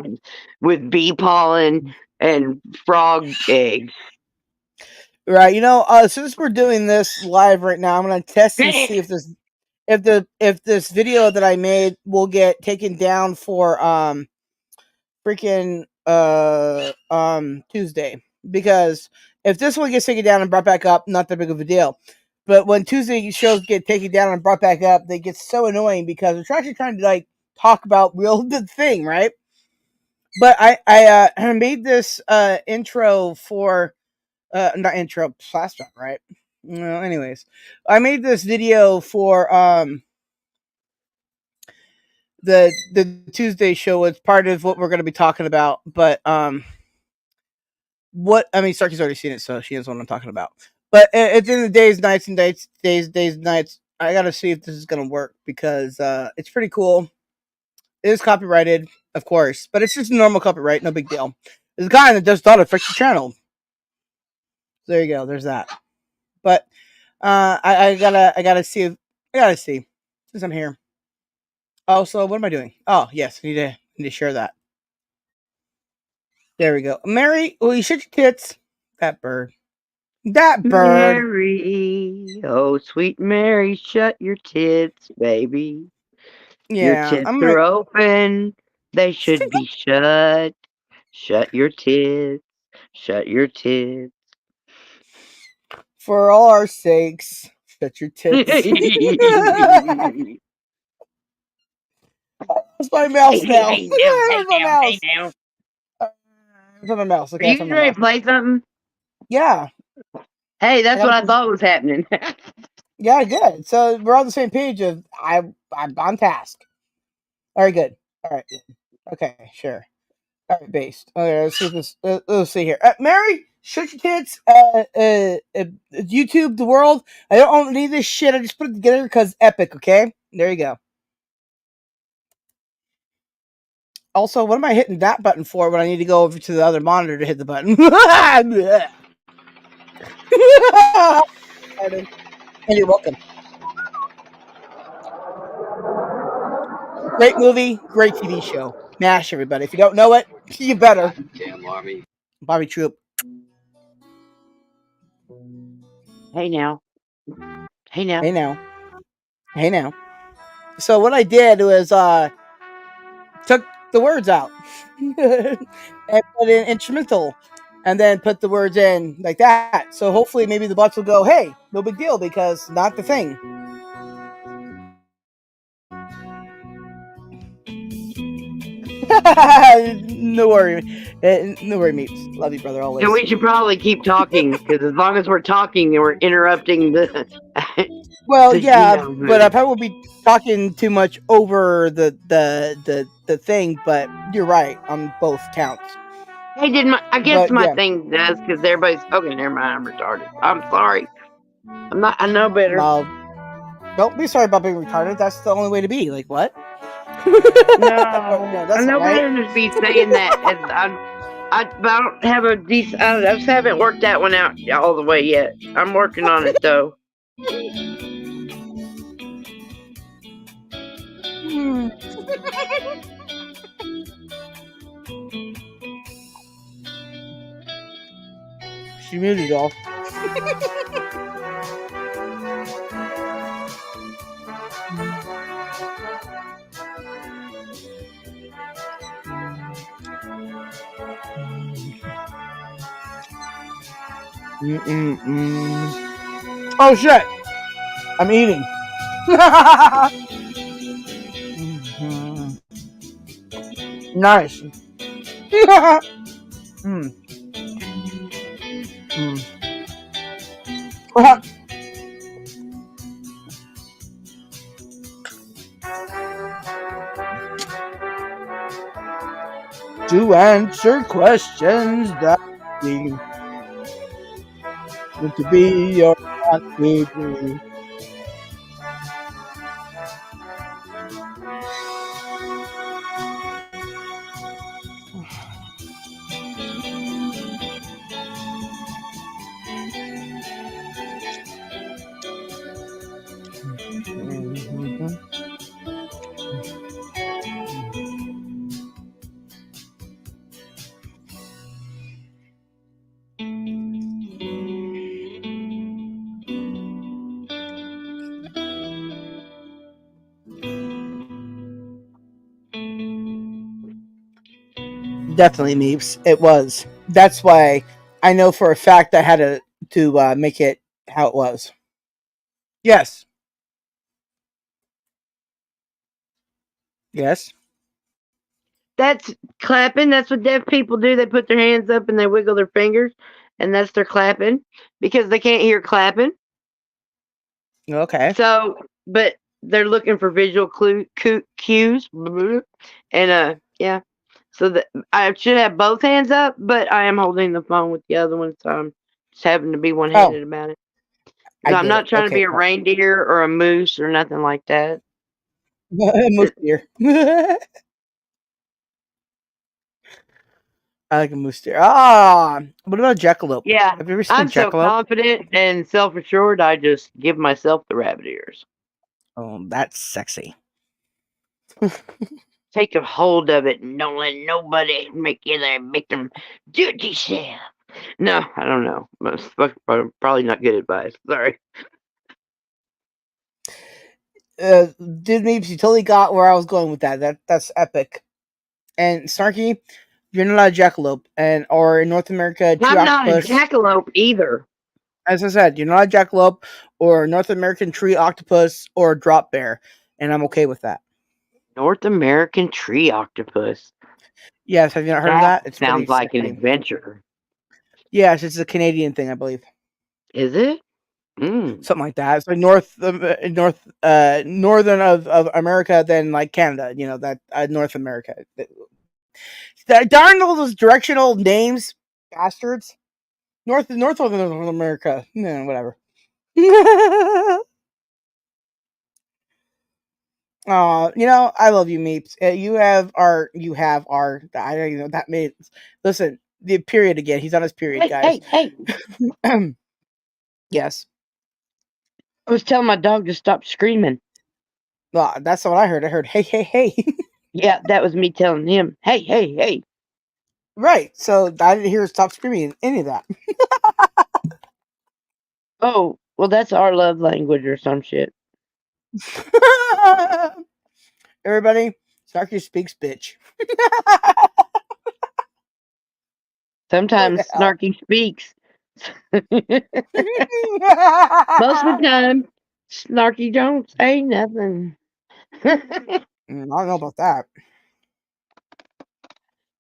with bee pollen and frog eggs. Right. Since we're doing this live right now, I'm going to test and see if this video that I made will get taken down for freaking Tuesday. Because if this one gets taken down and brought back up, not that big of a deal. But when Tuesday shows get taken down and brought back up, they get so annoying because we're actually trying to talk about real good thing, right? But I made this intro for not intro flashback, right? Well, anyways, I made this video for the Tuesday show. It's part of what we're going to be talking about, but Starkey's already seen it, so she knows what I'm talking about. But at the end of the days, nights, I gotta see if this is gonna work because it's pretty cool. It is copyrighted, of course, but it's just a normal copyright, no big deal. There's a guy that does not affect the channel. There you go. There's that. But I gotta see since I'm here. Oh, so what am I doing? Oh, yes, I need to share that. There we go. Mary, will you shut your tits? That bird. Mary, oh sweet Mary, shut your tits, baby. Your tits are open. They should be shut. Shut your tits. Shut your tits. For all our sakes, shut your tits. That's my mouse now. Hey now. Put my mouse. Are Okay, you ready to play something? Yeah. Hey, that's what I thought was happening. Yeah, good. So we're on the same page of I'm on task. All right, good. All right. Okay, sure. All right, based. Okay, let's see this. Let's see here. Mary, shut your tits. YouTube the world. I don't need this shit. I just put it together because epic. Okay, there you go. Also, what am I hitting that button for when I need to go over to the other monitor to hit the button? And you're welcome. Great movie, great TV show. MASH, everybody. If you don't know it, you better. Damn, Bobby. Bobby Troop. Hey now. Hey now. Hey now. Hey now. So what I did was took the words out and put in instrumental and then put the words in like that. So hopefully maybe the bots will go, hey, no big deal because not the thing. No worry. No worry, Meeps. Love you, brother, always. And we should probably keep talking because as long as we're talking and we're interrupting the. Well, yeah, but I probably will be talking too much over the thing. But you're right on both counts. Hey, I guess my thing does because everybody's okay. Never mind, I'm retarded. I'm sorry. I'm not. I know better. Well, don't be sorry about being retarded. That's the only way to be. Like what? No, I know better than to be saying that. I don't have a decent. I just haven't worked that one out all the way yet. I'm working on it though. She muted y'all. Oh shit! I'm eating. Nice. To answer questions that we want to be or not to be. Definitely, Meeps. It was. That's why I know for a fact I had to make it how it was. Yes. Yes. That's clapping. That's what deaf people do. They put their hands up and they wiggle their fingers, and that's their clapping because they can't hear clapping. Okay. So, but they're looking for visual cues, and yeah. So I should have both hands up, but I am holding the phone with the other one, so I'm just having to be one-handed about it. I'm not trying to be a reindeer or a moose or nothing like that. Moose deer. I like a moose deer. What about jackalope? Yeah, have you ever seen I'm so jackalope? confident and self-assured. I just give myself the rabbit ears. Oh, that's sexy. Take a hold of it and don't let nobody make them do it yourself. No, I don't know. That's probably not good advice. Sorry. Dude, maybe you totally got where I was going with that. That's epic. And Snarky, you're not a jackalope, or in North America, tree I'm not a octopus. jackalope either. As I said, you're not a jackalope or North American tree octopus or a drop bear, and I'm okay with that. North American tree octopus. Yes, have you not heard of that? It's sounds like an sickening. adventure. Yes, it's a Canadian thing, I believe. Is it? Something like that. It's like northern of America than like Canada. You know that North America. Darn all those directional names, bastards. North of America. No, whatever. I love you, Meeps. You have our. I don't even know what that means. Listen, the period again. He's on his period, guys. Hey. Yes. I was telling my dog to stop screaming. Well, that's what I heard. I heard, hey. Yeah, that was me telling him, hey. Right. So I didn't hear stop screaming any of that. Oh, well, that's our love language or some shit. Everybody, Snarky speaks bitch. Sometimes Snarky speaks. Most of the time, Snarky don't say nothing. I don't know about that.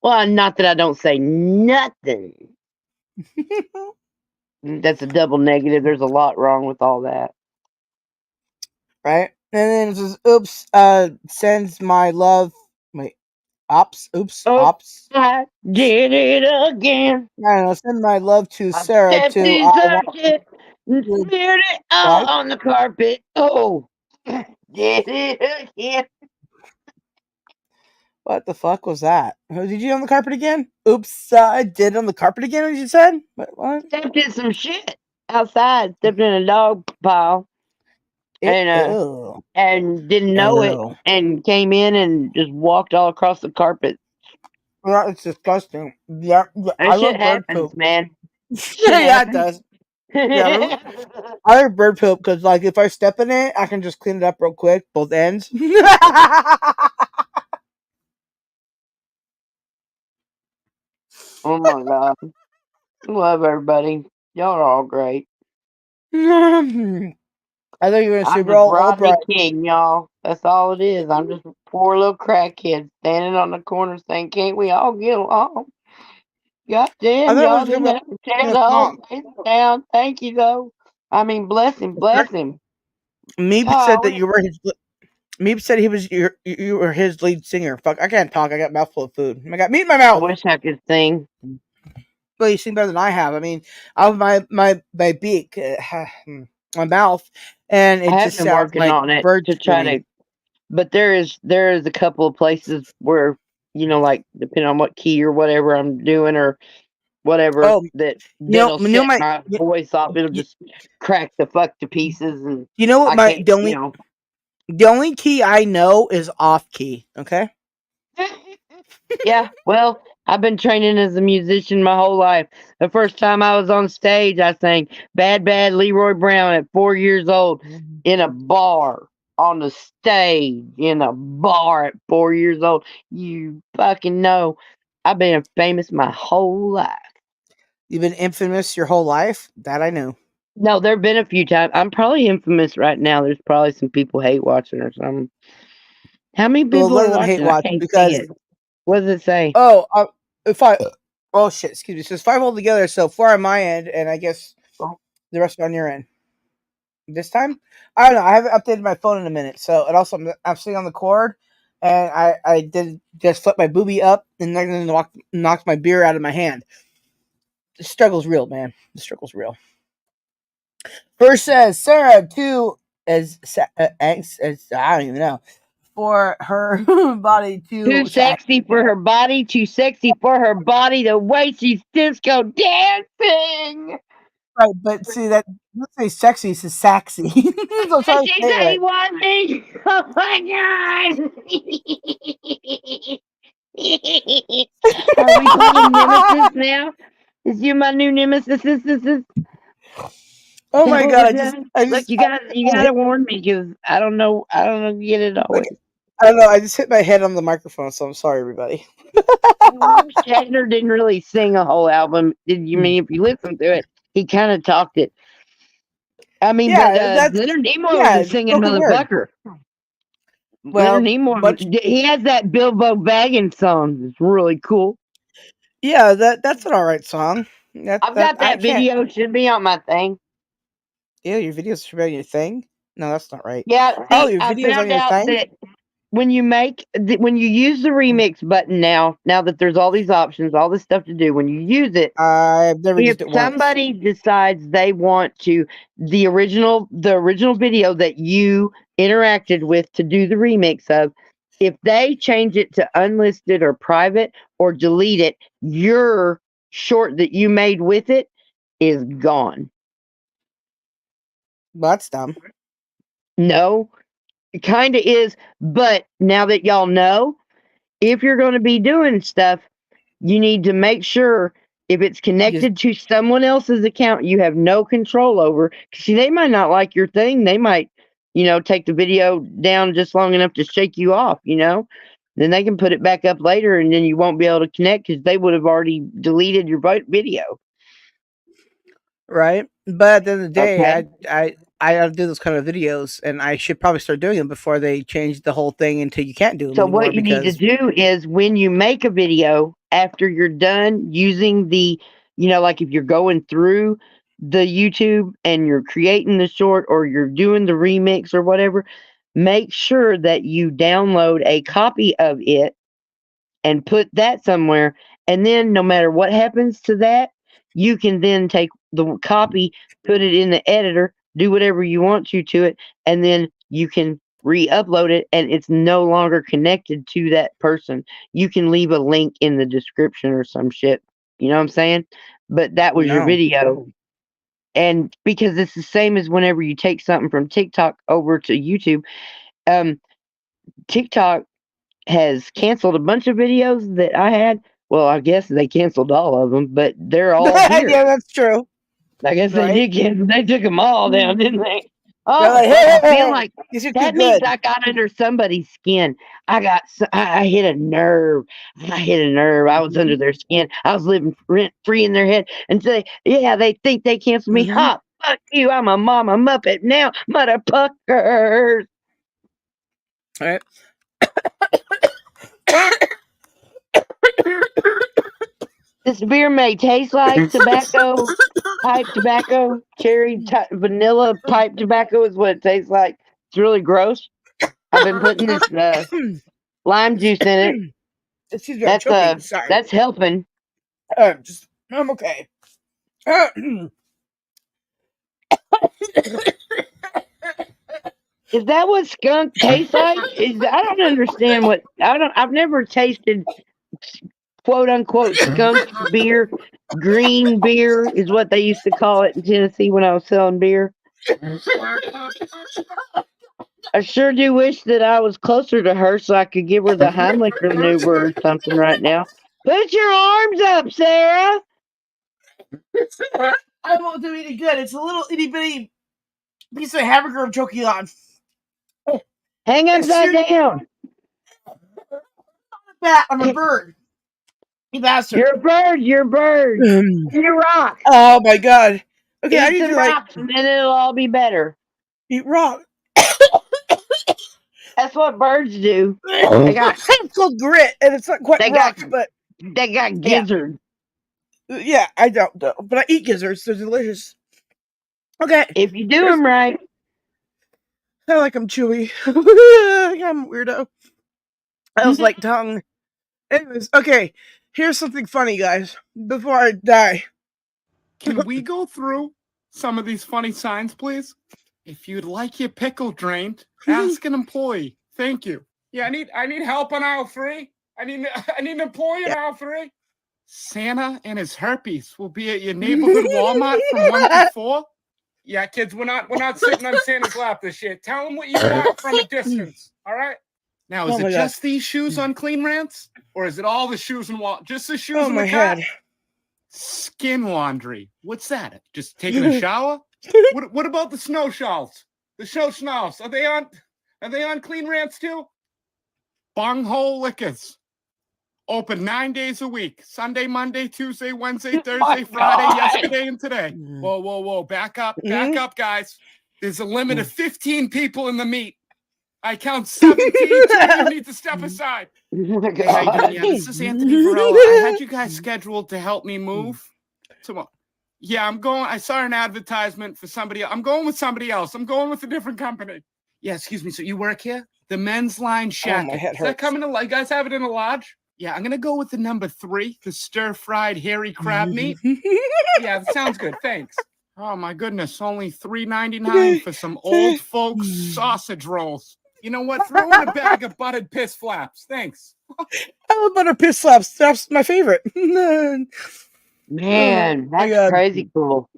Well, not that I don't say nothing. That's a double negative. There's a lot wrong with all that. Right? And then it says, oops, sends my love. Wait, ops. I did it again. I don't know, send my love to I Sarah too. it and smeared it all on the carpet. Oh, did it again. What the fuck was that? Did you on the carpet again? Oops, I did on the carpet again, as you said? What? Stepped in some shit outside. Stepped in a dog pile. And didn't know it. And came in and just walked all across the carpet. Well, it's disgusting. Yeah, I love bird poop, man. Yeah, it does. Yeah, I like bird poop because, like, if I step in it, I can just clean it up real quick, both ends. Oh my god. Love everybody. Y'all are all great. I thought you were a I'm Super just Bowl Rodney King, y'all. That's all it is. I'm just a poor little crackhead standing on the corner saying, can't we all get along? God damn, y'all didn't have to tear the whole place down. Thank you, though. I mean, bless him. Meep said that you were his. Meep said you were his lead singer. Fuck, I can't talk. I got a mouthful of food. I got meat in my mouth. I wish I could sing. Well, you sing better than I have. I mean, out of my beak, my mouth, and it just sounds working like on it bird to try screaming. to. But there is a couple of places where, like, depending on what key or whatever I'm doing or whatever, that'll set my voice off. It'll just crack the fuck to pieces, and you know what the only key I know is off key. Okay. Yeah, well, I've been training as a musician my whole life. The first time I was on stage, I sang Bad Bad Leroy Brown at 4 years old in a bar on the stage in a bar at 4 years old. You fucking know. I've been famous my whole life. You've been infamous your whole life? That I knew. No, there have been a few times. I'm probably infamous right now. There's probably some people hate watching or something. How many people are watching? I can't see it. What does it say? Oh, oh shit! Excuse me. It says 5 altogether. So 4 on my end, and I guess the rest on your end. This time, I don't know. I haven't updated my phone in a minute. So, and also I'm sitting on the cord, and I did just flip my boobie up, and then knocked my beer out of my hand. The struggle's real, man. The struggle's real. First says Sarah too as I don't even know. For her body too sexy for her body, too sexy for her body, the way she's disco dancing. Right, but see that let's say sexy is saxy. So she said he was me. Oh my god. Are we playing Nemesis now? Is you my new nemesis? Oh my god! Look, you gotta warn me because I don't know get it always. I don't know. I just hit my head on the microphone, so I'm sorry, everybody. Shatner didn't really sing a whole album. Did you mean if you listen to it, he kind of talked it? I mean, but Leonard Nimoy was a singing motherfucker. Well, Leonard Nimoy, he has that Bilbo Baggins song. It's really cool. Yeah, that's an alright song. I've got that video. Should be on my thing. Yeah, your videos should be on your thing. No, that's not right. Yeah, see, your I videos found on your out thing. that when you use the remix button now that there's all these options, all this stuff to do, when you use it, I've never used it once. If somebody decides they want to the original video that you interacted with to do the remix of, if they change it to unlisted or private or delete it, your short that you made with it is gone. Well, that's dumb. No, it kind of is. But now that y'all know, if you're going to be doing stuff, you need to make sure if it's connected to someone else's account, you have no control over. See, they might not like your thing. They might, take the video down just long enough to shake you off, Then they can put it back up later and then you won't be able to connect because they would have already deleted your video. Right. But at the end of the day, I gotta do those kind of videos, and I should probably start doing them before they change the whole thing until you can't do them anymore. So what you need to do is when you make a video, after you're done using the, like if you're going through the YouTube and you're creating the short or you're doing the remix or whatever, make sure that you download a copy of it and put that somewhere. And then no matter what happens to that, you can then take the copy, put it in the editor, do whatever you want to it, and then you can re-upload it and it's no longer connected to that person. You can leave a link in the description or some shit. You know what I'm saying? But that was your video. And because it's the same as whenever you take something from TikTok over to YouTube, TikTok has canceled a bunch of videos that I had. Well, I guess they canceled all of them, but they're all here. Yeah, that's true. I guess they did cancel. They took them all down, didn't they? Oh, like, I feel like that means I got under somebody's skin. I hit a nerve. I was under their skin. I was living rent free in their head. And say, they think they canceled me. Ha! Fuck you! I'm a mama muppet now, motherfuckers. All right. This beer may taste like tobacco, pipe tobacco, cherry vanilla pipe tobacco is what it tastes like. It's really gross. I've been putting this lime juice in it. Excuse me, I'm choking. Sorry. That's helping. I'm okay. Is that what skunk tastes like? I don't understand what I've never tasted quote unquote skunk beer. Green beer is what they used to call it in Tennessee when I was selling beer. I sure do wish that I was closer to her so I could give her the Heimlich maneuver or something right now. Put your arms up, Sarah. I won't do any good. It's a little itty bitty piece of hamburger I'm choking on. Hang upside down. I'm a bird. You bastard. You're a bird. Eat a rock. Oh my god. Okay, I need some to rocks and then it'll all be better. Eat rock. That's what birds do. They got it's called grit, and it's not quite rocks, but they got gizzards. Yeah, I don't know, but I eat gizzards. They're delicious. Okay, if you do them right. I like them chewy. I'm a weirdo. I was like tongue. Anyways, okay. Here's something funny, guys. Before I die, can we go through some of these funny signs, please? If you'd like your pickle drained, ask an employee. Thank you. Yeah, I need help on aisle 3. I need an employee on aisle 3. Santa and his herpes will be at your neighborhood Walmart from 1 to 4. Yeah, kids, we're not sitting on Santa's lap this year. Tell them what you want from a distance. All right. Now, is it just these shoes on Clean Rants, or is it all the shoes and just the shoes and the cat? Skin laundry. What's that? Just taking a shower? What about the snow shawls? The snow schnauz. Are they on Clean Rants too? Bunghole Liquors. Open 9 days a week. Sunday, Monday, Tuesday, Wednesday, Thursday, Friday, yesterday, and today. Whoa. Back up, guys. There's a limit of 15 people in the meet. I count 17. Two of you need to step aside. Hey, how you doing? Yeah, this is Anthony Varela. I had you guys scheduled to help me move tomorrow. Yeah, I'm going. I saw an advertisement for somebody. I'm going with somebody else. I'm going with a different company. Yeah, excuse me. So you work here? The Men's Line Shack. my head Is that hurts. coming to? You guys have it in a lodge? Yeah, I'm gonna go with the number 3, the stir-fried hairy crab meat. Yeah, that sounds good. Thanks. Oh my goodness, only $3.99 for some old folks sausage rolls. You know what? Throw in a bag of buttered piss flaps. Thanks. I love butter piss flaps. That's my favorite. Man, that's crazy cool.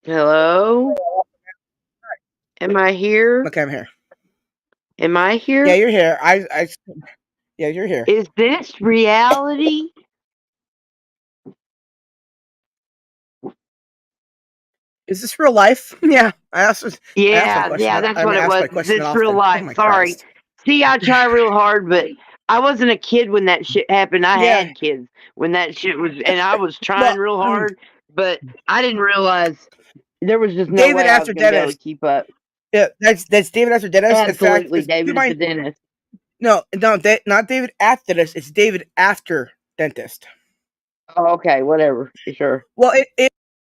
Hello? Am I here? Okay, I'm here. Am I here? Yeah, you're here. Yeah, you're here. Is this reality? Is this real life? Yeah, I asked my Yeah, question. that's what it was. Is this real life? Sorry. Christ. See, I try real hard, but I wasn't a kid when that shit happened. I had kids when that shit was, and I was trying real hard, but I didn't realize there was just no David way I was after going to be able Dennis. to keep up. Yeah, that's David after Dennis. Absolutely, In fact, David after Dennis. No, not David after Dennis. It's David after Dentist. Oh, okay, whatever. Sure. Well,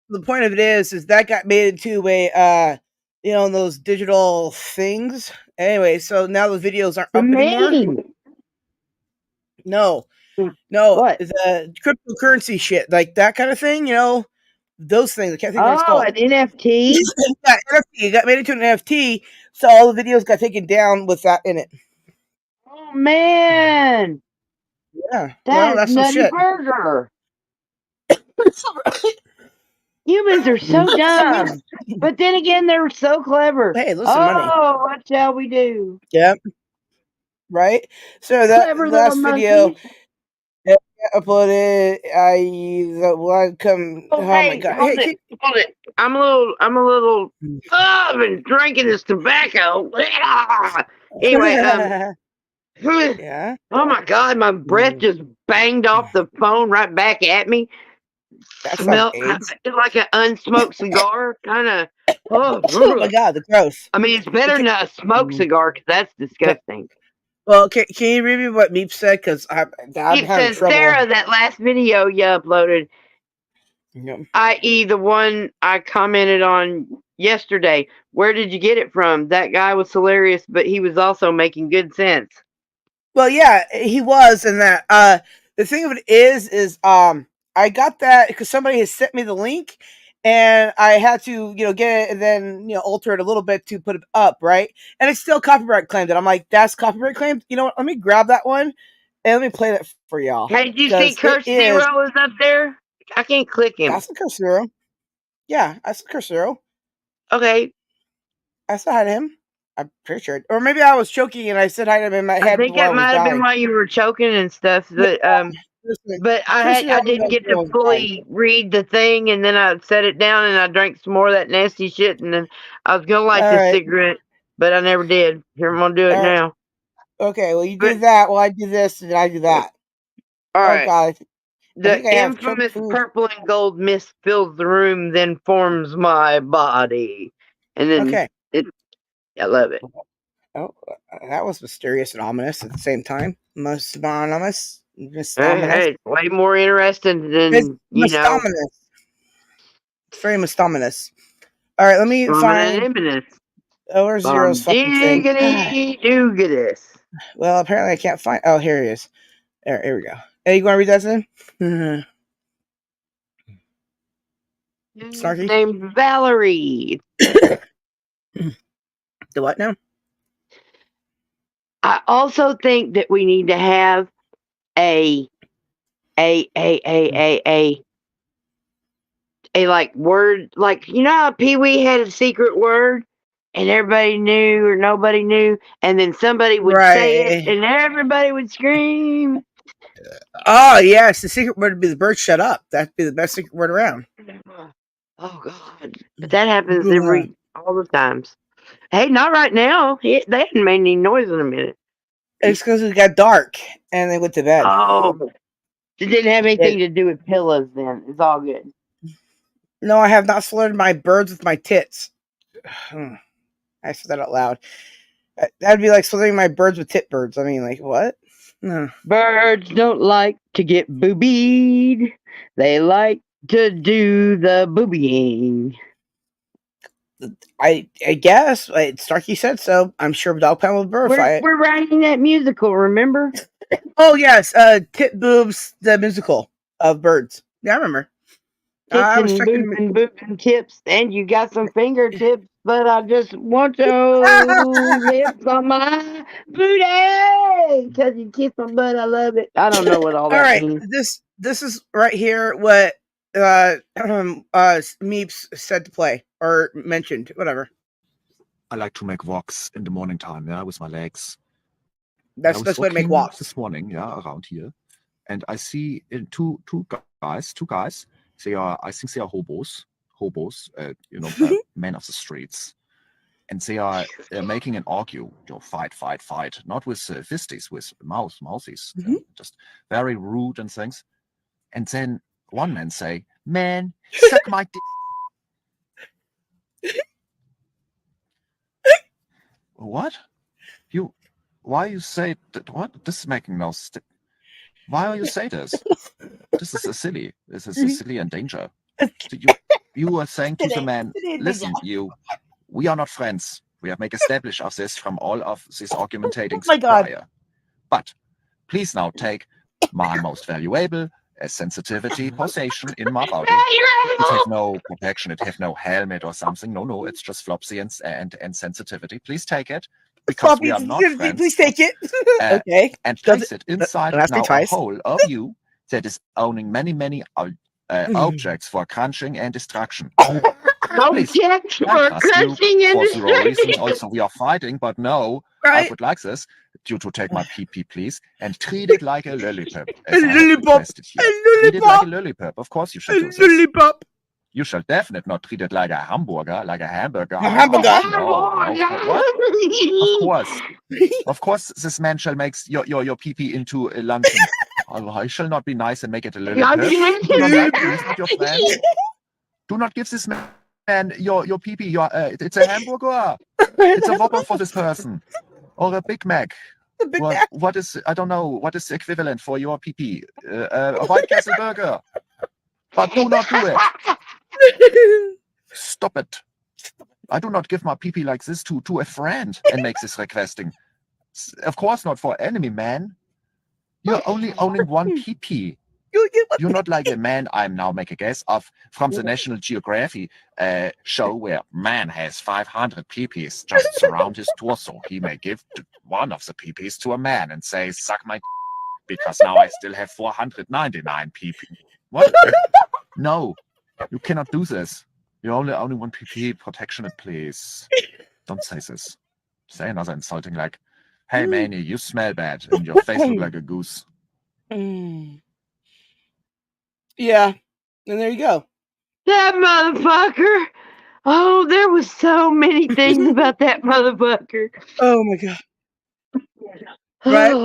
the point of it is that got made into a those digital things. Anyway, so now the videos aren't up anymore. No, what? The cryptocurrency shit, like that kind of thing. Those things. I can't think of what it's called. An NFT. Yeah, NFT. It got made into an NFT, so all the videos got taken down with that in it. Oh man. Yeah, that's some nutty shit. burger. Humans are so dumb, but then again, they're so clever. Hey, listen, money. Oh, what shall we do? Yep. Right. So that Clever last little video monkey. that I uploaded, the one come. Oh my god! Hold it. I'm a little. Oh, I've been drinking this tobacco. Anyway, yeah. Oh my god, my breath just banged off the phone right back at me. Smelled like an unsmoked cigar, kind of. Oh my god, the gross. I mean, it's better than a smoked cigar because that's disgusting. Well, can you read me what Meep said? Because I'm having trouble. Sarah, that last video you uploaded, i.e. the one I commented on yesterday, where did you get it from? That guy was hilarious, but he was also making good sense. Well, yeah, he was, and that the thing of it is I got that because somebody has sent me the link, and I had to get it and then alter it a little bit to put it up, right? And it's still copyright claimed. And I'm like, that's copyright claimed. You know what? Let me grab that one and let me play that for y'all. Hey, did you see Curse Zero is up there? I can't click him. That's the Curse Zero. Yeah, that's the Curse Zero. Okay. I said hi to him. I'm pretty sure. Or maybe I was choking and I said hi to him in my head. I think it might have been while you were choking and stuff. But I didn't get to fully read the thing, and then I set it down and I drank some more of that nasty shit, and then I was gonna light this cigarette, but I never did. Here, I'm gonna do it now. Okay, well you do that while I do this, and I do that. All right. God. The infamous purple and gold mist fills the room, then forms my body, and then I love it. Oh, that was mysterious and ominous at the same time. Ominous. Hey, it's way more interesting than you know. It's very mystominous. All right, let me find. Where's Zero's fucking thing? Diggity-doo-gidus. Well, apparently I can't find. Oh, here he is. Here we go. Hey, you want to read that then? Snarky? Named Valerie. The what now? I also think that we need to have a like word, like how Pee-wee had a secret word and everybody knew or nobody knew, and then somebody would say it and everybody would scream. Oh yes, the secret word would be the bird shut up. That'd be the best secret word around. Oh God, but that happens all the times. Hey, not right now. They hadn't made any noise in a minute. It's because it got dark and they went to bed. Oh, it didn't have anything to do with pillows. Then it's all good. No, I have not slaughtered my birds with my tits. I said that out loud. That'd be like slaughtering my birds with tit birds. I mean, like what? No. Birds don't like to get boobied. They like to do the boobying. I guess Snarky said so. I'm sure Dog Pound will verify it. We're writing that musical, remember? Oh yes, Tit Boobs, the musical of birds. Yeah, I remember. I was checking boobs and tips, and you got some fingertips, but I just want your lips on my booty because you kiss my butt. I love it. I don't know what all that means. This is right here what Meeps said to play or mentioned, whatever. I like to make walks in the morning time, with my legs. That's the best way to make walks. This morning, around here, and I see two guys. I think they are hobos, men of the streets, and they are making an argue, fight, not with fisties, with mouthies, just very rude and things. And then one man say, "Man, suck my dick." What? Why you say that? What? This is making no sense. Why you say this? This is silly. This is silly and danger. You are saying to the man, "Listen, we are not friends. We have established of this from all of this argumentating prior. But please now take my most valuable sensitivity possession in my body. It has no protection. It has no helmet or something. No. It's just flopsy and sensitivity. Please take it. Because we are not friends. Please take it. Okay. And place it inside now a hole of you that is owning many objects for crunching and destruction. Objects for crunching and destruction. Also, we are fighting, but no, I would like this. You to take my pee-pee, please, and treat it like a lollipop. Treat it like a lollipop. Of course you should do this. Lollipop. You shall definitely not treat it like a hamburger, like a hamburger. A hamburger? No. Of course, this man shall make your pee-pee into a luncheon. I shall not be nice and make it a lollipop. Do not give this man your pee-pee. It's a hamburger. It's a Whopper for this person. Or a Big Mac. What is, I don't know, what is the equivalent for your pee-pee? A White Castle burger. But do not do it. Stop it. I do not give my pee-pee like this to a friend and make this requesting. Of course not for enemy, man. You're only owning one pee-pee. You're not like a man, I'm now make a guess, from the National Geographic show where man has 500 pee-pees just surround his torso. He may give one of the pee-pees to a man and say, "Suck my because now I still have 499 pee-pee." What? No, you cannot do this. You only one pee-pee. Protection it, please. Don't say this. Say another insulting like, "Hey, Manny, you smell bad and your face look like a goose." Yeah, and there you go. That motherfucker. Oh, there was so many things about that motherfucker. Oh my god. Right.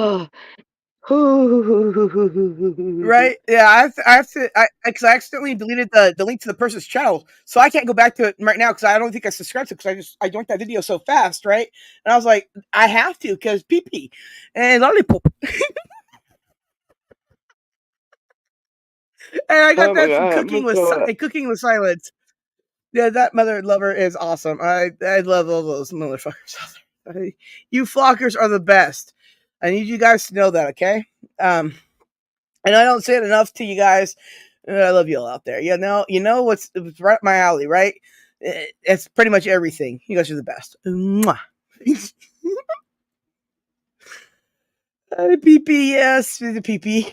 Right? Yeah, I have to, because I accidentally deleted the link to the person's channel, so I can't go back to it right now because I don't think I subscribed to it because I joined that video so fast, right? And I was like, I have to because pee-pee and lollipop. And I got that from Cooking with Silence. Yeah, that mother lover is awesome. I love all those motherfuckers out there. You flockers are the best. I need you guys to know that, okay? And I don't say it enough to you guys. I love you all out there. You know what's right up my alley, right? It's pretty much everything. You guys are the best. Mwah. Pee-pee, yes, the pee-pee.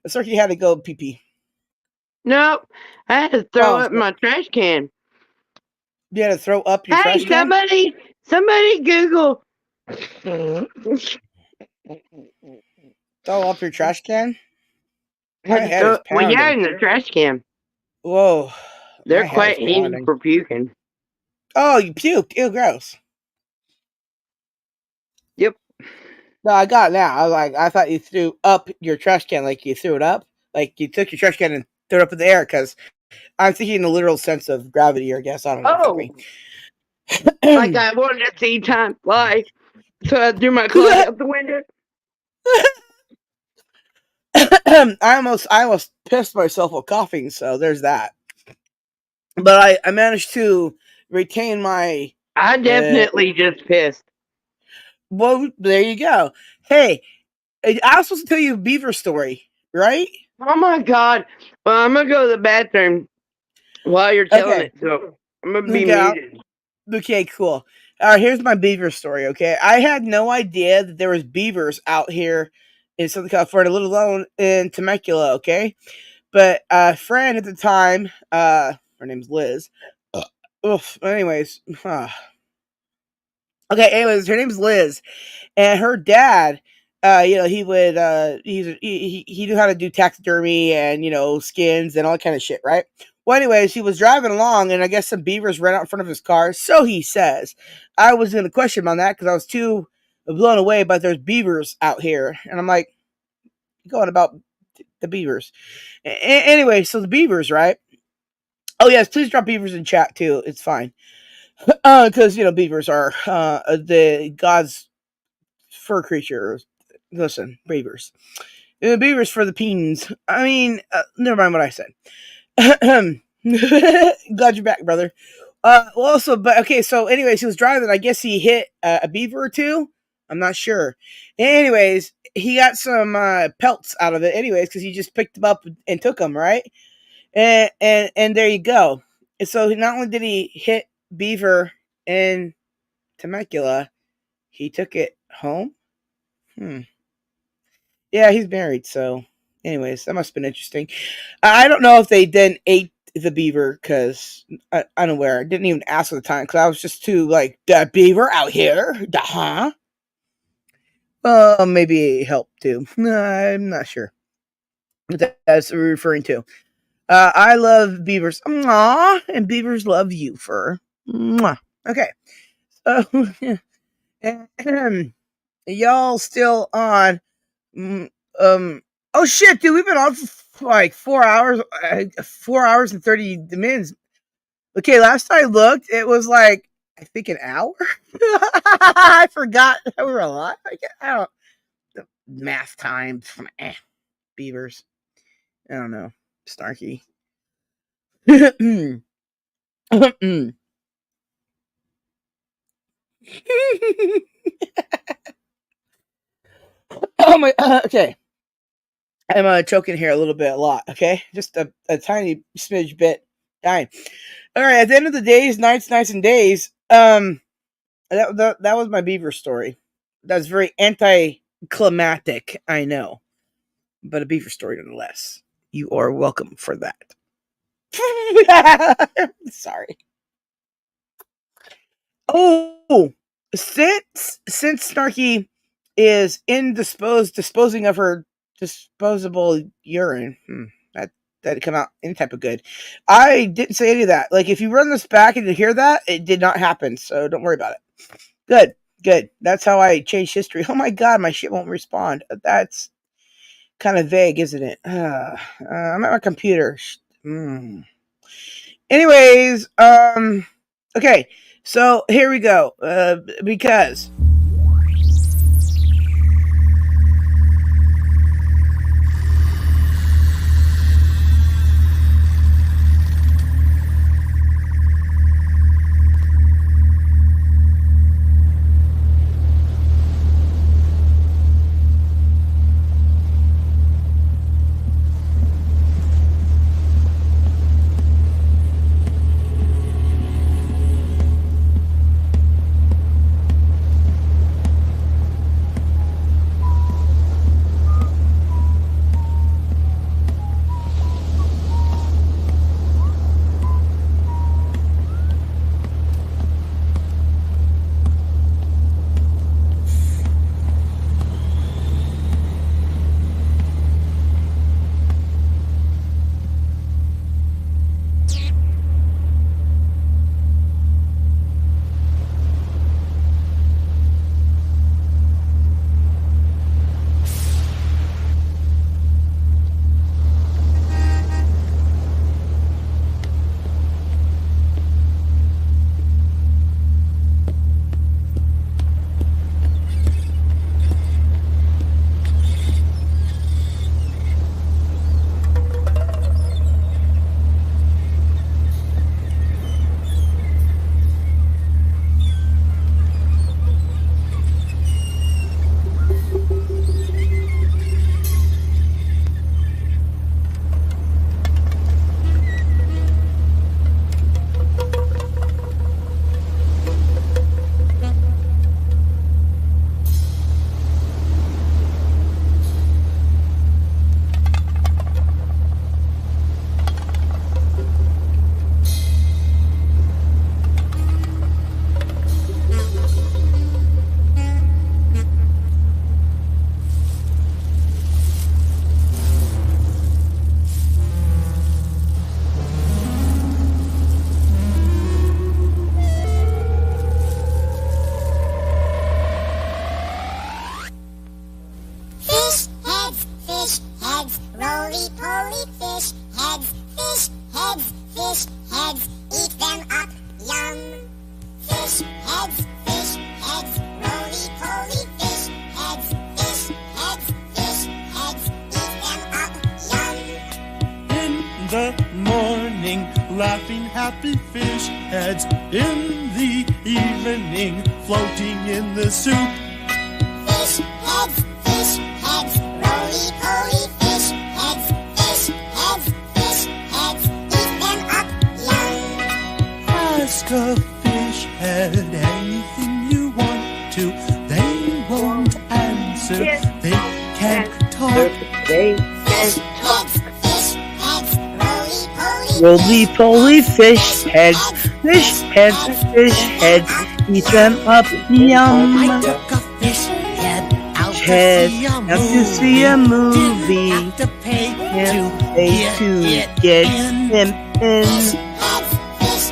Snarky had to go pee-pee. Nope, I had to throw up my trash can. You had to throw up your trash can? Somebody Google. Throw up your trash can? My head is pounding. Well, yeah, in the trash can. Whoa. They're quite easy for puking. Oh, you puked. Ew, gross. Yep. No, I got it now. I thought you threw up your trash can, like you threw it up. Like you took your trash can and threw it up in the air, because I'm thinking in the literal sense of gravity, I guess. I don't know. Oh. Like I wanted to see time fly, so I threw my clock out the window. I almost pissed myself while coughing, so there's that. But I managed to retain my... I definitely just pissed. Well, there you go. Hey, I was supposed to tell you a beaver story, right? Oh my god. Well, I'm going to go to the bathroom while you're telling it, so I'm going to be muted. Okay, cool. Here's my beaver story, okay? I had no idea that there was beavers out here in Southern California, let alone in Temecula, okay? But a friend at the time, her name's Liz. Anyways, her name's Liz, and her dad, he would, he knew how to do taxidermy and, skins and all that kind of shit, right? Well, anyways, he was driving along, and I guess some beavers ran out in front of his car, so he says. I was going to question him on that, because I was too blown away by there's beavers out here, and I'm like, going about the beavers. Anyway, so the beavers, right? Oh, yes, please drop beavers in chat, too. It's fine. Because, beavers are the God's fur creatures. Listen, beavers. Beavers for the peens. I mean, never mind what I said. Glad you're back, brother. So anyways, he was driving. I guess he hit a beaver or two. I'm not sure. Anyways, he got some pelts out of it. Anyways, because he just picked them up and took them, right? And there you go. And so not only did he hit beaver in Temecula, he took it home. Yeah, he's married. So, anyways, that must have been interesting. I don't know if they then ate the beaver, because unaware. I didn't even ask at the time, because I was just too like, that beaver out here, huh? Maybe it helped too. I'm not sure what that's referring to. I love beavers. Aww, and beavers love you, fur. Mwah. Okay. Y'all still on? Oh shit, dude, we've been on for like 4 hours. 4 hours and 30 minutes. Okay, last I looked, it was like, I think an hour. I forgot that we were alive. I don't. The math time. Beavers. I don't know. Snarky. Oh my. Okay. I'm choking here a lot. Okay, just a tiny smidge bit. Dying. All right. At the end of the days, nights, and days. That was my beaver story. That's very anticlimactic, I know, but a beaver story nonetheless. You are welcome for that. Sorry. Oh, since Snarky is disposing of her disposable urine, that'd come out any type of good. I didn't say any of that. Like, if you run this back and you hear that, it did not happen, so don't worry about it. Good. That's how I changed history. Oh my god, my shit won't respond. That's kind of vague, isn't it? I'm at my computer. Anyways, okay, so here we go. Because The morning, laughing happy fish heads. In the evening, floating in the soup. Fish heads, roly poly fish heads. Fish heads, eat them up young. Ask a fish head anything you want to. They won't answer, they can't talk. They can't talk. Roly poly fish heads, fish heads, fish heads, eat them up, yum. I took a fish head out to see a movie. Have to pay to get him in.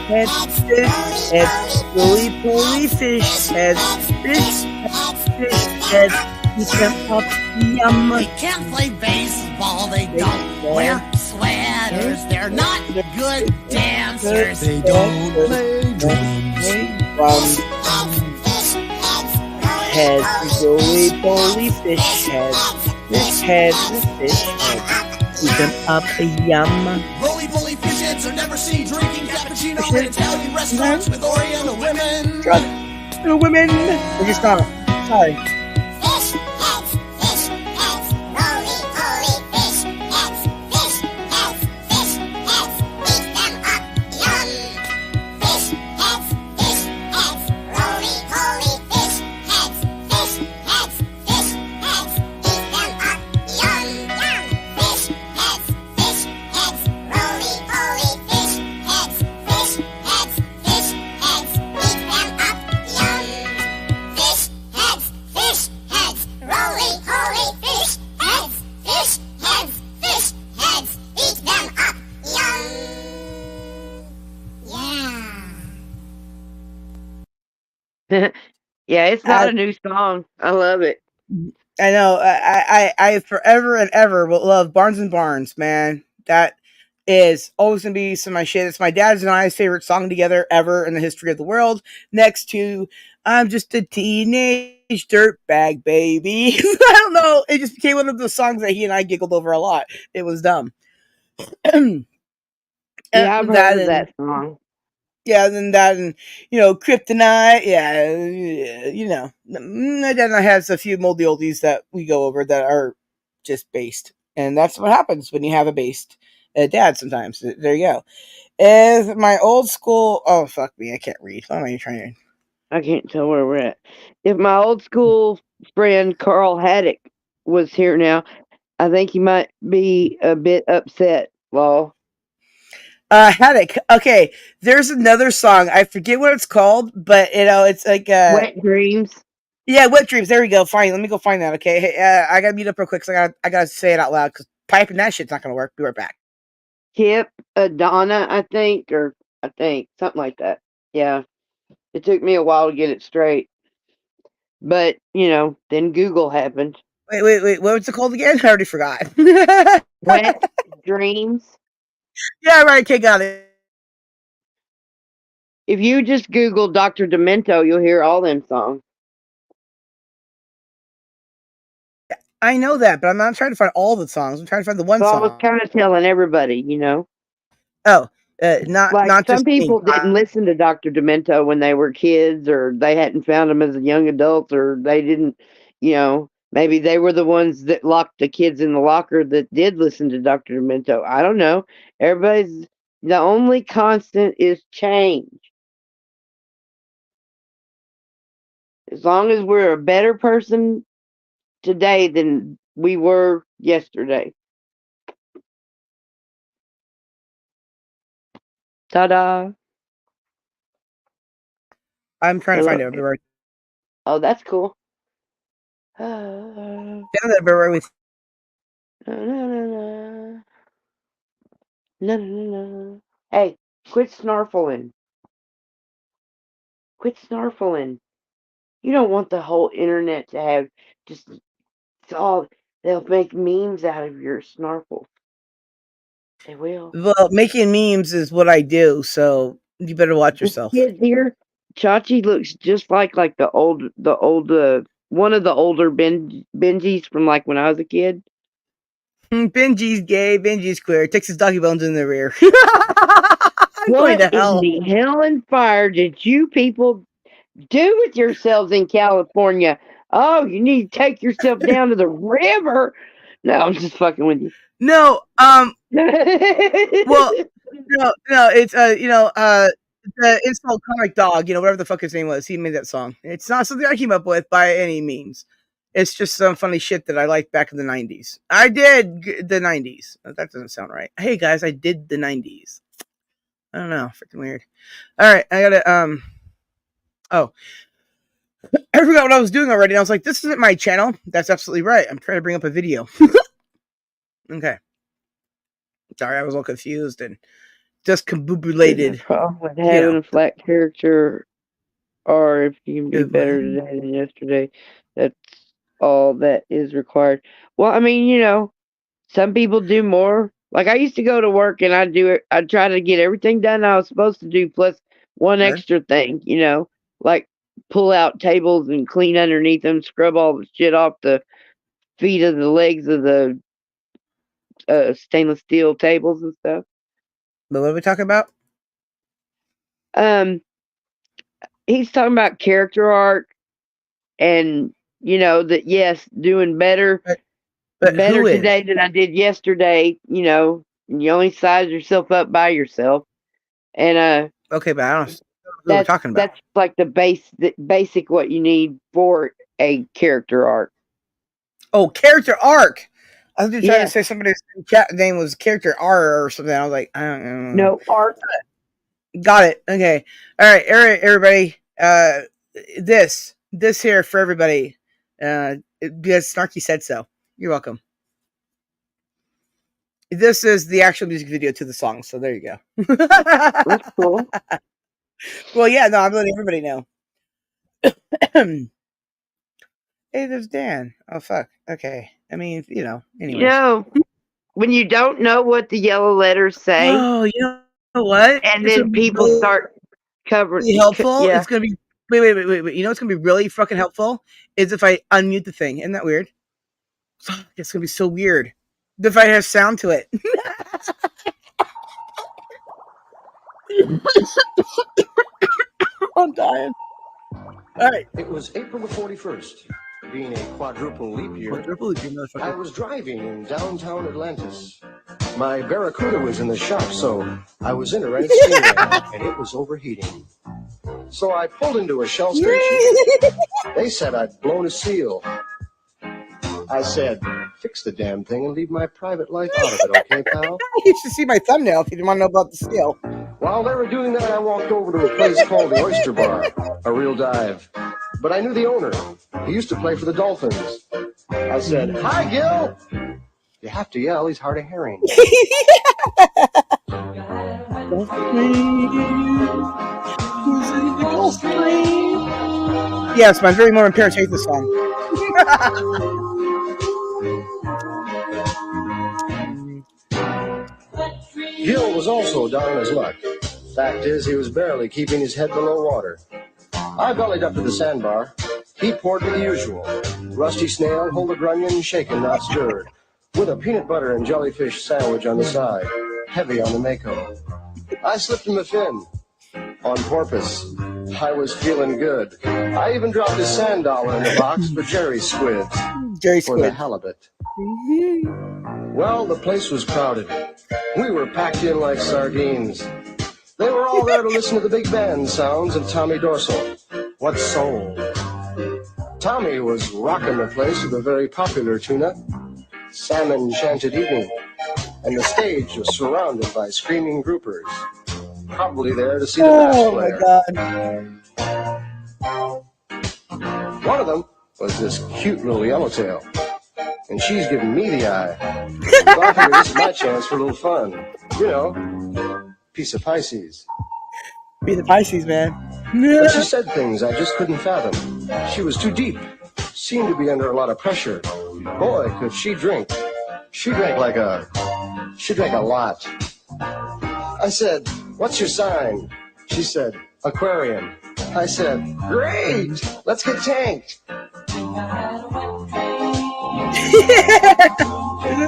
Heads, fish heads, roly poly fish heads, fish heads, eat them up, yum. They can't play baseball, they don't wear sweaters, they're not good dancers. They don't play drums. Heads, roly poly fish heads, fish heads, eat them up, yum. Roly poly fish heads are never seen drinking cappuccino in Italian restaurants with Oriental women. Women. I just got it. Sorry. Yeah, it's not a new song. I love it. I know. I forever and ever will love Barnes and Barnes, man. That is always gonna be some of my shit. It's my dad's and I's favorite song together ever in the history of the world. Next to I'm just a teenage dirtbag baby. I don't know. It just became one of those songs that he and I giggled over a lot. It was dumb. Yeah, I've heard of that song. Yeah, and that, and Kryptonite. Yeah, my dad and I has a few moldy oldies that we go over that are just based, and that's what happens when you have a based dad. Sometimes there you go. If my old school, oh fuck me, I can't read. What am I trying to? I can't tell where we're at. If my old school friend Carl Haddock was here now, I think he might be a bit upset. Well. Haddock. Okay, there's another song. I forget what it's called, but it's like Wet Dreams. Yeah, Wet Dreams. There we go. Fine, let me go find that. Okay, hey, I gotta mute up real quick. So I gotta say it out loud because piping that shit's not gonna work. Be right back. Kip Adonna, I think something like that. Yeah, it took me a while to get it straight, but then Google happened. Wait. What was it called again? I already forgot. Wet Dreams. Yeah, right. Okay, got it. If you just Google Dr. Demento, you'll hear all them songs. I know that, but I'm not trying to find all the songs. I'm trying to find the one song. I was kind of telling everybody, Oh, not some just people me. didn't listen to Dr. Demento when they were kids, or they hadn't found him as a young adult, or they didn't, maybe they were the ones that locked the kids in the locker that did listen to Dr. Demento. I don't know. The only constant is change. As long as we're a better person today than we were yesterday. Ta-da. I'm trying to find it. Right. Oh, that's cool. Yeah, that very with. Hey, quit snarfling. Quit snarfling. You don't want the whole internet to have just they'll make memes out of your snarfle. They will. Well, making memes is what I do, so you better watch yourself. Kids here, Chachi looks just like the old one of the older Benjis from like when I was a kid. Benji's gay, Benji's queer. Takes his doggy bones in the rear. What in the hell and fire did you people do with yourselves in California? Oh, you need to take yourself down to the river. No, I'm just fucking with you. No, well, no, it's the insult comic dog, whatever the fuck his name was. He made that song. It's not something I came up with by any means. It's just some funny shit that I liked back in the 90s. I did the 90s. That doesn't sound right. Hey guys, I did the 90s. I don't know, freaking weird. All right, I gotta oh, I forgot what I was doing already. And I was like, this isn't my channel. That's absolutely right. I'm trying to bring up a video. Okay. Sorry, I was all confused and just combobulated. Problem with having a flat character, or if you can do better today than yesterday, that's all that is required. Well, I mean, some people do more. Like I used to go to work and I'd try to get everything done I was supposed to do plus one extra thing, like pull out tables and clean underneath them, scrub all the shit off the feet of the legs of the stainless steel tables and stuff. But what are we talking about? He's talking about character arc and that yes, doing better better today than I did yesterday, and you only size yourself up by yourself. And okay, but I don't know who we're talking about. That's like the basic what you need for a character arc. Oh, character arc. I was just trying to say somebody's chat name was character R or something. I was like, I don't know. No, arc. Got it. Okay. All right, everybody. This here for everybody. Because Snarky said so. You're welcome. This is the actual music video to the song, so there you go. That's cool. Well, yeah, no, I'm letting everybody know. Hey, there's Dan. Oh, fuck. Okay. I mean, anyways. When you don't know what the yellow letters say. Oh, you know what? And then people start covering. Really helpful. Yeah. It's going to be. Wait. You know what's going to be really fucking helpful? Is if I unmute the thing. Isn't that weird? Fuck, it's going to be so weird. If I have sound to it. I'm dying. All right. It was April the 41st. Being a quadruple leap year, I was driving in downtown Atlantis. My Barracuda was in the shop, so I was in a rented Stingray, and it was overheating. So I pulled into a Shell station. They said I'd blown a seal. I said, fix the damn thing and leave my private life out of it, okay, pal? You should see my thumbnail if you didn't want to know about the seal. While they were doing that, I walked over to a place called the Oyster Bar, a real dive. But I knew the owner. He used to play for the Dolphins. I said, hi, Gil. You have to yell. He's hard of hearing. Yes, my very Mormon parents hate this song. Gil was also down on his luck. Fact is, he was barely keeping his head below water. I bellied up to the sandbar. He poured me the usual. Rusty snail, hold a grunion, shaken, not stirred. With a peanut butter and jellyfish sandwich on the side. Heavy on the Mako. I slipped him a fin. On porpoise. I was feeling good. I even dropped a sand dollar in the box for Jerry squids. For the halibut. Well, the place was crowded. We were packed in like sardines. They were all there to listen to the big band sounds of Tommy Dorsal. What soul. Tommy was rocking the place with a very popular tune-up, Salmon Enchanted Evening, and the stage was surrounded by screaming groupers, probably there to see the bass player. Oh, my God. One of them was this cute little yellowtail, and she's giving me the eye. So I figured this is my chance for a little fun. Piece of Pisces. Be the Pisces, man. But she said things I just couldn't fathom. She was too deep. Seemed to be under a lot of pressure. Boy, could she drink. She drank a lot. I said, what's your sign? She said, Aquarium. I said, great, let's get tanked.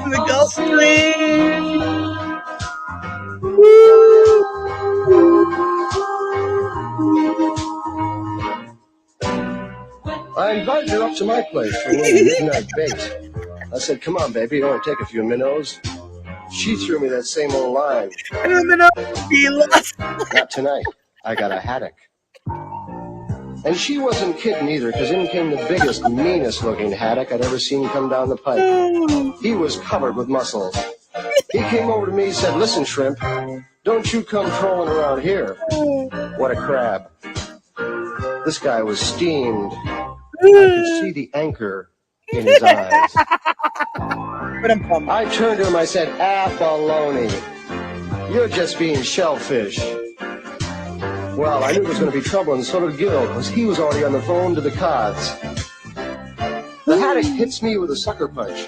The Gulf Stream. I invited her up to my place for a little midnight bait. I said, come on, baby, it'll only take a few minnows. She threw me that same old line. Not tonight. I got a haddock. And she wasn't kidding either, because in came the biggest, meanest-looking haddock I'd ever seen come down the pipe. He was covered with muscles. He came over to me and said, listen, shrimp, don't you come trolling around here. What a crab. This guy was steamed. I could see the anchor in his eyes. I turned to him, I said, baloney. You're just being shellfish. Well, I knew there was going to be trouble, and so did Gil, because he was already on the phone to the cods. The haddock hits me with a sucker punch.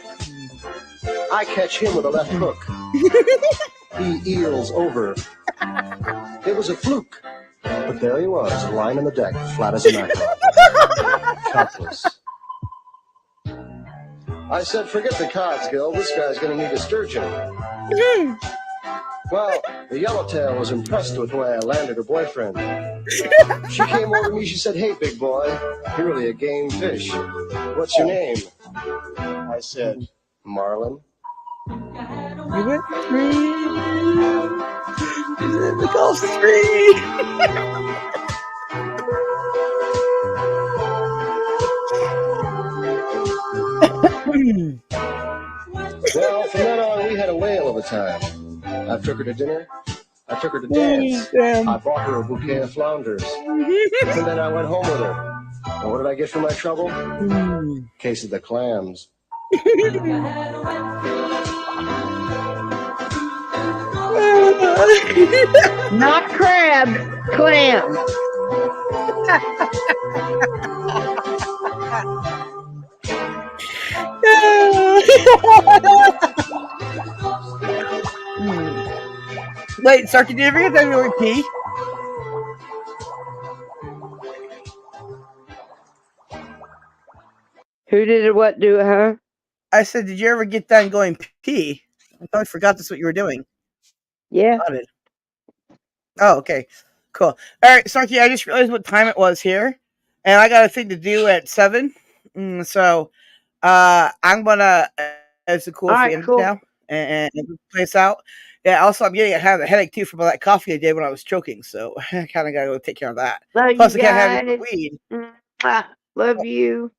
I catch him with a left hook. He eels over. It was a fluke. But there he was, lying on the deck, flat as a mackerel. Helpless. I said, forget the cods, Gil. This guy's going to need a sturgeon. Well, the yellowtail was impressed with the way I landed her boyfriend. She came over to me, she said, hey, big boy, you're really a game fish. What's your name? I said, Marlin. You went the Gulf Stream. Well, from then on, we had a whale of a time. I took her to dinner. I took her to dance. I bought her a bouquet of flounders. And then I went home with her. And what did I get for my trouble? Case of the clams. Not crab, clam. Wait, Snarky, did you ever get that really pee? Who did it what do it, huh? I said, did you ever get done going pee? I thought I forgot that's what you were doing. Yeah. Oh, okay. Cool. All right, Snarky, I just realized what time it was here. And I got a thing to do at 7. So I'm going to, it's cool if we end it now and play us out. Yeah, also, I'm getting a headache, too, from all that coffee I did when I was choking. So I kind of got to go take care of that. Plus, I can't have any weed. Love you.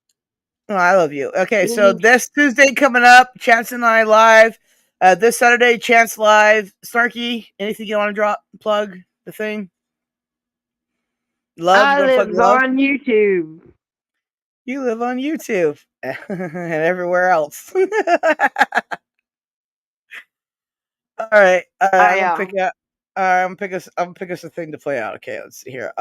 Oh, I love you. Okay, so this Tuesday coming up, Chance and I live. This Saturday, Chance live. Snarky, anything you want to plug the thing? I live on YouTube. You live on YouTube and everywhere else. All right. I'm gonna pick us a thing to play out. Okay, let's see here.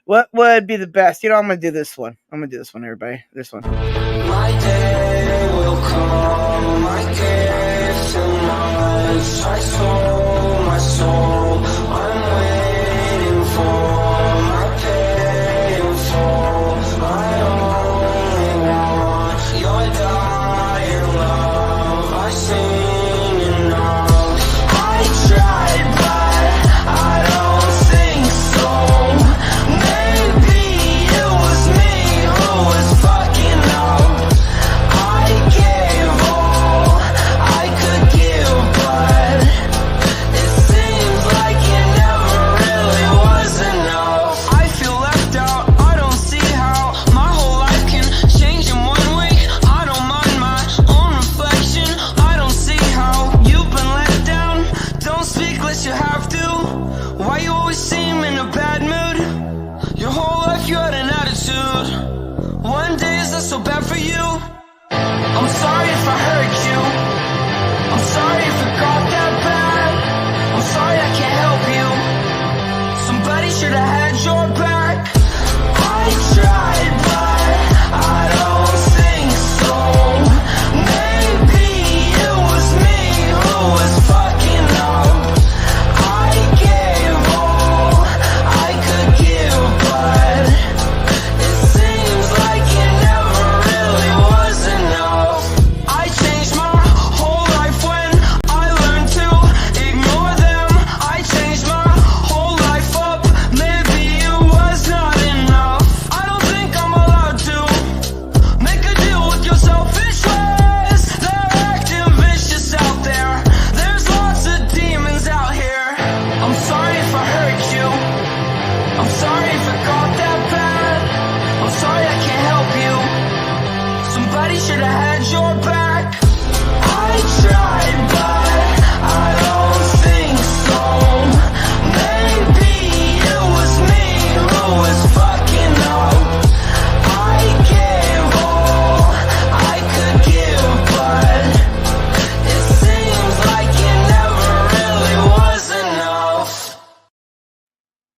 What would be the best? I'm gonna do this one. Everybody. This one. My day will come. I gave too much. I sold my soul. I'm waiting for my pay in full. I only want your dying love. I sing enough. I tried, but I don't think so. Maybe it was me who was fucking up. I gave all I could give, but it seems like it never really was enough. I feel left out, I don't see how my whole life can change in 1 week. I don't mind my own reflection. I don't see how you've been let down. Don't speak unless you have to. Why you always seem in a bad mood? Your whole life you had an attitude. One day is not so bad for you. I'm sorry if I hurt